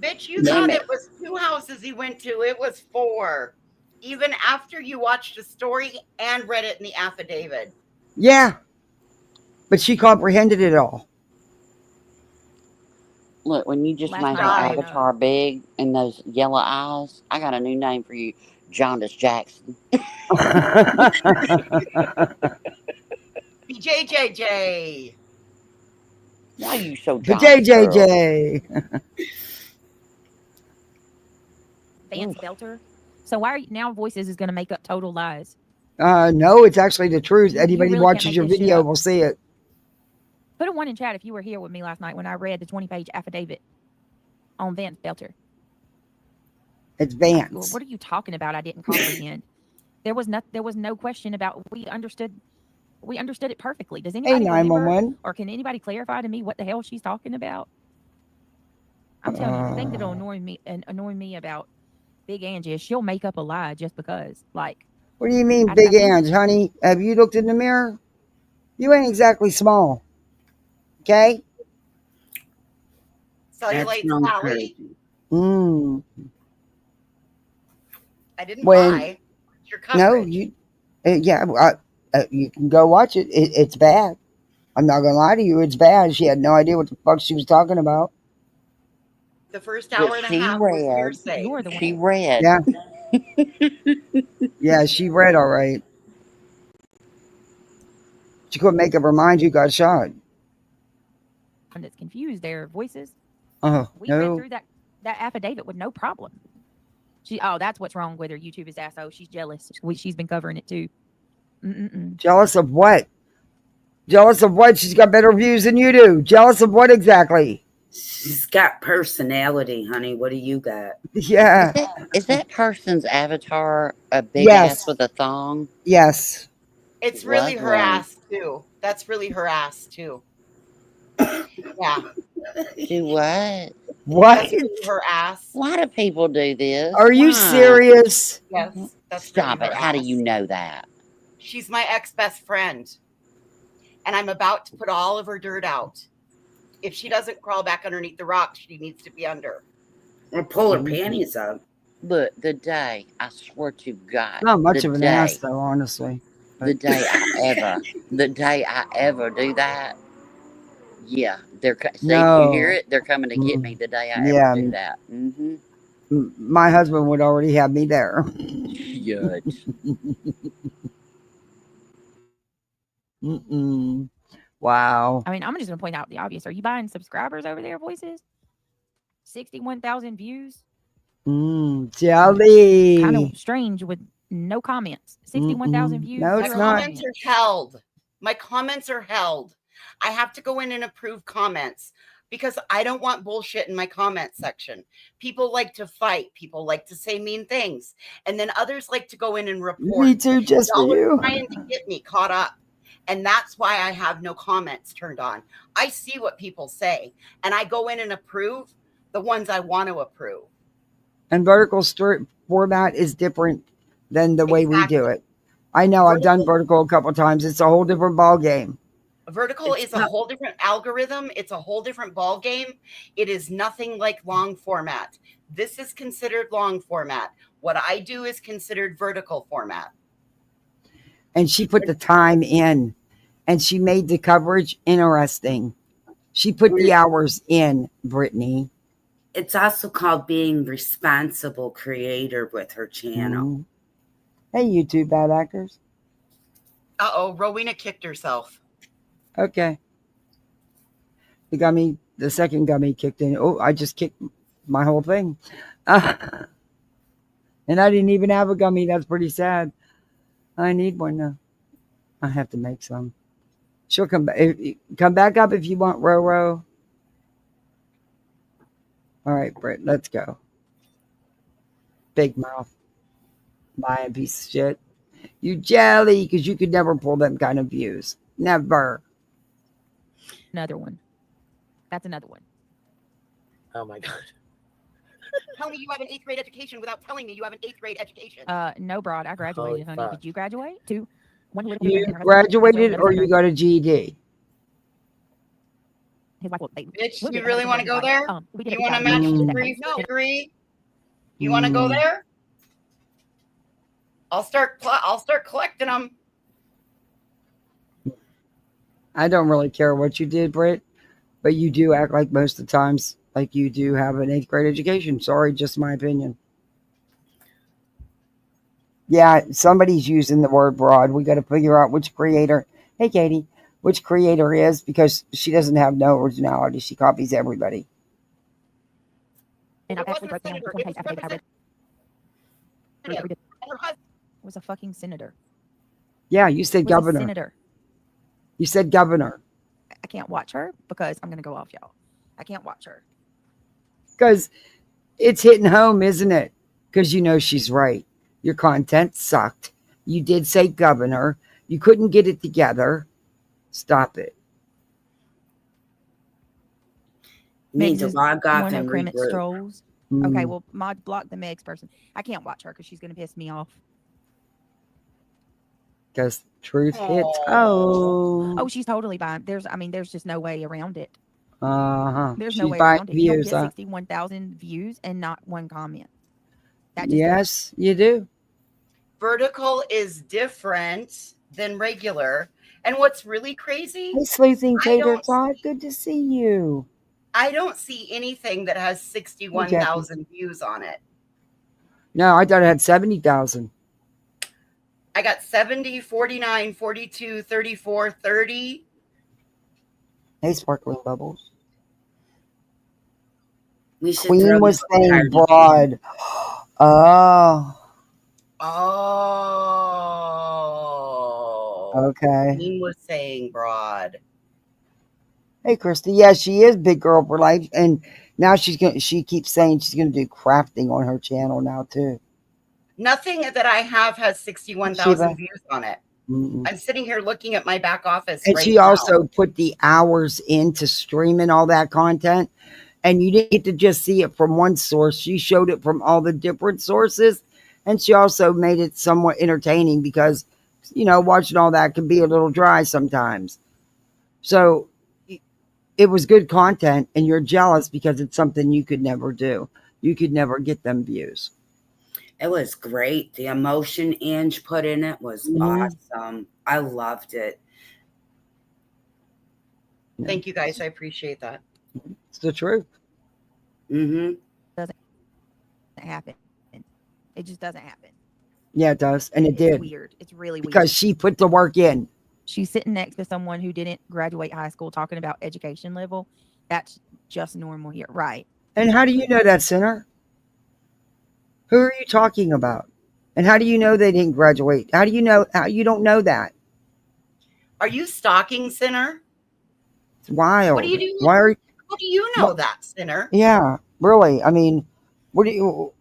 Bitch, you Damn thought it. it was 2 houses he went to. It was 4. Even after you watched the story and read it in the affidavit. Yeah. But she comprehended it all. Look, when you just Last made night her I went avatar big and those yellow eyes, I got a new name for you, Jaundice Jackson. BJJJ. Why you so But jaundiced, girl? JJJ. Vance Belter. So why are you now? Voices is going to make up total lies. No, it's actually the truth. You Anybody really can't watches make your this shit video up. will see it. Put a one in chat if you were here with me last night when I read the 20-page affidavit on Vance Belter. It's Vance. What are you talking about? I didn't comprehend. There was no question about. We understood it perfectly. Does anybody remember, 911. or can anybody clarify to me what the hell she's talking about? I'm telling you, the thing that'll annoy me about Big Angie is she'll make up a lie just because. Like, What do you mean, I Big think- Ange, honey? Have you looked in the mirror? You ain't exactly small. Okay? Cellulite not Sally. Mm. I didn't When lie. It's your coverage. no, you you can go watch it. It's bad. I'm not gonna lie to you. It's bad. She had no idea what the fuck she was talking about. The first hour and a She half was read. hearsay. You're the one. She read. Yeah. Yeah, she read all right. She couldn't make up her mind. You got shot. That's confused. Their voices. Oh We read no. through that affidavit with no problem. That's what's wrong with her. YouTube is ass. Oh, she's jealous. She's been covering it too. Jealous of what? Jealous of what? She's got better views than you do. Jealous of what exactly? She's got personality, honey. What do you got? Yeah. Is that person's avatar a big Yes. ass with a thong? Yes. It's really her Lovely. ass too. That's really her ass too. Yeah. Do what? What? That's really her ass. Why do people do this? Are you Why? serious? Yes. That's Stop really it. her How do ass. you know that? She's my ex-best friend. And I'm about to put all of her dirt out. If she doesn't crawl back underneath the rock, she needs to be under. Or pull her panties up. Look, the day, I swear to God. Not much the of an day, ass, though, honestly. The day I ever do that, yeah, see, you hear it? They're coming to get me the day I ever do that. Mm-hmm. My husband would already have me there. Judge. Mm-mm. Wow. I mean, I'm just gonna point out the obvious. Are you buying subscribers over there, voices? 61,000 views. Jelly. Kind of strange with no comments. 61,000 views. No, it's My not. comments are held. My comments are held. I have to go in and approve comments because I don't want bullshit in my comment section. People like to fight. People like to say mean things. And then others like to go in and report. Me too, just for Y'all are you. trying to get me caught up. And that's why I have no comments turned on. I see what people say. And I go in and approve the ones I want to approve. And vertical format is different than the way we do it. I know I've done vertical a couple times. It's a whole different ball game. Vertical is a whole different algorithm. It's a whole different ball game. It is nothing like long format. This is considered long format. What I do is considered vertical format. And she put the time in, and she made the coverage interesting. She put the hours in, Brittany. It's also called being responsible creator with her channel. Hey, you two bad actors. Uh-oh, Rowena kicked herself. Okay. The second gummy kicked in. Oh, I just kicked my whole thing. And I didn't even have a gummy. That's pretty sad. I need one now. I have to make some. She'll come back. Come back up if you want, Roro. All right, Britt, let's go. Big mouth. Lying piece of shit. You jelly, because you could never pull them kind of views. Never. Another one. That's another one. Oh my God. Tell me you have an 8th grade education without telling me you have an 8th grade education. No, Broad. I graduated, honey. fuck. Did you graduate? Two. One little You kid and her husband graduated graduated or you got a GED? His wife will, Bitch, we'll you get really husband want to and go his there? wife. We did You a want to big match job. degree? You want to go there? I'll start collecting them. I don't really care what you did, Britt, but you do act like most of the times like you do have an 8th grade education. Sorry, just my opinion. Yeah, somebody's using the word broad. We got to figure out which creator. Hey, Katie, which creator is, because she doesn't have no originality. She copies everybody. And I It actually wasn't broke a down senator, which it was page after I read. representative. And her husband It was a fucking senator. Yeah, you said It was a governor. senator. You said governor. I can't watch her because I'm gonna go off, y'all. I can't watch her. Because it's hitting home, isn't it? Because you know she's right. Your content sucked. You did say governor. You couldn't get it together. Stop it. Need to Meg's log off one of and Kremit's regroup. trolls. Okay, well, mod block the Meg's person. I can't watch her because she's gonna piss me off. Because truth hits home. Oh, she's totally fine. There's just no way around it. There's no She's way buying around it. You don't views, get huh? 61,000 views and not one comment. That just Yes, you do. vertical is different than regular. And what's really crazy, Hey, Sleeping I Tater don't Tot, good to see you. I don't see anything that has 61,000 views on it. No, I thought it had 70,000. I got 70, 49, 42, 34, 30. Hey, Sparkling Bubbles. We should Queen throw was you a saying party. broad. Oh, Oh. okay. Queen was saying broad. Hey, Christy. Yeah, she is big girl for life, and now she keeps saying she's gonna do crafting on her channel now too. Nothing that I have has 61,000 views on it. Mm-mm. I'm sitting here looking at my back office And right she now. also put the hours into streaming all that content, and you didn't get to just see it from one source. She showed it from all the different sources, and she also made it somewhat entertaining because, watching all that can be a little dry sometimes. So it was good content, and you're jealous because it's something you could never do. You could never get them views. It was great. The emotion Ange put in it was awesome. I loved it. Thank you guys. I appreciate that. It's the truth. Mm-hmm. doesn't happen. It just doesn't happen. Yeah, it does. And it It's did. weird. It's really weird. Because she put the work in. She's sitting next to someone who didn't graduate high school talking about education level. That's just normal here. Right. And how do you know that, Sinner? Who are you talking about? And how do you know they didn't graduate? How do you know? How you don't know that? Are you stalking, Sinner? It's wild. What do you do? Why are? How do you know that, Sinner? Yeah, really. I mean, what are you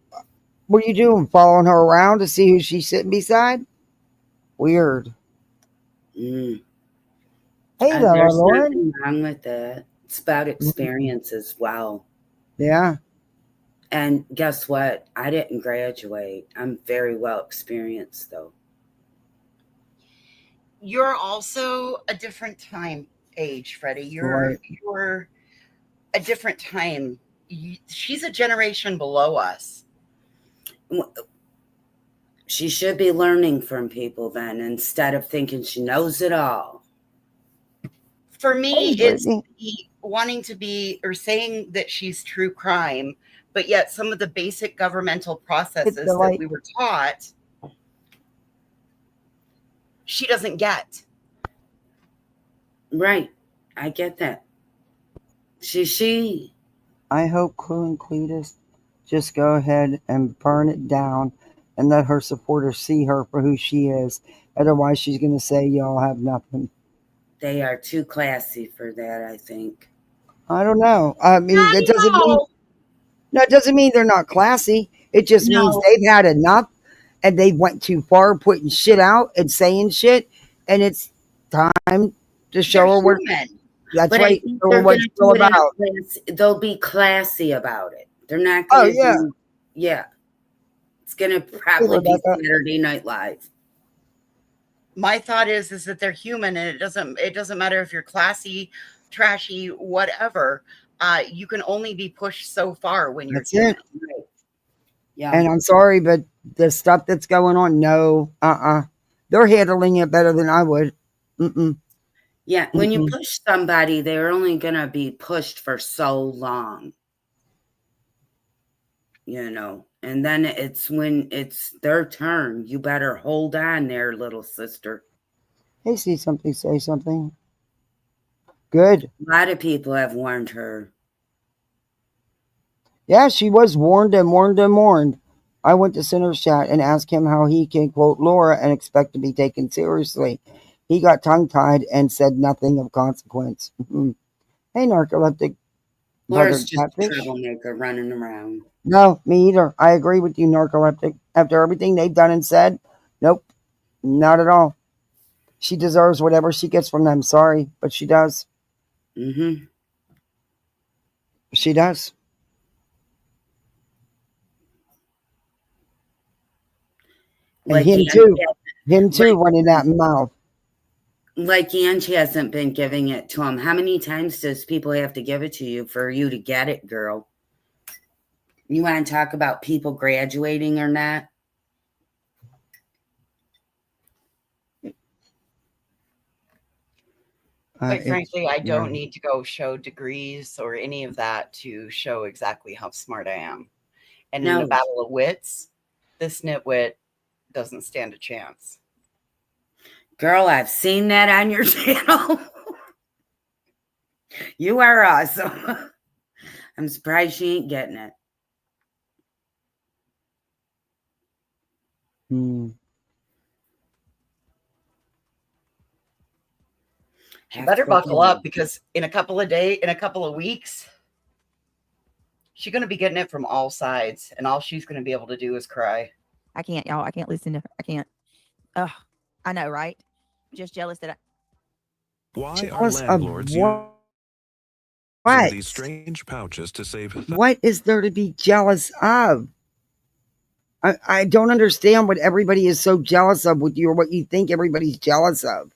doing? Following her around to see who she's sitting beside? Weird. Mm. Hey there, there's Lauren. nothing wrong with that. It's about experience as well. Yeah. And guess what? I didn't graduate. I'm very well experienced, though. You're also a different time age, Freddie. You're a different time. She's a generation below us. She should be learning from people then instead of thinking she knows it all. For me, Hey, it's Brittany. wanting to be or saying that she's true crime, but yet some of the basic governmental processes that we were taught, she doesn't get. Right. I get that. She. I hope Clue and Cletus just go ahead and burn it down and let her supporters see her for who she is. Otherwise, she's going to say y'all have nothing. They are too classy for that, I think. I don't know. I mean, that doesn't mean. No, it doesn't mean they're not classy. It just means they've had enough and they went too far putting shit out and saying shit. And it's time to show her what. That's but right. I think Show they're her what gonna it's all do it in a about. class- They'll be classy about it. They're not going to do. Yeah. It's going to probably be Saturday Night Live. My thought is that they're human, and it doesn't matter if you're classy, trashy, whatever. You can only be pushed so far when you're human. Yeah. And I'm sorry, but the stuff that's going on, no, they're handling it better than I would. Yeah, when you push somebody, they're only going to be pushed for so long. you know, and then it's when it's their turn. You better hold on there, little sister. Hey, see something, say something. Good. A lot of people have warned her. Yeah, she was warned and warned and warned. I went to Sinner's chat and asked him how he can quote Laura and expect to be taken seriously. He got tongue-tied and said nothing of consequence. Hey, narcoleptic Laura's buttered just a catfish. troublemaker running around. No, me either. I agree with you, narcoleptic. After everything they've done and said, nope, not at all. She deserves whatever she gets from them. Sorry, but she does. Mm-hmm. She does. And Like him too. Him too, running that mouth. Like Angie hasn't been giving it to him. How many times does people have to give it to you for you to get it, girl? You want to talk about people graduating or not? Quite frankly, I don't yeah. need to go show degrees or any of that to show exactly how smart I am. And in a No. battle of wits, this nitwit doesn't stand a chance. Girl, I've seen that on your channel. You are awesome. I'm surprised she ain't getting it. She better buckle up because in a couple of weeks, she's going to be getting it from all sides, and all she's going to be able to do is cry. I can't, y'all. I can't listen to her. I can't. Ugh. I know, right? Just jealous that Why are Jealous of landlords what? using these strange pouches to save? What is there to be jealous of? I don't understand what everybody is so jealous of with you or what you think everybody's jealous of.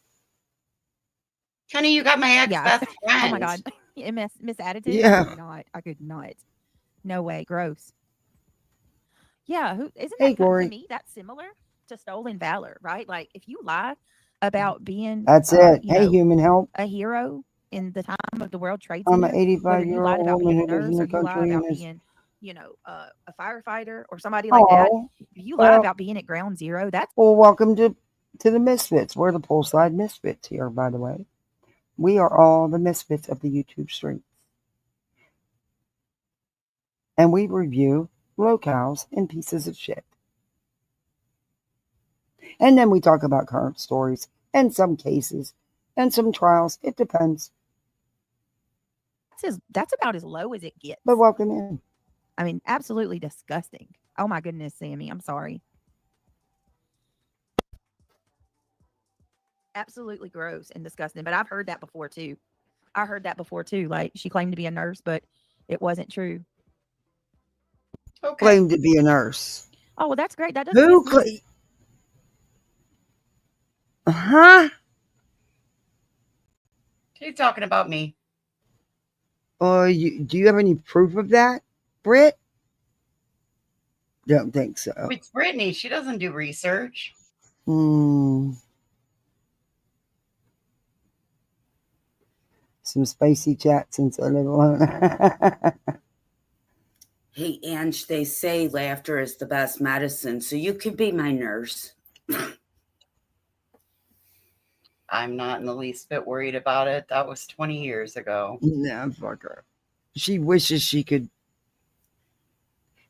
Honey, you got my ex-best friend. Oh my God. Miss Attitude? Yeah. I could not. No way. Gross. Yeah. Isn't Hey, that Glory. to me, that's similar to stolen valor, right? Like if you lie about being That's it. you Hey, know, human help. a hero in the time of the World Trade I'm Center, an whether you lied 85-year-old about woman being a who lives in nurse the or you lie country about and is. being, a firefighter or somebody like that. Oh, If you lie well, about being at ground zero, that's well, welcome to the Misfits. We're the Poolside Misfits here, by the way. We are all the misfits of the YouTube streets. And we review locales and pieces of shit. And then we talk about current stories and some cases and some trials. It depends. that's about as low as it gets. But welcome in. I mean, absolutely disgusting. Oh my goodness, Sammy. I'm sorry. Absolutely gross and disgusting. But I've heard that before too. I heard that before too. Like she claimed to be a nurse, but it wasn't true. Okay. Claimed to be a nurse. Oh, well, that's great. That doesn't Who miss me. Huh? She's talking about me. Do you have any proof of that, Britt? Don't think so. It's Brittany. She doesn't do research. Some spicy chat since I live alone. Hey, Ange, they say laughter is the best medicine, so you could be my nurse. I'm not in the least bit worried about it. That was 20 years ago. Nah, fuck her. She wishes she could.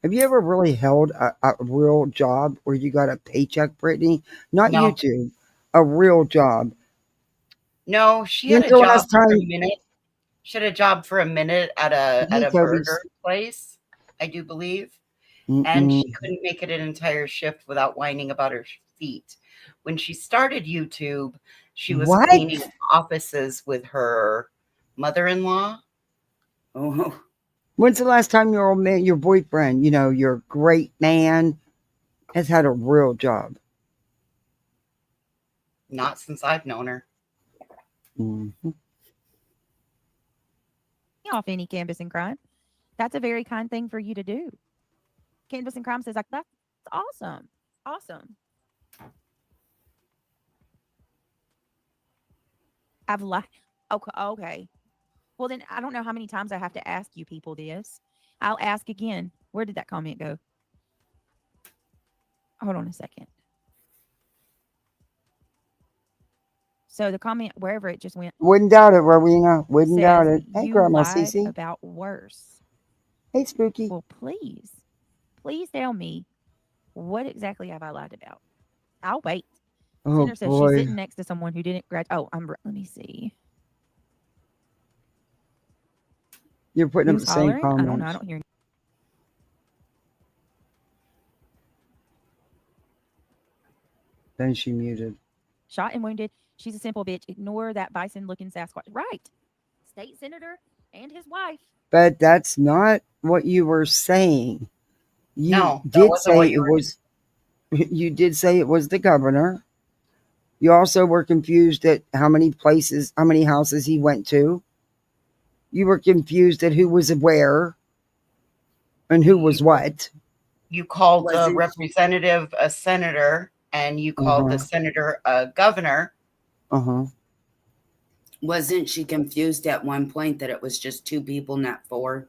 Have you ever really held a real job where you got a paycheck, Brittany? Not No. YouTube. A real job. No, she had a Until job last for a time. minute. She had a job for a minute at a Toby's. burger place, I do believe. And she couldn't make it an entire shift without whining about her feet. When she started YouTube, she was What? cleaning offices with her mother-in-law. Oh, When's the last time your old man, your boyfriend, your great man, has had a real job? Not since I've known her. Mm-hmm. Off any canvas and crime. That's a very kind thing for you to do. Canvas and crime says like that's awesome. Awesome. I've lied. Okay. Well, then I don't know how many times I have to ask you people this. I'll ask again. Where did that comment go? Hold on a second. So the comment, wherever it just went, Wouldn't doubt it, Rowena. Wouldn't doubt says it. Hey, you Grandma lied Cece. about worse. Hey, Spooky. Well, please tell me what exactly have I lied about? I'll wait. Oh, Center says she's boy. sitting next to someone who didn't graduate. Oh, let me see. You're putting up Who's the same hollering? I don't know. I comments. don't hear. Then she muted. Shot and wounded. She's a simple bitch. Ignore that bison-looking Sasquatch. Right. State senator and his wife. But that's not what you were saying. You No, that did wasn't say what you it were. was. You did say it was the governor. You also were confused at how many houses he went to. You were confused at who was where and who was what. You called the Wasn't representative a senator, and you called the senator a governor. wasn't she confused at one point that it was just 2 people, not 4?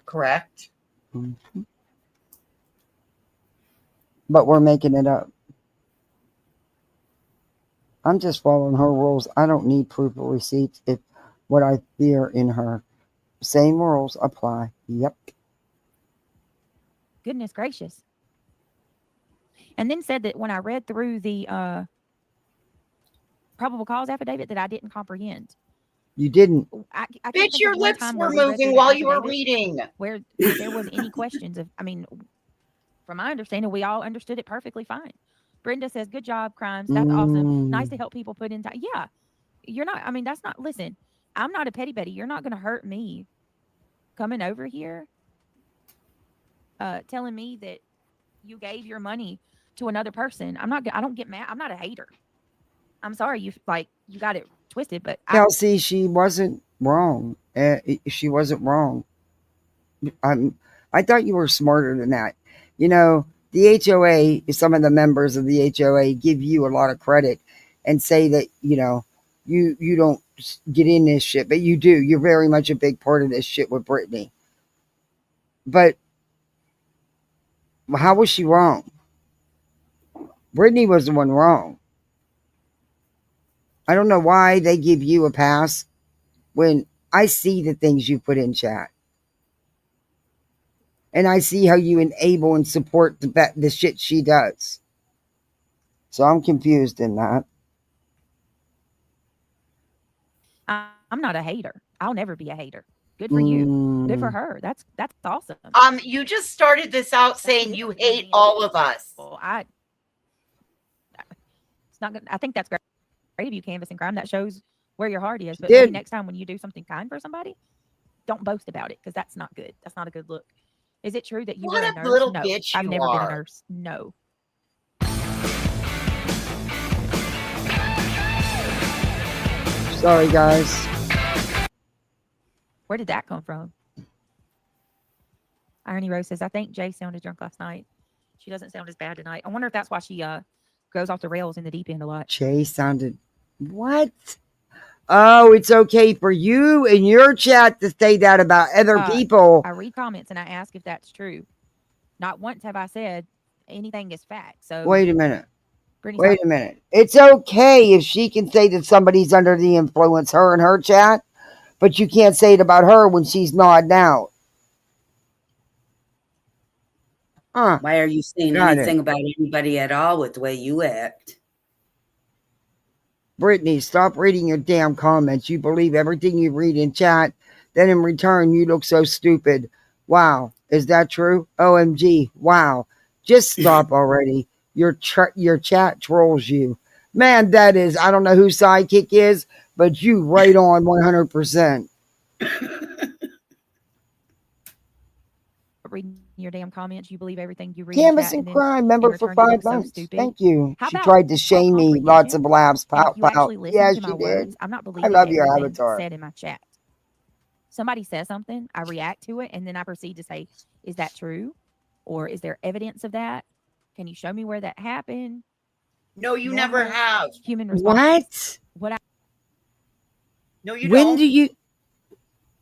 Correct. Mm-hmm. But we're making it up. I'm just following her rules. I don't need proof of receipts if what I fear in her. Same rules apply. Yep. Goodness gracious. And then said that when I read through the probable cause affidavit that I didn't comprehend. You didn't. I can't Bitch, think your of one lips time were where we read moving through the while you were affidavit reading. where there was any questions of, I mean, from my understanding, we all understood it perfectly fine. Brenda says, good job, Crimes. That's awesome. Nice to help people put in time. Yeah. You're not, I mean, that's not, listen, I'm not a petty Betty. You're not going to hurt me coming over here telling me that you gave your money to another person. I don't get mad. I'm not a hater. I'm sorry you got it twisted, but Kelsey, she wasn't wrong. She wasn't wrong. I thought you were smarter than that. You know, the HOA, some of the members of the HOA give you a lot of credit and say that, you know, you don't get in this shit, but you do. You're very much a big part of this shit with Brittany. But how was she wrong? Brittany was the one wrong. I don't know why they give you a pass when I see the things you put in chat. And I see how you enable and support the shit she does. So I'm confused in that. I'm not a hater. I'll never be a hater. Good for you. Good for her. That's awesome. You just started this out saying you hate all of us. Well, it's not good. I think that's great of you, Canvas and Crime. That shows where your heart is. But maybe next time when you do something kind for somebody, don't boast about it because that's not good. That's not a good look. Is it true that you were a nurse? Little No, bitch I've you never been a are. nurse. No. Sorry, guys. Where did that come from? Irony Rose says, I think Jay sounded drunk last night. She doesn't sound as bad tonight. I wonder if that's why she goes off the rails in the deep end a lot. Jay sounded... What? Oh, it's okay for you and your chat to say that about other people. I read comments and I ask if that's true. Not once have I said anything is fact. So Wait a minute. Brittany's Wait a minute. It's okay if she can say that somebody's under the influence, her and her chat, but you can't say it about her when she's nodding out. Why are you saying Got anything it. about anybody at all with the way you act? Brittany, stop reading your damn comments. You believe everything you read in chat. Then in return, you look so stupid. Wow. Is that true? OMG. Wow. Just stop already. Your chat trolls you. Man, that is, I don't know who Sidekick is, but you right on 100%. reading your damn comments. You believe everything you read. Canvas in and chat, Crime, member for 5 months. Thank you. She tried to shame me. Lots of laughs. Pout, you actually pout. listen Yes, to my she did. words, I'm not I believing love your everything avatar. said in my chat. Somebody says something, I react to it, and then I proceed to say, is that true? Or is there evidence of that? Can you show me where that happened? No, you never have. Human responses. What? No, you When don't. do you...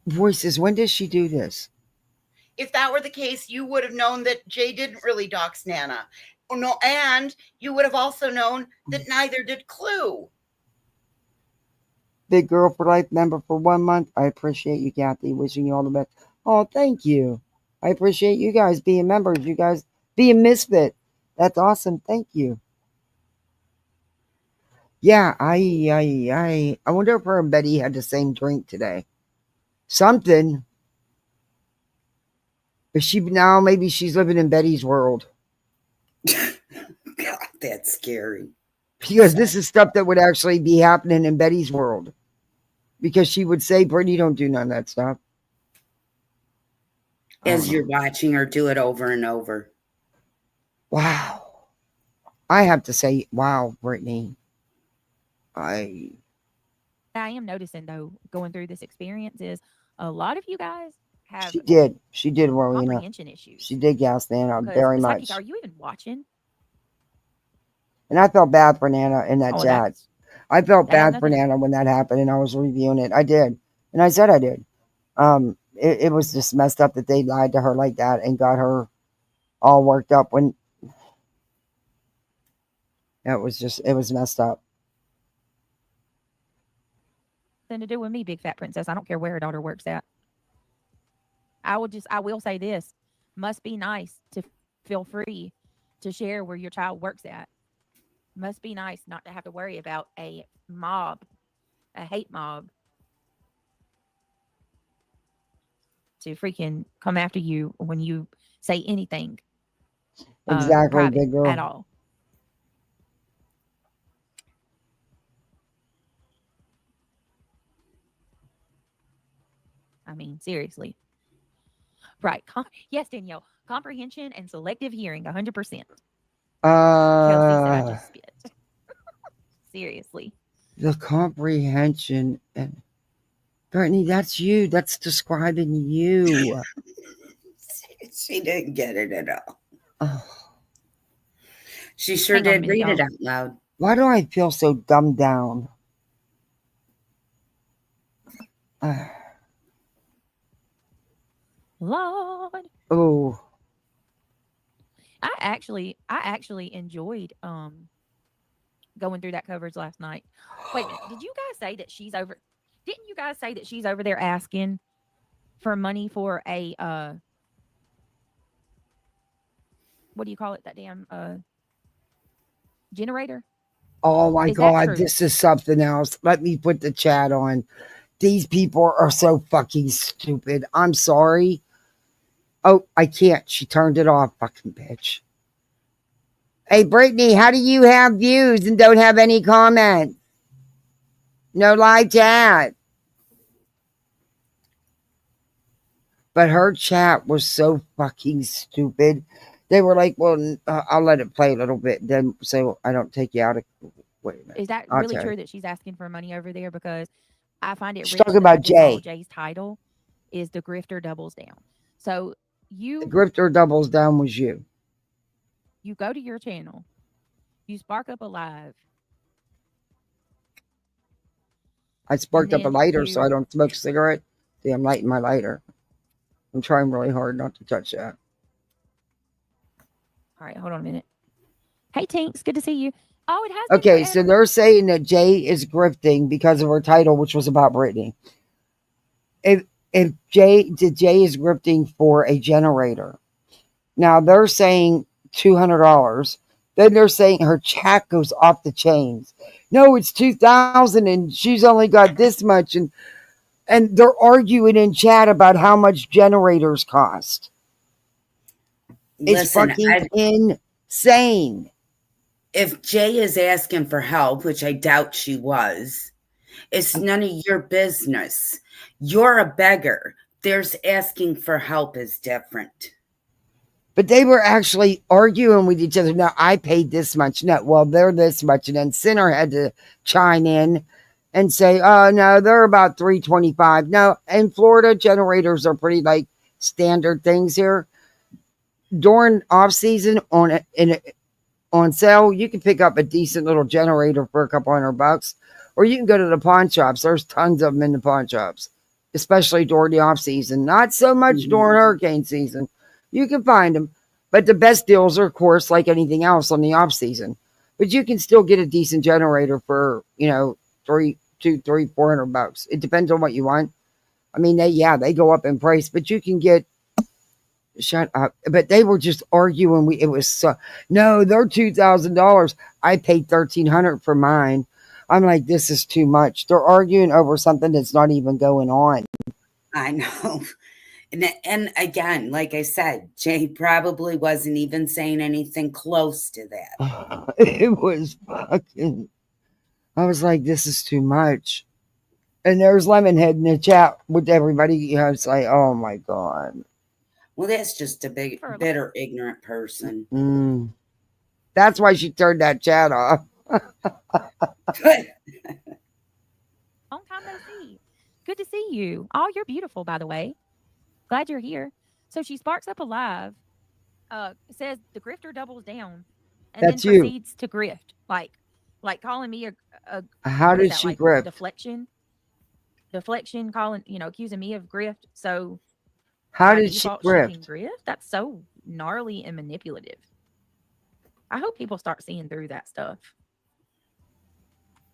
Voices, when does she do this? if that were the case, you would have known that Jay didn't really dox Nana. Or no, and you would have also known that neither did Clue. Big Girl for Life member for 1 month. I appreciate you, Kathy. Wishing you all the best. Oh, thank you. I appreciate you guys being members. You guys being misfit. That's awesome. Thank you. Yeah, I wonder if her and Betty had the same drink today. Something. Is she now? Maybe she's living in Betty's world. God, that's scary. Because this is stuff that would actually be happening in Betty's world. Because she would say, Brittany, don't do none of that stuff. As you're watching her do it over and over. Wow. I have to say, wow, Brittany. I am noticing, though, going through this experience is a lot of you guys have She did, Rowena. comprehension issues. She did gas Nana very much. Psychic, are you even watching? And I felt bad for Nana in that Oh, chat. I felt that has bad for nothing- Nana when that happened, and I was reviewing it. I did. And I said I did. It was just messed up that they lied to her like that and got her all worked up when it was messed up. Nothing to do with me, big fat princess. I don't care where her daughter works at. I will say this. Must be nice to feel free to share where your child works at. Must be nice not to have to worry about a mob, a hate mob, to freaking come after you when you say anything Exactly, private big girl. at all. I mean, seriously. Right. Yes, Danielle. Comprehension and selective hearing, 100%. Kelsey said I just spit. Seriously. The comprehension and Brittany, that's you. That's describing you. She didn't get it at all. Oh. She sure Hang on a did minute, read it y'all. out loud. Why do I feel so dumbed down? Lord. Oh. I actually enjoyed going through that coverage last night. Wait a minute. Did you guys say that she's over? Didn't you guys say that she's over there asking for money for a what do you call it? That damn generator? Oh my Is that God, true? this is something else. Let me put the chat on. These people are so fucking stupid. I'm sorry. Oh, I can't. She turned it off, fucking bitch. Hey, Brittany, how do you have views and don't have any comments? No live chat. But her chat was so fucking stupid. They were like, well, I'll let it play a little bit then so I don't take you out of... Wait a minute. Is that I'll really tell true you. that she's asking for money over there? Because I find it She's rich talking that I about just saw Jay. Jay's title is The Grifter Doubles Down. So The Grifter doubles down was you. you go to your channel, you spark up a live. I sparked up a then lighter so you- I don't smoke a cigarette. See, I'm lighting my lighter. I'm trying really hard not to touch that. All right, hold on a minute. Hey, Tinks, good to see you. Oh, it has been Okay, so forever. they're saying that Jay is grifting because of her title, which was about Brittany. If Jay is grifting for a generator. Now they're saying $200. Then they're saying her chat goes off the chains. No, it's 2,000 and she's only got this much, and they're arguing in chat about how much generators cost. It's Listen, fucking insane. if Jay is asking for help, which I doubt she was, it's none of your business. You're a beggar. There's asking for help is different. But they were actually arguing with each other. No, I paid this much. No, well, they're this much. And then Sinner had to chime in and say, oh, no, they're about $325. No, in Florida, generators are pretty like standard things here. During off season on sale, you can pick up a decent little generator for a couple $100, or you can go to the pawn shops. There's tons of them in the pawn shops. especially during the off season. Not so much during hurricane season. You can find them, but the best deals are, of course, like anything else on the off season. But you can still get a decent generator for, you know, $400. It depends on what you want. I mean, they go up in price, but you can get. Shut up! But they were just arguing. It was so no, they're $2,000. I paid $1,300 for mine. I'm like, this is too much. They're arguing over something that's not even going on. I know. And again, like I said, Jay probably wasn't even saying anything close to that. It was fucking. I was like, this is too much. And there's Lemonhead in the chat with everybody. You know, it's like, oh my God. Well, that's just a big, bitter, ignorant person. That's why she turned that chat off. Long time no see. Good to see you. Oh, you're beautiful, by the way. Glad you're here. So she sparks up a live, says the grifter doubles down, and That's then you. proceeds to grift. Like calling me a How what is did that, she like grift? Deflection, calling, accusing me of grift. So How by did she default, she can grift? grift? That's so gnarly and manipulative. I hope people start seeing through that stuff.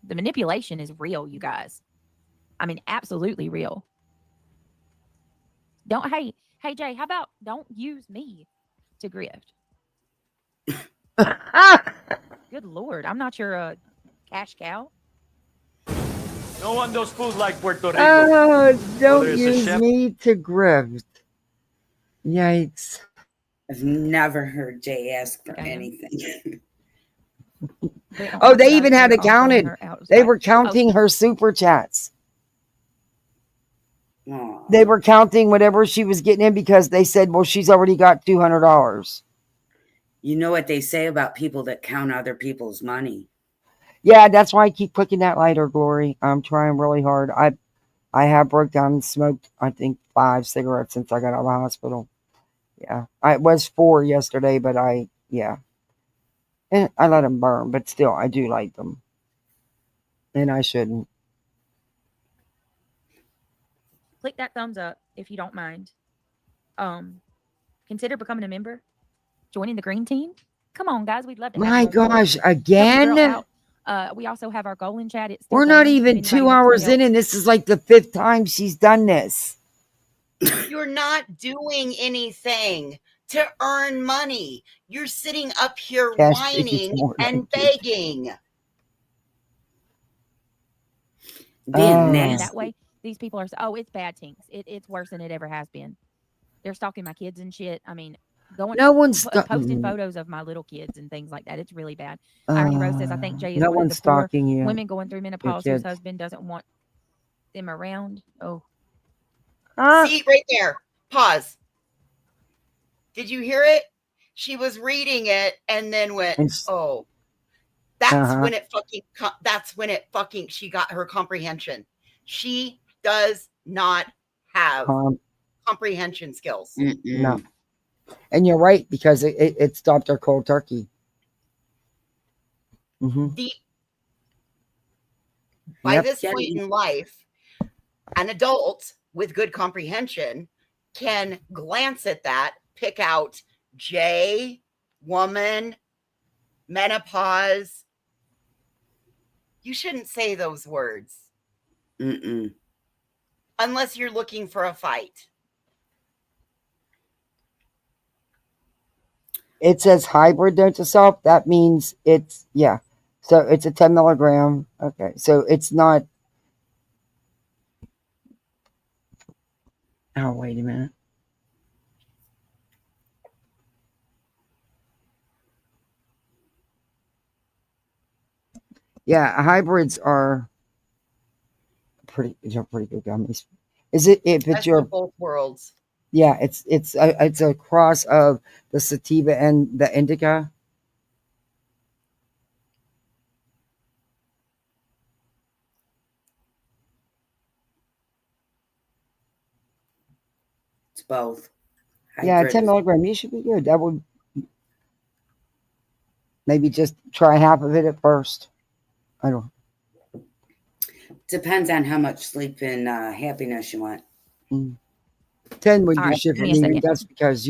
The manipulation is real, you guys. I mean, absolutely real. Hey Jay, how about don't use me to grift? Good Lord, I'm not your cash cow. No one does food like Puerto Rico. Oh, don't Whether it's a use chef- me to grift. Yikes. I've never heard Jay ask for anything. Oh, they even had it counted. They were counting her super chats. They were counting whatever she was getting in because they said, well, she's already got $200. You know what they say about people that count other people's money. Yeah, that's why I keep clicking that lighter, Glory. I'm trying really hard. I have broke down and smoked, I think, 5 cigarettes since I got out of the hospital. Yeah, I was 4 yesterday, but yeah. And I let them burn, but still, I do light them. And I shouldn't. Click that thumbs up if you don't mind. Consider becoming a member, joining the green team. Come on, guys, we'd love to have My you on board. gosh, Help the again? girl out. We also have our goal in chat. It's still We're not going. If even anybody 2 wants to hours help. in, and this is like the 5th time she's done this. You're not doing anything to earn money. You're sitting up here Cash is whining more and like it. begging. That way, these people are. Oh, it's bad, Tinks. It's worse than it ever has been. They're stalking my kids and shit. I mean, No one's posting photos of my little kids and things like that. It's really bad. Irony Rose says, I think Jay is no one of one's the poor stalking you. women going through menopause Your whose kids. husband doesn't want them around. Oh. See, right there. Pause. Did you hear it? She was reading it and then went, oh. That's when it fucking, she got her comprehension. She does not have comprehension skills. No. And you're right, because it stopped her cold turkey. By this point in life, an adult with good comprehension can glance at that, pick out J, woman, menopause. You shouldn't say those words. Unless you're looking for a fight. It says hybrid note to self. That means it's, yeah. So it's a 10 milligram. Okay. So it's not. Oh, wait a minute. Yeah, hybrids are pretty good gummies. Is it if it's your both worlds? Yeah, it's a cross of the sativa and the indica. It's both. Yeah, 10 milligram. You should be good. That would maybe just try half of it at first. I don't. Depends on how much sleep and happiness you want. 10 would All do right, shit give for me a me, second. but that's because,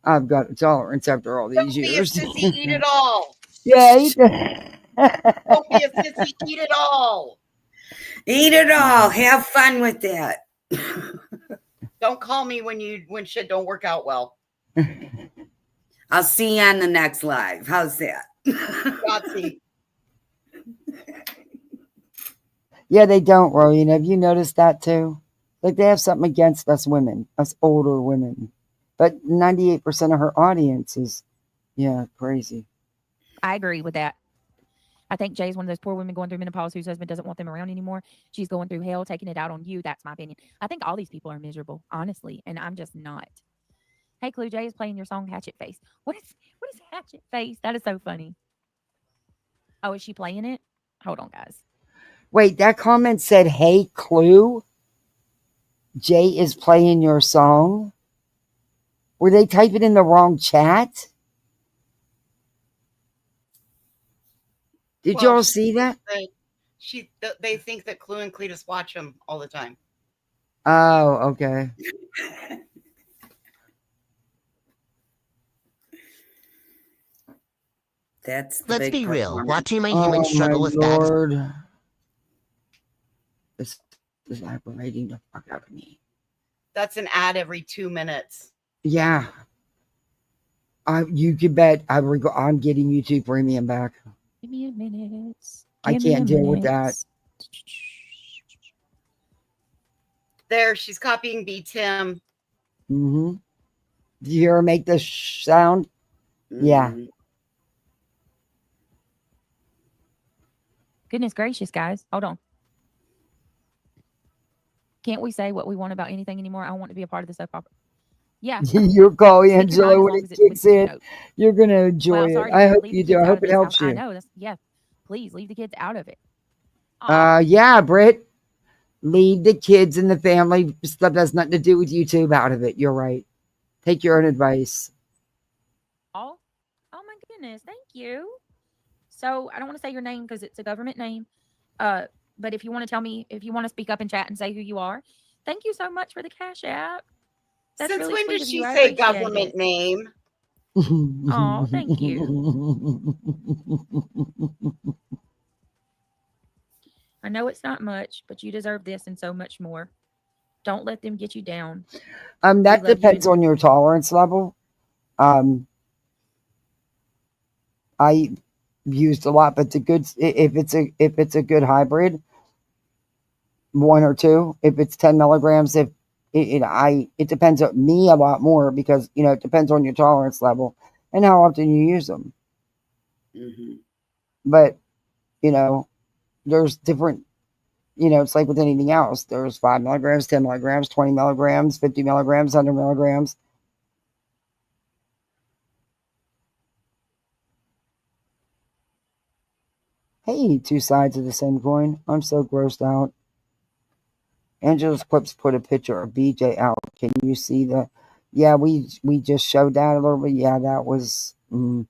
I've got a tolerance after all these Don't be a years. sissy, eat it all. Yeah, eat the- Don't be a sissy, eat it all. Eat it all. Have fun with that. Don't call me when shit don't work out well. I'll see you on the next live. How's that? Godspeed. Yeah, they don't, Rowena. Have you noticed that too? Like they have something against us women, us older women. But 98% of her audience is, crazy. I agree with that. I think Jay's one of those poor women going through menopause whose husband doesn't want them around anymore. She's going through hell, taking it out on you. That's my opinion. I think all these people are miserable, honestly, and I'm just not. Hey, Clue Jay is playing your song Hatchet Face. What is Hatchet Face? That is so funny. Oh, is she playing it? Hold on, guys. Wait, that comment said, "Hey, Clue, Jay is playing your song." Were they typing in the wrong chat? Did y'all see that? They think that Clue and Cletus watch them all the time. Oh, okay. Let's be real. Watching my humans Oh struggle my with bad. Lord. This is aggravating the fuck out of me. That's an ad every 2 minutes. Yeah. You can bet I'm getting YouTube Premium back. Give me a minute. I can't deal with that. There, she's copying B Tim. Mm-hmm. Do you hear her make the sound? Yeah. Goodness gracious, guys. Hold on. Can't we say what we want about anything anymore? I want to be a part of the soap opera. Yeah. You'll call Speak your Angela mind as when long it as it's kicks with, in. You're going to enjoy well, it. sorry, I hope leave the you do. kids I out hope of it this helps house. you. I know. Yeah. Please leave the kids out of it. Yeah, Britt. Leave the kids and the family stuff that has nothing to do with YouTube out of it. You're right. Take your own advice. Oh my goodness. Thank you. So I don't want to say your name because it's a government name. But if you want to tell me, if you want to speak up in chat and say who you are, thank you so much for the Cash App. That's Since really when sweet does of she you. I say appreciate government it. name? Oh, thank you. I know it's not much, but you deserve this and so much more. Don't let them get you down. That depends on your tolerance level. I used a lot, but if it's a good hybrid, 1 or 2. If it's 10 milligrams, it depends on me a lot more because it depends on your tolerance level and how often you use them. But there's different. It's like with anything else. There's 5 milligrams, 10 milligrams, 20 milligrams, 50 milligrams, 100 milligrams. Hey, 2 sides of the same coin. I'm so grossed out. Angela's Clips put a picture of BJ out. Can you see the? Yeah, we just showed that a little bit. Yeah, that was. And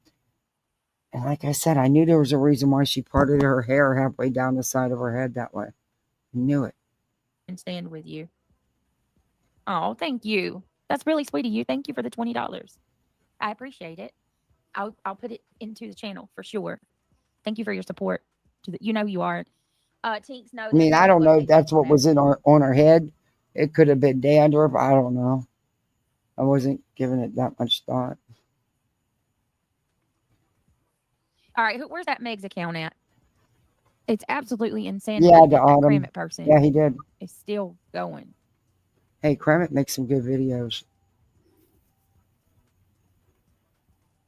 like I said, I knew there was a reason why she parted her hair halfway down the side of her head that way. I knew it. And stand with you. Oh, thank you. That's really sweet of you. Thank you for the $20. I appreciate it. I'll put it into the channel for sure. Thank you for your support. You know who you are. Tinks, no. I mean, I don't know if that's what was on her head. It could have been dandruff. I don't know. I wasn't giving it that much thought. All right, where's that Meg's account at? It's absolutely insane. Yeah, the that Autumn. Kramit person. Yeah, he did. Is still going. Hey, Kramit makes some good videos.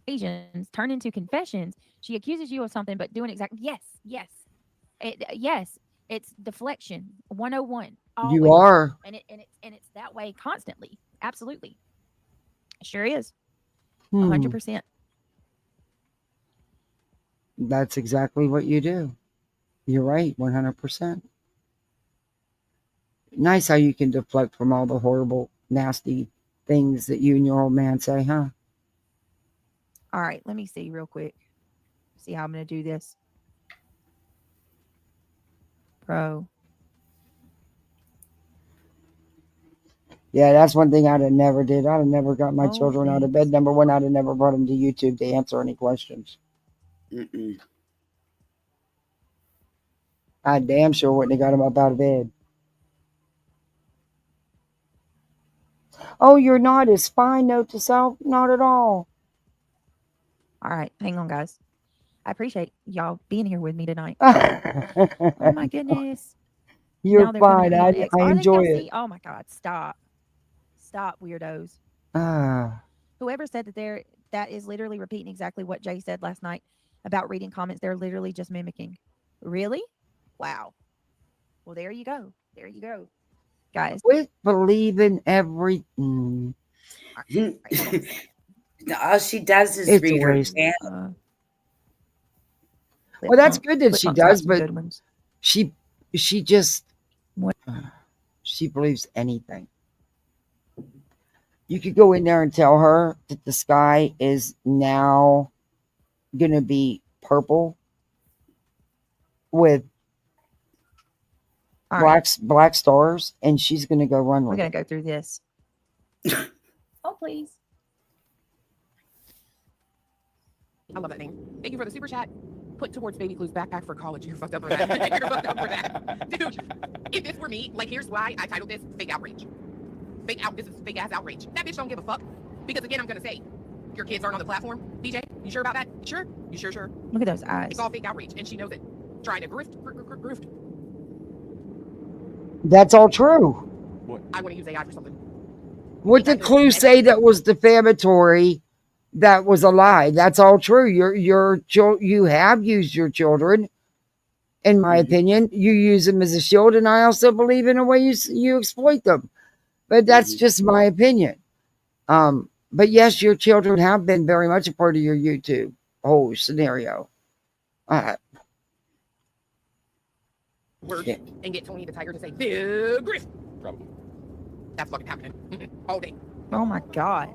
Asians turn into confessions. She accuses you of something, but doing exactly yes. Yes, it's deflection 101. Always. You are. And it's that way constantly. Absolutely. It sure is. 100%. That's exactly what you do. You're right, 100%. Nice how you can deflect from all the horrible, nasty things that you and your old man say, huh? All right, let me see real quick. See how I'm going to do this. Pro. Yeah, that's one thing I'd have never did. I'd have never got my Oh, children out of thanks. bed. Number one, I'd have never brought them to YouTube to answer any questions. Mm-mm. I damn sure wouldn't have got them up out of bed. Oh, you're not. It's fine. Note to self, not at all. All right, hang on, guys. I appreciate y'all being here with me tonight. Oh my goodness. You're Now they're coming fine. at me I on X. Are they, enjoy Kelsey? it. Oh my God, stop. Stop, weirdos. Ah, Whoever said that is literally repeating exactly what Jay said last night about reading comments. They're literally just mimicking. Really? Wow. Well, there you go. There you go. Guys. quit believing everything. All she does is It's a read her waste. channel. Well, that's good that Flip she Punk's got does, some but good ones. she just What? she believes anything. You could go in there and tell her that the sky is now gonna be purple with All right. black stars, and she's gonna go run We're with going it. to go through this. Oh, please. I love that name. Thank you for the super chat. Put towards baby clues backpack for college. You're fucked up for that. You're fucked up for that. Dude, if this were me, like, here's why I titled this Fake Outrage. This is fake ass outrage. That bitch don't give a fuck. Because again, I'm gonna say, your kids aren't on the platform. DJ, you sure about that? Sure? You sure? Look at those eyes. It's all fake outrage, and she knows it. Trying to grift. That's all true. What? I want to use AI for something. What did Clue say that was defamatory? That was a lie. That's all true. You have used your children, in my opinion. You use them as a shield, and I also believe in a way you exploit them. But that's just my opinion. But yes, your children have been very much a part of your YouTube whole scenario. Words and get Tony the Tiger to say big grift. Probably. That's fucking happening. All day. Oh my God.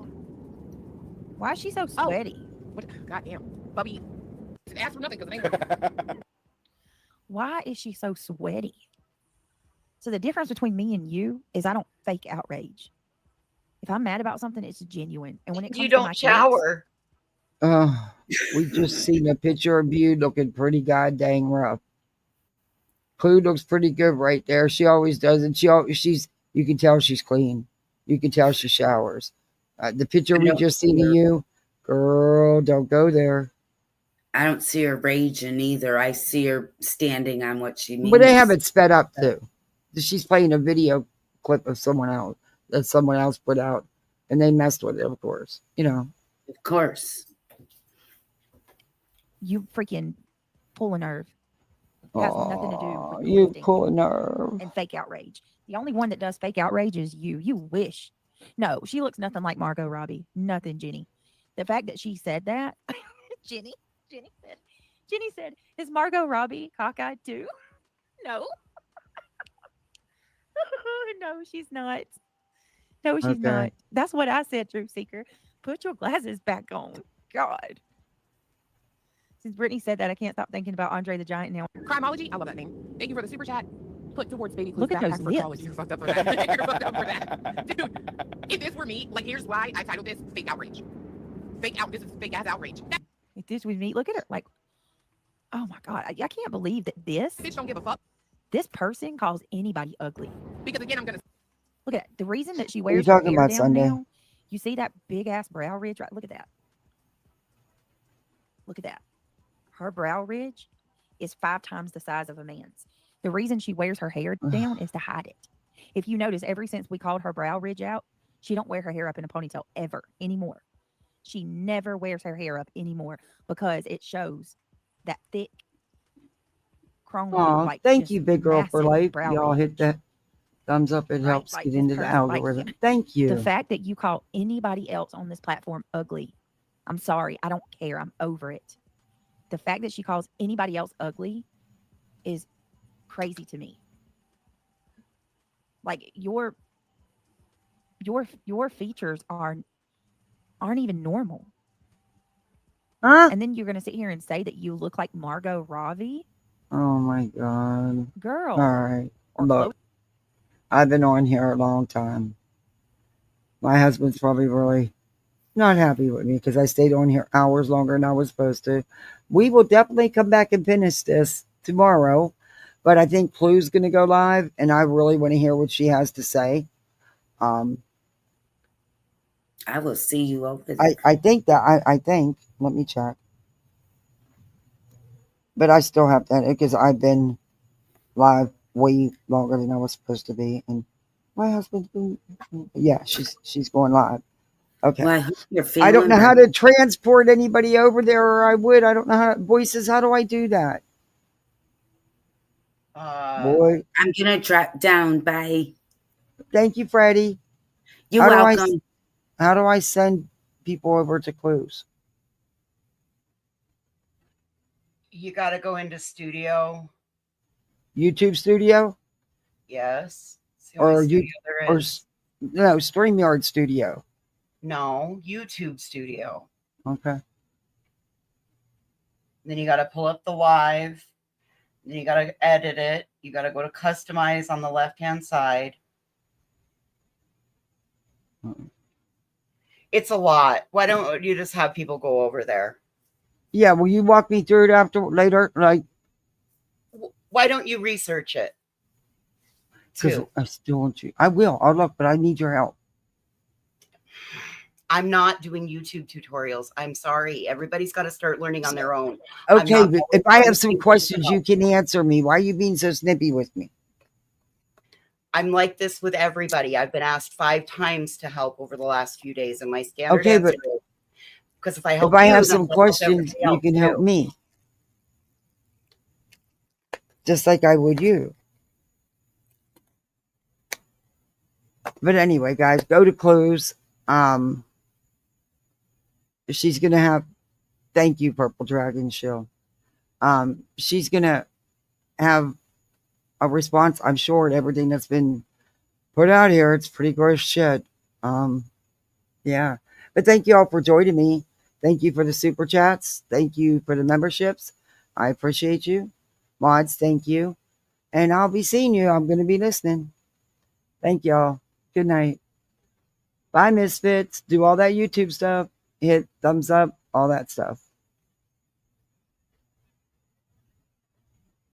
Why is she so sweaty? What? Goddamn. Bubby. Ask for nothing because it ain't. Why is she so sweaty? So the difference between me and you is I don't fake outrage. If I'm mad about something, it's genuine. And when it comes You to don't my shower. We just seen a picture of you looking pretty goddamn rough. Clue looks pretty good right there. She always does, and you can tell she's clean. You can tell she showers. The picture we just seen of you, girl, don't go there. I don't see her raging either. I see her standing on what she means. But they have it sped up too. She's playing a video clip of someone else that someone else put out, and they messed with it, of course. Of course. You freaking pull a nerve. It has nothing to do with you grifting pull a nerve and fake outrage. The only one that does fake outrage is you. You wish. No, she looks nothing like Margot Robbie. Nothing, Jenny. The fact that she said that, Jenny said, is Margot Robbie cockeyed too? No. No, she's not. No, she's not. That's what I said, Truth Seeker. Put your glasses back on. God. Since Brittany said that, I can't stop thinking about Andre the Giant now. Crimology. I love that name. Thank you for the super chat. Put towards baby clues Look at those backpack for lips. college. You're fucked up for that. You're fucked up for that. Dude, if this were me, like, here's why I titled this Fake Outrage. This is fake ass outrage. If this was me, look at her. Like, oh my God. I can't believe that this Bitch don't give a fuck. This person calls anybody ugly. Because again, I'm gonna look at that. The reason that she What are wears you her talking hair about, down Sunday? now, you see that big ass brow ridge, right? Look at that. Look at that. Her brow ridge is 5 times the size of a man's. The reason she wears her hair down is to hide it. If you notice, ever since we called her brow ridge out, she don't wear her hair up in a ponytail ever anymore. She never wears her hair up anymore because it shows that thick chrome Oh, like thank just you, big girl for massive life. brow Y'all ridge. hit that thumbs up. It helps Like get this into the person, like, algorithm. Thank you. The fact that you call anybody else on this platform ugly, I'm sorry. I don't care. I'm over it. The fact that she calls anybody else ugly is crazy to me. Like your features aren't even normal. Huh? And then you're gonna sit here and say that you look like Margot Robbie? Oh my God. Girl. All right. Look, I've been on here a long time. My husband's probably really not happy with me because I stayed on here hours longer than I was supposed to. We will definitely come back and finish this tomorrow, but I think Clue's going to go live, and I really want to hear what she has to say. I will see you over there. I think that I think. Let me check. But I still have that because I've been live way longer than I was supposed to be, and my husband's been. Yeah, she's going live. Okay. Well, I hope you're I don't feeling know how better. to transport anybody over there, or I would. I don't know how. Voices. How do I do that? Boy, I'm gonna drop down. Bye. thank you, Freddie. You're How welcome. how do I send people over to Clues? You got to go into studio. YouTube Studio Yes. It's the only or studio you there or is. no StreamYard Studio? No, YouTube studio. Okay. Then you got to pull up the live. Then you got to edit it. You got to go to customize on the left-hand side. It's a lot. Why don't you just have people go over there? Yeah, will you walk me through it after later? Like, why don't you research it? because I still want you. I will. I'll look, but I need your help. I'm not doing YouTube tutorials. I'm sorry. Everybody's got to start learning on their own. Okay, but if I have some questions, you can answer me. Why are you being so snippy with me? I'm like this with everybody. I've been asked 5 times to help over the last few days, and my standard Okay, answer but is because if I help if I you, have then some I'll help questions, everybody you else can help too. me. Just like I would you. But anyway, guys, go to Clues. She's gonna have thank you, Purple Dragon Shield. She's gonna have a response, I'm sure, to everything that's been put out here. It's pretty gross shit. Yeah. But thank you all for joining me. Thank you for the super chats. Thank you for the memberships. I appreciate you. Mods, thank you. And I'll be seeing you. I'm gonna be listening. Thank y'all. Good night. Bye, Misfits. Do all that YouTube stuff. Hit thumbs up, all that stuff.